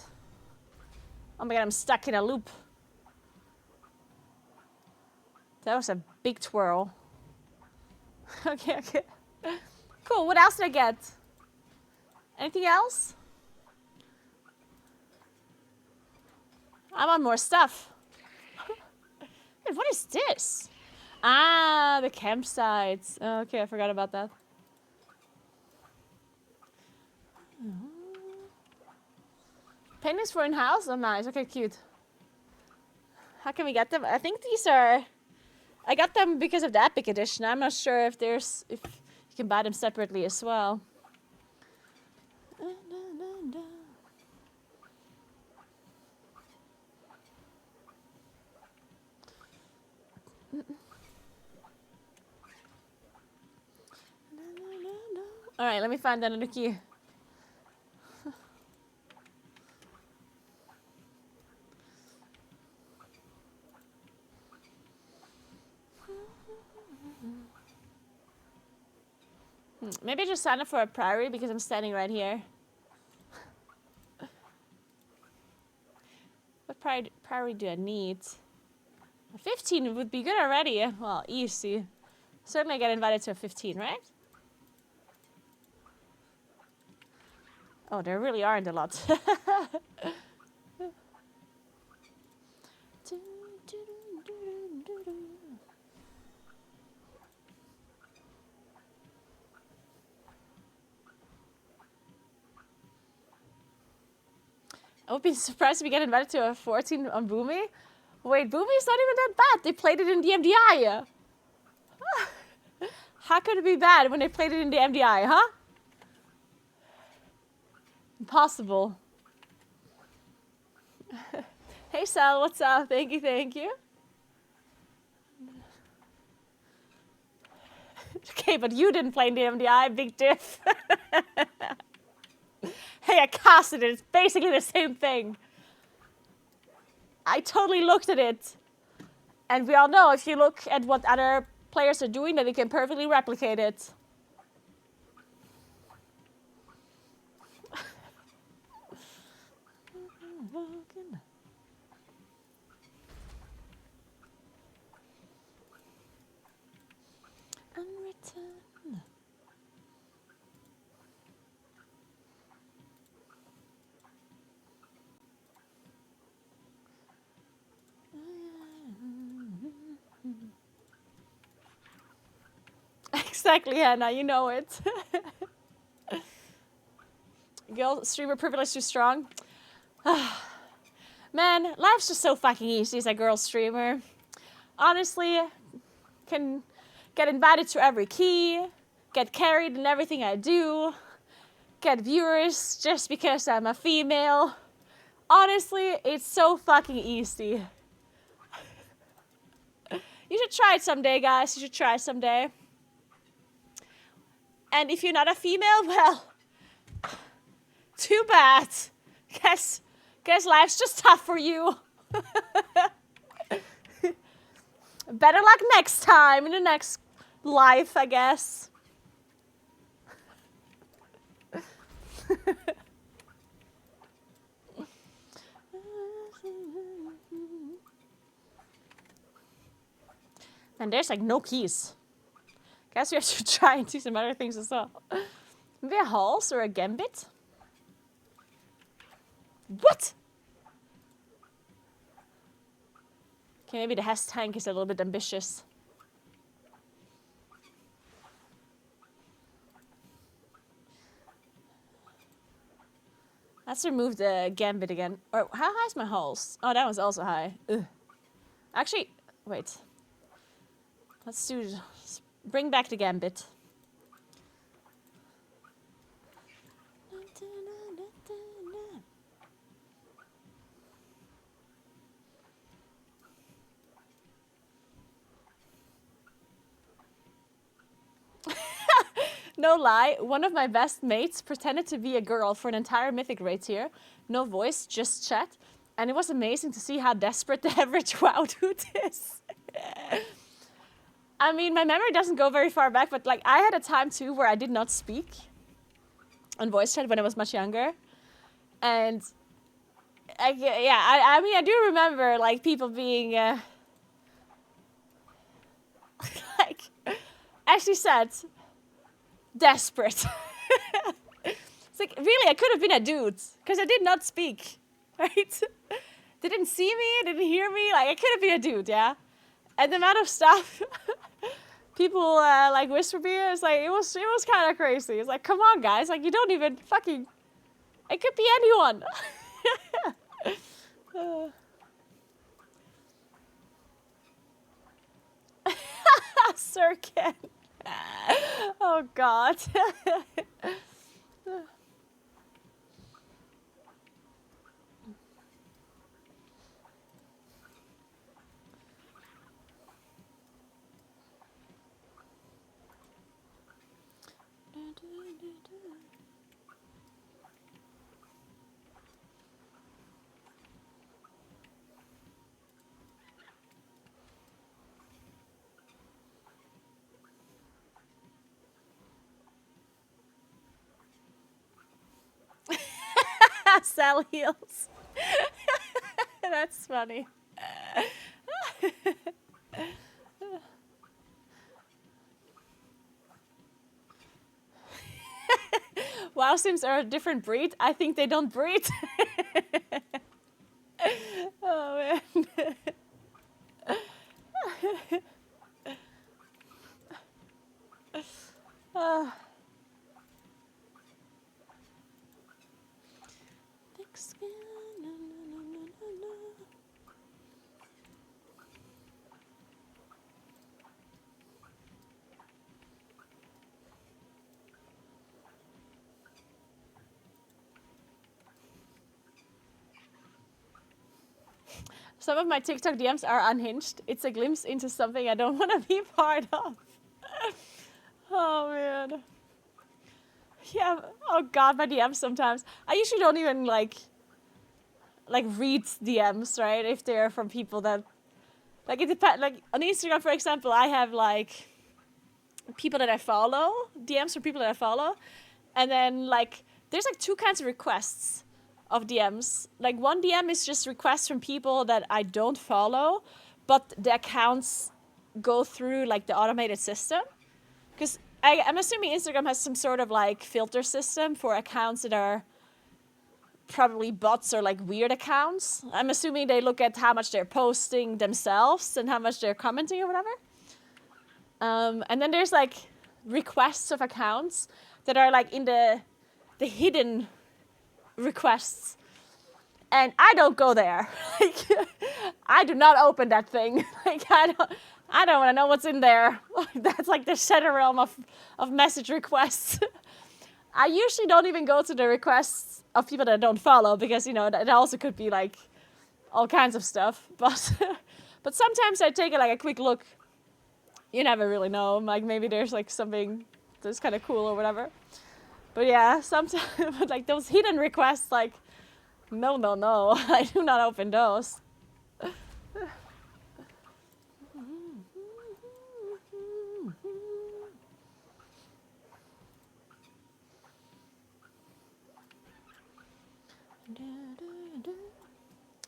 Oh my god, I'm stuck in a loop. That was a big twirl. Okay. Cool, what else did I get? Anything else? I want more stuff. Wait, what is this? Ah, the campsites. Okay, I forgot about that. Paintings for in-house? Oh, nice. Okay, cute. How can we get them? I think these are... I got them because of the Epic Edition. I'm not sure if you can buy them separately as well. All right, let me find another key. Maybe I just sign up for a priory because I'm standing right here. What priory do I need? 15 would be good already. Well, easy. Certainly get invited to a 15, right? Oh, there really aren't a lot. I would be surprised if we get invited to a 14 on Boomy. Wait, Boomy's not even that bad. They played it in the MDI. How could it be bad when they played it in the MDI, huh? Impossible. Hey Sal, what's up? Thank you, thank you. Okay, but you didn't play in the MDI, big diff. Hey, I casted it. It's basically the same thing. I totally looked at it. And we all know if you look at what other players are doing, that they can perfectly replicate it. Unwritten. Exactly, Hannah, you know it. Girl, streamer privilege too strong. Man, life's just so fucking easy as a girl streamer. Honestly, can get invited to every key, get carried in everything I do, get viewers just because I'm a female. Honestly, it's so fucking easy. You should try it someday, guys. You should try it someday. And if you're not a female, well, too bad. Guess life's just tough for you. Better luck next time in the next life, I guess. And there's like no keys. Guess we have to try and do some other things as well. Maybe a Halls or a Gambit? What? Okay, maybe the Hess tank is a little bit ambitious. Let's remove the Gambit again. Or how high is my Halls? Oh, that one's also high. Ugh. Actually, wait. Let's bring back the Gambit. No lie, one of my best mates pretended to be a girl for an entire mythic raid tier. No voice, just chat. And it was amazing to see how desperate the average WoW dude is. I mean, my memory doesn't go very far back, but like I had a time too where I did not speak on voice chat when I was much younger. And I mean, I do remember like people being like, as she said, desperate. It's like, really, I could have been a dude because I did not speak, right? They didn't see me, didn't hear me. Like, I could have been a dude, yeah? And the amount of stuff people like whisper me, it's like, it was kind of crazy. It's like, come on, guys. Like, you don't even fucking, it could be anyone. Sir Ken. Oh, God. Sell heels. That's funny. WoW Sims are a different breed. I think they don't breed. Oh man. Thick skin. Na, na, na, na, na. Some of my TikTok DMs are unhinged. It's a glimpse into something I don't want to be part of. Oh man. Yeah. Oh god, my DMs sometimes. I usually don't even like read DMs, right? If they're from people that like it depends. Like on Instagram, for example, I have like people that I follow, DMs from people that I follow, and then like there's like two kinds of requests of DMs. Like one DM is just requests from people that I don't follow, but the accounts go through like the automated system. Because I'm assuming Instagram has some sort of like filter system for accounts that are probably bots or like weird accounts. I'm assuming they look at how much they're posting themselves and how much they're commenting or whatever. And then there's like requests of accounts that are like in the hidden requests. And I don't go there. Like, I do not open that thing. Like, I don't want to know what's in there. That's like the shadow realm of message requests. I usually don't even go to the requests of people that I don't follow because, you know, that also could be like all kinds of stuff. But but sometimes I take a quick look. You never really know. Like maybe there's like something that's kind of cool or whatever. But yeah, sometimes like those hidden requests, like no, I do not open those.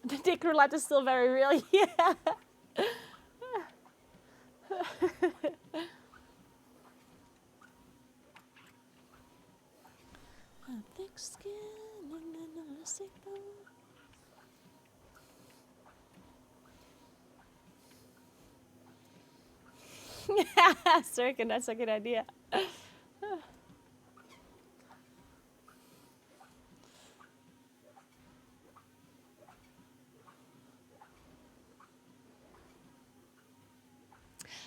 The dick roulette is still very real, yeah. Thick skin and a sick bone. Circin, that's a good idea.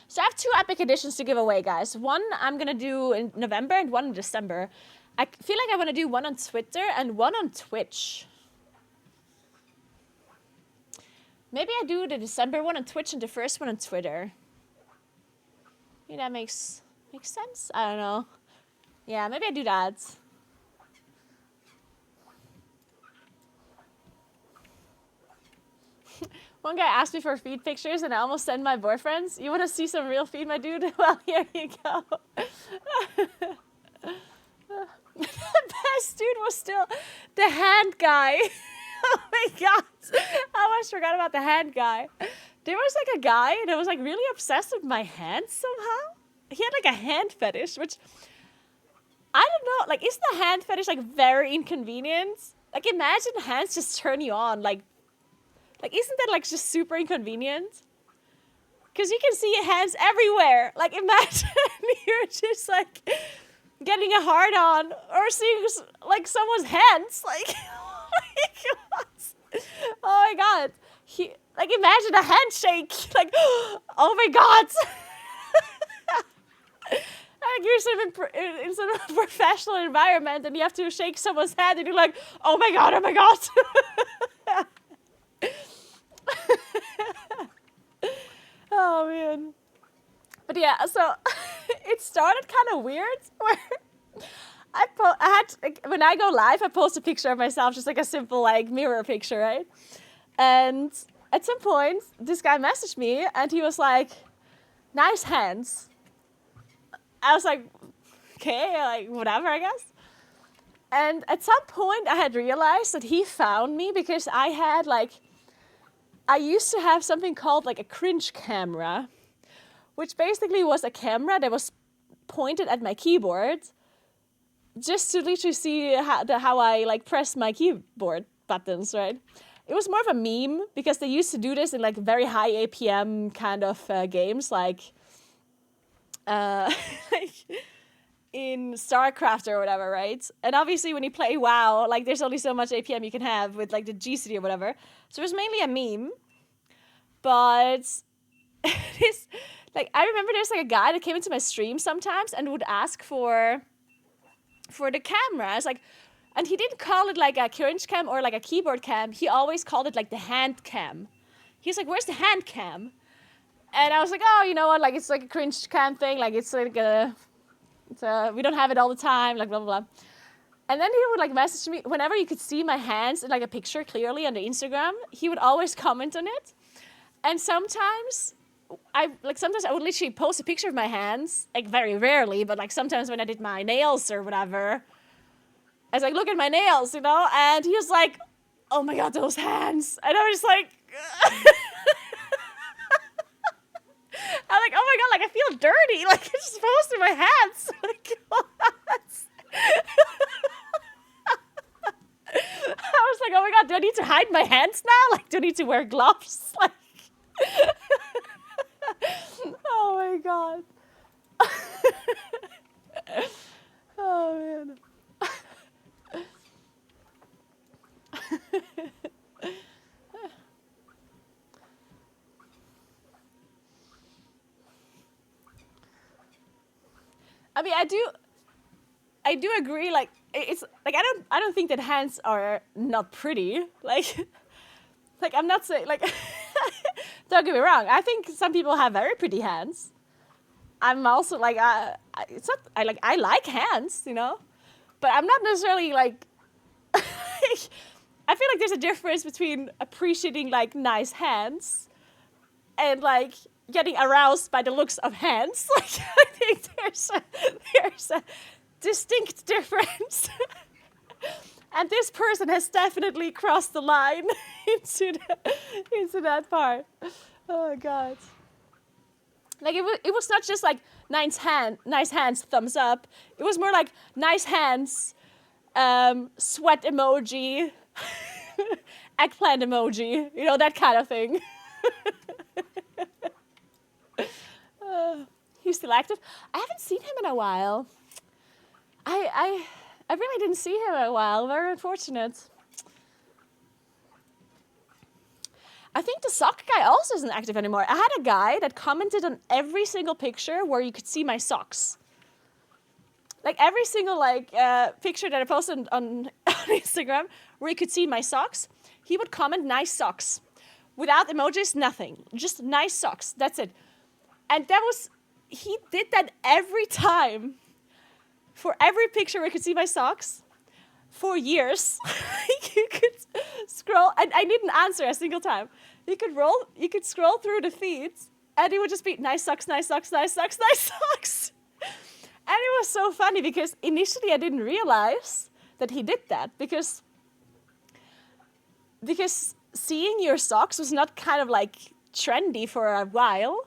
So I have 2 epic editions to give away, guys. One I'm going to do in November and one in December. I feel like I want to do one on Twitter and one on Twitch. Maybe I do the December one on Twitch and the first one on Twitter. Maybe that makes sense? I don't know. Yeah, maybe I do that. One guy asked me for feed pictures and I almost sent my boyfriends. You want to see some real feed, my dude? Well, here you go. The best dude was still the hand guy. Oh my god. I almost forgot about the hand guy. There was like a guy that was like really obsessed with my hands somehow. He had like a hand fetish, which I don't know. Like, isn't the hand fetish like very inconvenient? Like, imagine hands just turn you on. Like, isn't that like just super inconvenient? Because you can see your hands everywhere. Like, imagine you're just like getting a hard on or seeing like someone's hands. Like, oh my god. Like, imagine a handshake. Like, oh my god. Like, you're sort of in sort of a professional environment and you have to shake someone's hand and you're like, oh my god, oh my god. Oh man. But yeah, so it started kind of weird where when I go live, I post a picture of myself, just like a simple like mirror picture, right? And at some point, this guy messaged me and he was like, nice hands. I was like, okay, like whatever, I guess. And at some point, I had realized that he found me because I used to have something called like a cringe camera, which basically was a camera that was pointed at my keyboard just to literally see how I like press my keyboard buttons, right? It was more of a meme because they used to do this in like very high APM kind of games, like like in StarCraft or whatever, right? And obviously when you play WoW, like there's only so much APM you can have with like the GCD or whatever. So it was mainly a meme. But this, like, I remember there's like a guy that came into my stream sometimes and would ask for the cameras, like, and he didn't call it like a cringe cam or like a keyboard cam. He always called it like the hand cam. He's like, "Where's the hand cam?" And I was like, "Oh, you know what? Like, it's like a cringe cam thing. Like, it's like we don't have it all the time. Like, blah blah blah." And then he would like message me whenever you could see my hands in like a picture clearly on the Instagram. He would always comment on it. And sometimes I would literally post a picture of my hands, like very rarely, but like sometimes when I did my nails or whatever, I was like, "Look at my nails," you know? And he was like, "Oh my God, those hands." And I was just like, I'm like, "Oh my God, like I feel dirty. Like it's just posted my hands." Like, what? I was like, "Oh my God, do I need to hide my hands now? Like, do I need to wear gloves?" Like, oh my God. Oh man. I mean, I do agree. Like, it's like I don't think that hands are not pretty. Like, like I'm not saying like. Don't get me wrong. I think some people have very pretty hands. I'm also like it's not. I like hands, you know, but I'm not necessarily like. I feel like there's a difference between appreciating like nice hands and like getting aroused by the looks of hands. Like I think there's a distinct difference. And this person has definitely crossed the line into that part. Oh God! Like it was not just like nice hands, thumbs up. It was more like nice hands, sweat emoji, eggplant emoji. You know, that kind of thing. He's still active. I haven't seen him in a while. I really didn't see him in a while. Very unfortunate. I think the sock guy also isn't active anymore. I had a guy that commented on every single picture where you could see my socks. Like every single picture that I posted on Instagram where you could see my socks, he would comment "nice socks." Without emojis, nothing. Just nice socks. That's it. And he did that every time. For every picture where you could see my socks, for years. You could scroll, and I didn't answer a single time. You could scroll through the feeds, and it would just be nice socks, nice socks, nice socks, nice socks. And it was so funny because initially I didn't realize that he did that because seeing your socks was not kind of like trendy for a while.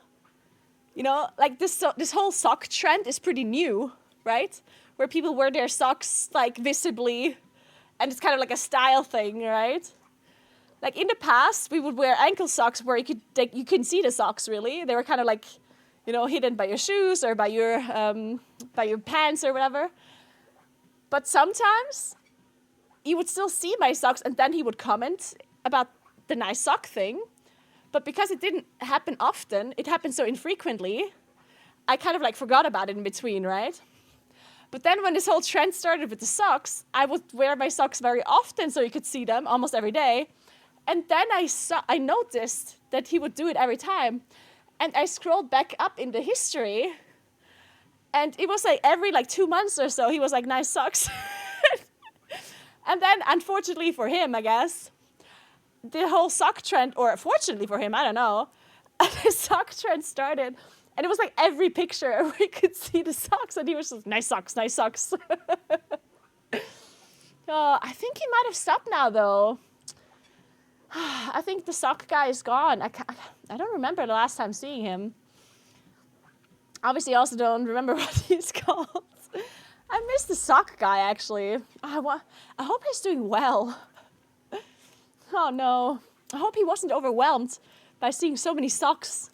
You know, like this whole sock trend is pretty new, right? Where people wear their socks like visibly, and it's kind of like a style thing, right? Like in the past, we would wear ankle socks where you couldn't see the socks really. They were kind of like, you know, hidden by your shoes or by your pants or whatever. But sometimes you would still see my socks, and then he would comment about the nice sock thing. But because it didn't happen often, it happened so infrequently, I kind of like forgot about it in between, right? But then when this whole trend started with the socks, I would wear my socks very often so you could see them almost every day. And then I noticed that he would do it every time. And I scrolled back up in the history, and it was like every 2 months or so, he was like, "Nice socks." And then, unfortunately for him, I guess, the whole sock trend, or fortunately for him, I don't know, the sock trend started. And it was like every picture we could see the socks, and he was just, "Nice socks, nice socks." I think he might have stopped now, though. I think the sock guy is gone. I don't remember the last time seeing him. Obviously, I also don't remember what he's called. I miss the sock guy, actually. I hope he's doing well. Oh, no. I hope he wasn't overwhelmed by seeing so many socks.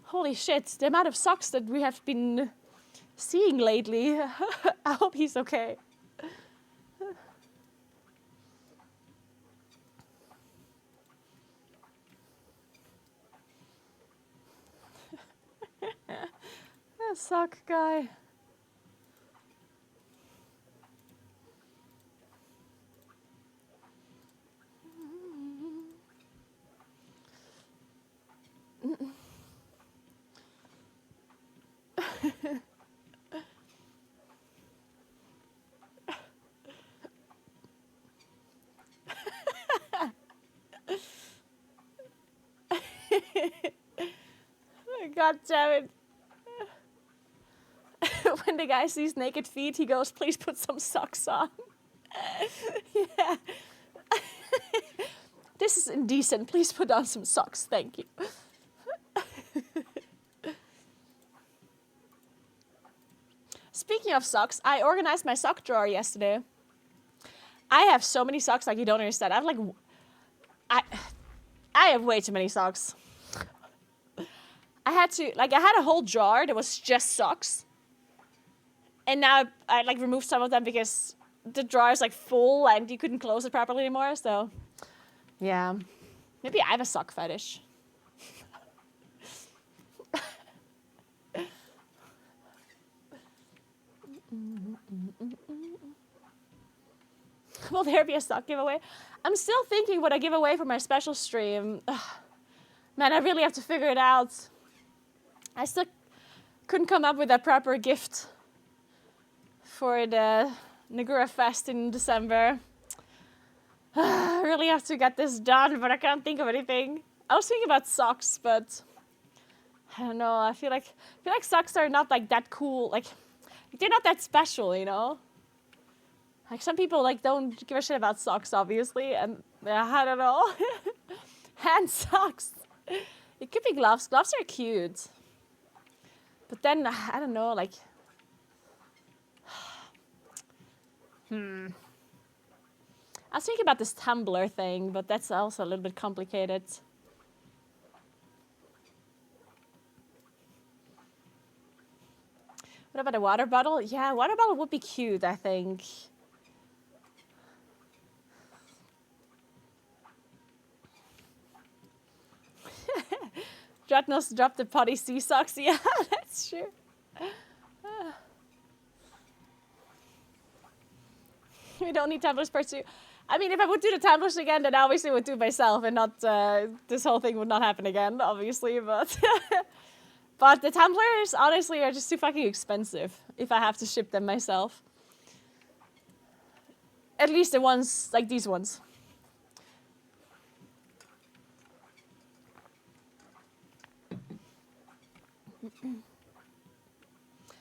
Holy shit, the amount of socks that we have been seeing lately. I hope he's okay. Sock guy. God damn it. When the guy sees naked feet, he goes, please put some socks on. Yeah. This is indecent. Please put on some socks. Thank you. Speaking of socks, I organized my sock drawer yesterday. I have so many socks like you don't understand. I have way too many socks. I had a whole jar that was just socks. And now I like removed some of them because the drawer is like full and you couldn't close it properly anymore. So, yeah. Maybe I have a sock fetish. Will there be a sock giveaway? I'm still thinking what I give away for my special stream. Ugh. Man, I really have to figure it out. I still couldn't come up with a proper gift for the Naguura Fest in December. I really have to get this done, but I can't think of anything. I was thinking about socks, but I don't know. I feel like socks are not like that cool. Like they're not that special, you know. Like some people like don't give a shit about socks, obviously, and I don't know. Hand socks. It could be gloves. Gloves are cute, but then I don't know. Like, I was thinking about this tumbler thing, but that's also a little bit complicated. What about a water bottle? Yeah, a water bottle would be cute, I think. Dratnos dropped the potty sea socks. Yeah, that's true. We don't need tumblers part 2. I mean, if I would do the tumblers again, then I obviously would do it myself and not, this whole thing would not happen again, obviously, but... But the tumblers, honestly, are just too fucking expensive if I have to ship them myself. At least the ones, like these ones.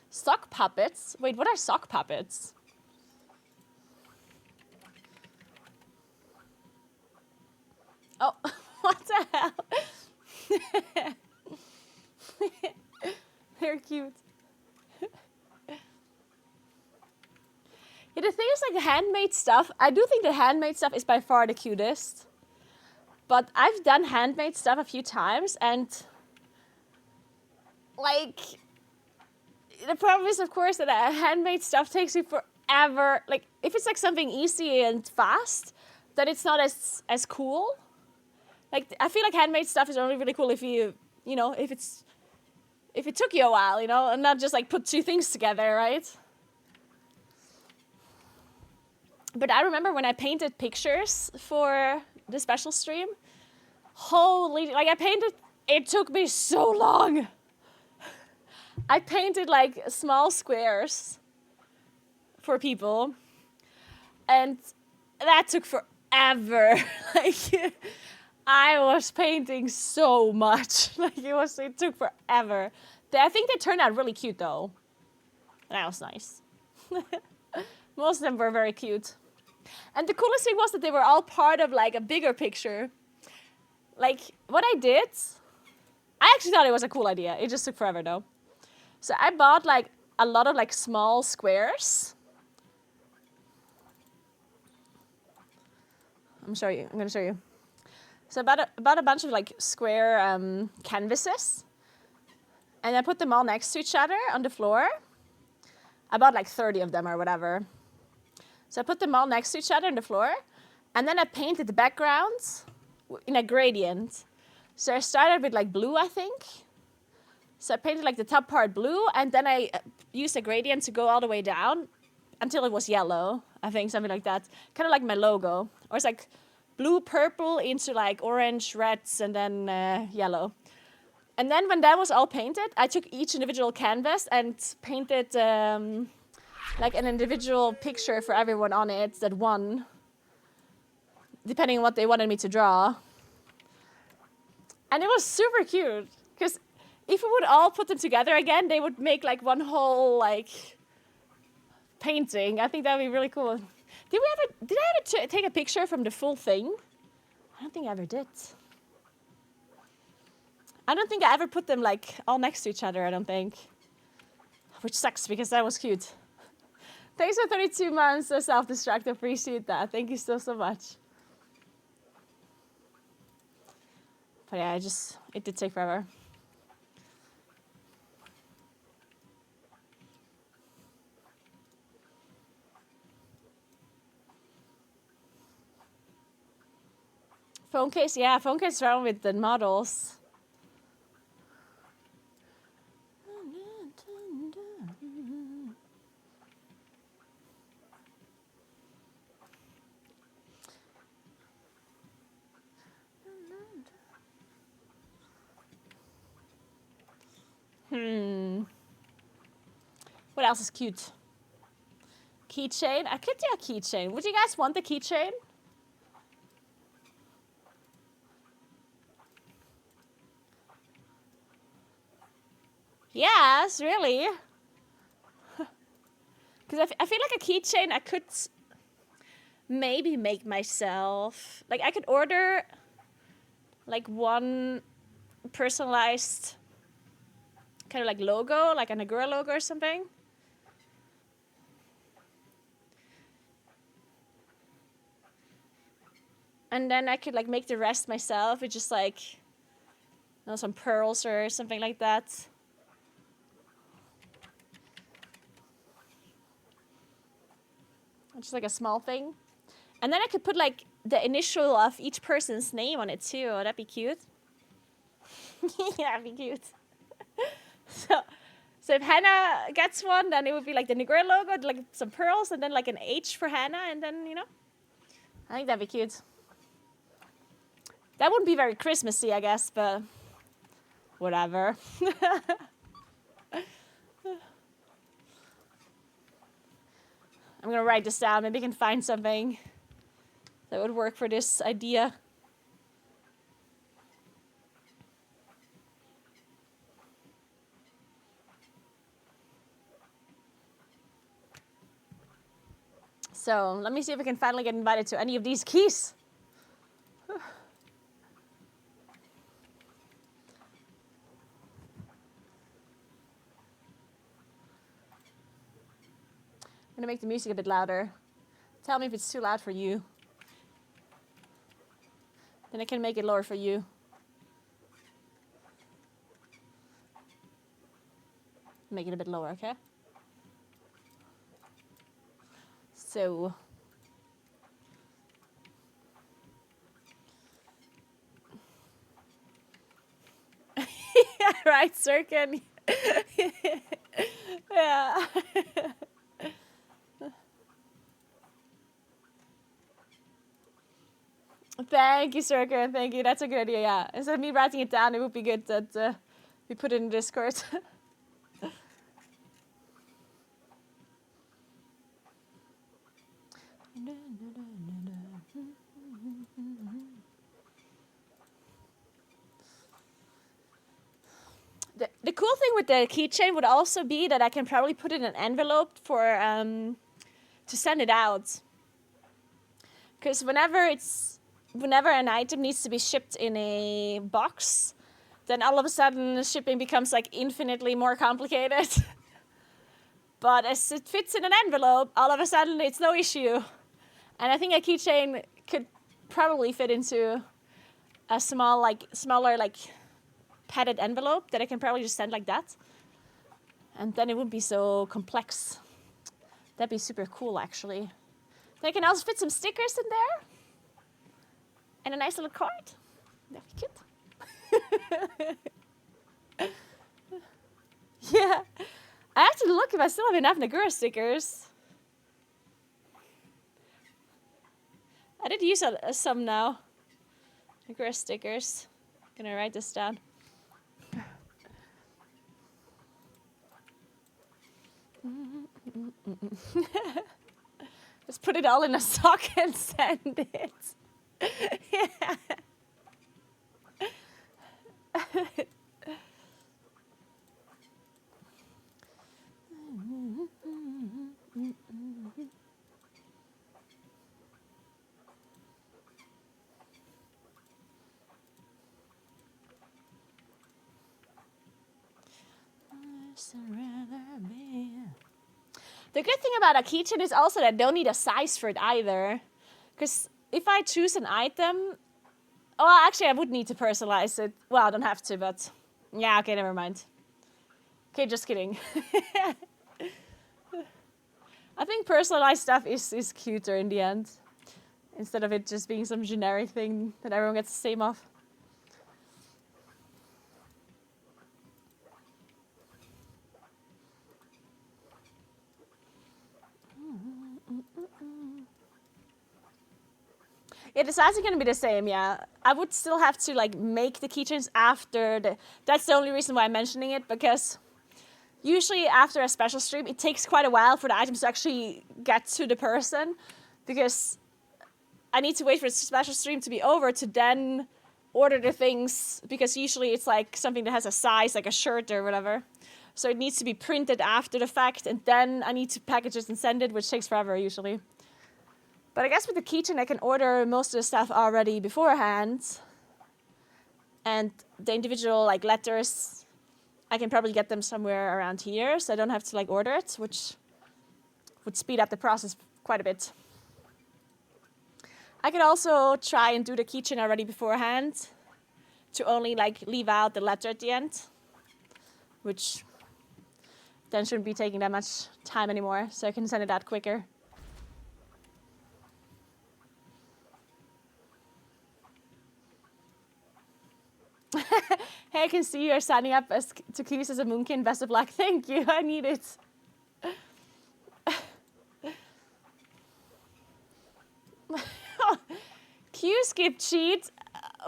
Sock puppets? Wait, what are sock puppets? Oh, what the hell? They're cute. Yeah, the thing is, like, handmade stuff, I do think the handmade stuff is by far the cutest. But I've done handmade stuff a few times, and like, the problem is, of course, that handmade stuff takes you forever. Like, if it's like something easy and fast, then it's not as cool. Like, I feel like handmade stuff is only really cool if you know, if it took you a while, you know, and not just like put two things together, right? But I remember when I painted pictures for the special stream, holy, like it took me so long. I painted like small squares for people, and that took forever. Like, I was painting so much. Like, it took forever. I think they turned out really cute though. That was nice. Most of them were very cute. And the coolest thing was that they were all part of like a bigger picture. Like what I did, I actually thought it was a cool idea. It just took forever though. So I bought like a lot of like small squares. I'm gonna show you. So about a bunch of like square canvases. And I put them all next to each other on the floor. I bought like 30 of them or whatever. So I put them all next to each other on the floor. And then I painted the backgrounds in a gradient. So I started with like blue, I think. So I painted like the top part blue. And then I used a gradient to go all the way down until it was yellow. I think something like that. Kind of like my logo. Or it's like blue, purple into like orange, reds, and then yellow. And then when that was all painted, I took each individual canvas and painted like an individual picture for everyone on it that won, depending on what they wanted me to draw. And it was super cute, because if we would all put them together again, they would make like one whole like painting. I think that would be really cool. Did I ever take a picture from the full thing? I don't think I ever did. I don't think I ever put them like all next to each other, I don't think. Which sucks because that was cute. Thanks for 32 months of self-destruct. Appreciate that. Thank you so much. But yeah, it did take forever. Phone case, yeah, phone case around with the models. What else is cute? Keychain? I could do a keychain. Would you guys want the keychain? Yes, really. Because I feel like a keychain I could maybe make myself. Like I could order like one personalized kind of like logo, like a Naguura logo or something. And then I could like make the rest myself with just like, you know, some pearls or something like that. Just like a small thing. And then I could put like the initial of each person's name on it too. That'd be cute. Yeah, that'd be cute. So if Hannah gets one, then it would be like the Naguura logo, like some pearls, and then like an H for Hannah, and then, you know, I think that'd be cute. That wouldn't be very Christmassy, I guess, but whatever. I'm gonna write this down. Maybe I can find something that would work for this idea. So let me see if I can finally get invited to any of these keys. I'm gonna make the music a bit louder. Tell me if it's too loud for you. Then I can make it lower for you. Make it a bit lower, okay? So. Yeah, right, Sirkin. Yeah. Thank you, Sirkin. Thank you. That's a good idea, yeah. Instead of me writing it down, it would be good that we put it in Discord. The cool thing with the keychain would also be that I can probably put it in an envelope for to send it out. Because whenever an item needs to be shipped in a box, then all of a sudden shipping becomes like infinitely more complicated. But as it fits in an envelope, all of a sudden it's no issue. And I think a keychain could probably fit into a smaller padded envelope that I can probably just send like that. And then it wouldn't be so complex. That'd be super cool, actually. They can also fit some stickers in there. And a nice little card. That'd be cute. Yeah. I have to look if I still have enough Naguura stickers. I did use some now. Naguura stickers. Gonna write this down. Just put it all in a sock and send it. Yeah. The good thing about a keychain is also that I don't need a size for it either. Because if I choose an item... Oh, actually, I would need to personalize it. Well, I don't have to, but... Yeah, okay, never mind. Okay, just kidding. I think personalized stuff is cuter in the end. Instead of it just being some generic thing that everyone gets the same of. Yeah, the size is going to be the same, yeah. I would still have to like make the keychains after the... That's the only reason why I'm mentioning it, because usually after a special stream, it takes quite a while for the items to actually get to the person, because I need to wait for the special stream to be over to then order the things, because usually it's like something that has a size, like a shirt or whatever. So it needs to be printed after the fact, and then I need to package it and send it, which takes forever usually. But I guess with the keychain, I can order most of the stuff already beforehand. And the individual like letters, I can probably get them somewhere around here, so I don't have to like order it, which would speed up the process quite a bit. I could also try and do the keychain already beforehand to only like leave out the letter at the end, which then shouldn't be taking that much time anymore, so I can send it out quicker. Hey, I can see you're signing up to Q's as a Moonkin. Best of luck. Thank you. I need it. Q skip cheat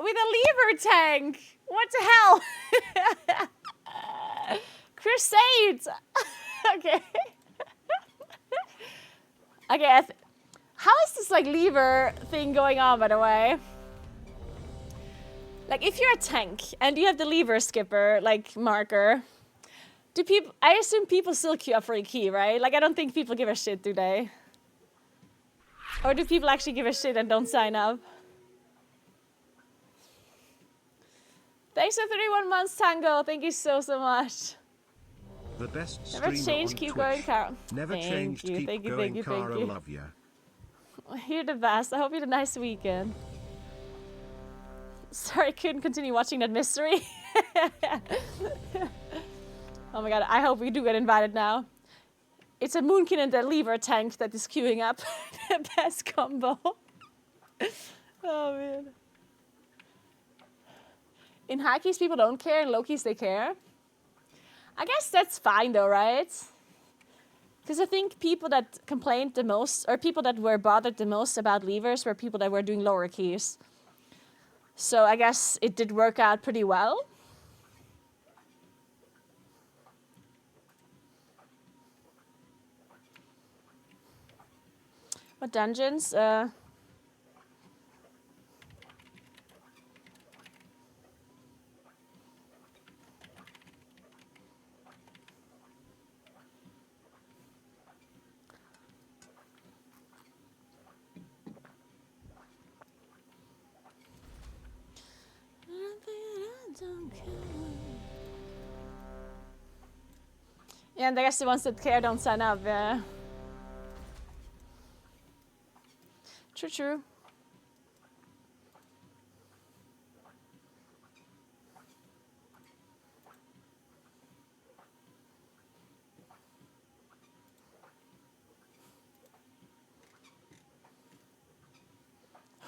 with a lever tank. What the hell? Crusade. Okay. Okay. How is this like lever thing going on, by the way? Like, if you're a tank and you have the lever skipper, like, marker, I assume people still queue up for a key, right? Like, I don't think people give a shit, do they? Or do people actually give a shit and don't sign up? Thanks for 31 months, Tango. Thank you so much. The best Never streamer change, on keep Twitch. going, Carl. Never Thank changed, you, keep thank you, going, thank you, thank Cara, you. love ya. You're the best. I hope you had a nice weekend. Sorry, I couldn't continue watching that mystery. Oh my god, I hope we do get invited now. It's a Moonkin and a lever tank that is queuing up. The best combo. Oh man. In high keys, people don't care. In low keys, they care. I guess that's fine though, right? Because I think people that complained the most, or people that were bothered the most about levers, were people that were doing lower keys. So I guess it did work out pretty well. What dungeons? Yeah, and I guess the ones that care don't sign up, yeah. True.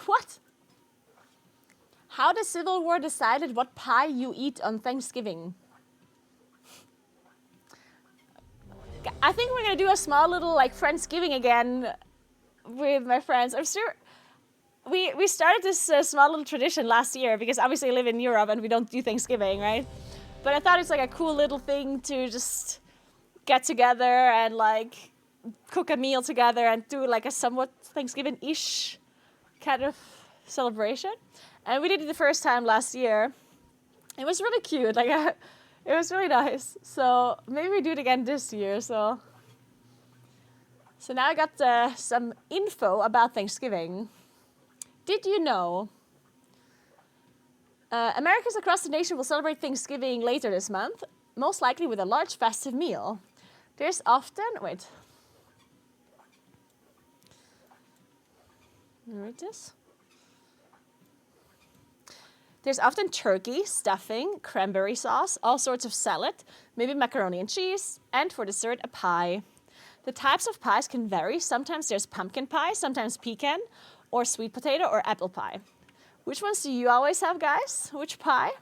What? How the Civil War decided what pie you eat on Thanksgiving? I think we're gonna do a small little like Friendsgiving again with my friends. I'm sure we started this small little tradition last year because obviously I live in Europe and we don't do Thanksgiving, right? But I thought it's like a cool little thing to just get together and like cook a meal together and do like a somewhat Thanksgiving-ish kind of celebration. And we did it the first time last year. It was really cute. Like it was really nice. So maybe we do it again this year. So now I got some info about Thanksgiving. Did you know Americans across the nation will celebrate Thanksgiving later this month, most likely with a large festive meal. There's often, wait. Read this. There's often turkey, stuffing, cranberry sauce, all sorts of salad, maybe macaroni and cheese, and for dessert, a pie. The types of pies can vary. Sometimes there's pumpkin pie, sometimes pecan, or sweet potato, or apple pie. Which ones do you always have, guys? Which pie?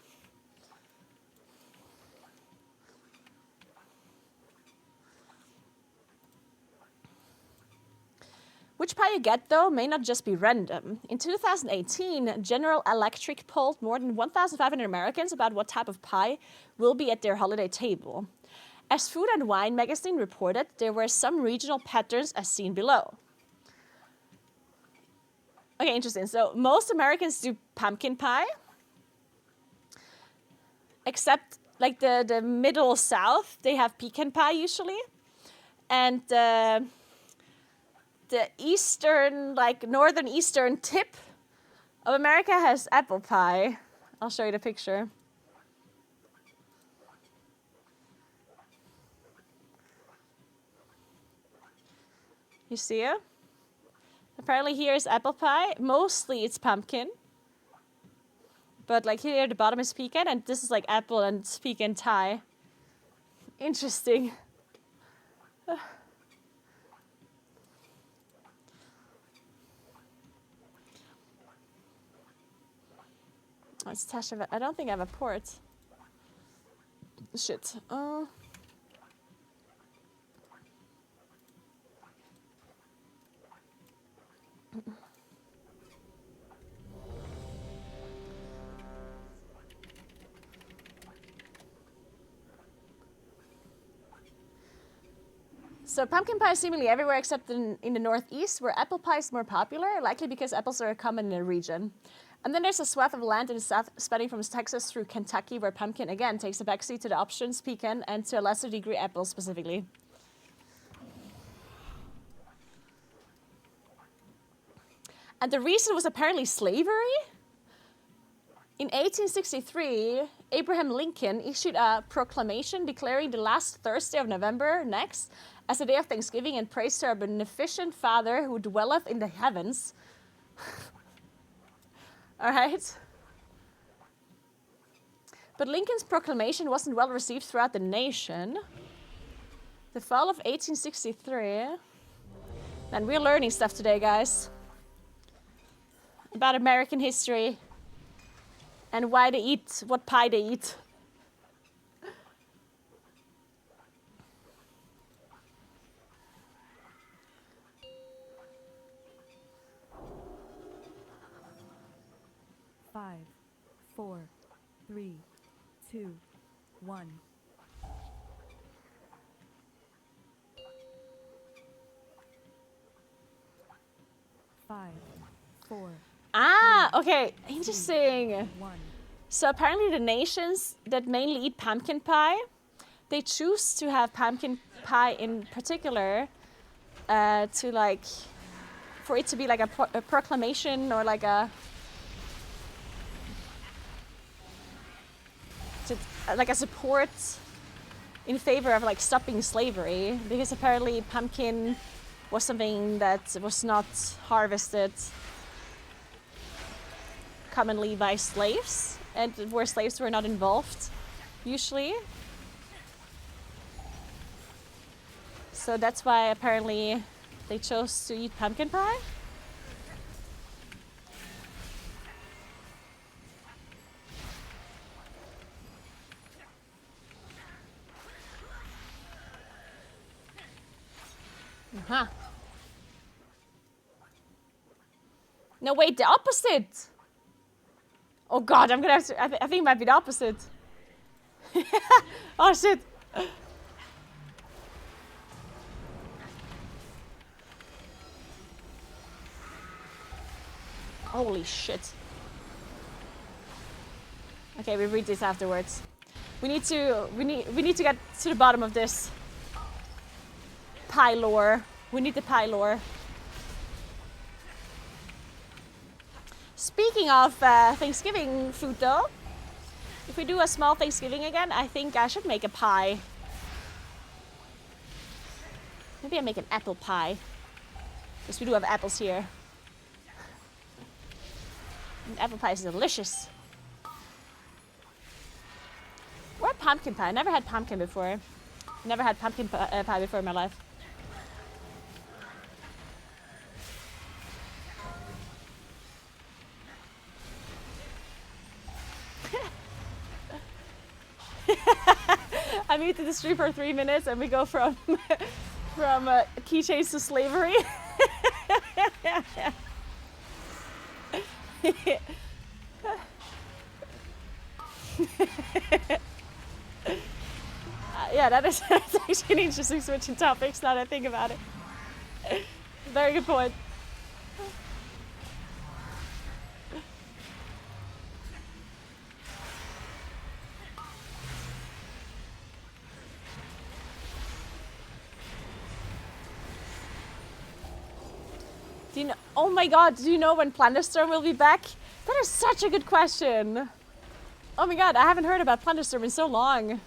Which pie you get, though, may not just be random. In 2018, General Electric polled more than 1,500 Americans about what type of pie will be at their holiday table. As Food and Wine magazine reported, there were some regional patterns as seen below. Okay, interesting. So most Americans do pumpkin pie, except like the middle south, they have pecan pie usually. And the eastern, like northern eastern tip of America has apple pie. I'll show you the picture. You see it? Apparently here is apple pie. Mostly it's pumpkin. But like here the bottom is pecan and this is like apple and pecan tie. Interesting. It's Tasha. I don't think I have a port. Shit. So pumpkin pie is seemingly everywhere except in the Northeast, where apple pie is more popular, likely because apples are common in the region. And then there's a swath of land in the south, spanning from Texas through Kentucky, where pumpkin, again, takes a backseat to the options, pecan, and to a lesser degree, apple specifically. And the reason was apparently slavery. In 1863, Abraham Lincoln issued a proclamation declaring the last Thursday of November next as a day of Thanksgiving and praise to our beneficent Father who dwelleth in the heavens. All right. But Lincoln's proclamation wasn't well received throughout the nation. The fall of 1863. And we're learning stuff today, guys. About American history. And why they eat, what pie they eat. Five, 4, 3, 2, 1. Five, 4. Okay, interesting. 1. So apparently the nations that mainly eat pumpkin pie, they choose to have pumpkin pie in particular to like, for it to be like a proclamation or like a support in favor of like stopping slavery, because apparently pumpkin was something that was not harvested commonly by slaves, and where slaves were not involved usually. So that's why apparently they chose to eat pumpkin pie. Uh-huh. No, wait, the opposite! Oh god, I'm gonna have to... I think it might be the opposite. Oh shit! Holy shit. Okay, we read this afterwards. We need to get to the bottom of this pie lore. We need the pie lore. Speaking of Thanksgiving food though, if we do a small Thanksgiving again, I think I should make a pie. Maybe I make an apple pie. Because we do have apples here. And apple pie is delicious. Or pumpkin pie. I never had pumpkin before. Never had pumpkin pie before in my life. I muted the stream for 3 minutes and we go from keychains to slavery. Yeah, that's actually an interesting switch in topics now that I think about it. Very good point. Do you know? Oh my god, do you know when Plunderstorm will be back? That is such a good question. Oh my god, I haven't heard about Plunderstorm in so long.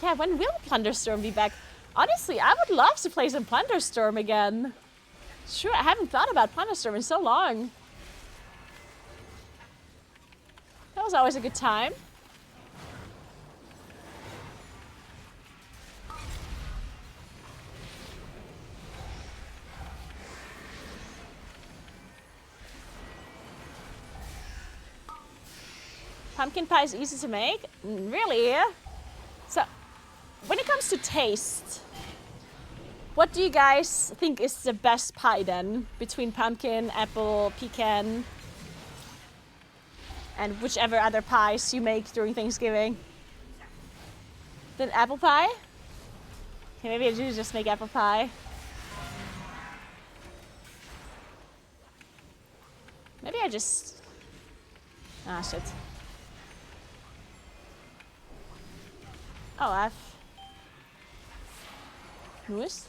Yeah, when will Plunderstorm be back? Honestly, I would love to play some Plunderstorm again. Sure, I haven't thought about Plunderstorm in so long. That was always a good time. Pumpkin pie is easy to make? Really? So, when it comes to taste, what do you guys think is the best pie then? Between pumpkin, apple, pecan, and whichever other pies you make during Thanksgiving? Then apple pie? Okay, maybe I do just make apple pie. Maybe I just... Ah, shit. Oh, I've... Nice.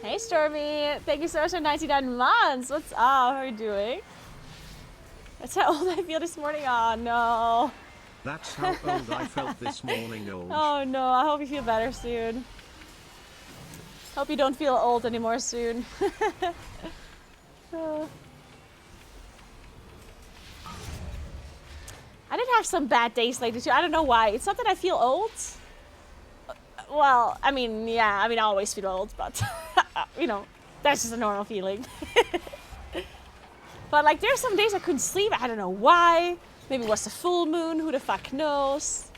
Hey Stormy, thank you so much for 99 months. What's up? How are you doing? That's how old I feel this morning. Oh no. That's how old I felt this morning, old. Oh no, I hope you feel better soon. Hope you don't feel old anymore soon. I did have some bad days lately too. I don't know why. It's not that I feel old. Well, I mean, yeah, I always feel old, but you know, that's just a normal feeling. But like, there's some days I couldn't sleep. I don't know why. Maybe it was the full moon. Who the fuck knows?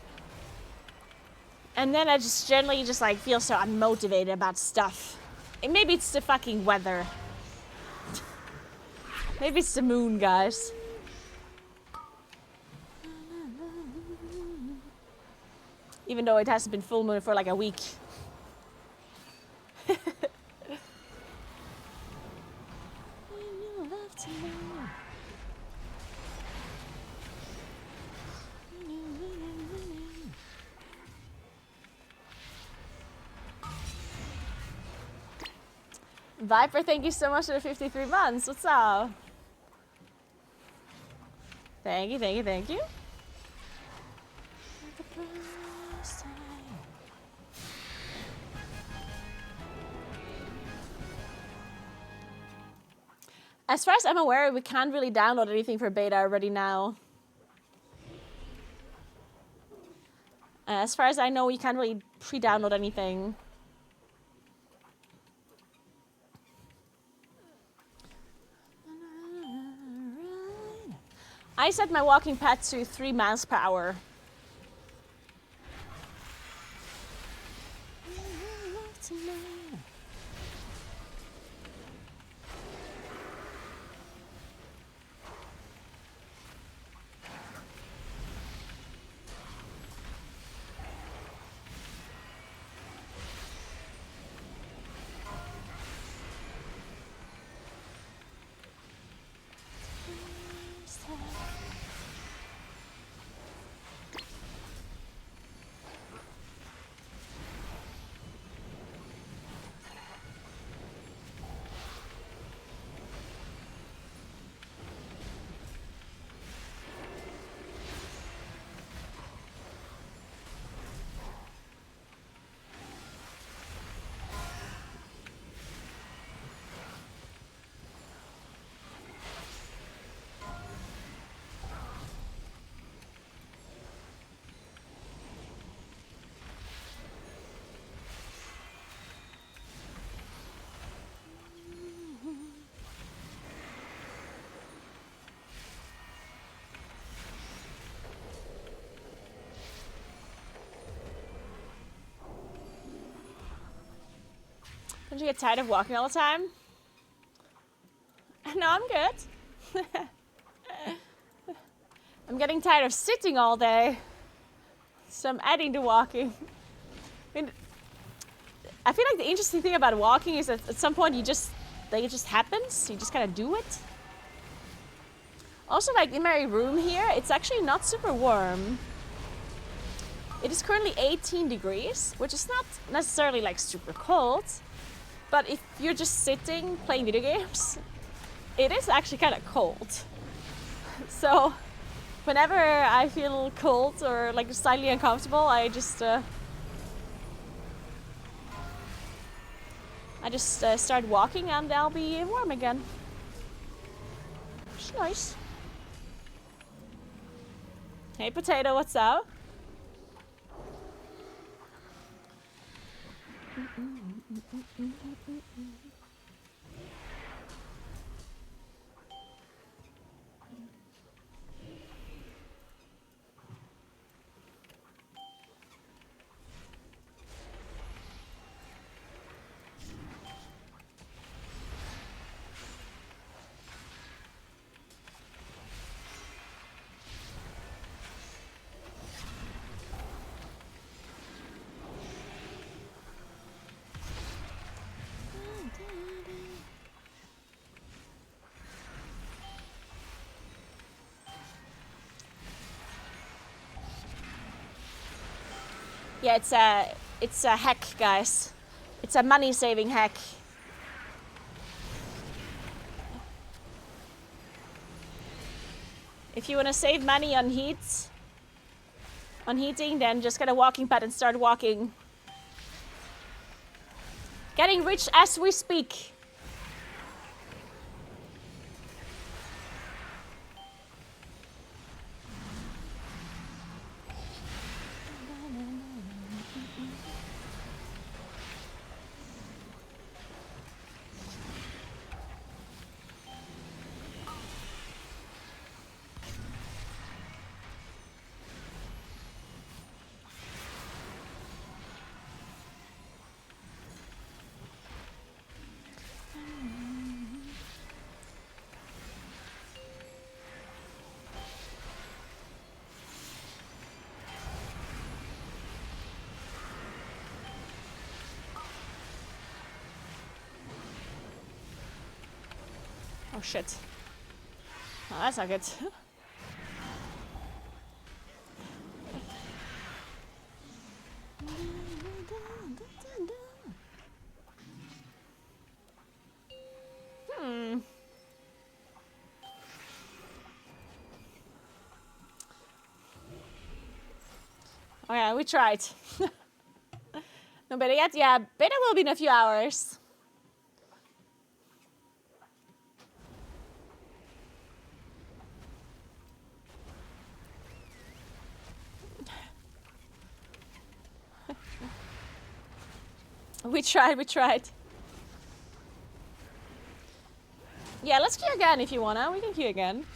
And then I just generally just like feel so unmotivated about stuff. And maybe it's the fucking weather. Maybe it's the moon, guys. Even though it hasn't been full moon for like a week. Viper, thank you so much for the 53 months. What's up? Thank you, thank you, thank you. As far as I'm aware, we can't really download anything for beta already now. As far as I know, you can't really pre-download anything. I set my walking pad to 3 miles per hour. Don't you get tired of walking all the time? No, I'm good. I'm getting tired of sitting all day. So I'm adding to walking. I feel like the interesting thing about walking is that at some point it just happens. You just kind of do it. Also, like in my room here, it's actually not super warm. It is currently 18 degrees, which is not necessarily like super cold. But if you're just sitting playing video games, it is actually kind of cold. So whenever I feel cold or like slightly uncomfortable, I just start walking and I'll be warm again. It's nice. Hey Potato, what's up? Yeah, it's a hack, guys. It's a money-saving hack. If you want to save money on heating, then just get a walking pad and start walking. Getting rich as we speak. Oh shit. Oh, that's not good. Hmm. Oh yeah, we tried. No beta yet? Yeah, beta will be in a few hours. We tried. Yeah, let's queue again if you wanna. We can queue again.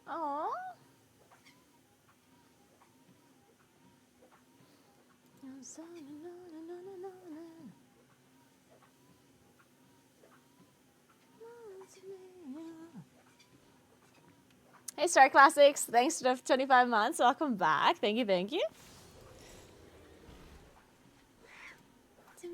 Aww. Hey Star Classics, thanks for the 25 months. Welcome back. Thank you, thank you. Did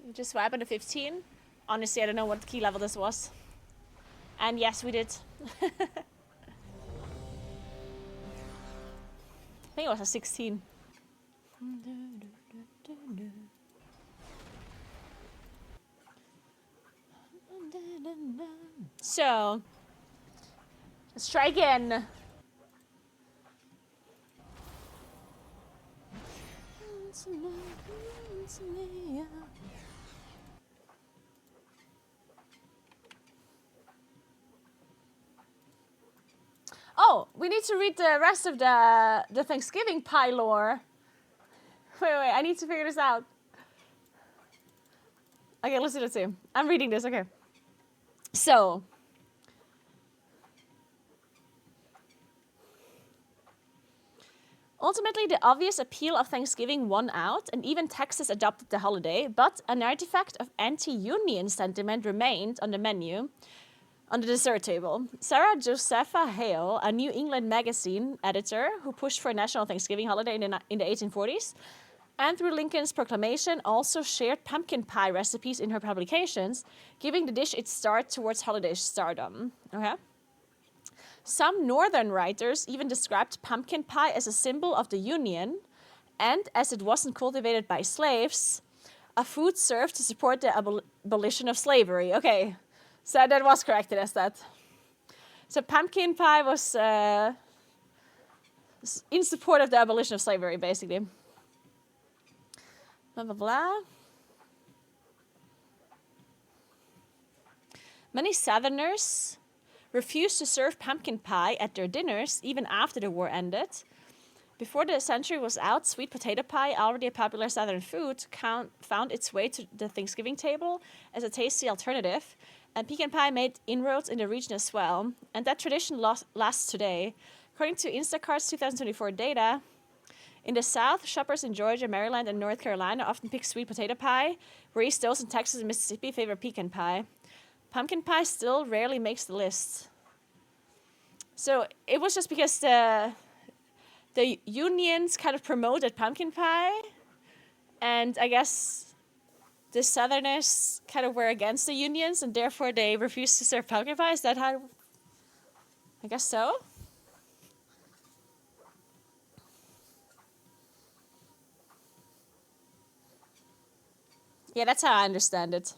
we just swipe into 15? Honestly, I don't know what key level this was. And yes, we did. I think it was a 16. So, let's try again. Oh, we need to read the rest of the Thanksgiving pie lore. Wait, I need to figure this out. Okay, let's do it too. I'm reading this, okay. So, ultimately, the obvious appeal of Thanksgiving won out, and even Texas adopted the holiday, but an artifact of anti-union sentiment remained on the menu on the dessert table. Sarah Josepha Hale, a New England magazine editor who pushed for a national Thanksgiving holiday in the 1840s, and through Lincoln's proclamation, also shared pumpkin pie recipes in her publications, giving the dish its start towards holiday stardom. Okay. Some northern writers even described pumpkin pie as a symbol of the Union, and as it wasn't cultivated by slaves, a food served to support the abolition of slavery. Okay, so that was corrected as that. So pumpkin pie was in support of the abolition of slavery, basically. Blah, blah, blah. Many Southerners refused to serve pumpkin pie at their dinners even after the war ended. Before the century was out, sweet potato pie, already a popular Southern food, found its way to the Thanksgiving table as a tasty alternative, and pecan pie made inroads in the region as well. And that tradition lasts today. According to Instacart's 2024 data, in the South, shoppers in Georgia, Maryland, and North Carolina often pick sweet potato pie, whereas those in Texas and Mississippi favor pecan pie. Pumpkin pie still rarely makes the list. So it was just because the unions kind of promoted pumpkin pie, and I guess the Southerners kind of were against the unions, and therefore they refused to serve pumpkin pie. Is that how? I guess so. Yeah, that's how I understand it.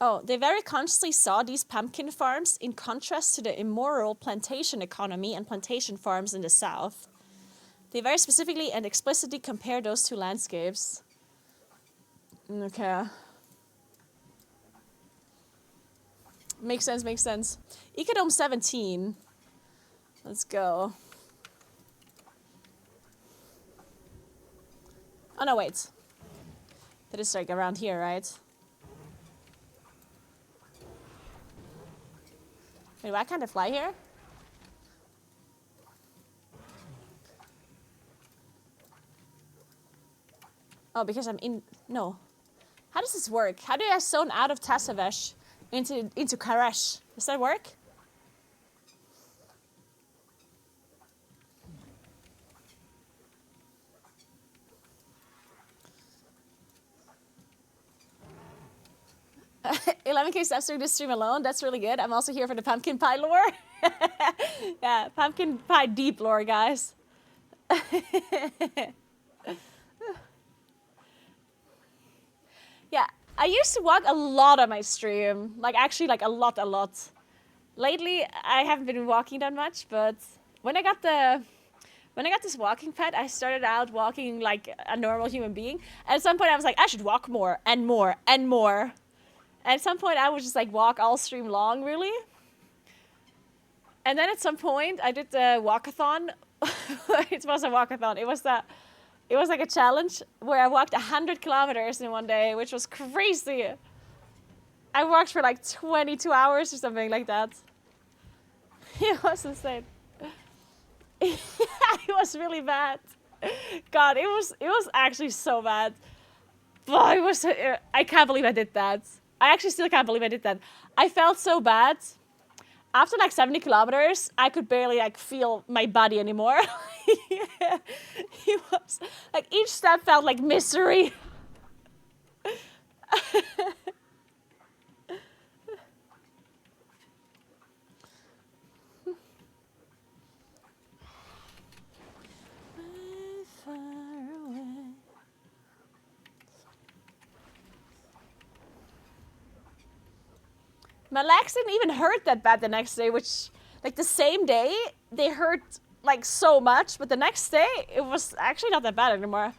Oh, they very consciously saw these pumpkin farms in contrast to the immoral plantation economy and plantation farms in the South. They very specifically and explicitly compare those two landscapes. Okay. Makes sense, makes sense. Ecodome 17. Let's go. Oh no, wait. That is like around here, right? Wait, why can't I fly here? Oh, because I'm in... No. How does this work? How do I zone out of Tassavesh into Karesh? Does that work? $11K steps through this stream alone. That's really good. I'm also here for the pumpkin pie lore. Yeah, pumpkin pie deep lore, guys. Yeah, I used to walk a lot on my stream. Like, actually, like, a lot. Lately, I haven't been walking that much, but when I got this walking pad, I started out walking like a normal human being. And at some point, I was like, I should walk more and more and more. And at some point, I would just like walk all stream long, really. And then at some point, I did the walkathon. It was a walkathon. It was like a challenge where I walked 100 kilometers in one day, which was crazy. I walked for like 22 hours or something like that. It was insane. Yeah, it was really bad. God, it was actually so bad. But it was. I can't believe I did that. I actually still can't believe I did that. I felt so bad. After like 70 kilometers, I could barely like feel my body anymore. Yeah. It was like each step felt like misery. My legs didn't even hurt that bad the next day, which, like, the same day, they hurt, like, so much, but the next day, it was actually not that bad anymore.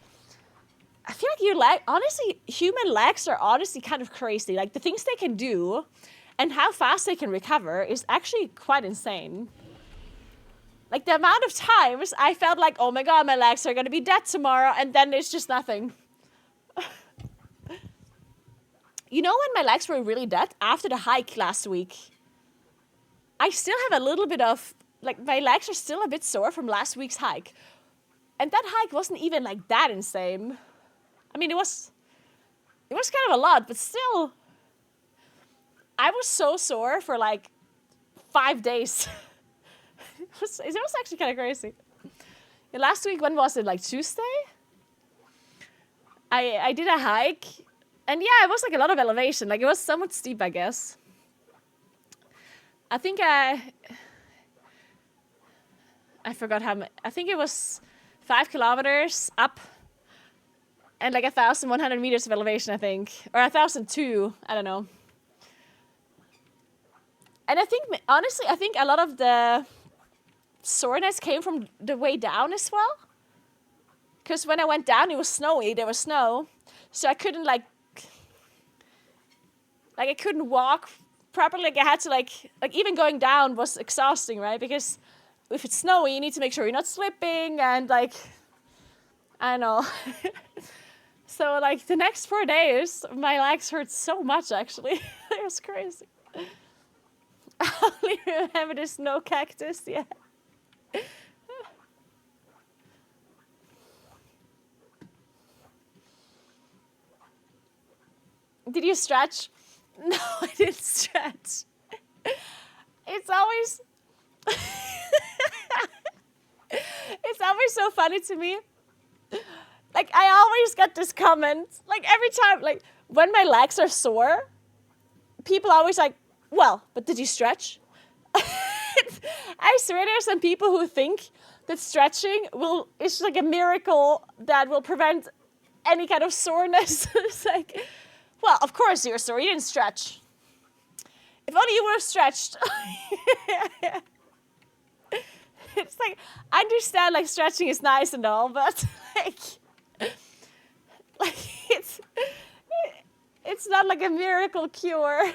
I feel like your leg, honestly, human legs are honestly kind of crazy. Like, the things they can do and how fast they can recover is actually quite insane. Like, the amount of times I felt like, oh my god, my legs are gonna be dead tomorrow, and then it's just nothing. You know when my legs were really dead? After the hike last week. I still have a little bit of, like, my legs are still a bit sore from last week's hike. And that hike wasn't even, like, that insane. I mean, it was kind of a lot, but still. I was so sore for, like, 5 days. It was actually kind of crazy. And last week, when was it? Like, Tuesday? I did a hike. And yeah, it was like a lot of elevation. Like, it was somewhat steep, I guess. I think I forgot how much. I think it was 5 kilometers up and like 1,100 meters of elevation, I think. Or 1,002, I don't know. And I think, honestly, I think a lot of the soreness came from the way down as well. Because when I went down, it was snowy. There was snow. So I couldn't, like I couldn't walk properly. Like, I had to, like even going down was exhausting, right? Because if it's snowy, you need to make sure you're not slipping and, like, I don't know. So, like, the next 4 days, my legs hurt so much, actually. It was crazy. I only remember the snow cactus, yeah. Did you stretch? No, I didn't stretch. It's always... It's always so funny to me. Like, I always get this comment. Like, every time, like, when my legs are sore, people always like, well, but did you stretch? I swear there's some people who think that stretching is like a miracle that will prevent any kind of soreness. It's like... Well, of course you're sore. You didn't stretch. If only you would have stretched. It's like, I do understand like stretching is nice and all, but like it's not like a miracle cure.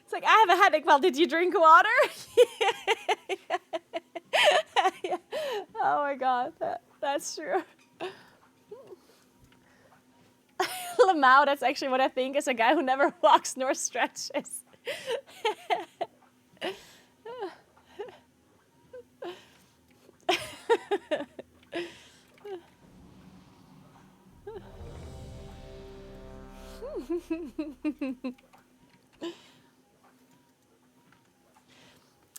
It's like, I have a headache. Well, did you drink water? Oh my god, that's true. Lamau, that's actually what I think, is a guy who never walks nor stretches.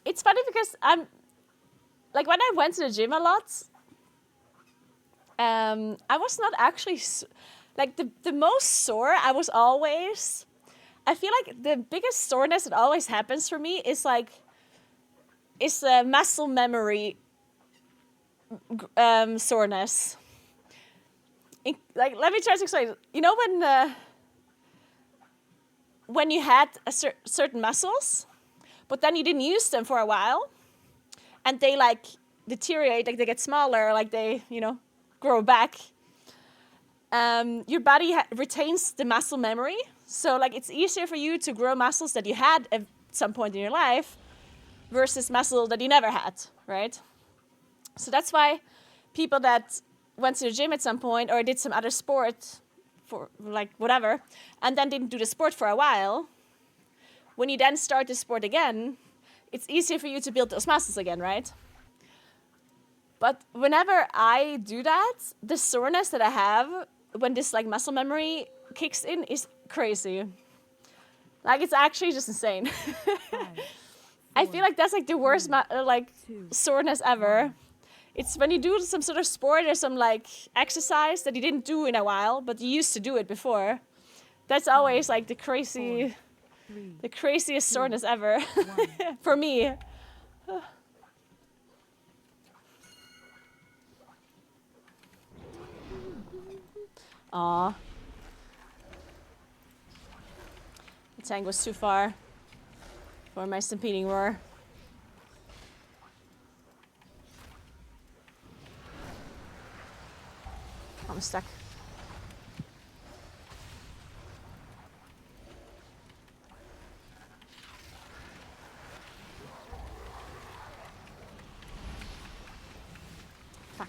It's funny because I'm like, when I went to the gym a lot, I was not actually like the most sore. I was always, I feel like the biggest soreness that always happens for me is like, is the muscle memory soreness. Like, let me try to explain. You know when you had certain muscles, but then you didn't use them for a while, and they like deteriorate, like they get smaller, like they, you know, grow back. Your body retains the muscle memory, so like it's easier for you to grow muscles that you had at some point in your life versus muscle that you never had, right? So that's why people that went to the gym at some point or did some other sport for like whatever, and then didn't do the sport for a while, when you then start the sport again, it's easier for you to build those muscles again, right? But whenever I do that, the soreness that I have when this like muscle memory kicks in is crazy. Like, it's actually just insane. 5, I feel like that's like the worst like 2, soreness ever. It's when you do some sort of sport or some like exercise that you didn't do in a while, but you used to do it before. That's always like the 3, craziest soreness ever 1. for me. Aw. The tank was too far for my stampeding roar. I'm stuck. Fuck.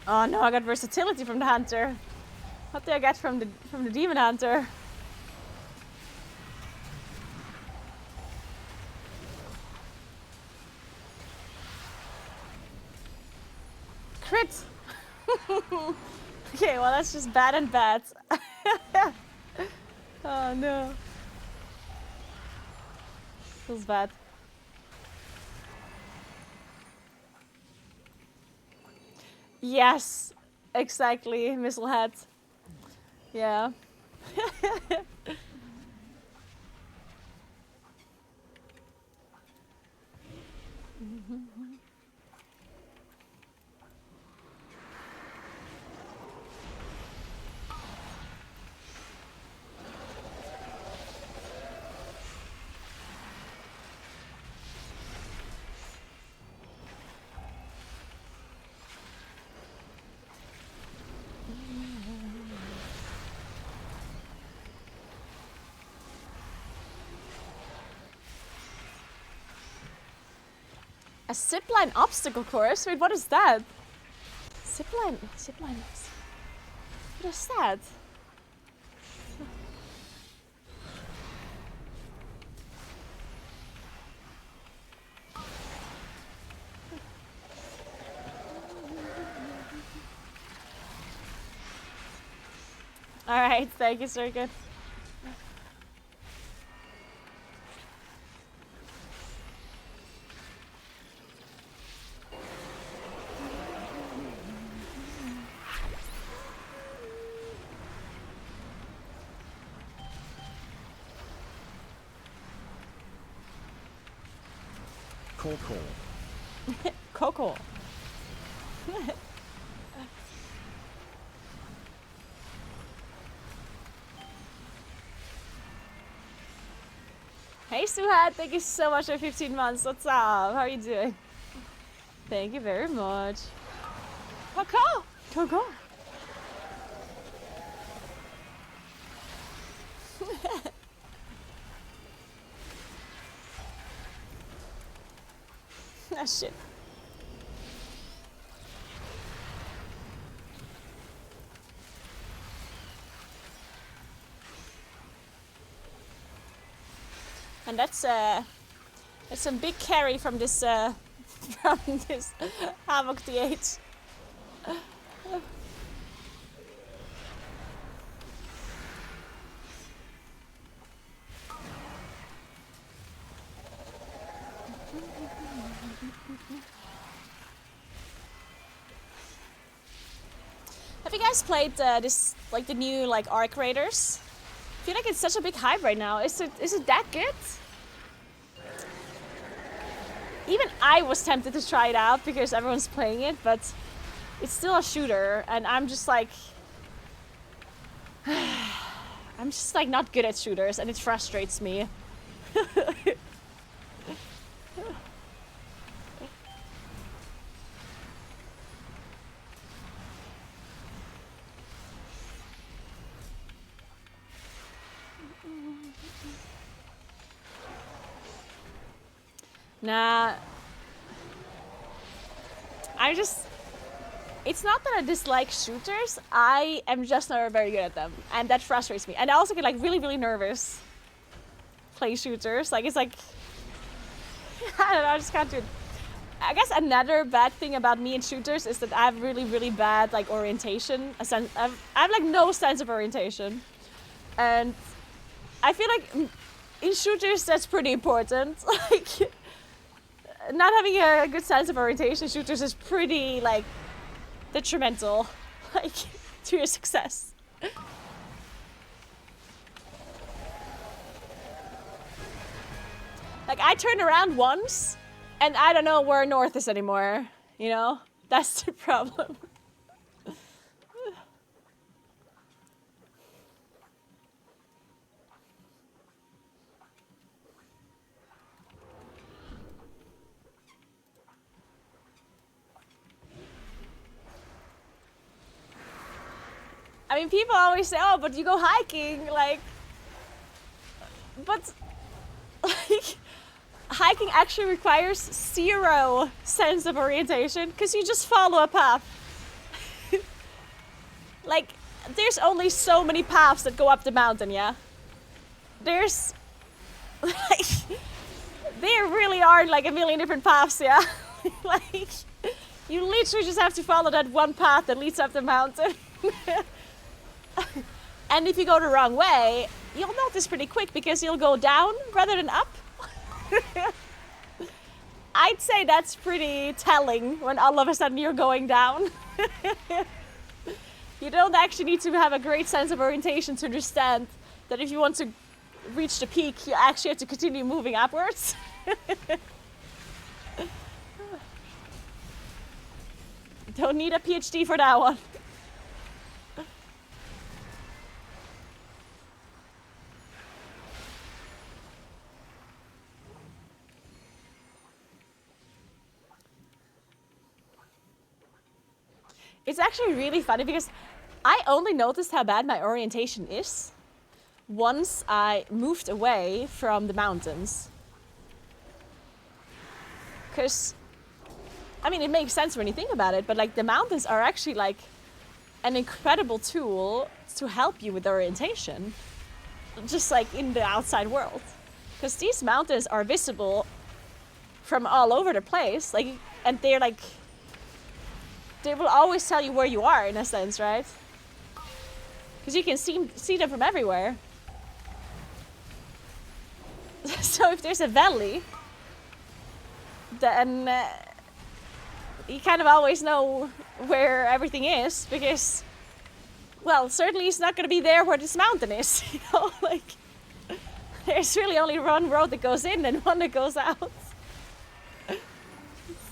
Oh no, I got versatility from the hunter. What did I get from the demon hunter? Crit! Okay, well that's just bad and bad. Oh no. Feels bad. Yes, exactly, missile head. Yeah. A zipline obstacle course? Wait, what is that? Zipline. What is that? All right, thank you, sir. Good. Call. Coco. Hey Suhat, thank you so much for 15 months. What's up? How are you doing? Thank you very much. Coco! Coco! Ah, shit. And that's some big carry from this from this Havoc DH. Have you guys played this, like the new like Arc Raiders? I feel like it's such a big hype right now. Is it that good? Even I was tempted to try it out because everyone's playing it, but it's still a shooter, and I'm just like not good at shooters, and it frustrates me. Nah. It's not that I dislike shooters, I am just not very good at them. And that frustrates me. And I also get like really, really nervous playing shooters. Like it's like, I don't know, I just can't do it. I guess another bad thing about me and shooters is that I have really, really bad like orientation. I have like no sense of orientation. And I feel like in shooters that's pretty important. Like, not having a good sense of orientation in shooters is pretty like detrimental, like, to your success. Like I turned around once and I don't know where north is anymore, you know? That's the problem. I mean, people always say, oh, but you go hiking, like, but, like, hiking actually requires 0 sense of orientation, because you just follow a path. Like, there's only so many paths that go up the mountain, yeah? There's, like, there really aren't, like, a million different paths, yeah? Like, you literally just have to follow that one path that leads up the mountain. And if you go the wrong way, you'll notice pretty quick because you'll go down rather than up. I'd say that's pretty telling when all of a sudden you're going down. You don't actually need to have a great sense of orientation to understand that if you want to reach the peak, you actually have to continue moving upwards. Don't need a PhD for that one. It's actually really funny because I only noticed how bad my orientation is once I moved away from the mountains. Because, I mean, it makes sense when you think about it, but like the mountains are actually like an incredible tool to help you with orientation, just like in the outside world. Because these mountains are visible from all over the place, like, and they're like, they will always tell you where you are, in a sense, right? Because you can see them from everywhere. So if there's a valley, then you kind of always know where everything is, because, well, certainly it's not going to be there where this mountain is, you know? Like, there's really only one road that goes in and one that goes out.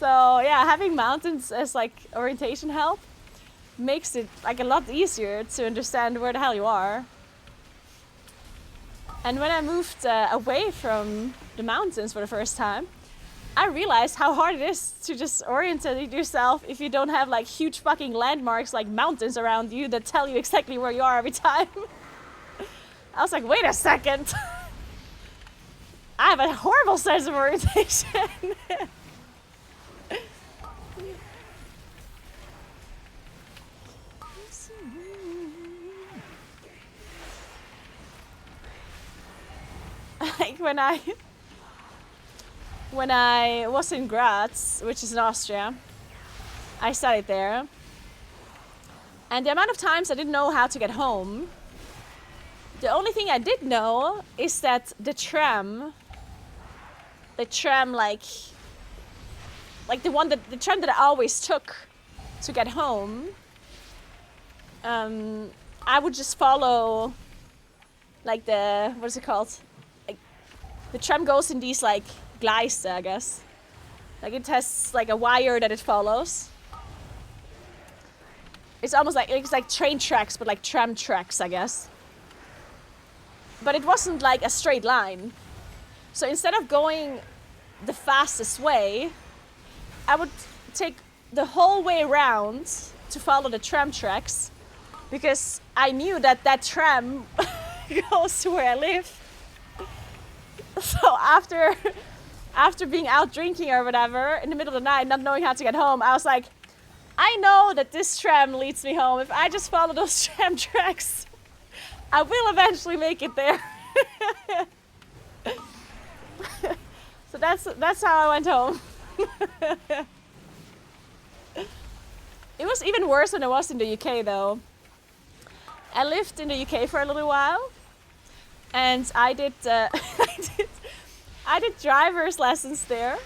So yeah, having mountains as like orientation help makes it like a lot easier to understand where the hell you are. And when I moved away from the mountains for the first time, I realized how hard it is to just orientate yourself if you don't have like huge fucking landmarks like mountains around you that tell you exactly where you are every time. I was like, wait a second. I have a horrible sense of orientation. Like when I was in Graz, which is in Austria, I studied there. And the amount of times I didn't know how to get home, the only thing I did know is that the tram like the tram that I always took to get home, I would just follow like the, what is it called? Like the tram goes in these like Gleise, I guess. Like it has like a wire that it follows. It's almost like, it's like train tracks, but like tram tracks, I guess. But it wasn't like a straight line. So instead of going the fastest way, I would take the whole way around to follow the tram tracks, because I knew that that tram goes to where I live. So after being out drinking or whatever in the middle of the night, not knowing how to get home, I was like, I know that this tram leads me home. If I just follow those tram tracks, I will eventually make it there. So that's how I went home. It was even worse when I was in the UK though. I lived in the UK for a little while, and I did I did driver's lessons there.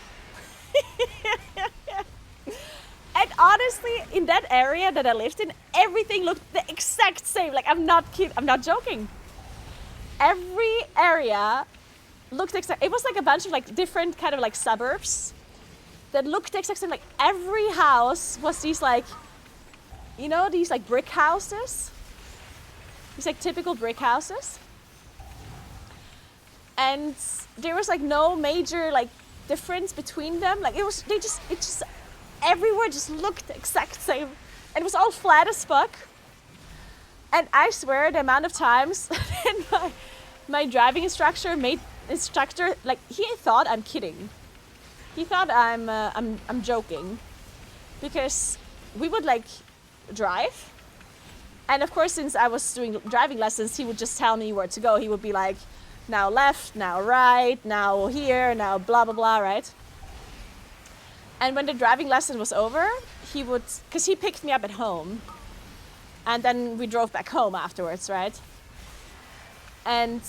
And honestly, in that area that I lived in, everything looked the exact same. Like, I'm not kidding, I'm not joking. Every area looked exact. It was like a bunch of like different kind of like suburbs that looked the exact same. Like every house was these like, you know, these like brick houses. These like typical brick houses. And there was like no major like difference between them. Like it just everywhere just looked the exact same. And it was all flat as fuck. And I swear the amount of times that my driving instructor like, he thought I'm kidding. He thought I'm joking, because we would like drive, and of course, since I was doing driving lessons, he would just tell me where to go. He would be like, now left, now right, now here, now blah blah blah, right? And when the driving lesson was over, he would, because he picked me up at home, and then we drove back home afterwards, right? And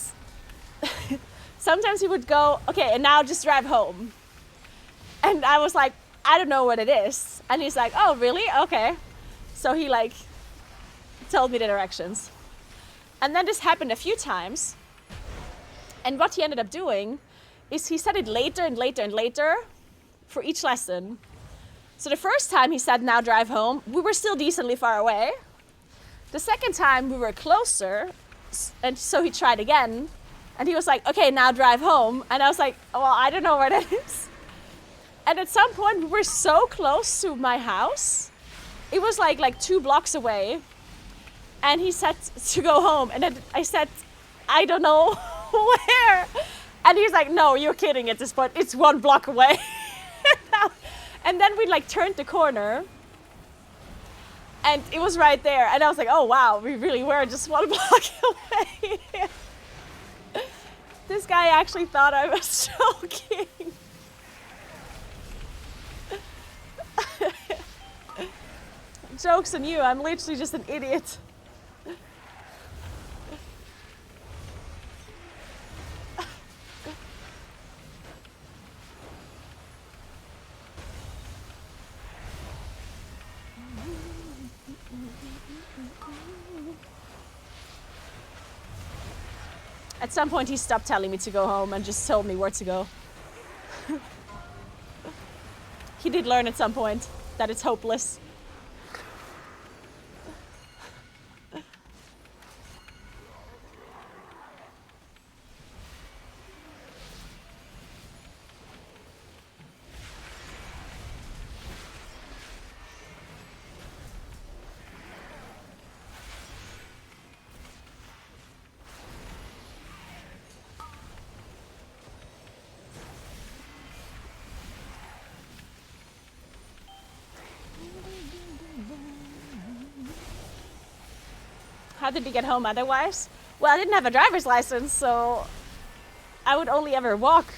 sometimes he would go, okay, and now just drive home. And I was like, I don't know what it is. And he's like, oh, really? Okay. So he like told me the directions. And then this happened a few times. And what he ended up doing is he said it later and later and later for each lesson. So the first time he said, now drive home, we were still decently far away. The second time we were closer, and so he tried again. And he was like, okay, now drive home. And I was like, well, I don't know where that is. And at some point we were so close to my house. It was like 2 blocks away. And he said to go home. And then I said, I don't know where. And he's like, no, you're kidding at this point. It's 1 block away. And then we like turned the corner. And it was right there. And I was like, oh, wow, we really were just 1 block away. This guy actually thought I was joking. Joke's on you, I'm literally just an idiot. At some point he stopped telling me to go home and just told me where to go. he did learn at some point that it's hopeless. How did he get home otherwise? Well, I didn't have a driver's license, so I would only ever walk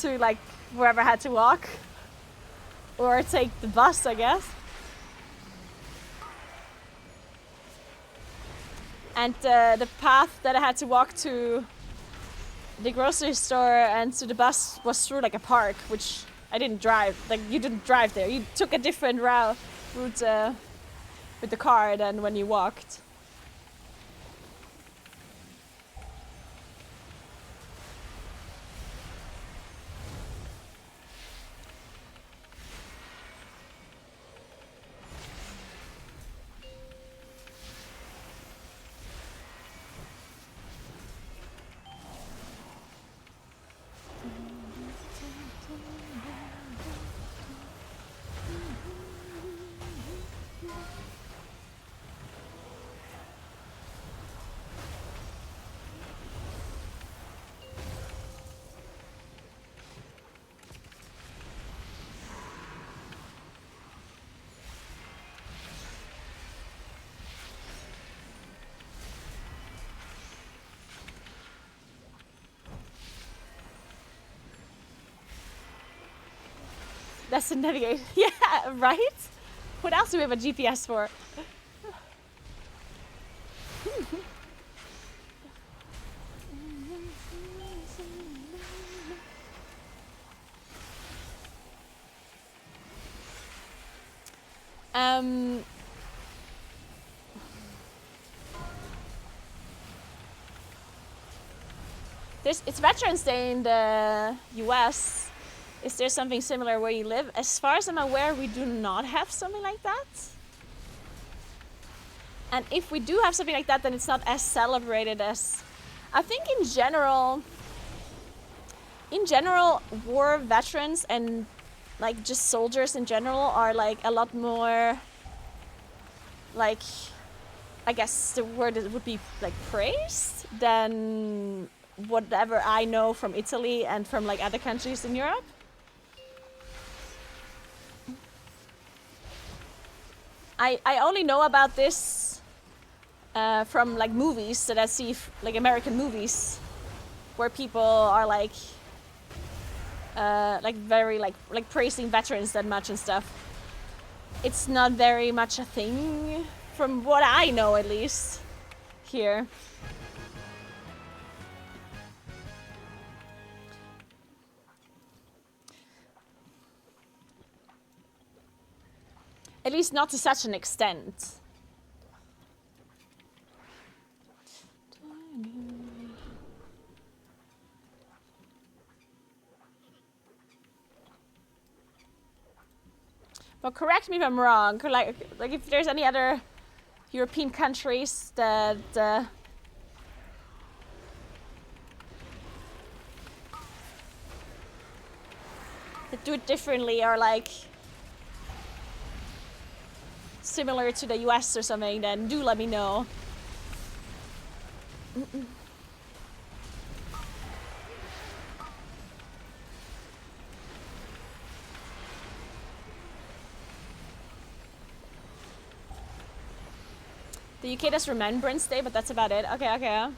to like wherever I had to walk. Or take the bus, I guess. And the path that I had to walk to the grocery store and to the bus was through like a park, which I didn't drive. Like, you didn't drive there. You took a different route with the car than when you walked. That's the navigate. Yeah, right? What else do we have a GPS for? It's Veterans Day in the US. Is there something similar where you live? As far as I'm aware, we do not have something like that. And if we do have something like that, then it's not as celebrated as... I think in general, war veterans and like just soldiers in general are like a lot more, like, I guess the word would be like praised than whatever I know from Italy and from like other countries in Europe. I only know about this from like movies that I see, like American movies, where people are like very like praising veterans that much and stuff. It's not very much a thing, from what I know at least, here. At least not to such an extent. But correct me if I'm wrong. Like if there's any other European countries that that do it differently, or like similar to the US or something, then do let me know. The UK does Remembrance Day, but that's about it. Okay.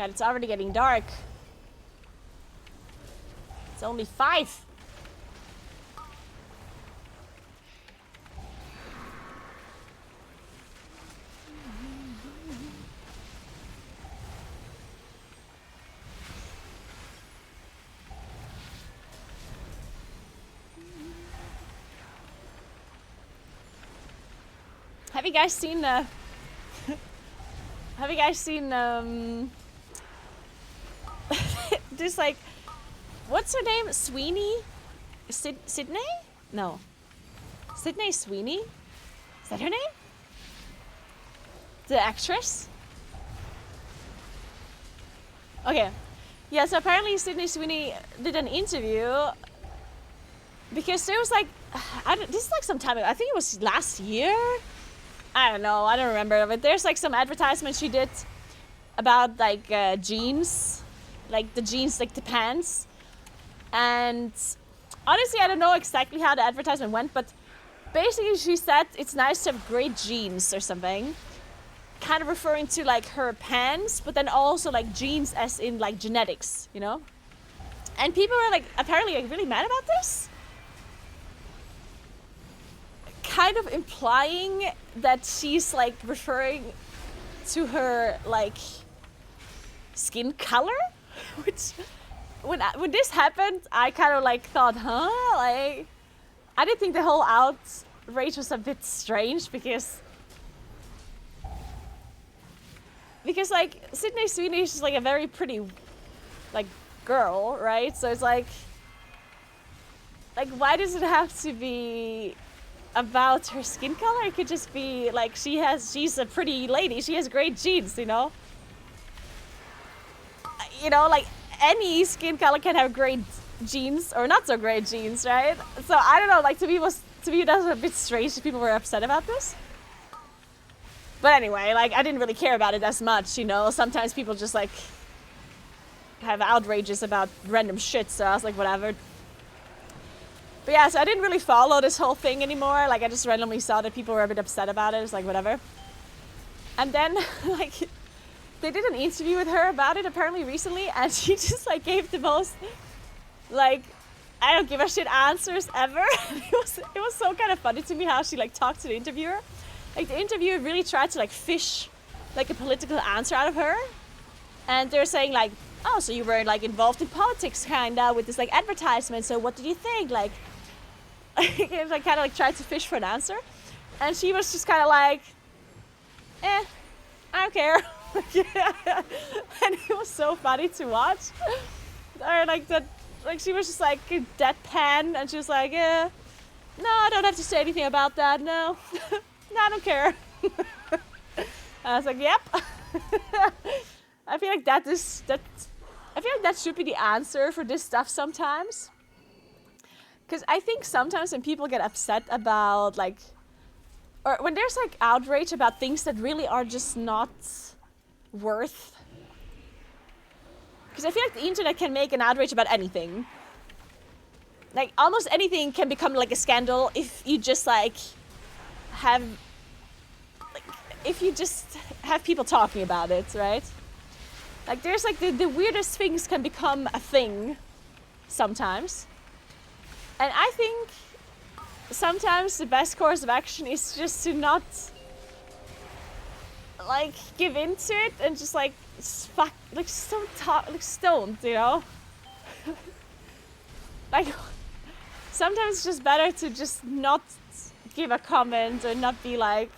God, it's already getting dark. It's only 5. Have you guys seen have you guys seen this, like, what's her name? Sweeney? Sydney? No. Sydney Sweeney? Is that her name? The actress? Okay. Yeah, so apparently Sydney Sweeney did an interview because there was like, this is like some time ago. I think it was last year. I don't know. I don't remember. But there's like some advertisement she did about like jeans, like the jeans, like the pants. And honestly, I don't know exactly how the advertisement went, but basically she said it's nice to have great genes or something. Kind of referring to like her pants, but then also like genes as in like genetics, you know? And people were like apparently like really mad about this. Kind of implying that she's like referring to her like skin color, which when this happened, I kind of like thought, huh? Like, I did think the whole outrage was a bit strange because like Sydney Sweeney is just like a very pretty like girl, right? So it's like why does it have to be about her skin color? It could just be like she's a pretty lady, she has great genes, you know? You know, like any skin color can have great genes or not so great genes, right? So I don't know, like to me that's a bit strange if people were upset about this. But anyway, like I didn't really care about it as much, you know? Sometimes people just like have outrages about random shit, so I was like, whatever. But yeah, so I didn't really follow this whole thing anymore. Like I just randomly saw that people were a bit upset about it. It's like, whatever. And then like they did an interview with her about it apparently recently, and she just like gave the most like I don't give a shit answers ever. It was so kind of funny to me how she like talked to the interviewer. Like the interviewer really tried to like fish like a political answer out of her. And they're saying like, oh, so you were like involved in politics kinda with this like advertisement, so what did you think? Like like kind of like tried to fish for an answer. And she was just kind of like, I don't care. And it was so funny to watch. Or like that, like she was just like deadpan, and she was like, no, I don't have to say anything about that, no. No, I don't care. I was like, yep. I feel like that should be the answer for this stuff sometimes. Because I think sometimes when people get upset about like, or when there's like outrage about things that really are just not worth. Because I feel like the internet can make an outrage about anything. Like almost anything can become like a scandal if you just like have, like, if you just have people talking about it, right? Like there's like the weirdest things can become a thing sometimes. And I think sometimes the best course of action is just to not like give into it and just like fuck, like stoned, you know? Like sometimes it's just better to just not give a comment or not be like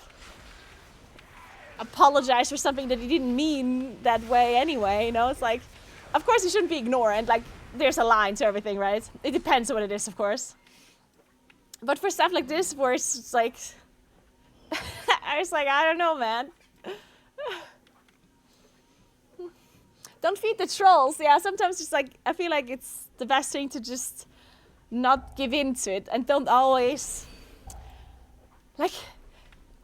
apologize for something that you didn't mean that way anyway, you know? It's like, of course you shouldn't be ignorant, like there's a line to everything, right? It depends on what it is, of course. But for stuff like this where it's just like I was like, I don't know, man. Don't feed the trolls. Yeah, sometimes just like I feel like it's the best thing to just not give in to it, and don't always like.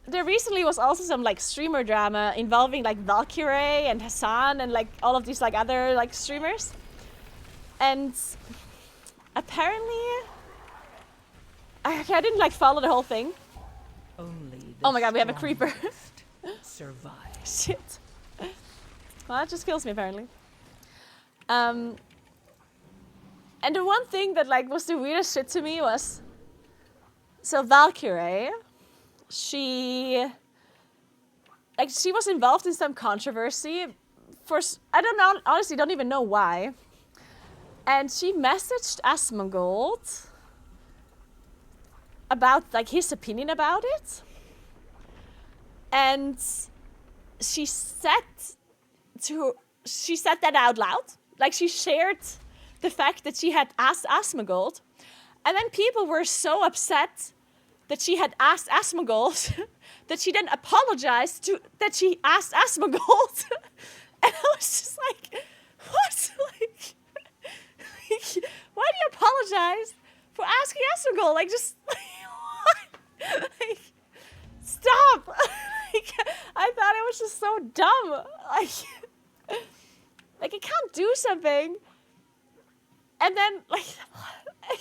There recently was also some like streamer drama involving like Valkyrie and Hassan and like all of these like other like streamers. And apparently I didn't like follow the whole thing. Only Oh my god, we have a creeper. survive. Shit. Well, that just kills me apparently. And the one thing that like was the weirdest shit to me was, so Valkyrie, she was involved in some controversy. I don't know, honestly, don't even know why. And she messaged Asmongold about like his opinion about it. And she said that out loud. Like she shared the fact that she had asked Asmongold. And then people were so upset that she had asked Asmongold that she then apologized that she asked Asmongold. And I was just like, what? Like, why do you apologize for asking Asmongold? Like, just, what? Like, stop. Like, I thought it was just so dumb. Like I can't do something. And then, like, I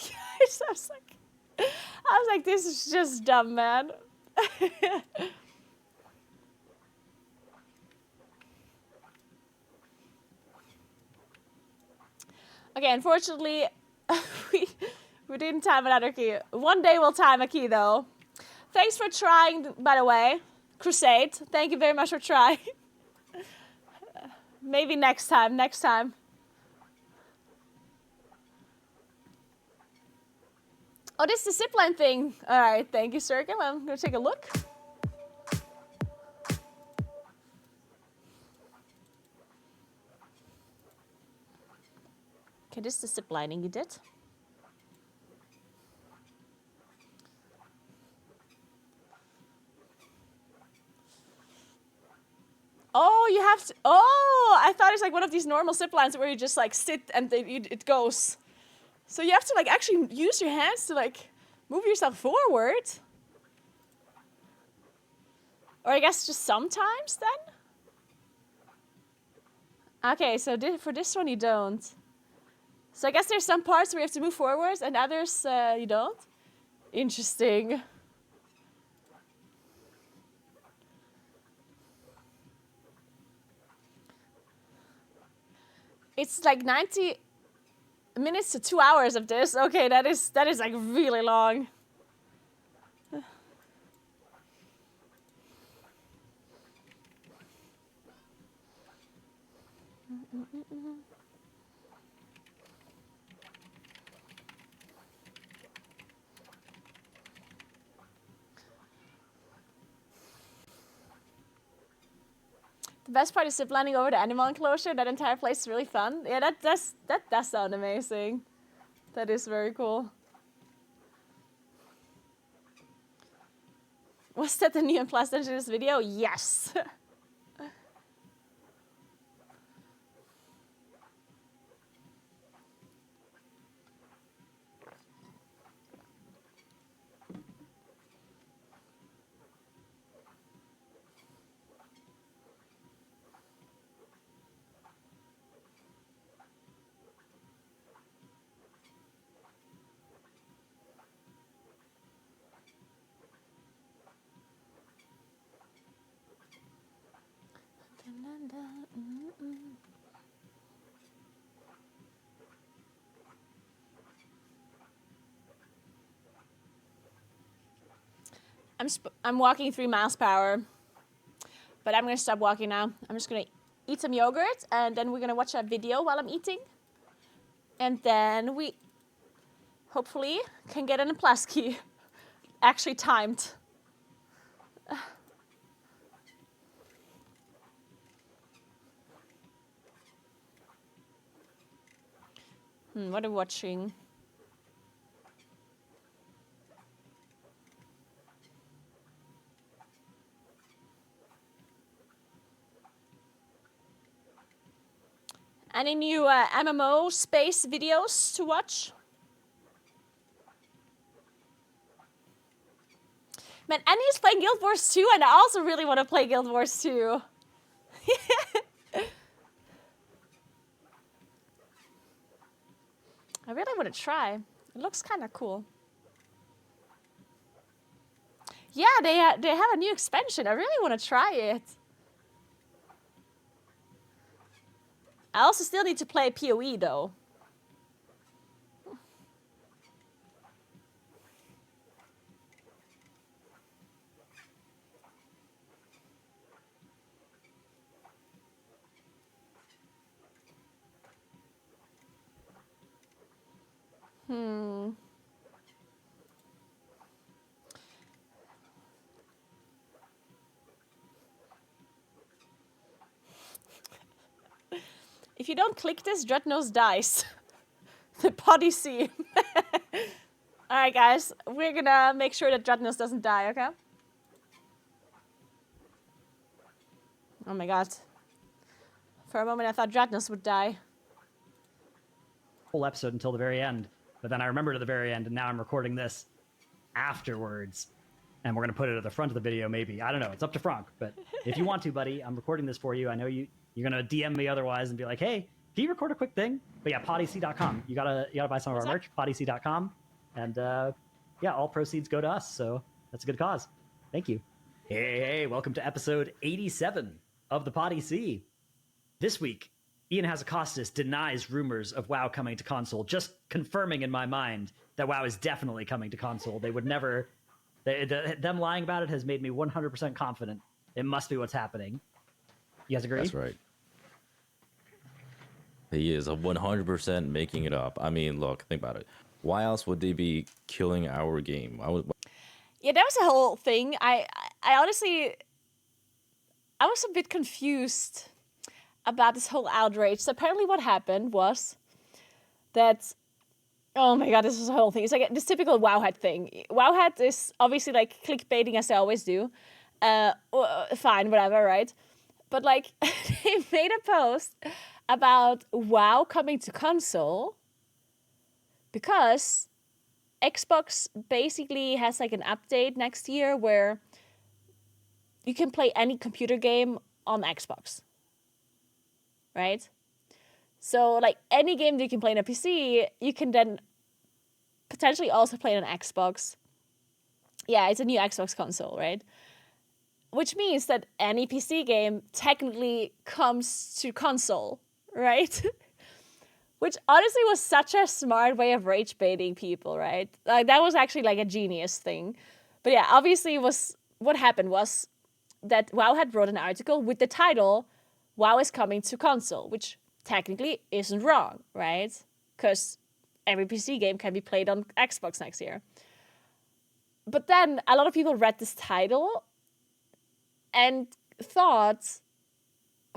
was like, this is just dumb, man. Okay, unfortunately, we didn't time another key. One day we'll time a key, though. Thanks for trying, by the way. Crusade, thank you very much for trying. Maybe next time. Oh, this is the zipline thing. All right, thank you, Sergey. Well, I'm going to take a look. Okay, this is the ziplining you did. Oh, you have to. Oh, I thought it's like one of these normal zip lines where you just like sit and it goes. So you have to like actually use your hands to like move yourself forward. Or I guess just sometimes then? Okay, so for this one you don't. So I guess there's some parts where you have to move forwards and others you don't. Interesting. It's like 90 minutes to 2 hours of this. Okay, that is like really long. The best part is ziplining over the animal enclosure. That entire place is really fun. Yeah, that does sound amazing. That is very cool. Was that the new and pleasant in this video? Yes. I'm walking 3 miles per hour, but I'm gonna stop walking now. I'm just gonna eat some yogurt, and then we're gonna watch a video while I'm eating, and then we hopefully can get an plus key, actually timed. What are we watching? Any new MMO space videos to watch? Man, Annie's playing Guild Wars 2, and I also really want to play Guild Wars 2. I really want to try. It looks kind of cool. Yeah, they have a new expansion. I really want to try it. I also still need to play PoE though. If you don't click this, Dreadnought dies. The Podyssey. Alright guys, we're gonna make sure that Dreadnought doesn't die, okay? Oh my god. For a moment I thought Dreadnought would die. Whole episode until the very end, but then I remembered at the very end, and now I'm recording this afterwards, and we're gonna put it at the front of the video. Maybe, I don't know. It's up to Frank, but if you want to, buddy, I'm recording this for you. I know you're gonna DM me otherwise and be like, hey, can you record a quick thing? But yeah, podyssey.com. You gotta buy some of our merch. Podyssey.com, and yeah, all proceeds go to us. So that's a good cause. Thank you. Hey, welcome to episode 87 of the Podyssey. This week, Ian Hazakostas denies rumors of WoW coming to console, just confirming in my mind that WoW is definitely coming to console. They would never... them lying about it has made me 100% confident. It must be what's happening. You guys agree? That's right. He is 100% making it up. I mean, look, think about it. Why else would they be killing our game? Yeah, that was a whole thing. I honestly... I was a bit confused about this whole outrage. So apparently what happened was that, oh my god, this is a whole thing. It's like this typical Wowhead thing. Wowhead is obviously like clickbaiting as they always do. Fine, whatever, right? But like, they made a post about WoW coming to console because Xbox basically has like an update next year where you can play any computer game on Xbox. Right? So, like, any game that you can play on a PC, you can then potentially also play on an Xbox. Yeah, it's a new Xbox console, right? Which means that any PC game technically comes to console, right? Which honestly was such a smart way of rage baiting people, right? Like, that was actually like a genius thing. But yeah, obviously what happened was that WoW had wrote an article with the title WoW is coming to console, which technically isn't wrong, right? Because every PC game can be played on Xbox next year. But then a lot of people read this title and thought,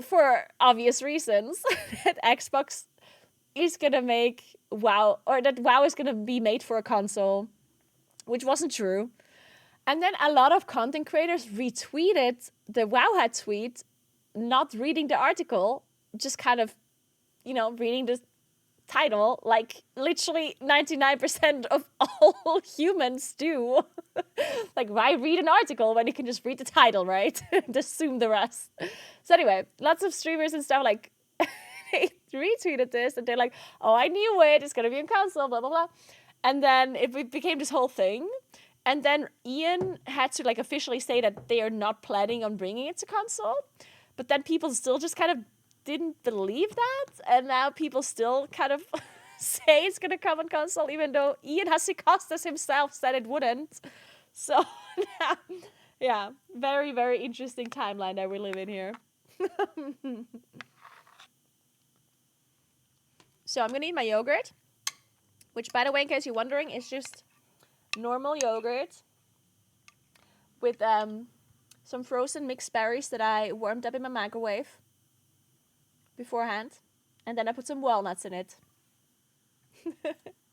for obvious reasons, that Xbox is going to make WoW, or that WoW is going to be made for a console, which wasn't true. And then a lot of content creators retweeted the Wowhead tweet, not reading the article, just kind of, reading the title, like literally 99% of all humans do. Like, why read an article when you can just read the title, right? And assume the rest. So anyway, lots of streamers and stuff, like, they retweeted this, and they're like, oh, I knew it, it's gonna be on console, blah, blah, blah. And then it became this whole thing. And then Ian had to, like, officially say that they are not planning on bringing it to console. But then people still just kind of didn't believe that. And now people still kind of say it's going to come on console, even though Ian Hazakostas himself said it wouldn't. So, yeah, very, very interesting timeline that we live in here. So I'm going to eat my yogurt, which, by the way, in case you're wondering, is just normal yogurt with some frozen mixed berries that I warmed up in my microwave beforehand, and then I put some walnuts in it.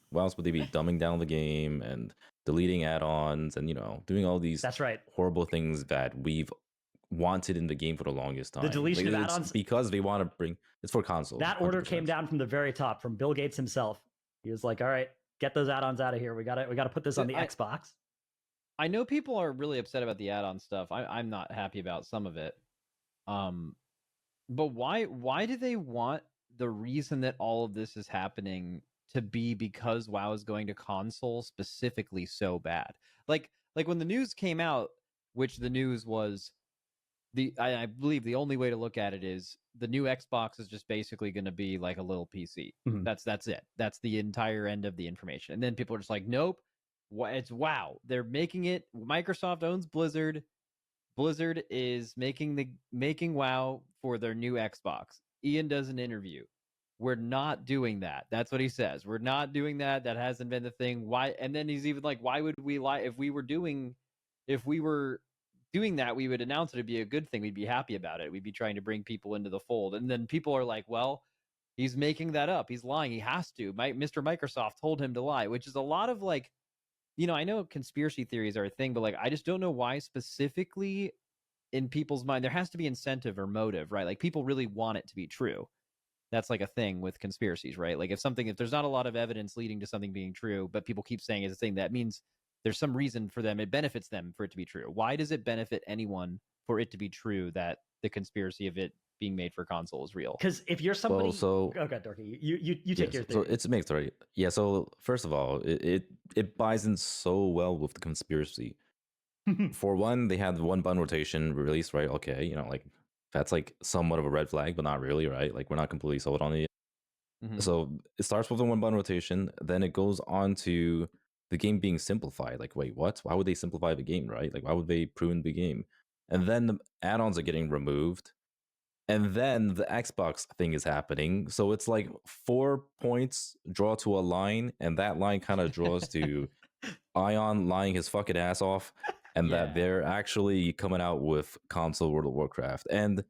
Why else would they be dumbing down the game and deleting add-ons and, doing all these That's right. horrible things that we've wanted in the game for the longest time? The deletion of it's add-ons, because they want to bring it's for consoles. That order 100%. came down from the very top, from Bill Gates himself. He was like, all right, get those add-ons out of here. We gotta put this on the Xbox. I know people are really upset about the add-on stuff. I'm not happy about some of it. But why do they want the reason that all of this is happening to be because WoW is going to console specifically so bad? Like when the news came out, which the news was I believe the only way to look at it is the new Xbox is just basically going to be like a little PC. Mhm. That's it. That's the entire end of the information. And then people are just like, nope, it's WoW. They're making it. Microsoft owns Blizzard. Blizzard is making WoW for their new Xbox. Ian does an interview. We're not doing that. That's what he says. We're not doing that. That hasn't been the thing. Why? And then he's even like, why would we lie if we were doing that, we would announce it'd be a good thing. We'd be happy about it. We'd be trying to bring people into the fold. And then people are like, well, he's making that up. He's lying. He has to. Mr. Microsoft told him to lie, which is a lot of like, I know conspiracy theories are a thing, but like, I just don't know why specifically in people's mind there has to be incentive or motive, right? Like people really want it to be true. That's like a thing with conspiracies, right? Like if there's not a lot of evidence leading to something being true, but people keep saying it's a thing, that means there's some reason for them. It benefits them for it to be true. Why does it benefit anyone for it to be true that the conspiracy of it being made for console is real? Because if you're somebody, Well, so okay, Dorky, you take your so theory. it's mixed, right? Yeah. So first of all, it buys in so well with the conspiracy. For one, they had one button rotation release, right? Okay, like that's like somewhat of a red flag, but not really, right? Like we're not completely sold on it. Mhm. So it starts with a one button rotation, then it goes on to the game being simplified. Like, wait, what? Why would they simplify the game, right? Like, why would they prune the game? And then the add-ons are getting removed, and then the Xbox thing is happening. So it's like 4 points draw to a line, and that line kind of draws to Ion lying his fucking ass off, and that Yeah. they're actually coming out with console World of Warcraft. And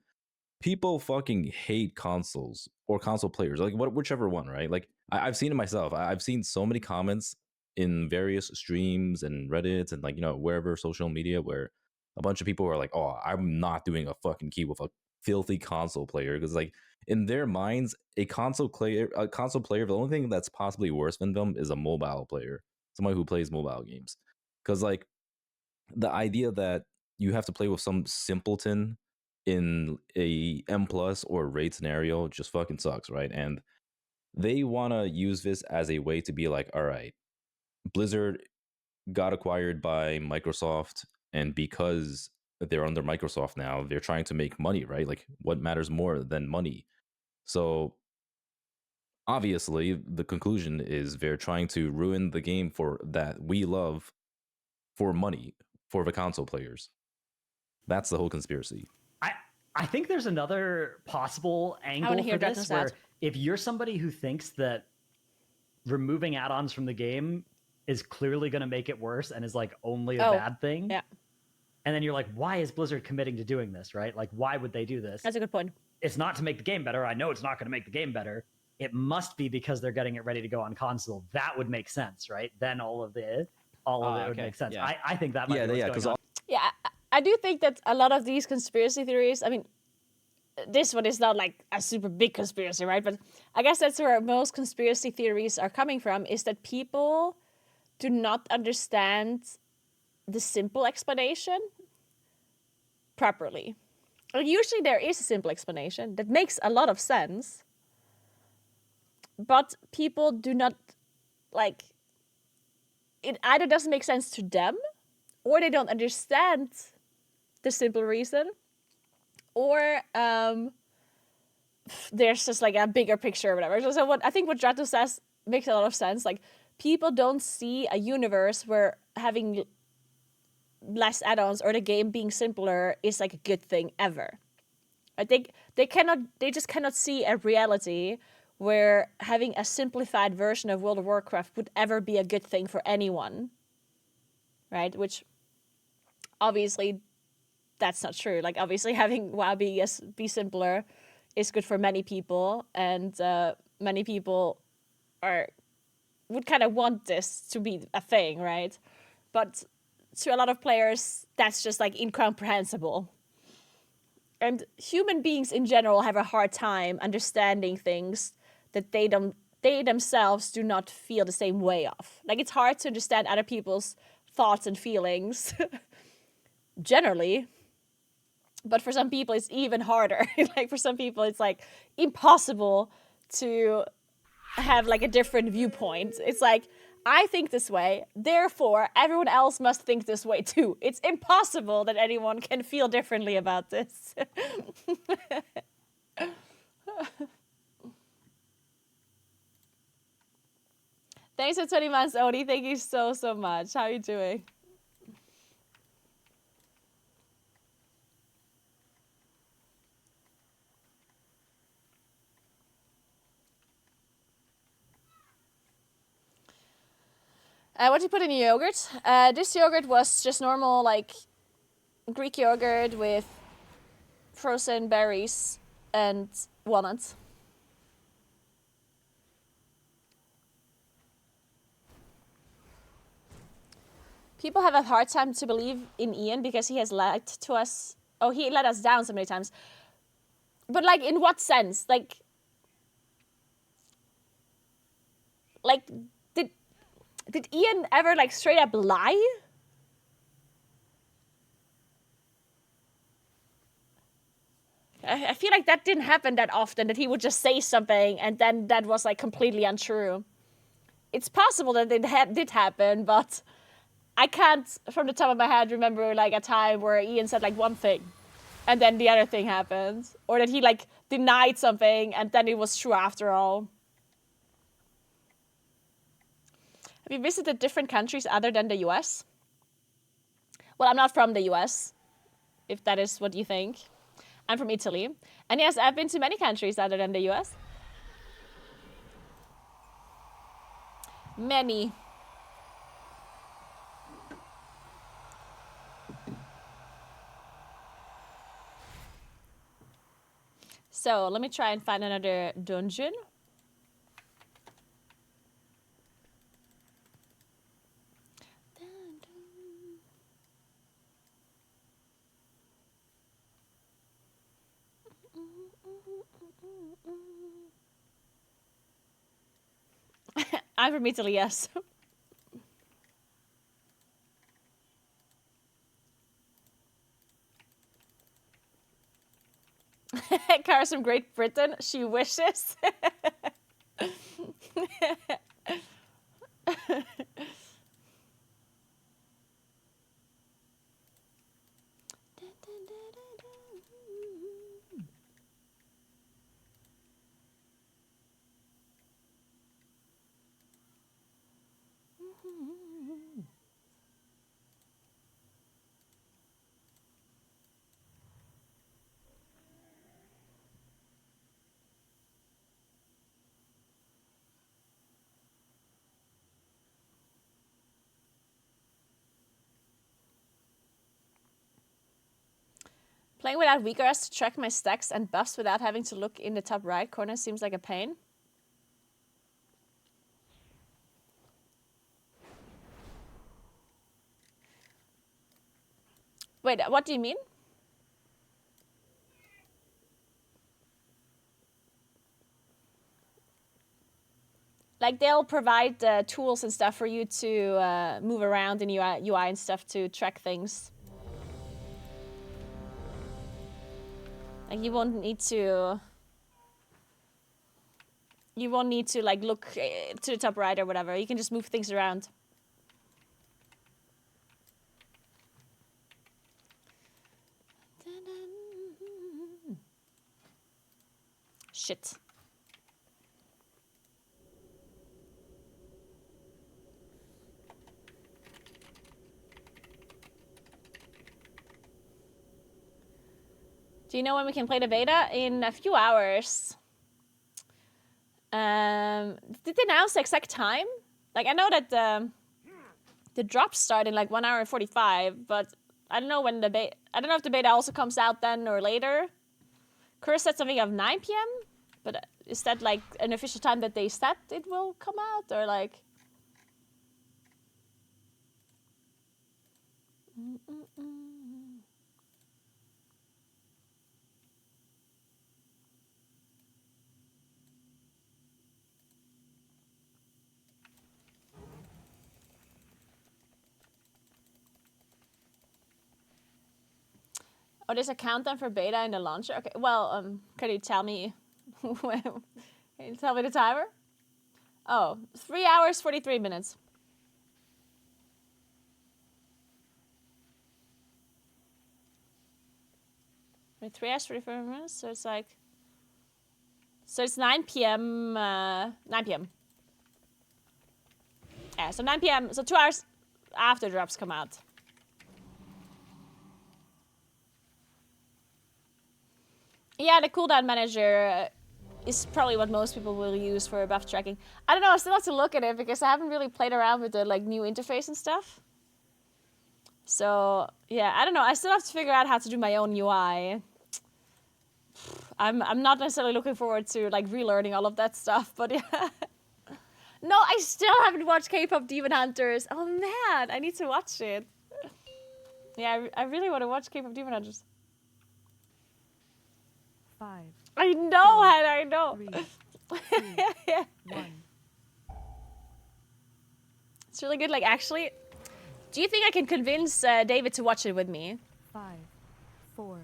people fucking hate consoles or console players, like whichever one, right? Like I've seen it myself. I've seen so many comments in various streams and Reddits and like wherever social media where a bunch of people are like, "Oh, I'm not doing a fucking key with a filthy console player," because like in their minds, a console player, the only thing that's possibly worse than them is a mobile player, someone who plays mobile games, because like the idea that you have to play with some simpleton in a M plus or raid scenario just fucking sucks, right? And they want to use this as a way to be like, all right, Blizzard got acquired by Microsoft, and because they're under Microsoft now, they're trying to make money, right? Like, what matters more than money? So obviously, the conclusion is they're trying to ruin the game for that we love for money for the console players. That's the whole conspiracy. I think there's another possible angle hear for this, Dragon's where ad. if you're somebody who thinks that removing add-ons from the game is clearly going to make it worse and is like only a bad thing, Yeah, and then you're like, why is Blizzard committing to doing this, right? Like, why would they do this? that's a good point. It's not to make the game better. I know it's not going to make the game better. It must be because they're getting it ready to go on console. That would make sense, right? Then all of it would Okay, make sense. yeah. I think that might be what's because going on. Yeah, I do think that a lot of these conspiracy theories, I mean, this one is not like a super big conspiracy, right? But I guess that's where most conspiracy theories are coming from, is that people do not understand the simple explanation properly. Like, usually there is a simple explanation that makes a lot of sense, but people do not, like, it either doesn't make sense to them, or they don't understand the simple reason, or there's just like a bigger picture or whatever. So what Drato says makes a lot of sense. Like, people don't see a universe where having less add-ons or the game being simpler is like a good thing ever. I think they just cannot see a reality where having a simplified version of World of Warcraft would ever be a good thing for anyone, right? Which obviously that's not true. Like, obviously having WoW be simpler is good for many people, and many people would kind of want this to be a thing, right? But to a lot of players, that's just like incomprehensible. And human beings in general have a hard time understanding things that they themselves do not feel the same way of. Like, it's hard to understand other people's thoughts and feelings generally, but for some people it's even harder. Like, for some people it's like impossible to have like a different viewpoint. It's like, I think this way, therefore everyone else must think this way too. It's impossible that anyone can feel differently about this. Thanks for 20 months, Odie. Thank you so, so much. How are you doing? What did you put in your yogurt? This yogurt was just normal, like, Greek yogurt with frozen berries and walnuts. People have a hard time to believe in Ian because he has lied to us. Oh, he let us down so many times. But, like, in what sense? Like, did Ian ever, like, straight up lie? I feel like that didn't happen that often, that he would just say something and then that was, like, completely untrue. It's possible that it did happen, but I can't, from the top of my head, remember, like, a time where Ian said, like, one thing and then the other thing happened. Or that he, like, denied something and then it was true after all. Have you visited different countries other than the US? Well, I'm not from the US, if that is what you think. I'm from Italy. And yes, I've been to many countries other than the US. Many. So, let me try and find another dungeon. I'm from Italy, yes. Cara's from Great Britain. She wishes. Playing without weakers to track my stacks and buffs without having to look in the top right corner seems like a pain. Wait, what do you mean? Like, they'll provide tools and stuff for you to move around in UI and stuff to track things. Like, you won't need to like look to the top right or whatever. You can just move things around. Shit. Do you know when we can play the beta? In a few hours. Did they announce the exact time? Like, I know that the drops start in like 1 hour and 45, but I don't know when the beta. I don't know if the beta also comes out then or later. Curse said something of 9 p.m. But is that like an official time that they said it will come out, or like? Oh, there's a countdown for beta in the launcher? Okay, well, can you tell me, can you tell me the timer? Oh, 3 hours, 43 minutes. Wait, 3 hours, 44 minutes? So it's like... So it's 9 p.m. 9 p.m. Yeah, so 9 p.m. So 2 hours after drops come out. Yeah, the cooldown manager is probably what most people will use for buff tracking. I don't know, I still have to look at it because I haven't really played around with the like new interface and stuff. So yeah, I don't know. I still have to figure out how to do my own UI. I'm not necessarily looking forward to like relearning all of that stuff, but yeah. No, I still haven't watched K-pop Demon Hunters. Oh man, I need to watch it. Yeah, I really want to watch K-pop Demon Hunters. 5, I know, Hannah, I know. 3, 2, 1. It's really good. Like, actually, do you think I can convince David to watch it with me? 5, 4,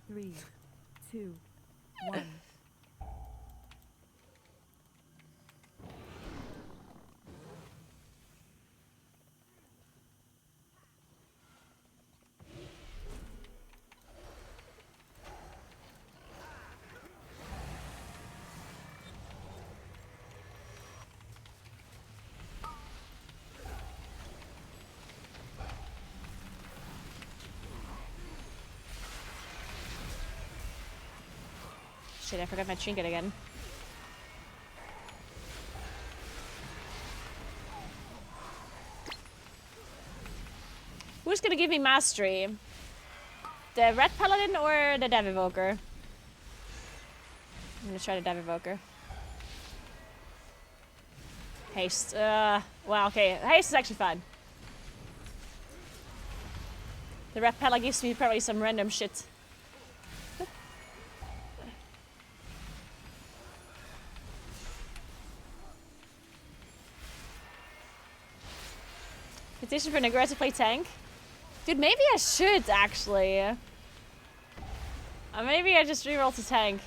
3, 2, 1. Shit, I forgot my trinket again. Who's gonna give me mastery? The Red Paladin or the Dev Evoker? I'm gonna try the Dev Evoker. Haste. Well, okay. Haste is actually fine. The Red Paladin gives me probably some random shit. Petition for Naguura to play tank? Dude, maybe I should, actually. Maybe I just reroll to tank.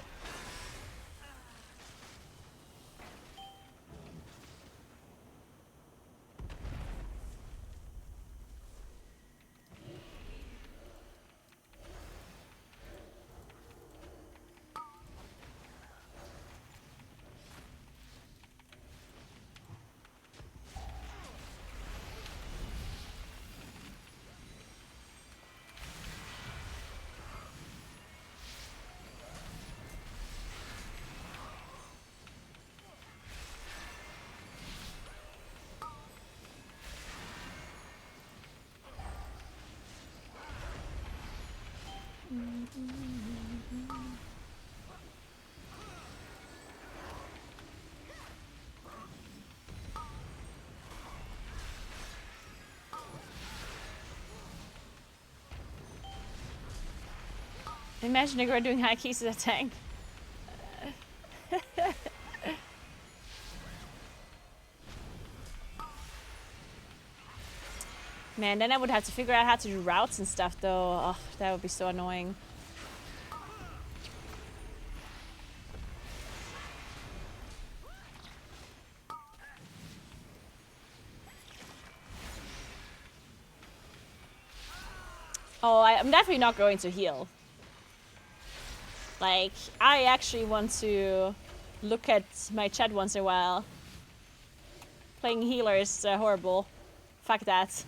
Imagine Naguura doing high keys as a tank. Man, then I would have to figure out how to do routes and stuff, though. Oh, that would be so annoying. Oh, I'm definitely not going to heal. Like, I actually want to look at my chat once in a while. Playing healer is horrible. Fuck that.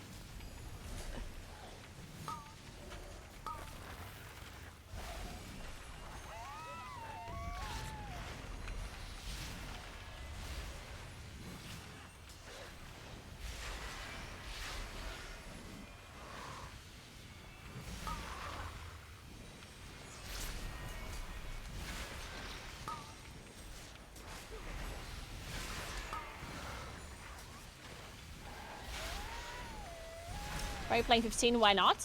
Are you playing 15? Why not?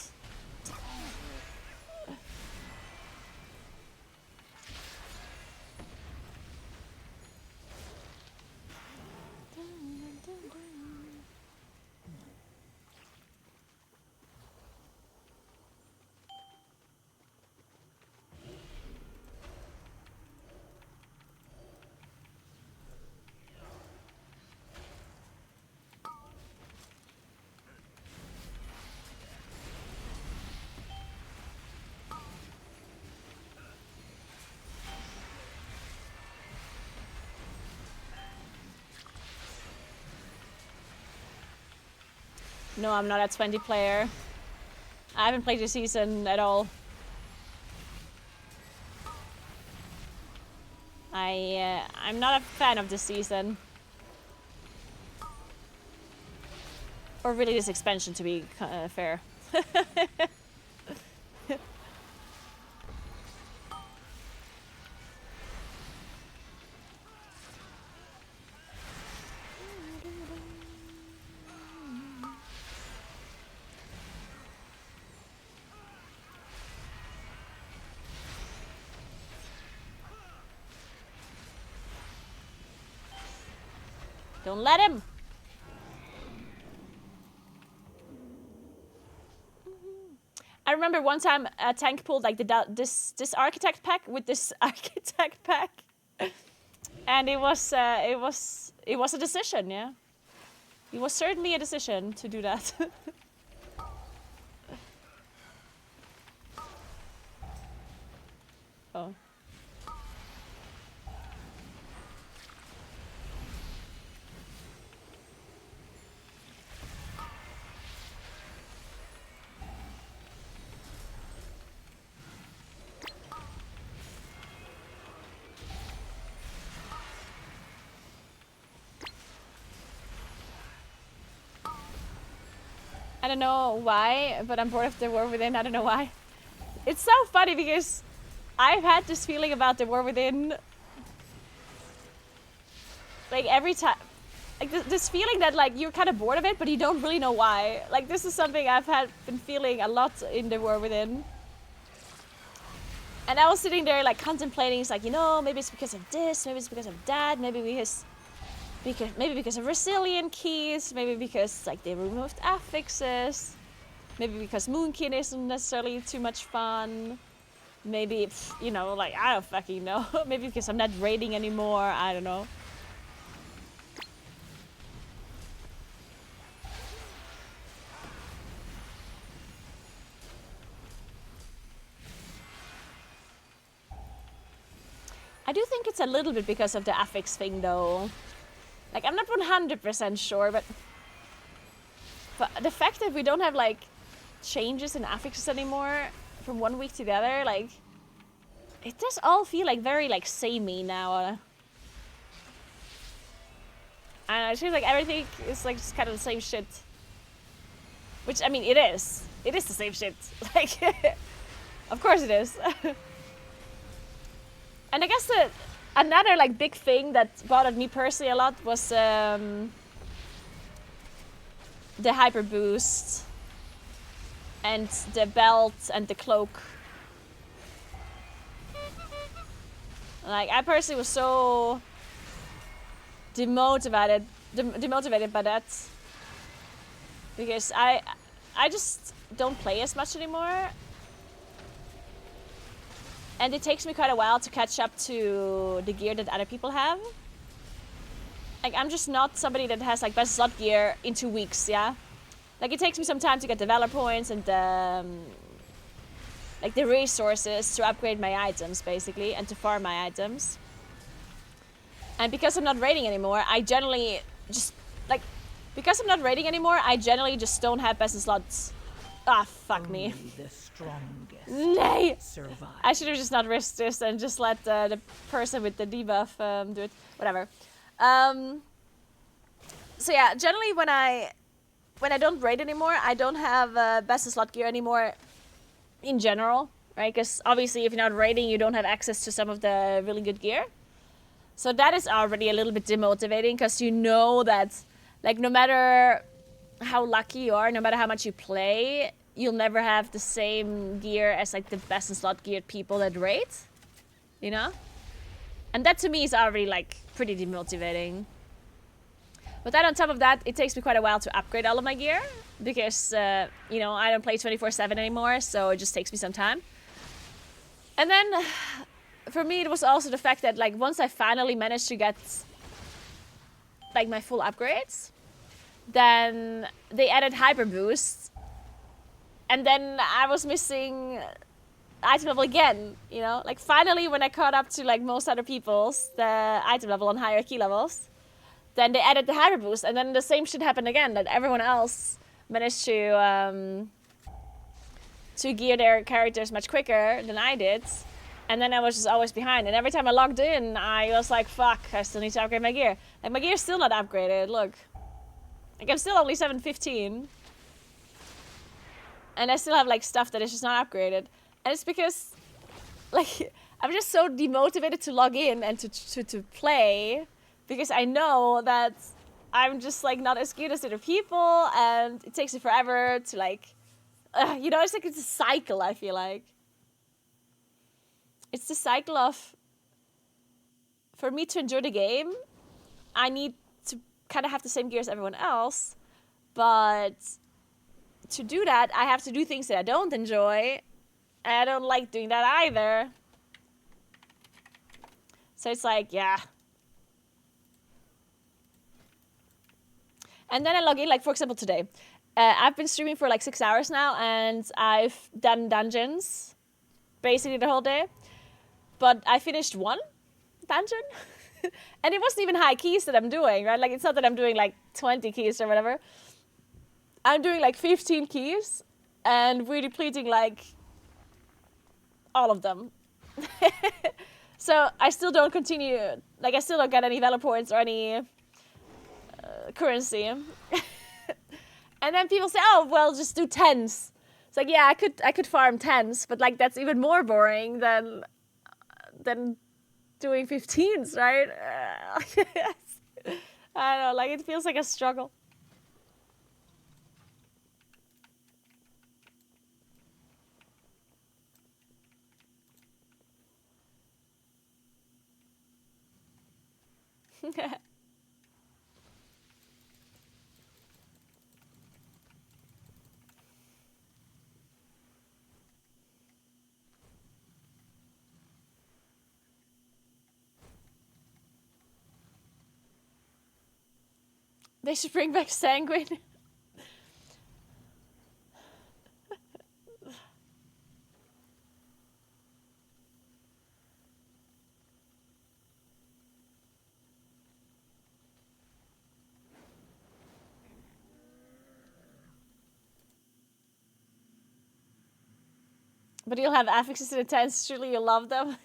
No, I'm not a 20 player. I haven't played this season at all. I'm not a fan of this season. Or really this expansion, to be fair. Don't let him! I remember one time a tank pulled like this architect pack with this architect pack, and it was a decision, yeah. It was certainly a decision to do that. Oh. I don't know why, but I'm bored of the War Within. I don't know why. It's so funny because I've had this feeling about the War Within. Like every time, like this feeling that like you're kind of bored of it, but you don't really know why. Like this is something I've been feeling a lot in the War Within. And I was sitting there like contemplating. It's like, you know, maybe it's because of this, maybe it's because of that, maybe because of resilient keys, maybe because like they removed affixes, maybe because Moonkin isn't necessarily too much fun, maybe, you know, like I don't fucking know, maybe because I'm not raiding anymore, I don't know. I do think it's a little bit because of the affix thing though. Like, I'm not 100% sure, but the fact that we don't have, like, changes in affixes anymore from one week to the other, like, it does all feel, like, very, like, samey now. And it feels like everything is, like, just kind of the same shit. Which, I mean, it is. It is the same shit. Like, of course it is. And I guess another like big thing that bothered me personally a lot was the hyper boost and the belt and the cloak. Like I personally was so demotivated by that because I just don't play as much anymore. And it takes me quite a while to catch up to the gear that other people have. Like, I'm just not somebody that has, like, best slot gear in 2 weeks, yeah? Like, it takes me some time to get the Valor points and, like, the resources to upgrade my items, basically, and to farm my items. And because I'm not raiding anymore, I generally just, like, because I'm not raiding anymore, I generally just don't have best slots. Ah, fuck me. The strongest Nay! survive. I should have just not risked this and just let the person with the debuff do it. Whatever. So yeah, generally when I don't raid anymore, I don't have best in slot gear anymore in general, right? Because obviously if you're not raiding, you don't have access to some of the really good gear. So that is already a little bit demotivating because you know that, like, no matter how lucky you are, no matter how much you play, you'll never have the same gear as like the best in slot geared people that raid, you know? And that to me is already like pretty demotivating. But then on top of that, it takes me quite a while to upgrade all of my gear because, you know, I don't play 24/7 anymore, so it just takes me some time. And then for me, it was also the fact that like once I finally managed to get like my full upgrades, then they added hyper boost. And then I was missing item level again, you know? Like, finally, when I caught up to, like, most other people's, the item level on higher key levels, then they added the hyper boost, and then the same shit happened again, that everyone else managed to gear their characters much quicker than I did. And then I was just always behind. And every time I logged in, I was like, fuck, I still need to upgrade my gear. Like, my gear's still not upgraded, look. Like, I'm still only 715. And I still have, like, stuff that is just not upgraded. And it's because, like, I'm just so demotivated to log in and to play. Because I know that I'm just, like, not as good as other people. And it takes me forever to, like... you know, it's like it's a cycle, I feel like. It's the cycle of... For me to enjoy the game, I need to kind of have the same gear as everyone else. But to do that, I have to do things that I don't enjoy. And I don't like doing that either. So it's like, yeah. And then I log in, like, for example, today. I've been streaming for like 6 hours now, and I've done dungeons basically the whole day. But I finished one dungeon. And it wasn't even high keys that I'm doing, right? Like, it's not that I'm doing like 20 keys or whatever. I'm doing like 15 keys and we're depleting like all of them. So I still don't continue, like I still don't get any valor points or any currency. And then people say, oh, well, just do 10s. It's like, yeah, I could farm 10s, but like that's even more boring than doing 15s, right? I don't know, like it feels like a struggle. They should bring back Sanguine. But you'll have affixes in the tents, surely you'll love them.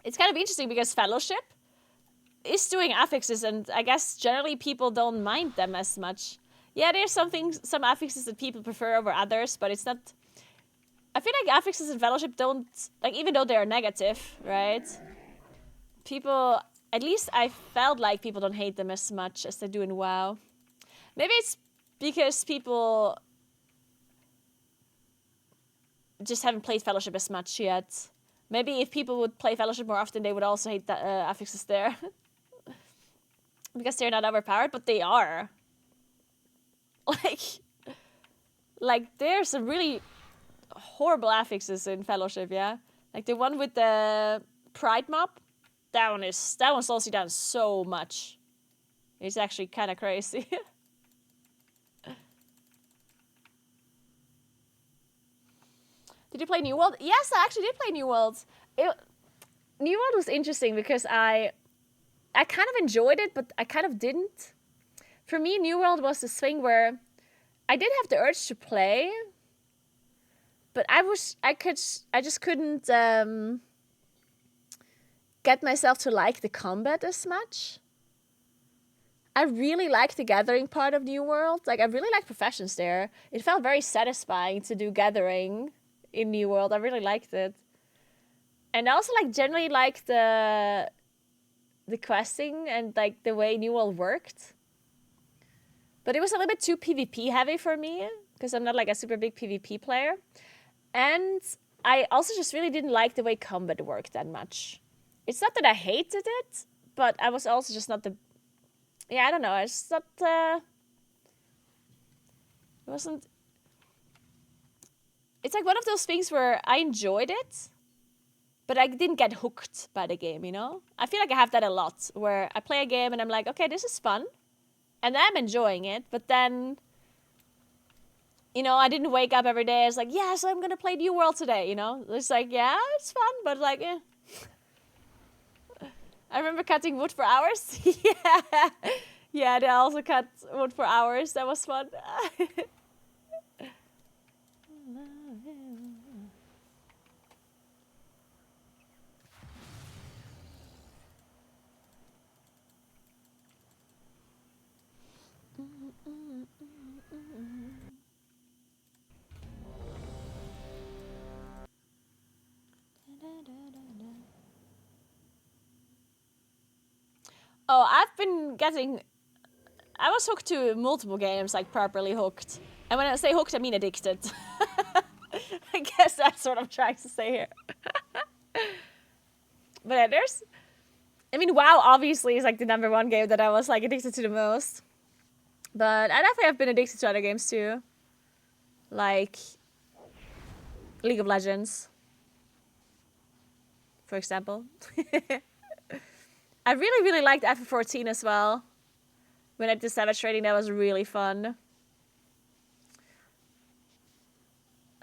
It's kind of interesting because Fellowship is doing affixes, and I guess generally people don't mind them as much. Yeah, there's some affixes that people prefer over others, but it's not... I feel like affixes in Fellowship don't... Like, even though they're negative, right? People... At least I felt like people don't hate them as much as they do in WoW. Maybe it's because people just haven't played Fellowship as much yet. Maybe if people would play Fellowship more often, they would also hate the affixes there. Because they're not overpowered, but they are. Like there's some really horrible affixes in Fellowship, yeah? Like the one with the Pride mob, that one slows you down so much. It's actually kind of crazy. Did you play New World? Yes, I actually did play New World. New World was interesting because I kind of enjoyed it, but I kind of didn't. For me, New World was this thing where I did have the urge to play, but I just couldn't get myself to like the combat as much. I really liked the gathering part of New World. Like, I really liked professions there. It felt very satisfying to do gathering in New World. I really liked it. And I also like generally liked the questing and like the way New World worked. But it was a little bit too PvP heavy for me because I'm not like a super big PvP player. And I also just really didn't like the way combat worked that much. It's not that I hated it, but I was also just not the... Yeah, I don't know. It's not... It wasn't... It's like one of those things where I enjoyed it, but I didn't get hooked by the game, you know? I feel like I have that a lot, where I play a game and I'm like, okay, this is fun. And I'm enjoying it, but then... You know, I didn't wake up every day. I was like, yes, I'm going to play New World today, you know? It's like, yeah, it's fun, but like, eh. I remember cutting wood for hours. Yeah. Yeah, they also cut wood for hours. That was fun. Oh, I've been getting... I was hooked to multiple games, like properly hooked. And when I say hooked, I mean addicted. I guess that's what I'm trying to say here. But yeah, there's... I mean, WoW obviously is like the #1 game that I was like addicted to the most. But I definitely have been addicted to other games too. Like League of Legends, for example. I really, really liked FF14 as well. When I did Savage Trading, that was really fun.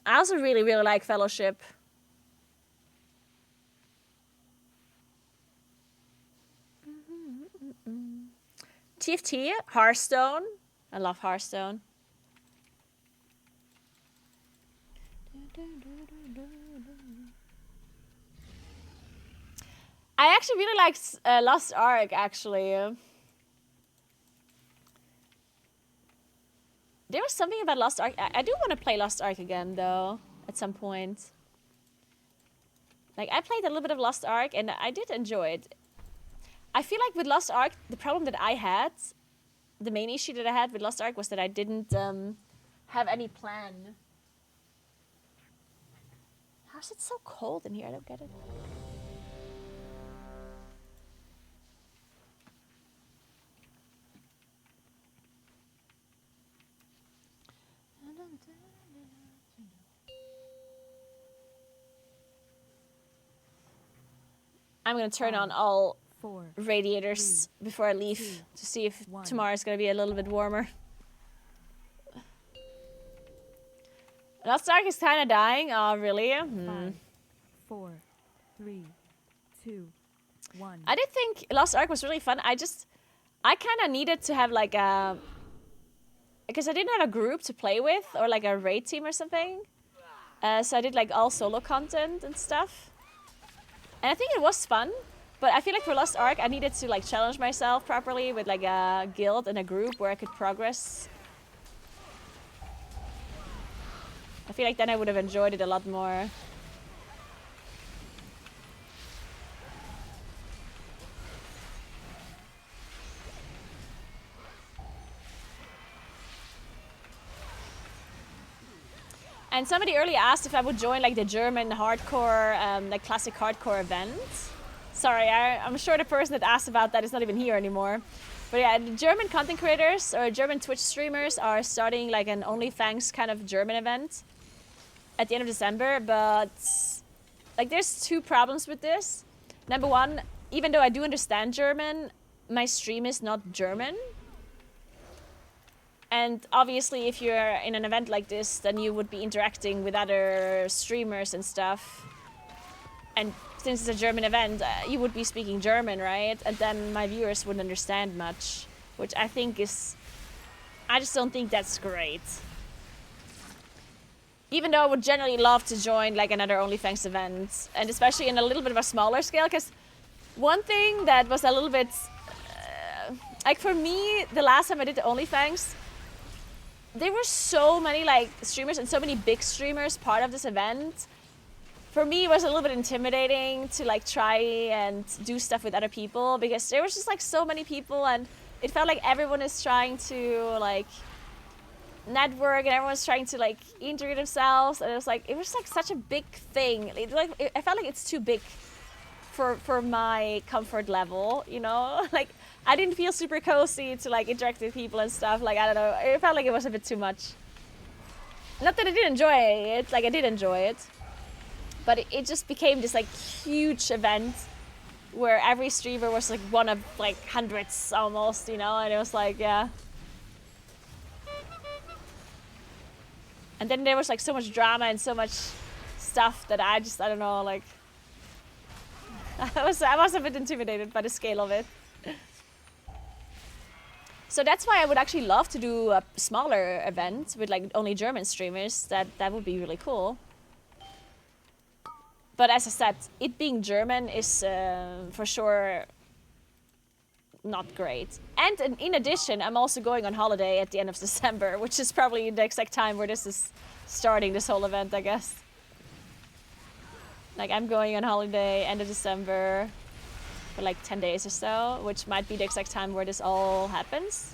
I also really, really like Fellowship. TFT, Hearthstone. I love Hearthstone. I actually really liked Lost Ark, actually. There was something about Lost Ark. I do want to play Lost Ark again, though, at some point. Like, I played a little bit of Lost Ark, and I did enjoy it. I feel like with Lost Ark, the problem that I had, the main issue that I had with Lost Ark was that I didn't have any plan. How's it so cold in here? I don't get it. I'm gonna turn on all 4, radiators before I leave 2, to see if 1. tomorrow's gonna be a little bit warmer. Lost Ark is kind of dying. Oh, really? 5, 4, 3, 2, 1. I did think Lost Ark was really fun. I kind of needed to have like a... Because I didn't have a group to play with or like a raid team or something. So I did like all solo content and stuff. And I think it was fun. But I feel like for Lost Ark, I needed to like challenge myself properly with like a guild and a group where I could progress. I feel like then I would have enjoyed it a lot more. And somebody earlier asked if I would join like the German hardcore, like classic hardcore event. Sorry, I'm sure the person that asked about that is not even here anymore. But yeah, the German content creators or German Twitch streamers are starting like an OnlyFans kind of German event at the end of December. But like there's two problems with this. Number one, even though I do understand German, my stream is not German. And obviously, if you're in an event like this, then you would be interacting with other streamers and stuff. And since it's a German event, you would be speaking German, right? And then my viewers wouldn't understand much, which I think is... I just don't think that's great. Even though I would generally love to join like another OnlyFans event, and especially in a little bit of a smaller scale, because one thing that was a little bit... like for me, the last time I did the OnlyFans, there were so many like streamers and so many big streamers part of this event. For me, it was a little bit intimidating to like try and do stuff with other people because there was just like so many people and it felt like everyone is trying to like network and everyone's trying to like integrate themselves, and it was like such a big thing. I felt like it's too big for my comfort level, you know? Like I didn't feel super cozy to like interact with people and stuff. Like I don't know, it felt like it was a bit too much. Not that I didn't enjoy it, like I did enjoy it, but it just became this like huge event where every streamer was like one of like hundreds almost, you know, and it was like, yeah. And then there was like so much drama and so much stuff that I don't know, like... I was a bit intimidated by the scale of it. So that's why I would actually love to do a smaller event with like only German streamers. That would be really cool. But as I said, it being German is for sure not great. And in addition, I'm also going on holiday at the end of December, which is probably the exact time where this is starting, this whole event, I guess. Like, I'm going on holiday end of December for like 10 days or so, which might be the exact time where this all happens.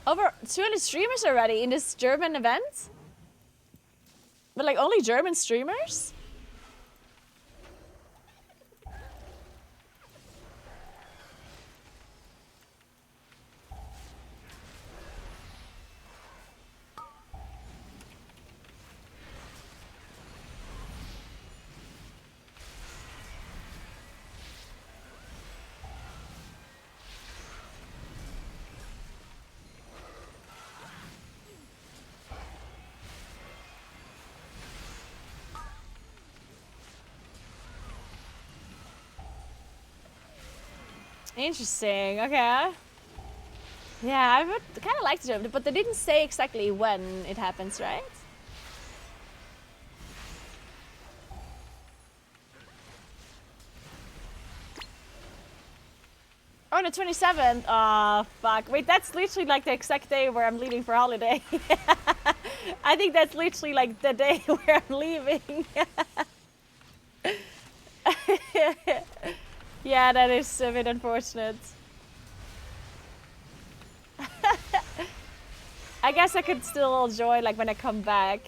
Over 200 streamers already in this German event? But like only German streamers? Interesting, okay. Yeah, I would kind of like to do it, but they didn't say exactly when it happens, right? Oh, the 27th. Oh, fuck. Wait, that's literally like the exact day where I'm leaving for holiday. I think that's literally like the day where I'm leaving. Yeah, that is a bit unfortunate. I guess I could still join like when I come back.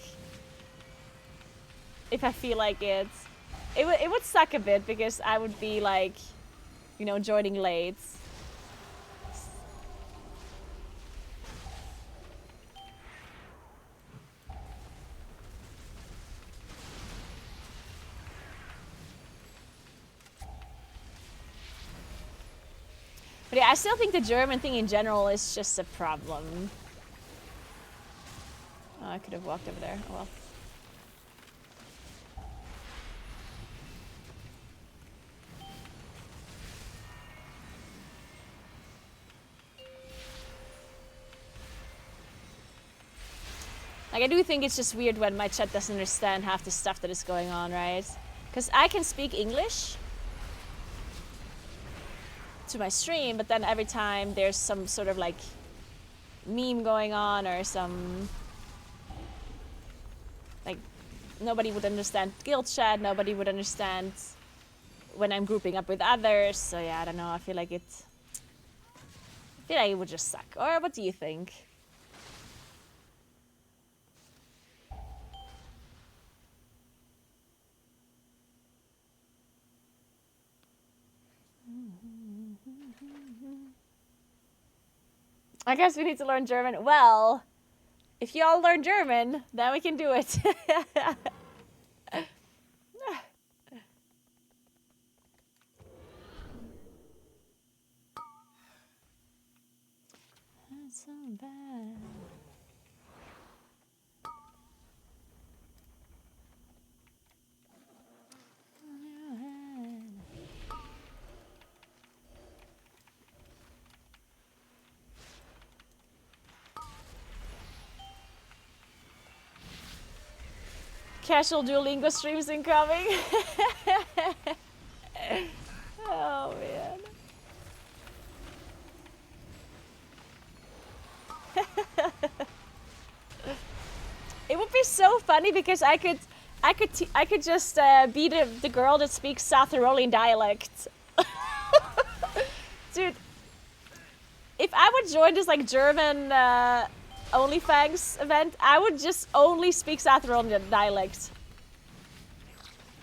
If I feel like it. It would suck a bit because I would be like, you know, joining late. But yeah, I still think the German thing in general is just a problem. Oh, I could have walked over there. Oh well. Like, I do think it's just weird when my chat doesn't understand half the stuff that is going on, right? Because I can speak English to my stream, but then every time there's some sort of like meme going on or some like nobody would understand guild chat, nobody would understand when I'm grouping up with others. So yeah, I don't know. I feel like it would just suck. Or what do you think? I guess we need to learn German. Well, if you all learn German, then we can do it. That's so bad. Casual Duolingo streams incoming. Oh man. It would be so funny because I could just be the girl that speaks South Tyrolean dialect. Dude, if I would join this like German OnlyFans event, I would just only speak South Tyrolean dialect.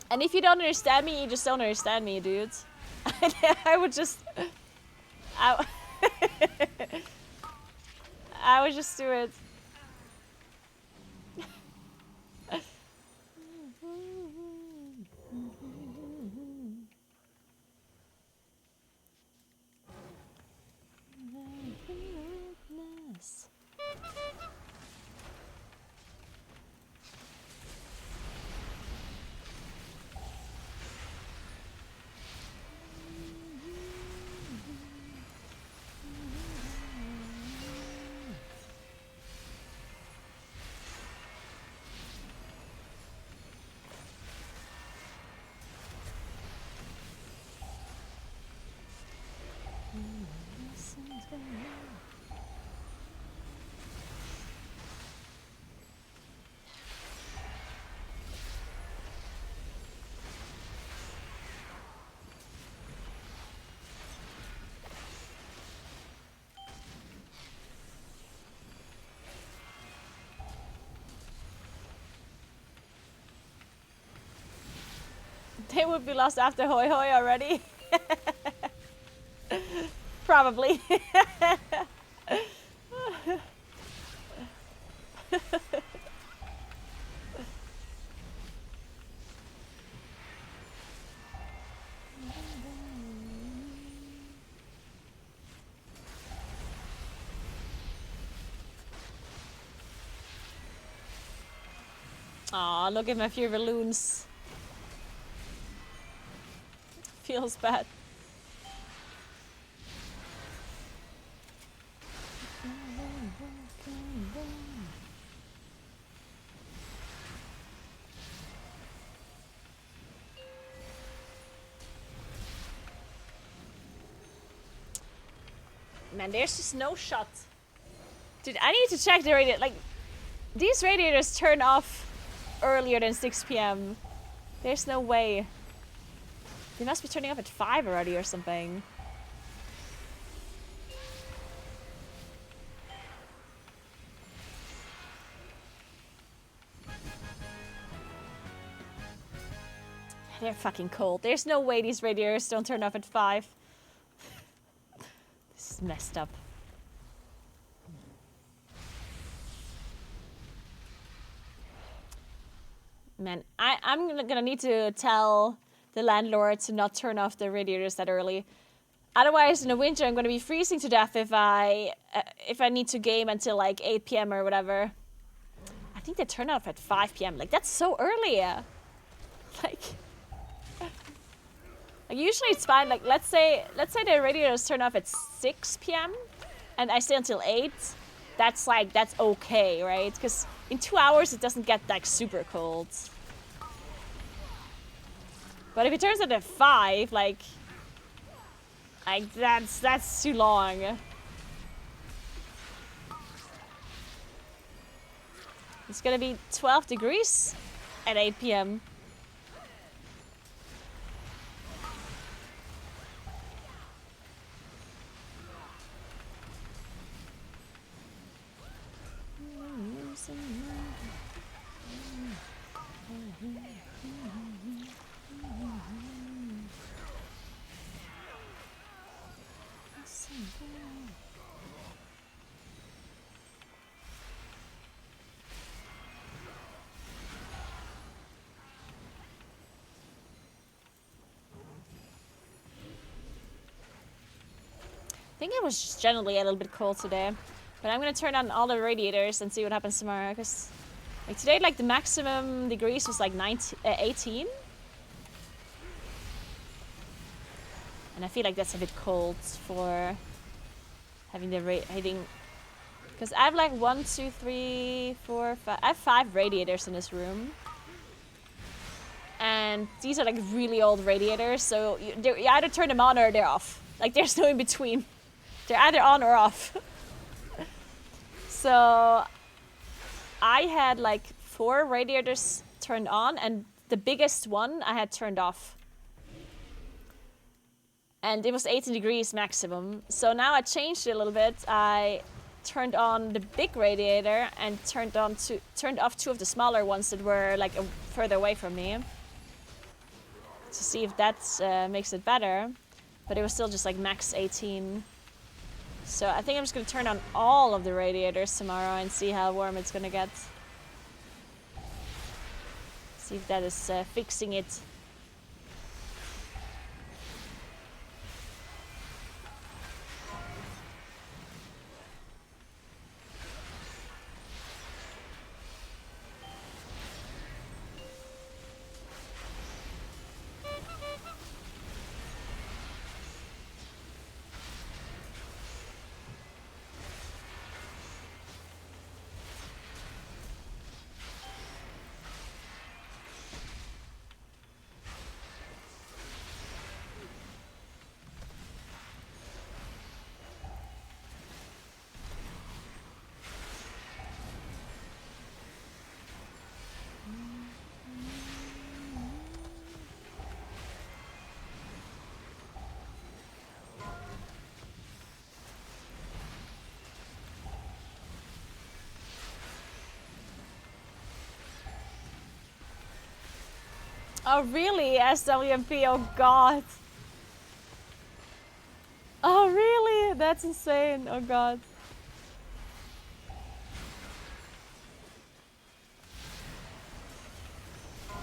And if you don't understand me, you just don't understand me, dude. I would just... I would just do it. They would be lost after Hoi Hoi already. Probably. Aw, look at my few balloons. Feels bad. Man, there's just no shot. Dude, I need to check the radiator. Like, these radiators turn off earlier than 6 p.m. There's no way. They must be turning off at 5 already or something. They're fucking cold. There's no way these radiators don't turn off at 5. This is messed up. Man, I'm gonna need to tell the landlord to not turn off the radiators that early. Otherwise, in the winter, I'm gonna be freezing to death if I need to game until like 8 p.m. or whatever. I think they turn off at 5 p.m. Like, that's so early. Like usually it's fine. Like, let's say the radiators turn off at 6 p.m. and I stay until 8. That's okay, right? Because in 2 hours it doesn't get like super cold. But if it turns out at 5, like that's too long. It's gonna be 12 degrees at 8 p.m. I think it was just generally a little bit cold today. But I'm gonna turn on all the radiators and see what happens tomorrow. Because like today, like the maximum degrees was like 18. And I feel like that's a bit cold for having the hitting. Because I have like 1, 2, 3, 4, 5. I have 5 radiators in this room. And these are like really old radiators. So you either turn them on or they're off. Like there's no in between. They're either on or off. So I had like 4 radiators turned on and the biggest one I had turned off. And it was 18 degrees maximum. So now I changed it a little bit. I turned on the big radiator and turned off 2 of the smaller ones that were like further away from me. To see if that makes it better. But it was still just like max 18. So I think I'm just gonna turn on all of the radiators tomorrow and see how warm it's gonna get. See if that is fixing it. Oh really, SWMP, oh god. Oh really? That's insane, oh god.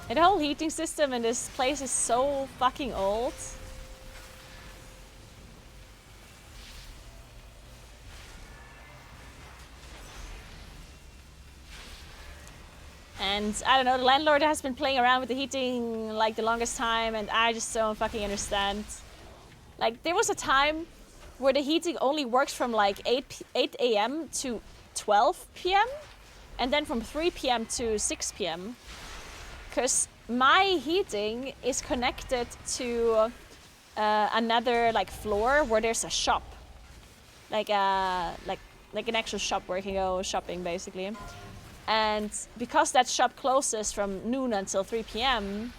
And the whole heating system in this place is so fucking old. And I don't know, the landlord has been playing around with the heating like the longest time, and I just don't fucking understand. Like, there was a time where the heating only works from like 8 a.m. to 12 p.m. and then from 3 p.m. to 6 p.m. Because my heating is connected to another like floor where there's a shop. Like an actual shop where you can go shopping basically. And because that shop closes from noon until 3 p.m.,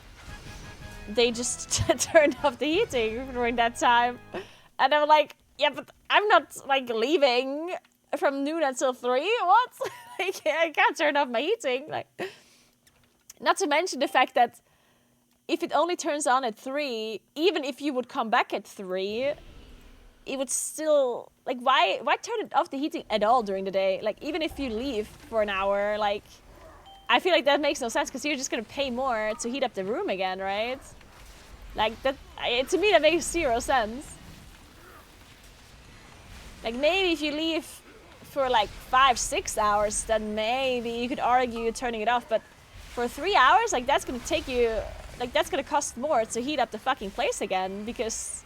they just turned off the heating during that time. And I'm like, yeah, but I'm not like leaving from noon until 3. What? I can't turn off my heating. Like, not to mention the fact that if it only turns on at 3, even if you would come back at 3, it would still, like, why turn it off the heating at all during the day? Like, even if you leave for an hour, like, I feel like that makes no sense because you're just gonna pay more to heat up the room again, right? Like, that, to me, that makes 0 sense. Like, maybe if you leave for like 5-6 hours, then maybe you could argue turning it off, but for 3 hours, like, that's gonna take you, like, that's gonna cost more to heat up the fucking place again because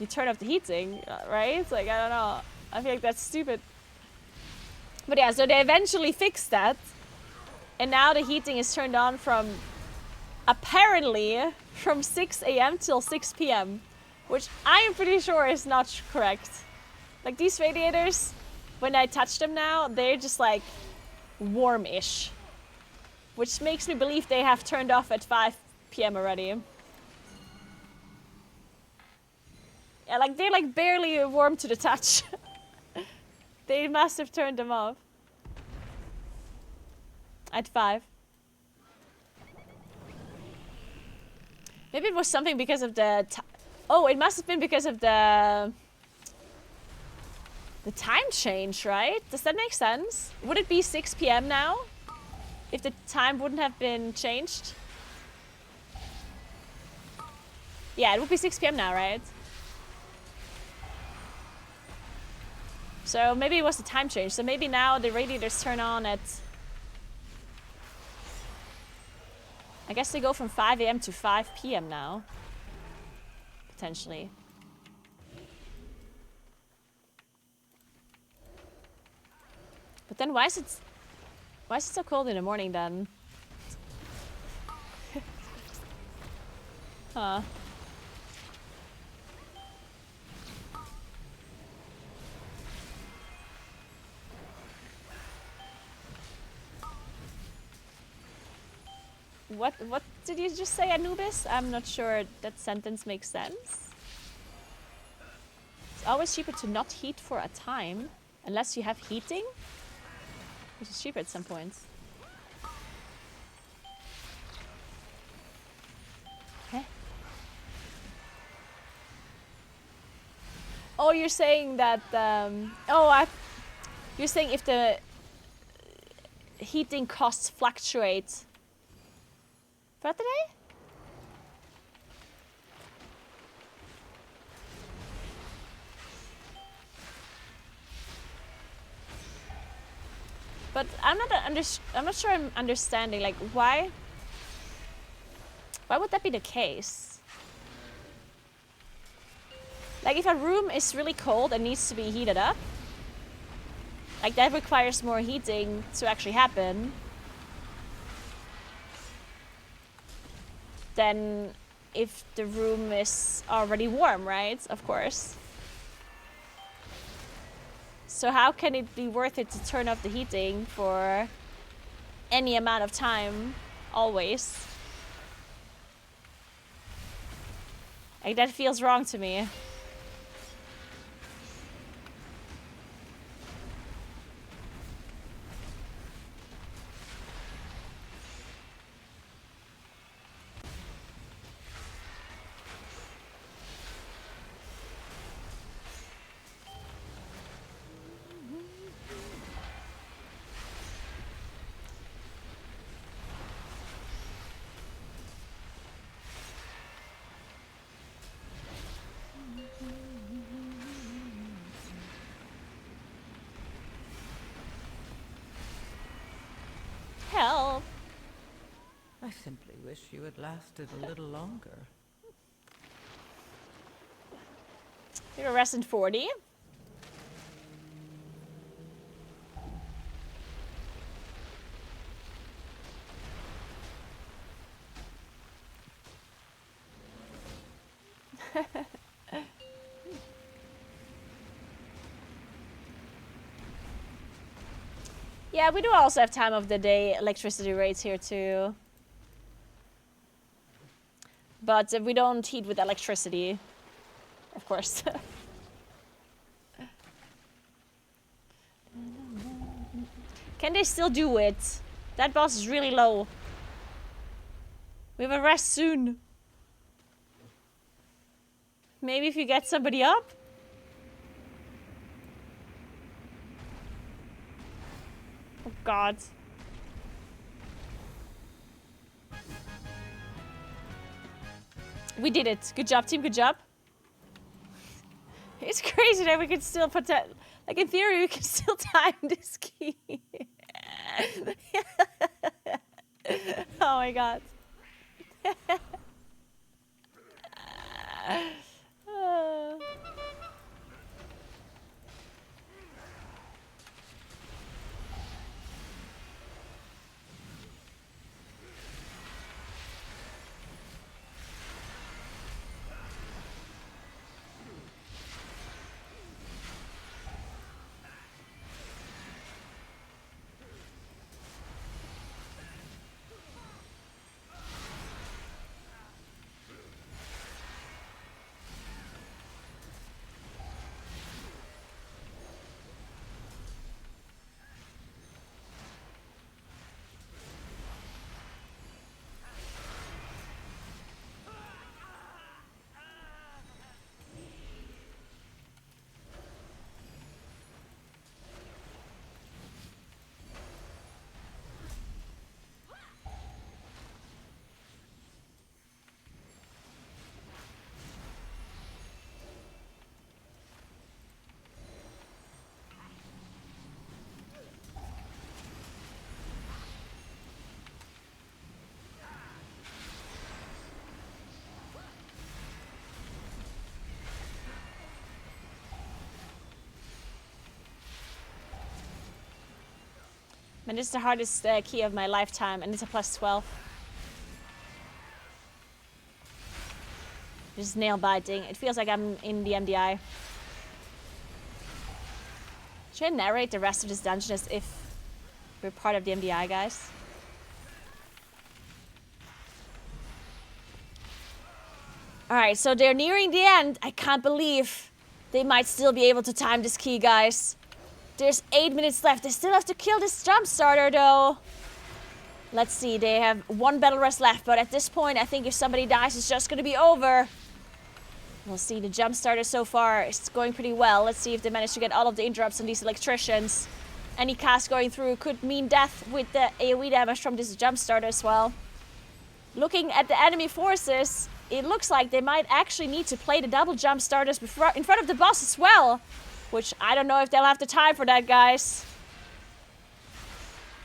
you turn off the heating, right? Like, I don't know. I feel like that's stupid. But yeah, so they eventually fixed that. And now the heating is turned on from, apparently, from 6 a.m. till 6 p.m. Which I am pretty sure is not correct. Like, these radiators, when I touch them now, they're just like warm-ish. Which makes me believe they have turned off at 5 p.m. already. Yeah, like, they're like barely warm to the touch. They must have turned them off. At 5. Maybe it was something because of the... Oh, it must have been because of the time change, right? Does that make sense? Would it be 6 p.m. now? If the time wouldn't have been changed? Yeah, it would be 6 p.m. now, right? So maybe it was the time change. So maybe now the radiators turn on at... I guess they go from 5 a.m. to 5 p.m. now. Potentially. But then why is it so cold in the morning then? Huh. What did you just say, Anubis? I'm not sure that sentence makes sense. It's always cheaper to not heat for a time, unless you have heating, which is cheaper at some points. Okay. Oh, you're saying that, you're saying if the heating costs fluctuate throughout the day? But I'm not sure I'm understanding, like, why would that be the case? Like, if a room is really cold and needs to be heated up, like, that requires more heating to actually happen than if the room is already warm, right? Of course. So how can it be worth it to turn off the heating for any amount of time, always? Like, that feels wrong to me. Help! I simply wish you had lasted a little longer. You're arrested 40. Yeah, we do also have time of the day electricity rates here too. But we don't heat with electricity, of course. Can they still do it? That boss is really low. We have a rest soon. Maybe if you get somebody up? Oh god. We did it. Good job, team. Good job. It's crazy that we can still put that... Like, in theory, we can still time this key. Oh my god. Man, this is the hardest key of my lifetime, and it's a plus 12. Just nail biting. It feels like I'm in the MDI. Should I narrate the rest of this dungeon as if we're part of the MDI, guys? Alright, so they're nearing the end. I can't believe they might still be able to time this key, guys. There's 8 minutes left. They still have to kill this jump starter, though. Let's see. They have 1 battle rest left, but at this point, I think if somebody dies, it's just gonna be over. We'll see. The jump starter so far is going pretty well. Let's see if they manage to get all of the interrupts on these electricians. Any cast going through could mean death with the AoE damage from this jump starter as well. Looking at the enemy forces, it looks like they might actually need to play the double jump starters in front of the boss as well. Which I don't know if they'll have the time for that, guys.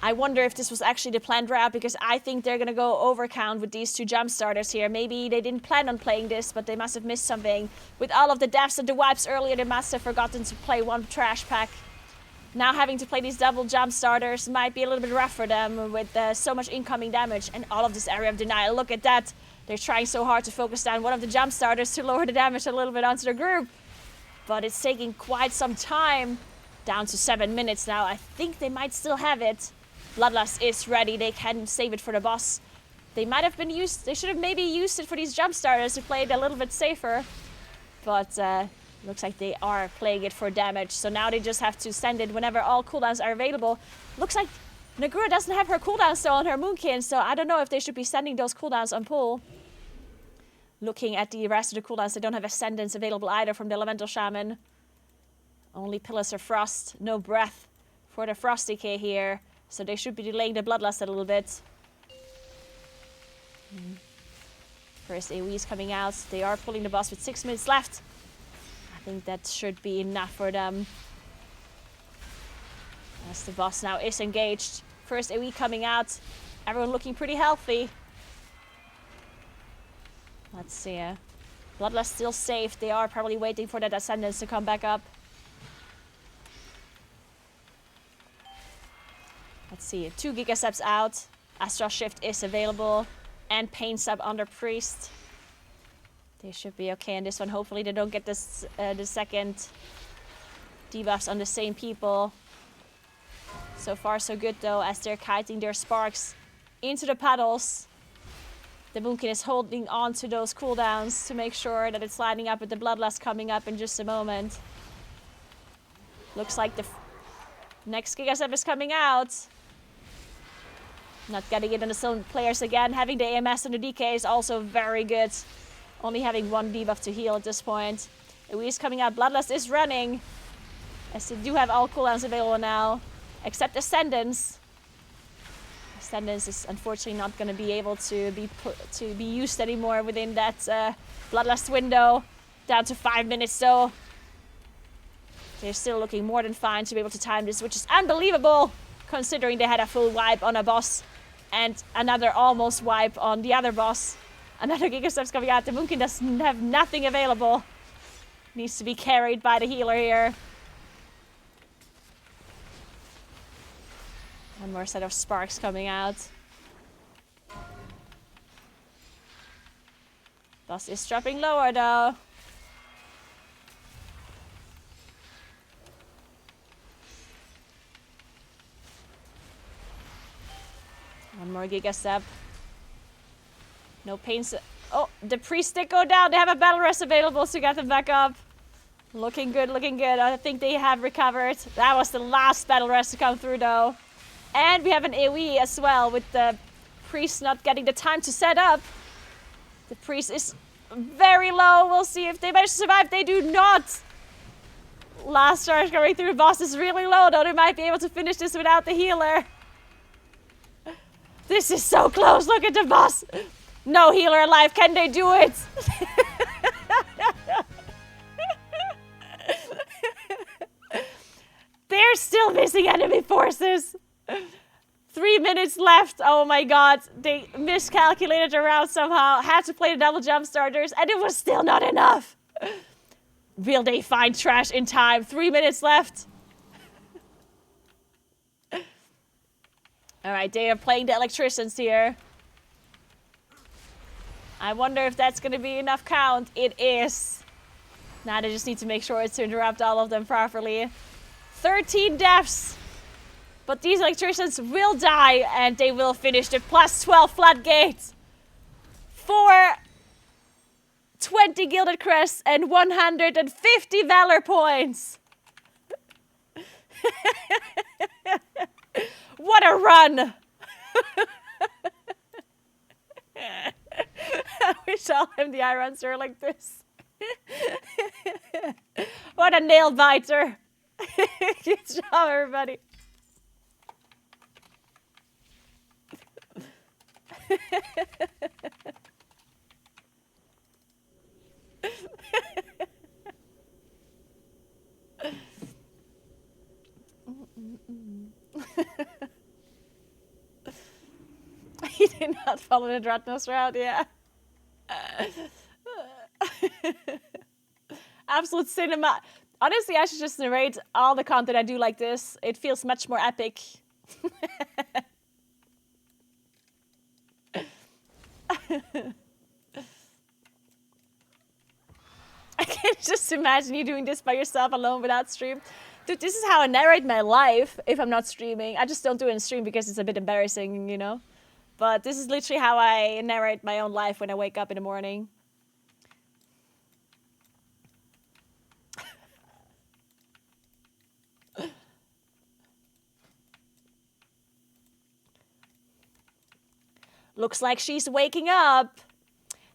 I wonder if this was actually the planned route, because I think they're going to go overcount with these two jump starters here. Maybe they didn't plan on playing this, but they must have missed something. With all of the deaths and the wipes earlier, they must have forgotten to play one trash pack. Now having to play these double jump starters might be a little bit rough for them with so much incoming damage and all of this area of denial. Look at that. They're trying so hard to focus down one of the jump starters to lower the damage a little bit onto the group. But it's taking quite some time. Down to 7 minutes now. I think they might still have it. Bloodlust is ready. They can save it for the boss. They might have been used. They should have maybe used it for these jump starters to play it a little bit safer. But looks like they are playing it for damage. So now they just have to send it whenever all cooldowns are available. Looks like Naguura doesn't have her cooldown still on her Moonkin. So I don't know if they should be sending those cooldowns on pull. Looking at the rest of the cooldowns, they don't have Ascendance available either from the Elemental Shaman. Only Pillars of Frost. No Breath for the Frost Decay here. So they should be delaying the Bloodlust a little bit. First AoE is coming out. They are pulling the boss with 6 minutes left. I think that should be enough for them. As the boss now is engaged. First AoE coming out. Everyone looking pretty healthy. Let's see. Bloodlust still safe. They are probably waiting for that Ascendance to come back up. Let's see, 2 Giga Steps out. Astral Shift is available. And Pain Sub under Priest. They should be okay in this one. Hopefully they don't get this, the second debuffs on the same people. So far so good though, as they're kiting their sparks into the puddles. The Moonkin is holding on to those cooldowns to make sure that it's lining up with the Bloodlust coming up in just a moment. Looks like the next Giga Step is coming out. Not getting it on the Stone players again. Having the AMS and the DK is also very good. Only having 1 debuff to heal at this point. AoE is coming out. Bloodlust is running. As they do have all cooldowns available now. Except Ascendance. Ascendance is unfortunately not going to be able to be used anymore within that Bloodlust window. Down to 5 minutes though. They're still looking more than fine to be able to time this, which is unbelievable. Considering they had a full wipe on a boss. And another almost wipe on the other boss. Another Giga Step's coming out. The Moonkin doesn't have nothing available. Needs to be carried by the healer here. One more set of sparks coming out. Boss is dropping lower though. One more Giga Step. No pain. Oh, the priest did go down. They have a battle rest available to get them back up. Looking good, looking good. I think they have recovered. That was the last battle rest to come through though. And we have an AoE as well with the priest not getting the time to set up. The priest is very low. We'll see if they manage to survive. They do not. Last charge going through. The boss is really low though. They might be able to finish this without the healer. This is so close. Look at the boss. No healer alive. Can they do it? They're still missing enemy forces. 3 minutes left. Oh my god. They miscalculated around somehow. Had to play the double jump starters. And it was still not enough. Will they find trash in time? 3 minutes left. Alright, they are playing the electricians here. I wonder if that's going to be enough count. It is. Now they just need to make sure to interrupt all of them properly. 13 deaths. But these electricians will die and they will finish the plus 12 floodgate. For 20 Gilded Crests and 150 Valor points. What a run! I wish all MDI runs were like this. What a nail biter. Good job, everybody. He did not follow the Dratnos route, yeah. Absolute cinema. Honestly, I should just narrate all the content I do like this. It feels much more epic. I can just imagine you doing this by yourself alone without stream. Dude, this is how I narrate my life if I'm not streaming. I just don't do it in stream because it's a bit embarrassing, you know? But this is literally how I narrate my own life when I wake up in the morning. Looks like she's waking up.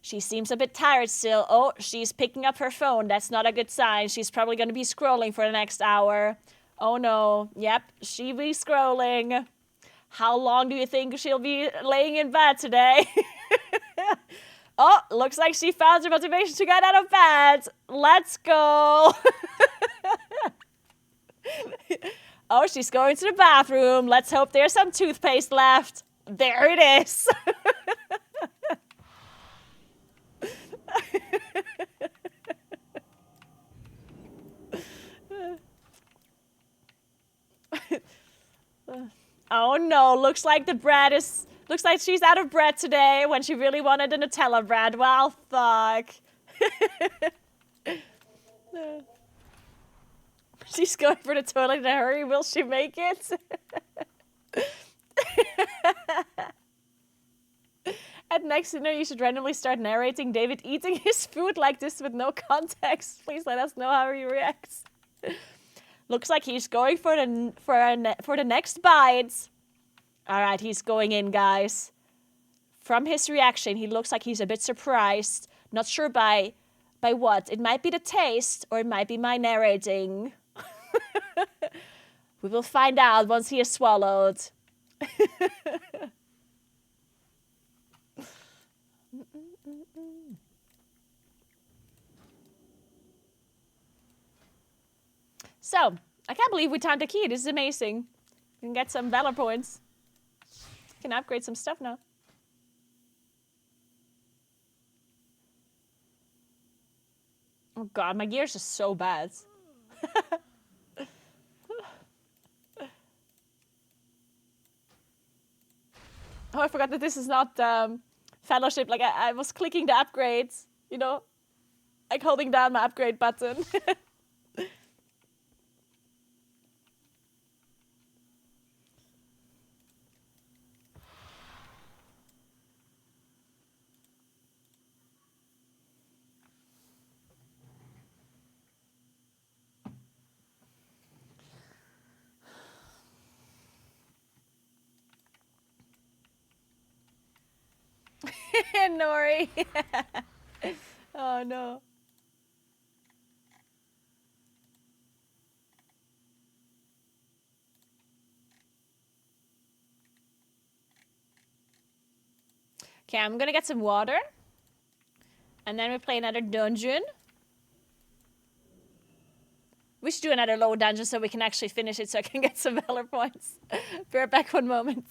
She seems a bit tired still. Oh, she's picking up her phone. That's not a good sign. She's probably going to be scrolling for the next hour. Oh no. Yep, she'll be scrolling. How long do you think she'll be laying in bed today? Oh, looks like she found her motivation to get out of bed. Let's go. Oh, she's going to the bathroom. Let's hope there's some toothpaste left. There it is. Oh no, looks like looks like she's out of bread today when she really wanted the Nutella bread. Well, fuck. She's going for the toilet in a hurry. Will she make it? At next dinner, you should randomly start narrating David eating his food like this with no context. Please let us know how he reacts. Looks like he's going for the next bite. All right, he's going in, guys. From his reaction, he looks like he's a bit surprised. Not sure by what. It might be the taste, or it might be my narrating. We will find out once he is swallowed. So, I can't believe we timed the key. This is amazing. We can get some valor points. Can upgrade some stuff now. Oh god, my gear's just so bad. Oh, I forgot that this is not fellowship. Like, I was clicking the upgrades, you know? Like, holding down my upgrade button. Nori. Oh no. Okay, I'm gonna get some water. And then we play another dungeon. We should do another low dungeon so we can actually finish it so I can get some valor points. Be right back one moment.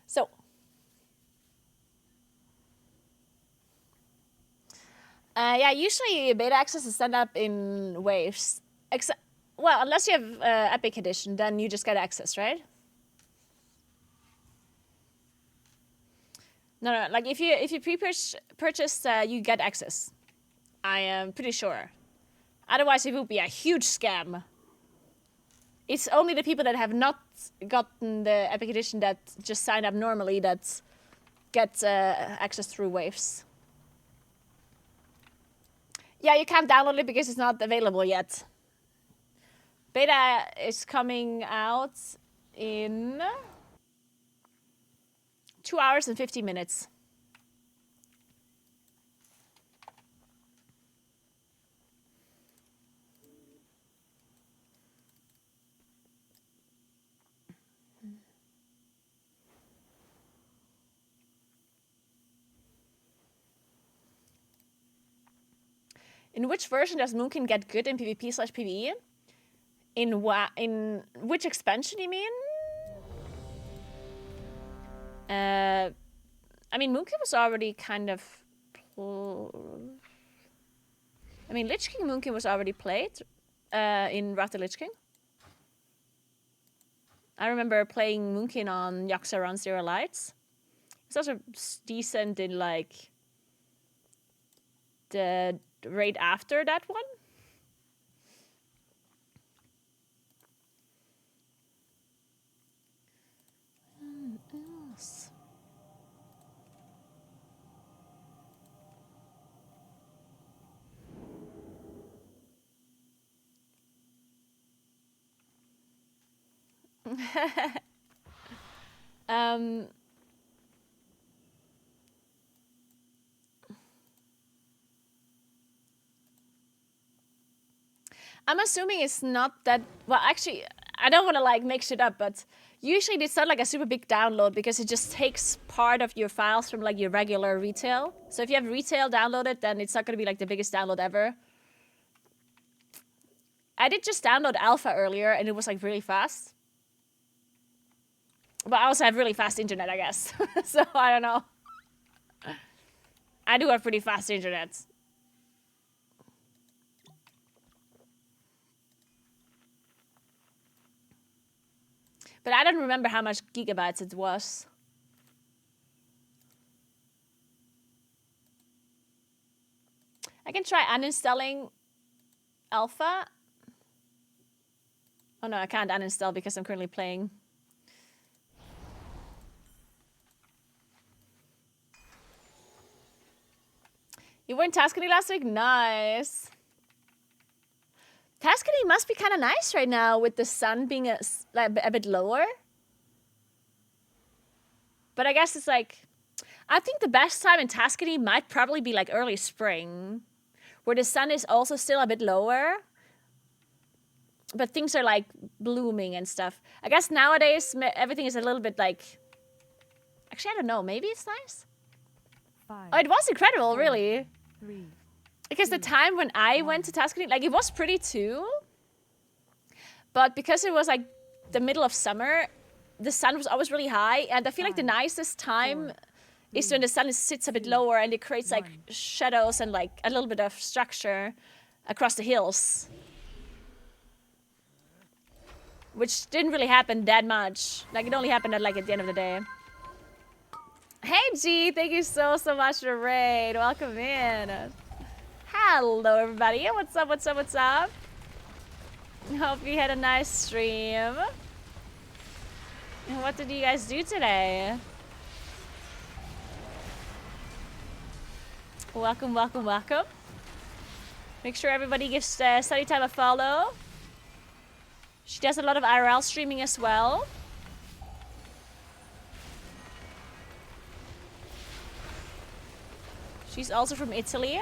So, yeah, usually beta access is set up in waves. Well, unless you have Epic Edition, then you just get access, right? No, like if you pre-purchase, you get access. I am pretty sure. Otherwise, it will be a huge scam. It's only the people that have not gotten the Epic Edition that just sign up normally that get access through waves. Yeah, you can't download it because it's not available yet. Beta is coming out in 2 hours and 50 minutes. In which version does Moonkin get good in PvP/PvE? In which expansion you mean? I mean, Moonkin was already kind of... I mean, Lich King Moonkin was already played in Wrath of the Lich King. I remember playing Moonkin on Yakuza Run Zero Lights. It's also decent in, like, the raid after that one. Else. I'm assuming it's not that... Well, actually, I don't want to, like, make shit up, but usually it's not, like, a super big download because it just takes part of your files from, like, your regular retail. So if you have retail downloaded, then it's not going to be, like, the biggest download ever. I did just download alpha earlier, and it was, like, really fast. But I also have really fast internet, I guess. So, I don't know. I do have pretty fast internet. But I don't remember how much gigabytes it was. I can try uninstalling alpha. Oh no, I can't uninstall because I'm currently playing. You were in Tuscany last week? Nice. Tuscany must be kind of nice right now with the sun being a bit lower. But I guess it's like... I think the best time in Tuscany might probably be like early spring. Where the sun is also still a bit lower. But things are like blooming and stuff. I guess nowadays everything is a little bit like... Actually, I don't know. Maybe it's nice? 5, Oh, it was incredible, 4, really. 3, Because the time when I went to Tuscany, like, it was pretty too. But because it was, like, the middle of summer, the sun was always really high. And I feel like the nicest time is when the sun sits a bit lower and it creates, like, shadows and, like, a little bit of structure across the hills. Which didn't really happen that much. Like, it only happened at, like, at the end of the day. Hey, G, thank you so much for the raid. Welcome in. Hello, everybody. What's up, what's up, what's up? Hope you had a nice stream. And what did you guys do today? Welcome, welcome, welcome. Make sure everybody gives Study Time a follow. She does a lot of IRL streaming as well. She's also from Italy.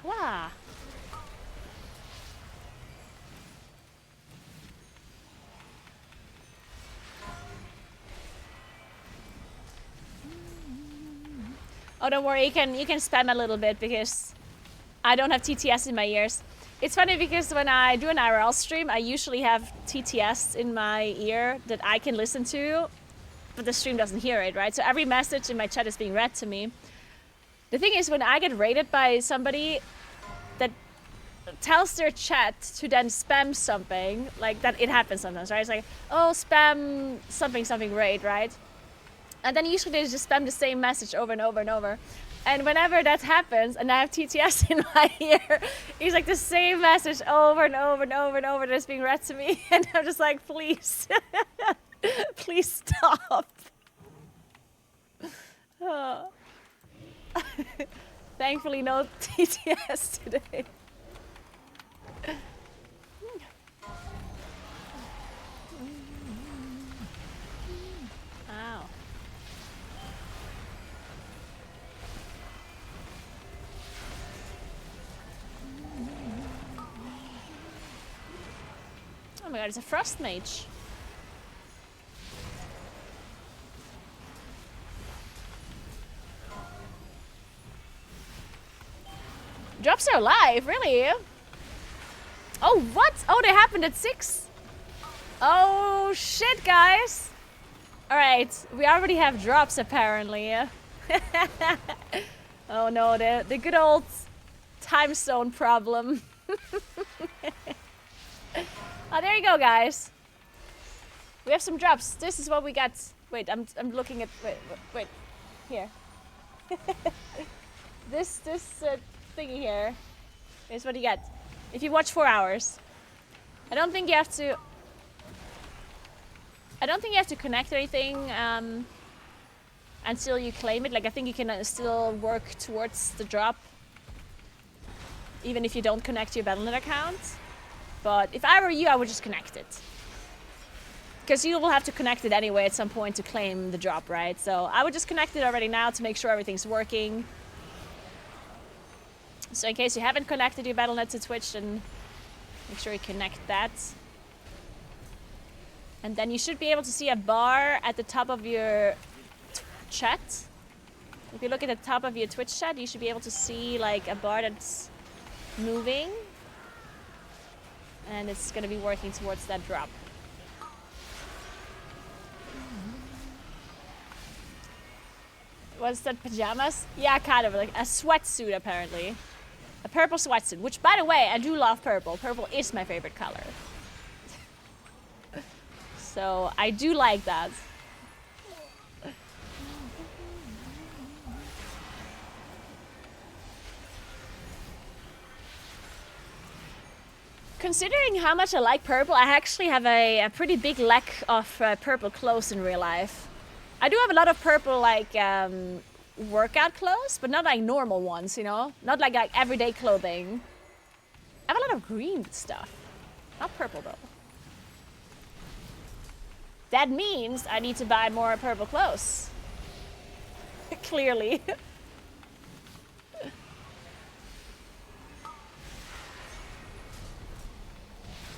Wow. Oh, don't worry. You can spam a little bit because I don't have TTS in my ears. It's funny because when I do an IRL stream, I usually have TTS in my ear that I can listen to, but the stream doesn't hear it, right? So every message in my chat is being read to me. The thing is, when I get raided by somebody that tells their chat to then spam something, like that, it happens sometimes, right? It's like, oh, spam something, something raid, right? And then usually they just spam the same message over and over and over. And whenever that happens, and I have TTS in my ear, it's like the same message over and over and over and over that's being read to me. And I'm just like, please, please stop. Oh. Thankfully, no TTS today. Ow. Oh my god, it's a frost mage. Drops are alive, really? Oh, what? Oh, they happened at 6. Oh, shit, guys. Alright, we already have drops, apparently. Oh no, the good old time zone problem. Oh, there you go, guys. We have some drops. This is what we got. Wait, I'm looking at. Wait. Here. this thingy here is what you get if you watch 4 hours. I don't think you have to. I don't think you have to connect anything until you claim it. Like, I think you can still work towards the drop, even if you don't connect your Battle.net account. But if I were you, I would just connect it. Because you will have to connect it anyway at some point to claim the drop, right? So I would just connect it already now to make sure everything's working. So in case you haven't connected your Battle.net to Twitch, then make sure you connect that. And then you should be able to see a bar at the top of your chat. If you look at the top of your Twitch chat, you should be able to see like a bar that's moving. And it's going to be working towards that drop. Was that pajamas? Yeah, kind of like a sweatsuit, apparently. A purple sweatsuit, which, by the way, I do love purple. Purple is my favorite color. So I do like that. Considering how much I like purple, I actually have a pretty big lack of purple clothes in real life. I do have a lot of purple, like, workout clothes, but not like normal ones, you know? Not like everyday clothing. I have a lot of green stuff. Not purple, though. That means I need to buy more purple clothes. Clearly.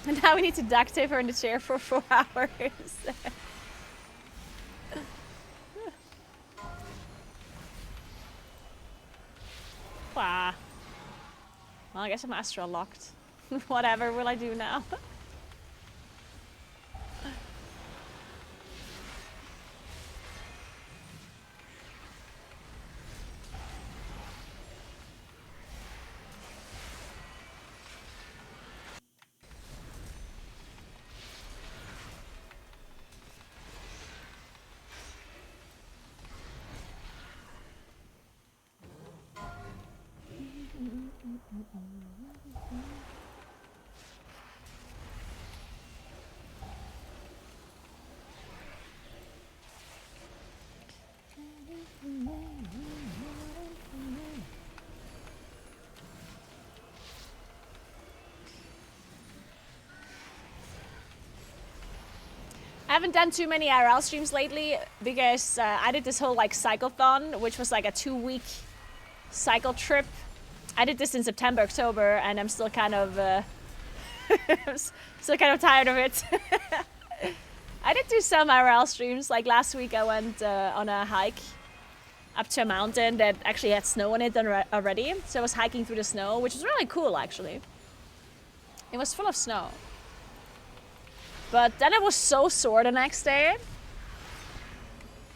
And now we need to duct tape her in the chair for 4 hours. Wow. Well, I guess I'm astral locked. Whatever will I do now? I haven't done too many IRL streams lately because I did this whole like cyclethon, which was like a 2-week cycle trip. I did this in September, October, and I'm still kind of tired of it. I did do some IRL streams. Like last week, I went on a hike up to a mountain that actually had snow on it already. So I was hiking through the snow, which was really cool, actually. It was full of snow. But then it was so sore the next day.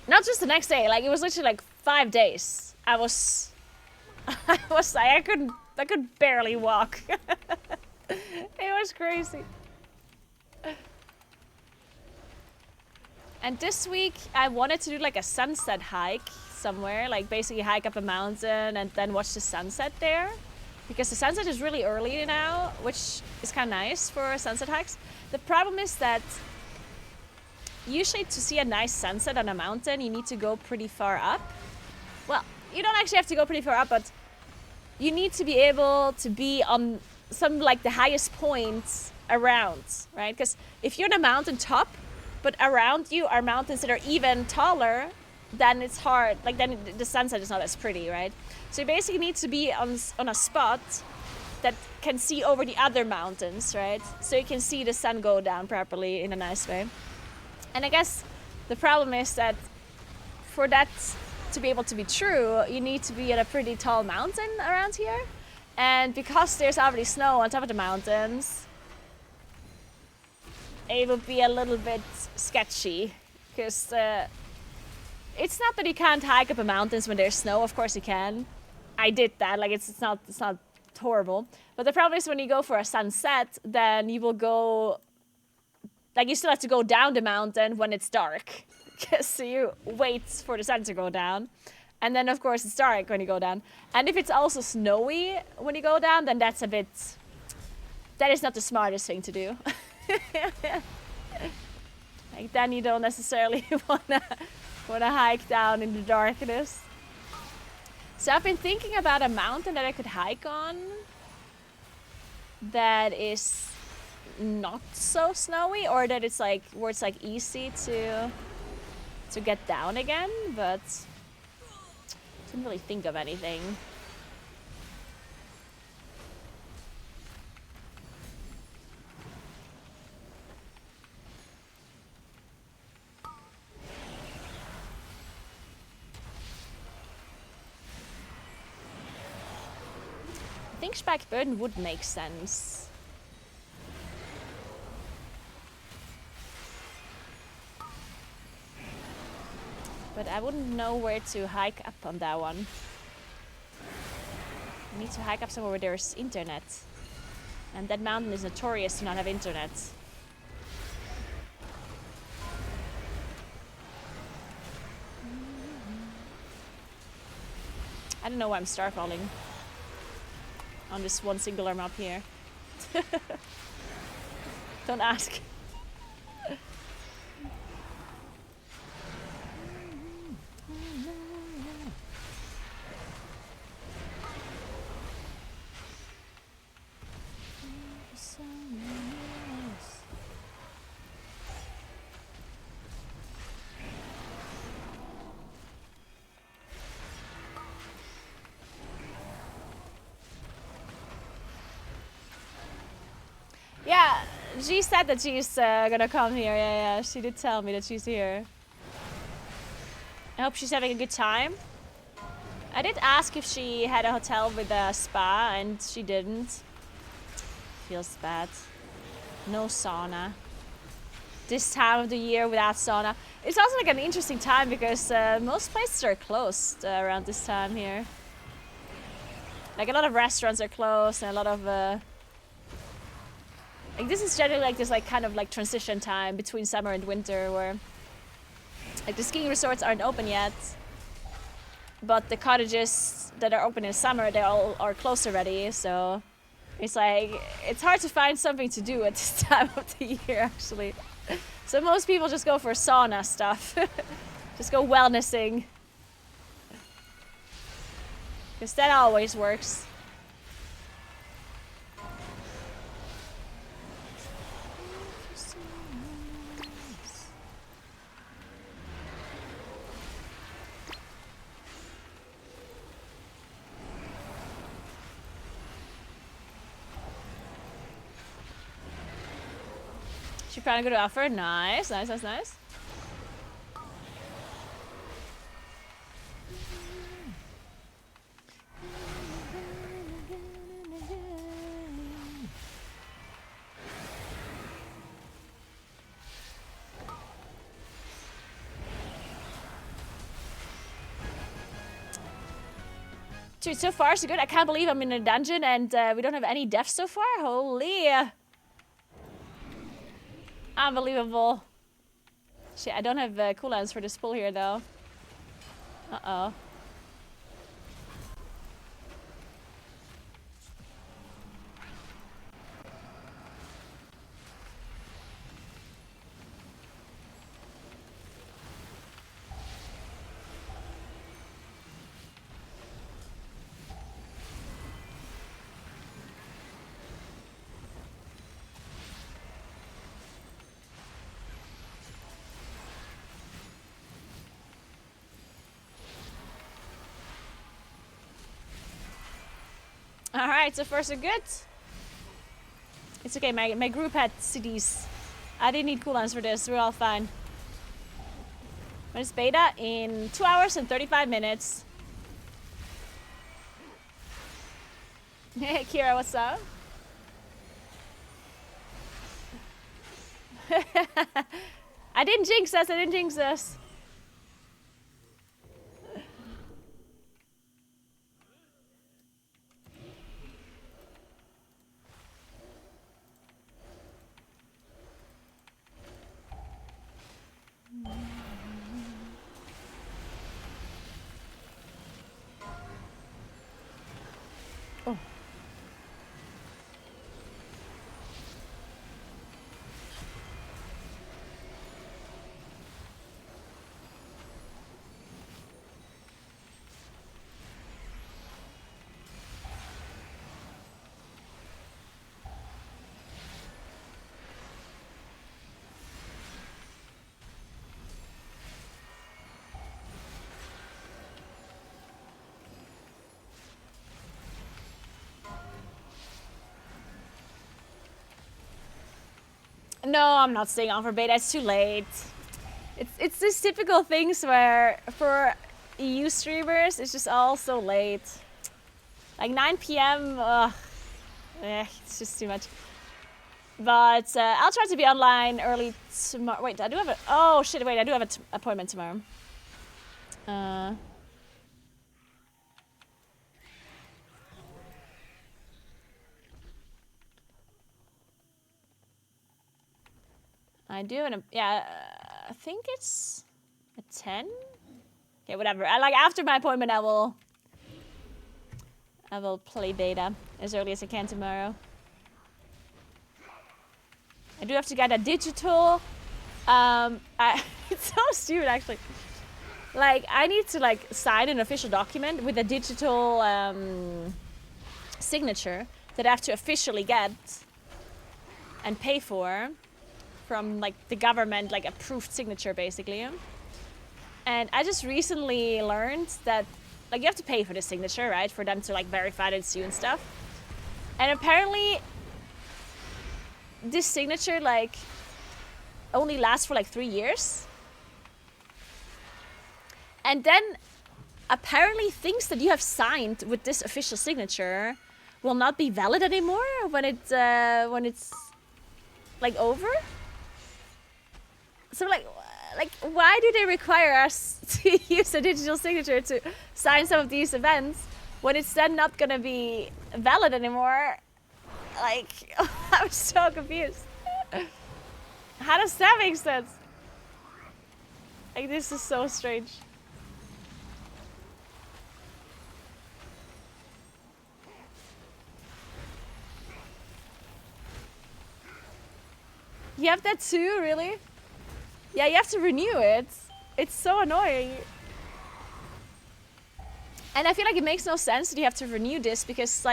Not just the next day, like it was literally like 5 days. I was like I could barely walk. It was crazy. And this week I wanted to do like a sunset hike somewhere, like basically hike up a mountain and then watch the sunset there. Because the sunset is really early now, which is kind of nice for sunset hikes. The problem is that usually to see a nice sunset on a mountain, you need to go pretty far up. Well, you don't actually have to go pretty far up, but you need to be able to be on some like the highest points around, right? Because if you're on a mountain top, but around you are mountains that are even taller, then it's hard. Like then the sunset is not as pretty, right? So you basically need to be on a spot that can see over the other mountains, right? So you can see the sun go down properly in a nice way. And I guess the problem is that for that to be able to be true, you need to be at a pretty tall mountain around here. And because there's already snow on top of the mountains, it would be a little bit sketchy. Because it's not that you can't hike up a mountains when there's snow. Of course you can. I did that. Like it's not horrible. But the problem is when you go for a sunset, then you will go. Like you still have to go down the mountain when it's dark. So you wait for the sun to go down. And then of course it's dark when you go down. And if it's also snowy when you go down, then that is not the smartest thing to do. Like then you don't necessarily wanna hike down in the darkness. So I've been thinking about a mountain that I could hike on that is not so snowy, or that it's like where it's like easy to get down again, but didn't really think of anything. I think Spikeburden would make sense. But I wouldn't know where to hike up on that one. I need to hike up somewhere where there's internet. And that mountain is notorious to not have internet. I don't know why I'm starfalling on this one singular map here. Don't ask. Yeah, she said that she's gonna come here. Yeah, she did tell me that she's here. I hope she's having a good time. I did ask if she had a hotel with a spa, and she didn't. Feels bad. No sauna. This time of the year without sauna. It's also like an interesting time because most places are closed around this time here. Like a lot of restaurants are closed, and a lot of like this is generally like this like kind of like transition time between summer and winter where like the skiing resorts aren't open yet, but the cottages that are open in summer, they all are closed already. So it's like it's hard to find something to do at this time of the year actually. So most people just go for sauna stuff. Just go wellnessing. Because that always works. She probably go to offer. Nice, nice, nice, nice. Dude, so far so good. I can't believe I'm in a dungeon and we don't have any deaths so far. Holy. Unbelievable. Shit, I don't have cooldowns for this pull here though. Uh-oh. Alright, so far so good. It's okay, my group had CDs. I didn't need cooldowns for this, we're all fine. When is beta? In 2 hours and 35 minutes. Hey Kira, what's up? I didn't jinx us, I didn't jinx us. Oh. No, I'm not staying on for beta. It's too late. It's these typical things where for EU streamers, it's just all so late. Like 9 p.m. It's just too much. But I'll try to be online early tomorrow. Wait, I do have a. Oh shit! Wait, I do have an appointment tomorrow. I do, and yeah, I think it's at 10. Okay, whatever. After my appointment, I will play beta as early as I can tomorrow. I do have to get a digital. It's so stupid actually. I need to sign an official document with a digital signature that I have to officially get and pay for. From the government, approved signature basically. And I just recently learned that you have to pay for this signature, right? For them to verify that it's you and stuff. And apparently this signature only lasts for 3 years. And then apparently things that you have signed with this official signature will not be valid anymore when it's over. So why do they require us to use a digital signature to sign some of these events when it's then not gonna be valid anymore? I'm so confused. How does that make sense? This is so strange. You have that too, really? Yeah, you have to renew it. It's so annoying. And I feel like it makes no sense that you have to renew this because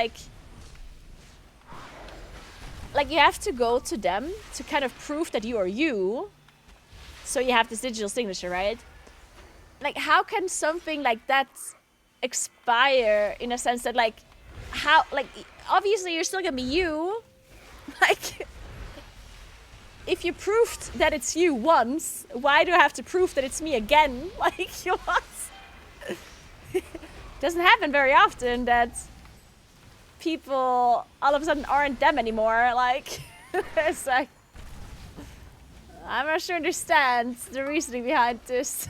you have to go to them to kind of prove that you are you. So you have this digital signature, right? How can something like that expire in a sense that obviously you're still gonna be you. If you proved that it's you once, why do I have to prove that it's me again? What? Doesn't happen very often that people all of a sudden aren't them anymore. It's I'm not sure I understand the reasoning behind this.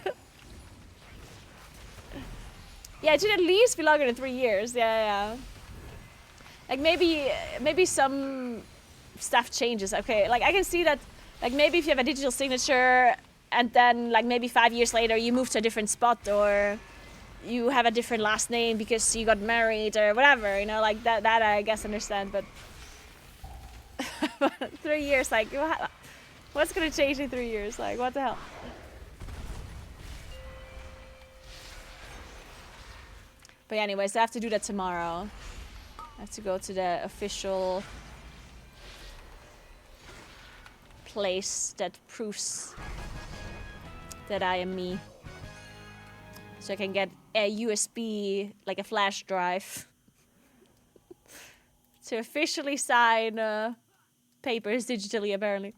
Yeah, it should at least be longer than 3 years. Yeah. Like maybe some stuff changes. Okay, like I can see that. Like maybe if you have a digital signature, and then like maybe 5 years later you move to a different spot, or you have a different last name because you got married or whatever. You know, like that I guess understand. But 3 years, like what's gonna change in 3 years? Like what the hell? But anyways, I have to do that tomorrow. I have to go to the official place that proves that I am me. So I can get a USB, like a flash drive, to officially sign papers digitally, apparently.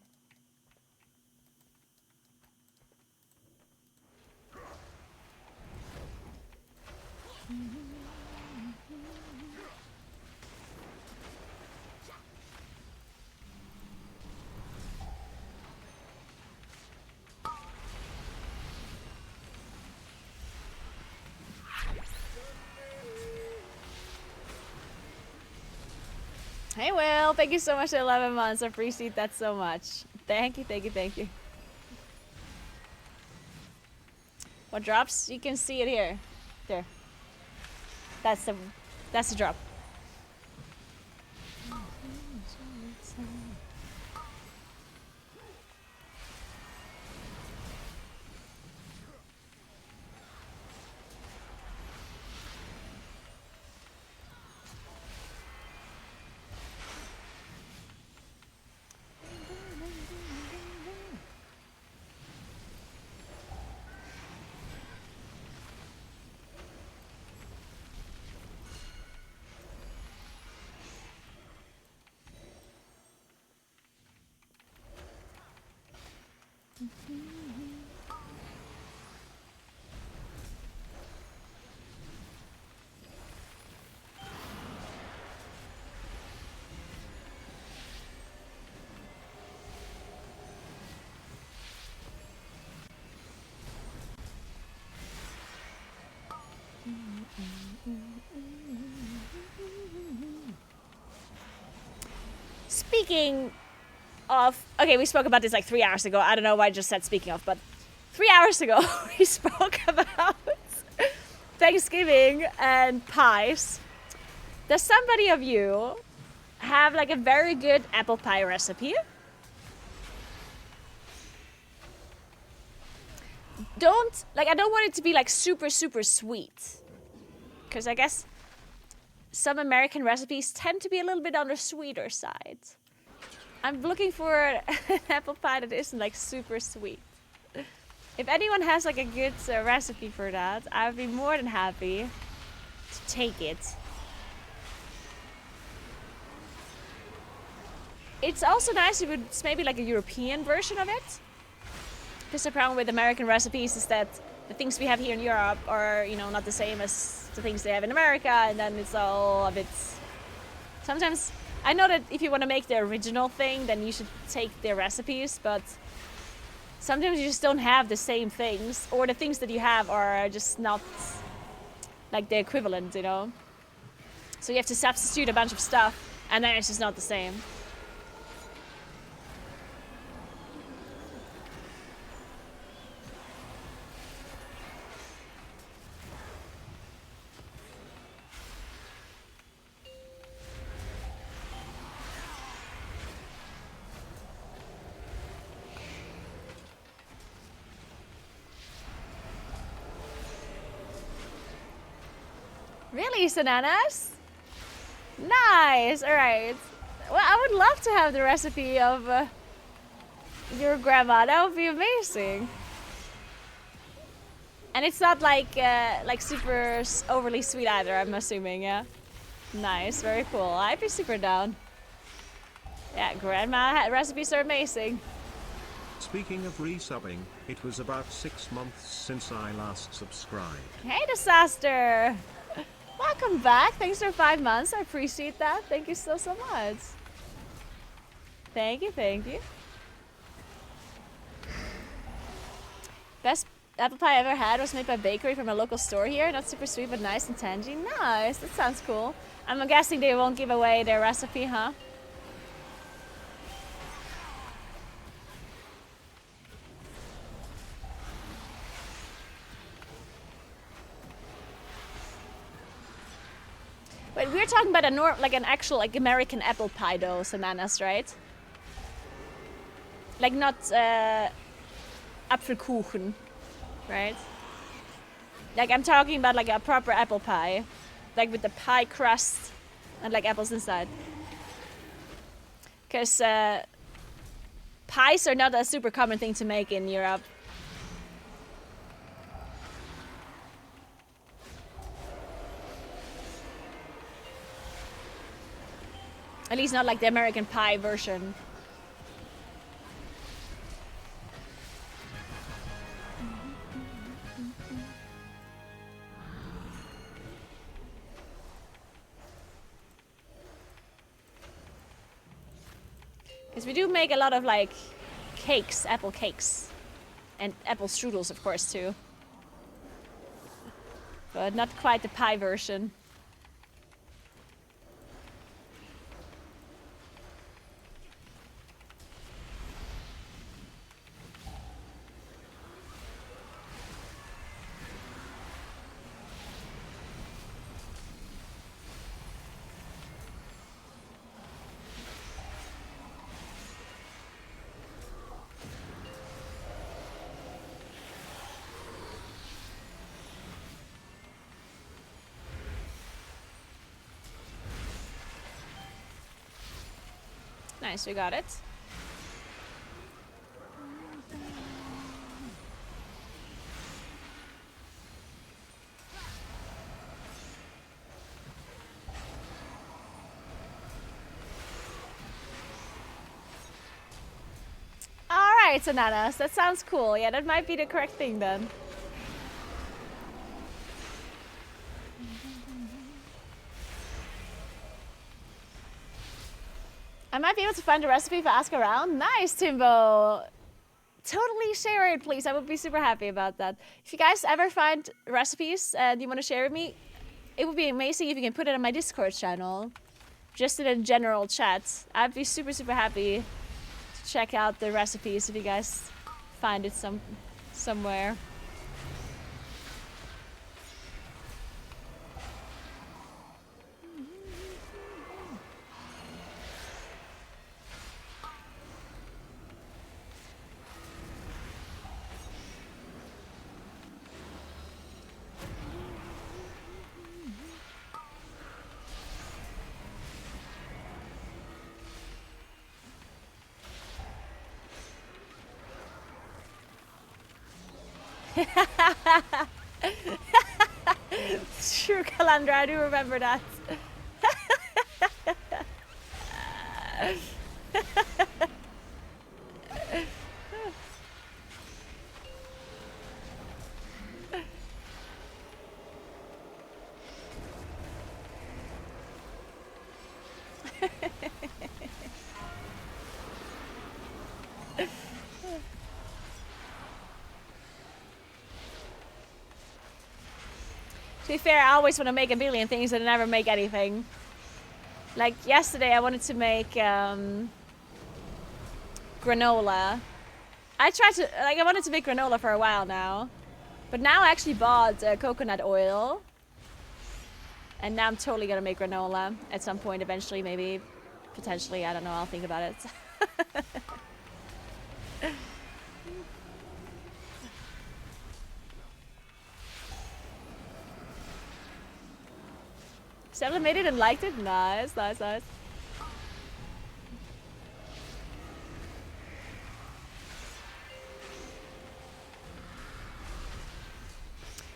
Hey Will, thank you so much for 11 months. I appreciate that so much. Thank you. What drops? You can see it here. There. That's the drop. Speaking of, okay, we spoke about this like 3 hours ago. I don't know why I just said speaking of, but 3 hours ago we spoke about Thanksgiving and pies. Does somebody of you have like a very good apple pie recipe? I don't want it to be like super sweet, because I guess some American recipes tend to be a little bit on the sweeter side. I'm looking for an apple pie that isn't like super sweet. If anyone has like a good recipe for that, I would be more than happy to take it. It's also nice if it's maybe like a European version of it. Because the problem with American recipes is that the things we have here in Europe are, you know, not the same as the things they have in America, and then it's all a bit... Sometimes, I know that if you want to make the original thing, then you should take their recipes, but sometimes you just don't have the same things, or the things that you have are just not like the equivalent, you know? So you have to substitute a bunch of stuff, and then it's just not the same. Really, Sananas? Nice! Alright. Well, I would love to have the recipe of your grandma. That would be amazing. And it's not like super overly sweet either, I'm assuming, yeah? Nice, very cool. I'd be super down. Yeah, grandma recipes are amazing. Speaking of resubbing, it was about 6 months since I last subscribed. Hey, Disaster! Welcome back. Thanks for 5 months. I appreciate that. Thank you so much. Thank you. Best apple pie I ever had was made by a bakery from a local store here. Not super sweet, but nice and tangy. Nice. That sounds cool. I'm guessing they won't give away their recipe, huh? Wait, we're talking about an actual American apple pie though, Sananas, right? Like not Apfelkuchen, right? Like I'm talking about like a proper apple pie, like with the pie crust and like apples inside. Because pies are not a super common thing to make in Europe. At least not like the American pie version. Because we do make a lot of like cakes, apple cakes. And apple strudels, of course, too. But not quite the pie version. Nice, we got it. Alright, Sananas, that sounds cool. Yeah, that might be the correct thing then. I might be able to find a recipe if I ask around. Nice, Timbo. Totally share it, please. I would be super happy about that. If you guys ever find recipes and you want to share with me, it would be amazing if you can put it on my Discord channel. Just in a general chat. I'd be super, super happy to check out the recipes if you guys find it somewhere. True, Calandra, I do remember that. To be fair, I always want to make a billion things and I never make anything. Like yesterday I wanted to make granola. I wanted to make granola for a while now. But now I actually bought coconut oil. And now I'm totally gonna make granola at some point eventually, maybe. Potentially, I don't know, I'll think about it. Several made it and liked it? Nice, nice, nice.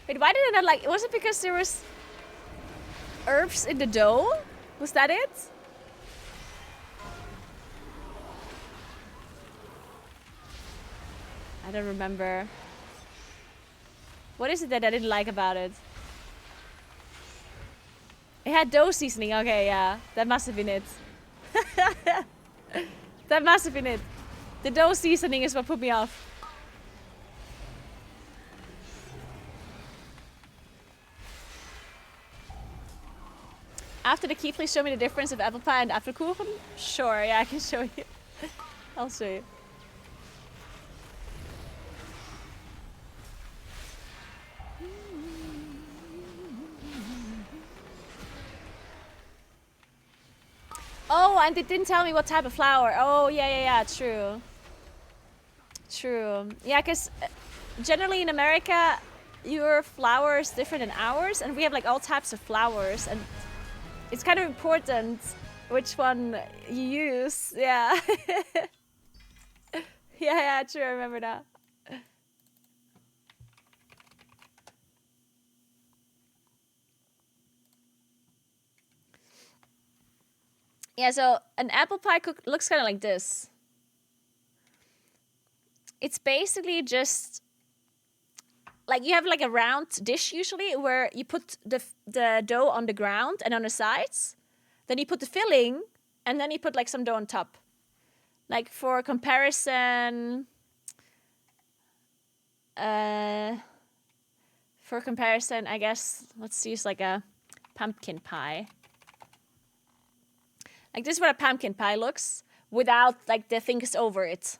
Wait, why did I not like it? Was it because there was herbs in the dough? Was that it? I don't remember. What is it that I didn't like about it? It had dough seasoning. Okay, yeah. That must have been it. That must have been it. The dough seasoning is what put me off. After the key, please show me the difference of apple pie and apfelkuchen. Sure, yeah, I can show you. I'll show you. Oh, and they didn't tell me what type of flower. Oh, yeah, true. True. Yeah, because generally in America, your flower is different than ours, and we have like all types of flowers, and it's kind of important which one you use. Yeah. Yeah, true. I remember that. Yeah, so an apple pie looks kind of like this. It's basically just like you have like a round dish usually where you put the dough on the ground and on the sides. Then you put the filling and then you put like some dough on top. Like for comparison, I guess let's use like a pumpkin pie. Like this is what a pumpkin pie looks without like the things over it.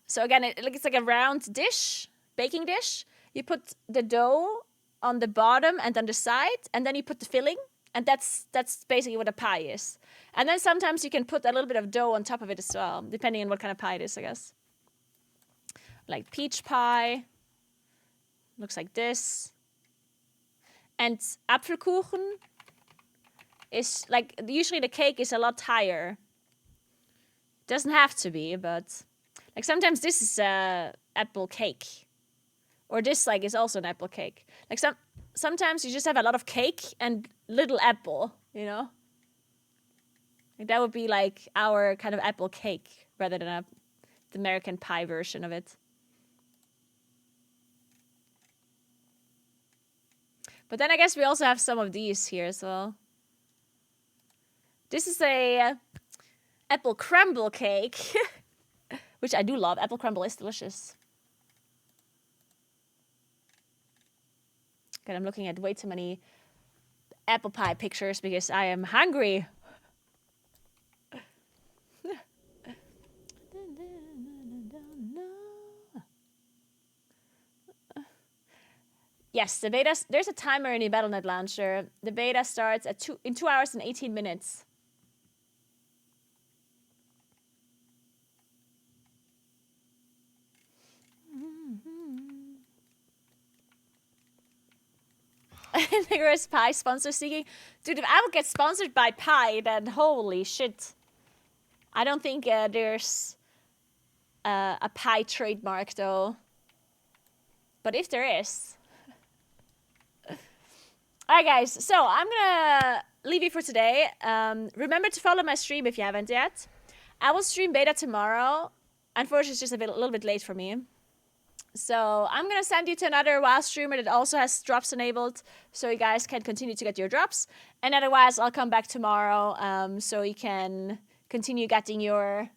So again, it's like a round dish, baking dish. You put the dough on the bottom and on the side, and then you put the filling, and that's basically what a pie is. And then sometimes you can put a little bit of dough on top of it as well, depending on what kind of pie it is, I guess. Like peach pie, looks like this. And Apfelkuchen is like, usually the cake is a lot higher. Doesn't have to be, but like sometimes this is apple cake. Or this like is also an apple cake. Like sometimes you just have a lot of cake and little apple, you know? Like that would be like our kind of apple cake rather than the American pie version of it. But then I guess we also have some of these here as well. This is a apple crumble cake, which I do love. Apple crumble is delicious. God, I'm looking at way too many apple pie pictures because I am hungry. Yes, the beta. There's a timer in the Battle.net launcher. The beta starts at 2 hours and 18 minutes. Naguura's pie sponsor seeking. Dude, if I would get sponsored by pie, then holy shit. I don't think there's a pie trademark though. But if there is. Alright guys, so I'm gonna leave you for today. Remember to follow my stream if you haven't yet. I will stream beta tomorrow. Unfortunately, it's just a little bit late for me. So I'm gonna send you to another WoW streamer that also has drops enabled, so you guys can continue to get your drops. And otherwise, I'll come back tomorrow, so you can continue getting your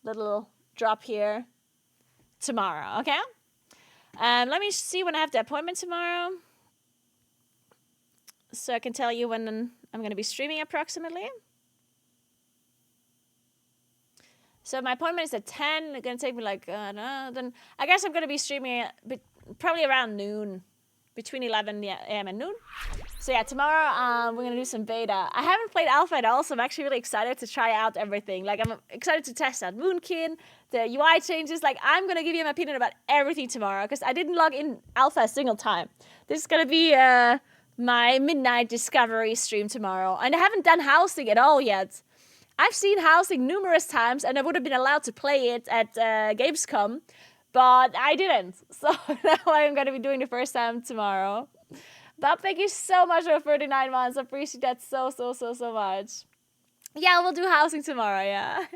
little drop here tomorrow. Okay? Let me see when I have the appointment tomorrow, so I can tell you when I'm gonna be streaming approximately. So my appointment is at 10. It's going to take me like, then I guess I'm going to be streaming probably around noon. Between 11 a.m. and noon. So yeah, tomorrow we're going to do some beta. I haven't played alpha at all, so I'm actually really excited to try out everything. Like, I'm excited to test out Moonkin, the UI changes. Like, I'm going to give you my opinion about everything tomorrow, because I didn't log in alpha a single time. This is going to be my midnight discovery stream tomorrow. And I haven't done housing at all yet. I've seen housing numerous times, and I would have been allowed to play it at Gamescom, but I didn't. So now I'm going to be doing the first time tomorrow. Bob, thank you so much for 39 months. I appreciate that so much. Yeah, we'll do housing tomorrow, yeah.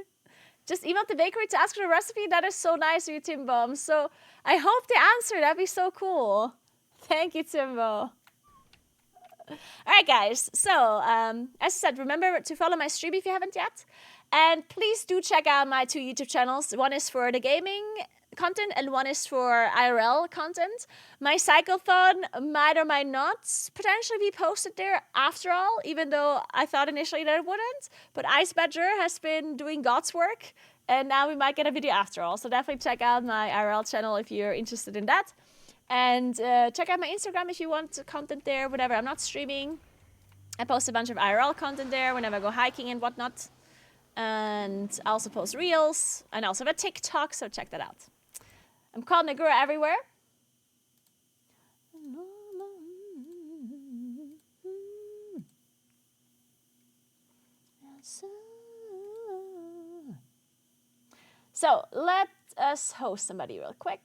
Just email the bakery to ask for the recipe. That is so nice of you, Timbo. So I hope they answer. That'd be so cool. Thank you, Timbo. Alright guys, so as I said, remember to follow my stream if you haven't yet. And please do check out my 2 YouTube channels. One is for the gaming content and one is for IRL content. My cyclethon might or might not potentially be posted there after all, even though I thought initially that it wouldn't. But Ice Badger has been doing God's work, and now we might get a video after all. So definitely check out my IRL channel if you're interested in that. And check out my Instagram if you want content there, whatever. I'm not streaming. I post a bunch of IRL content there whenever I go hiking and whatnot. And I also post reels. And I also have a TikTok, so check that out. I'm called Naguura everywhere. So let us host somebody real quick.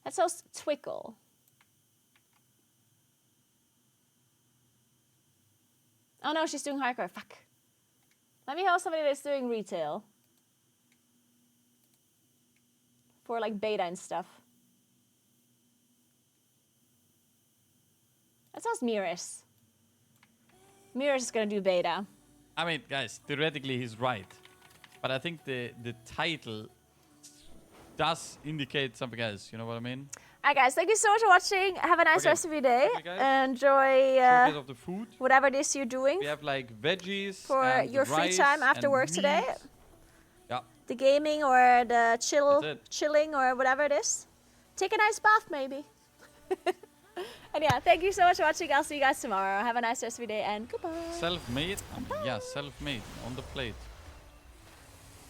Let's host Twickle. Oh no, she's doing hardcore. Fuck. Let me host somebody that's doing retail. For like beta and stuff. Let's host Miris. Miris is gonna do beta. I mean, guys, theoretically he's right. But I think the title does indicate something else, you know what I mean? Alright guys, thank you so much for watching. Have a nice rest of your day. Okay, Enjoy of the food. whatever it is you're doing. We have like veggies For and your free rice time after and work today. meat. Yeah. The gaming or the That's it. chilling or whatever it is. Take a nice bath maybe. And yeah, thank you so much for watching. I'll see you guys tomorrow. Have a nice rest of your day and goodbye. Self-made? Yeah, self-made on the plate.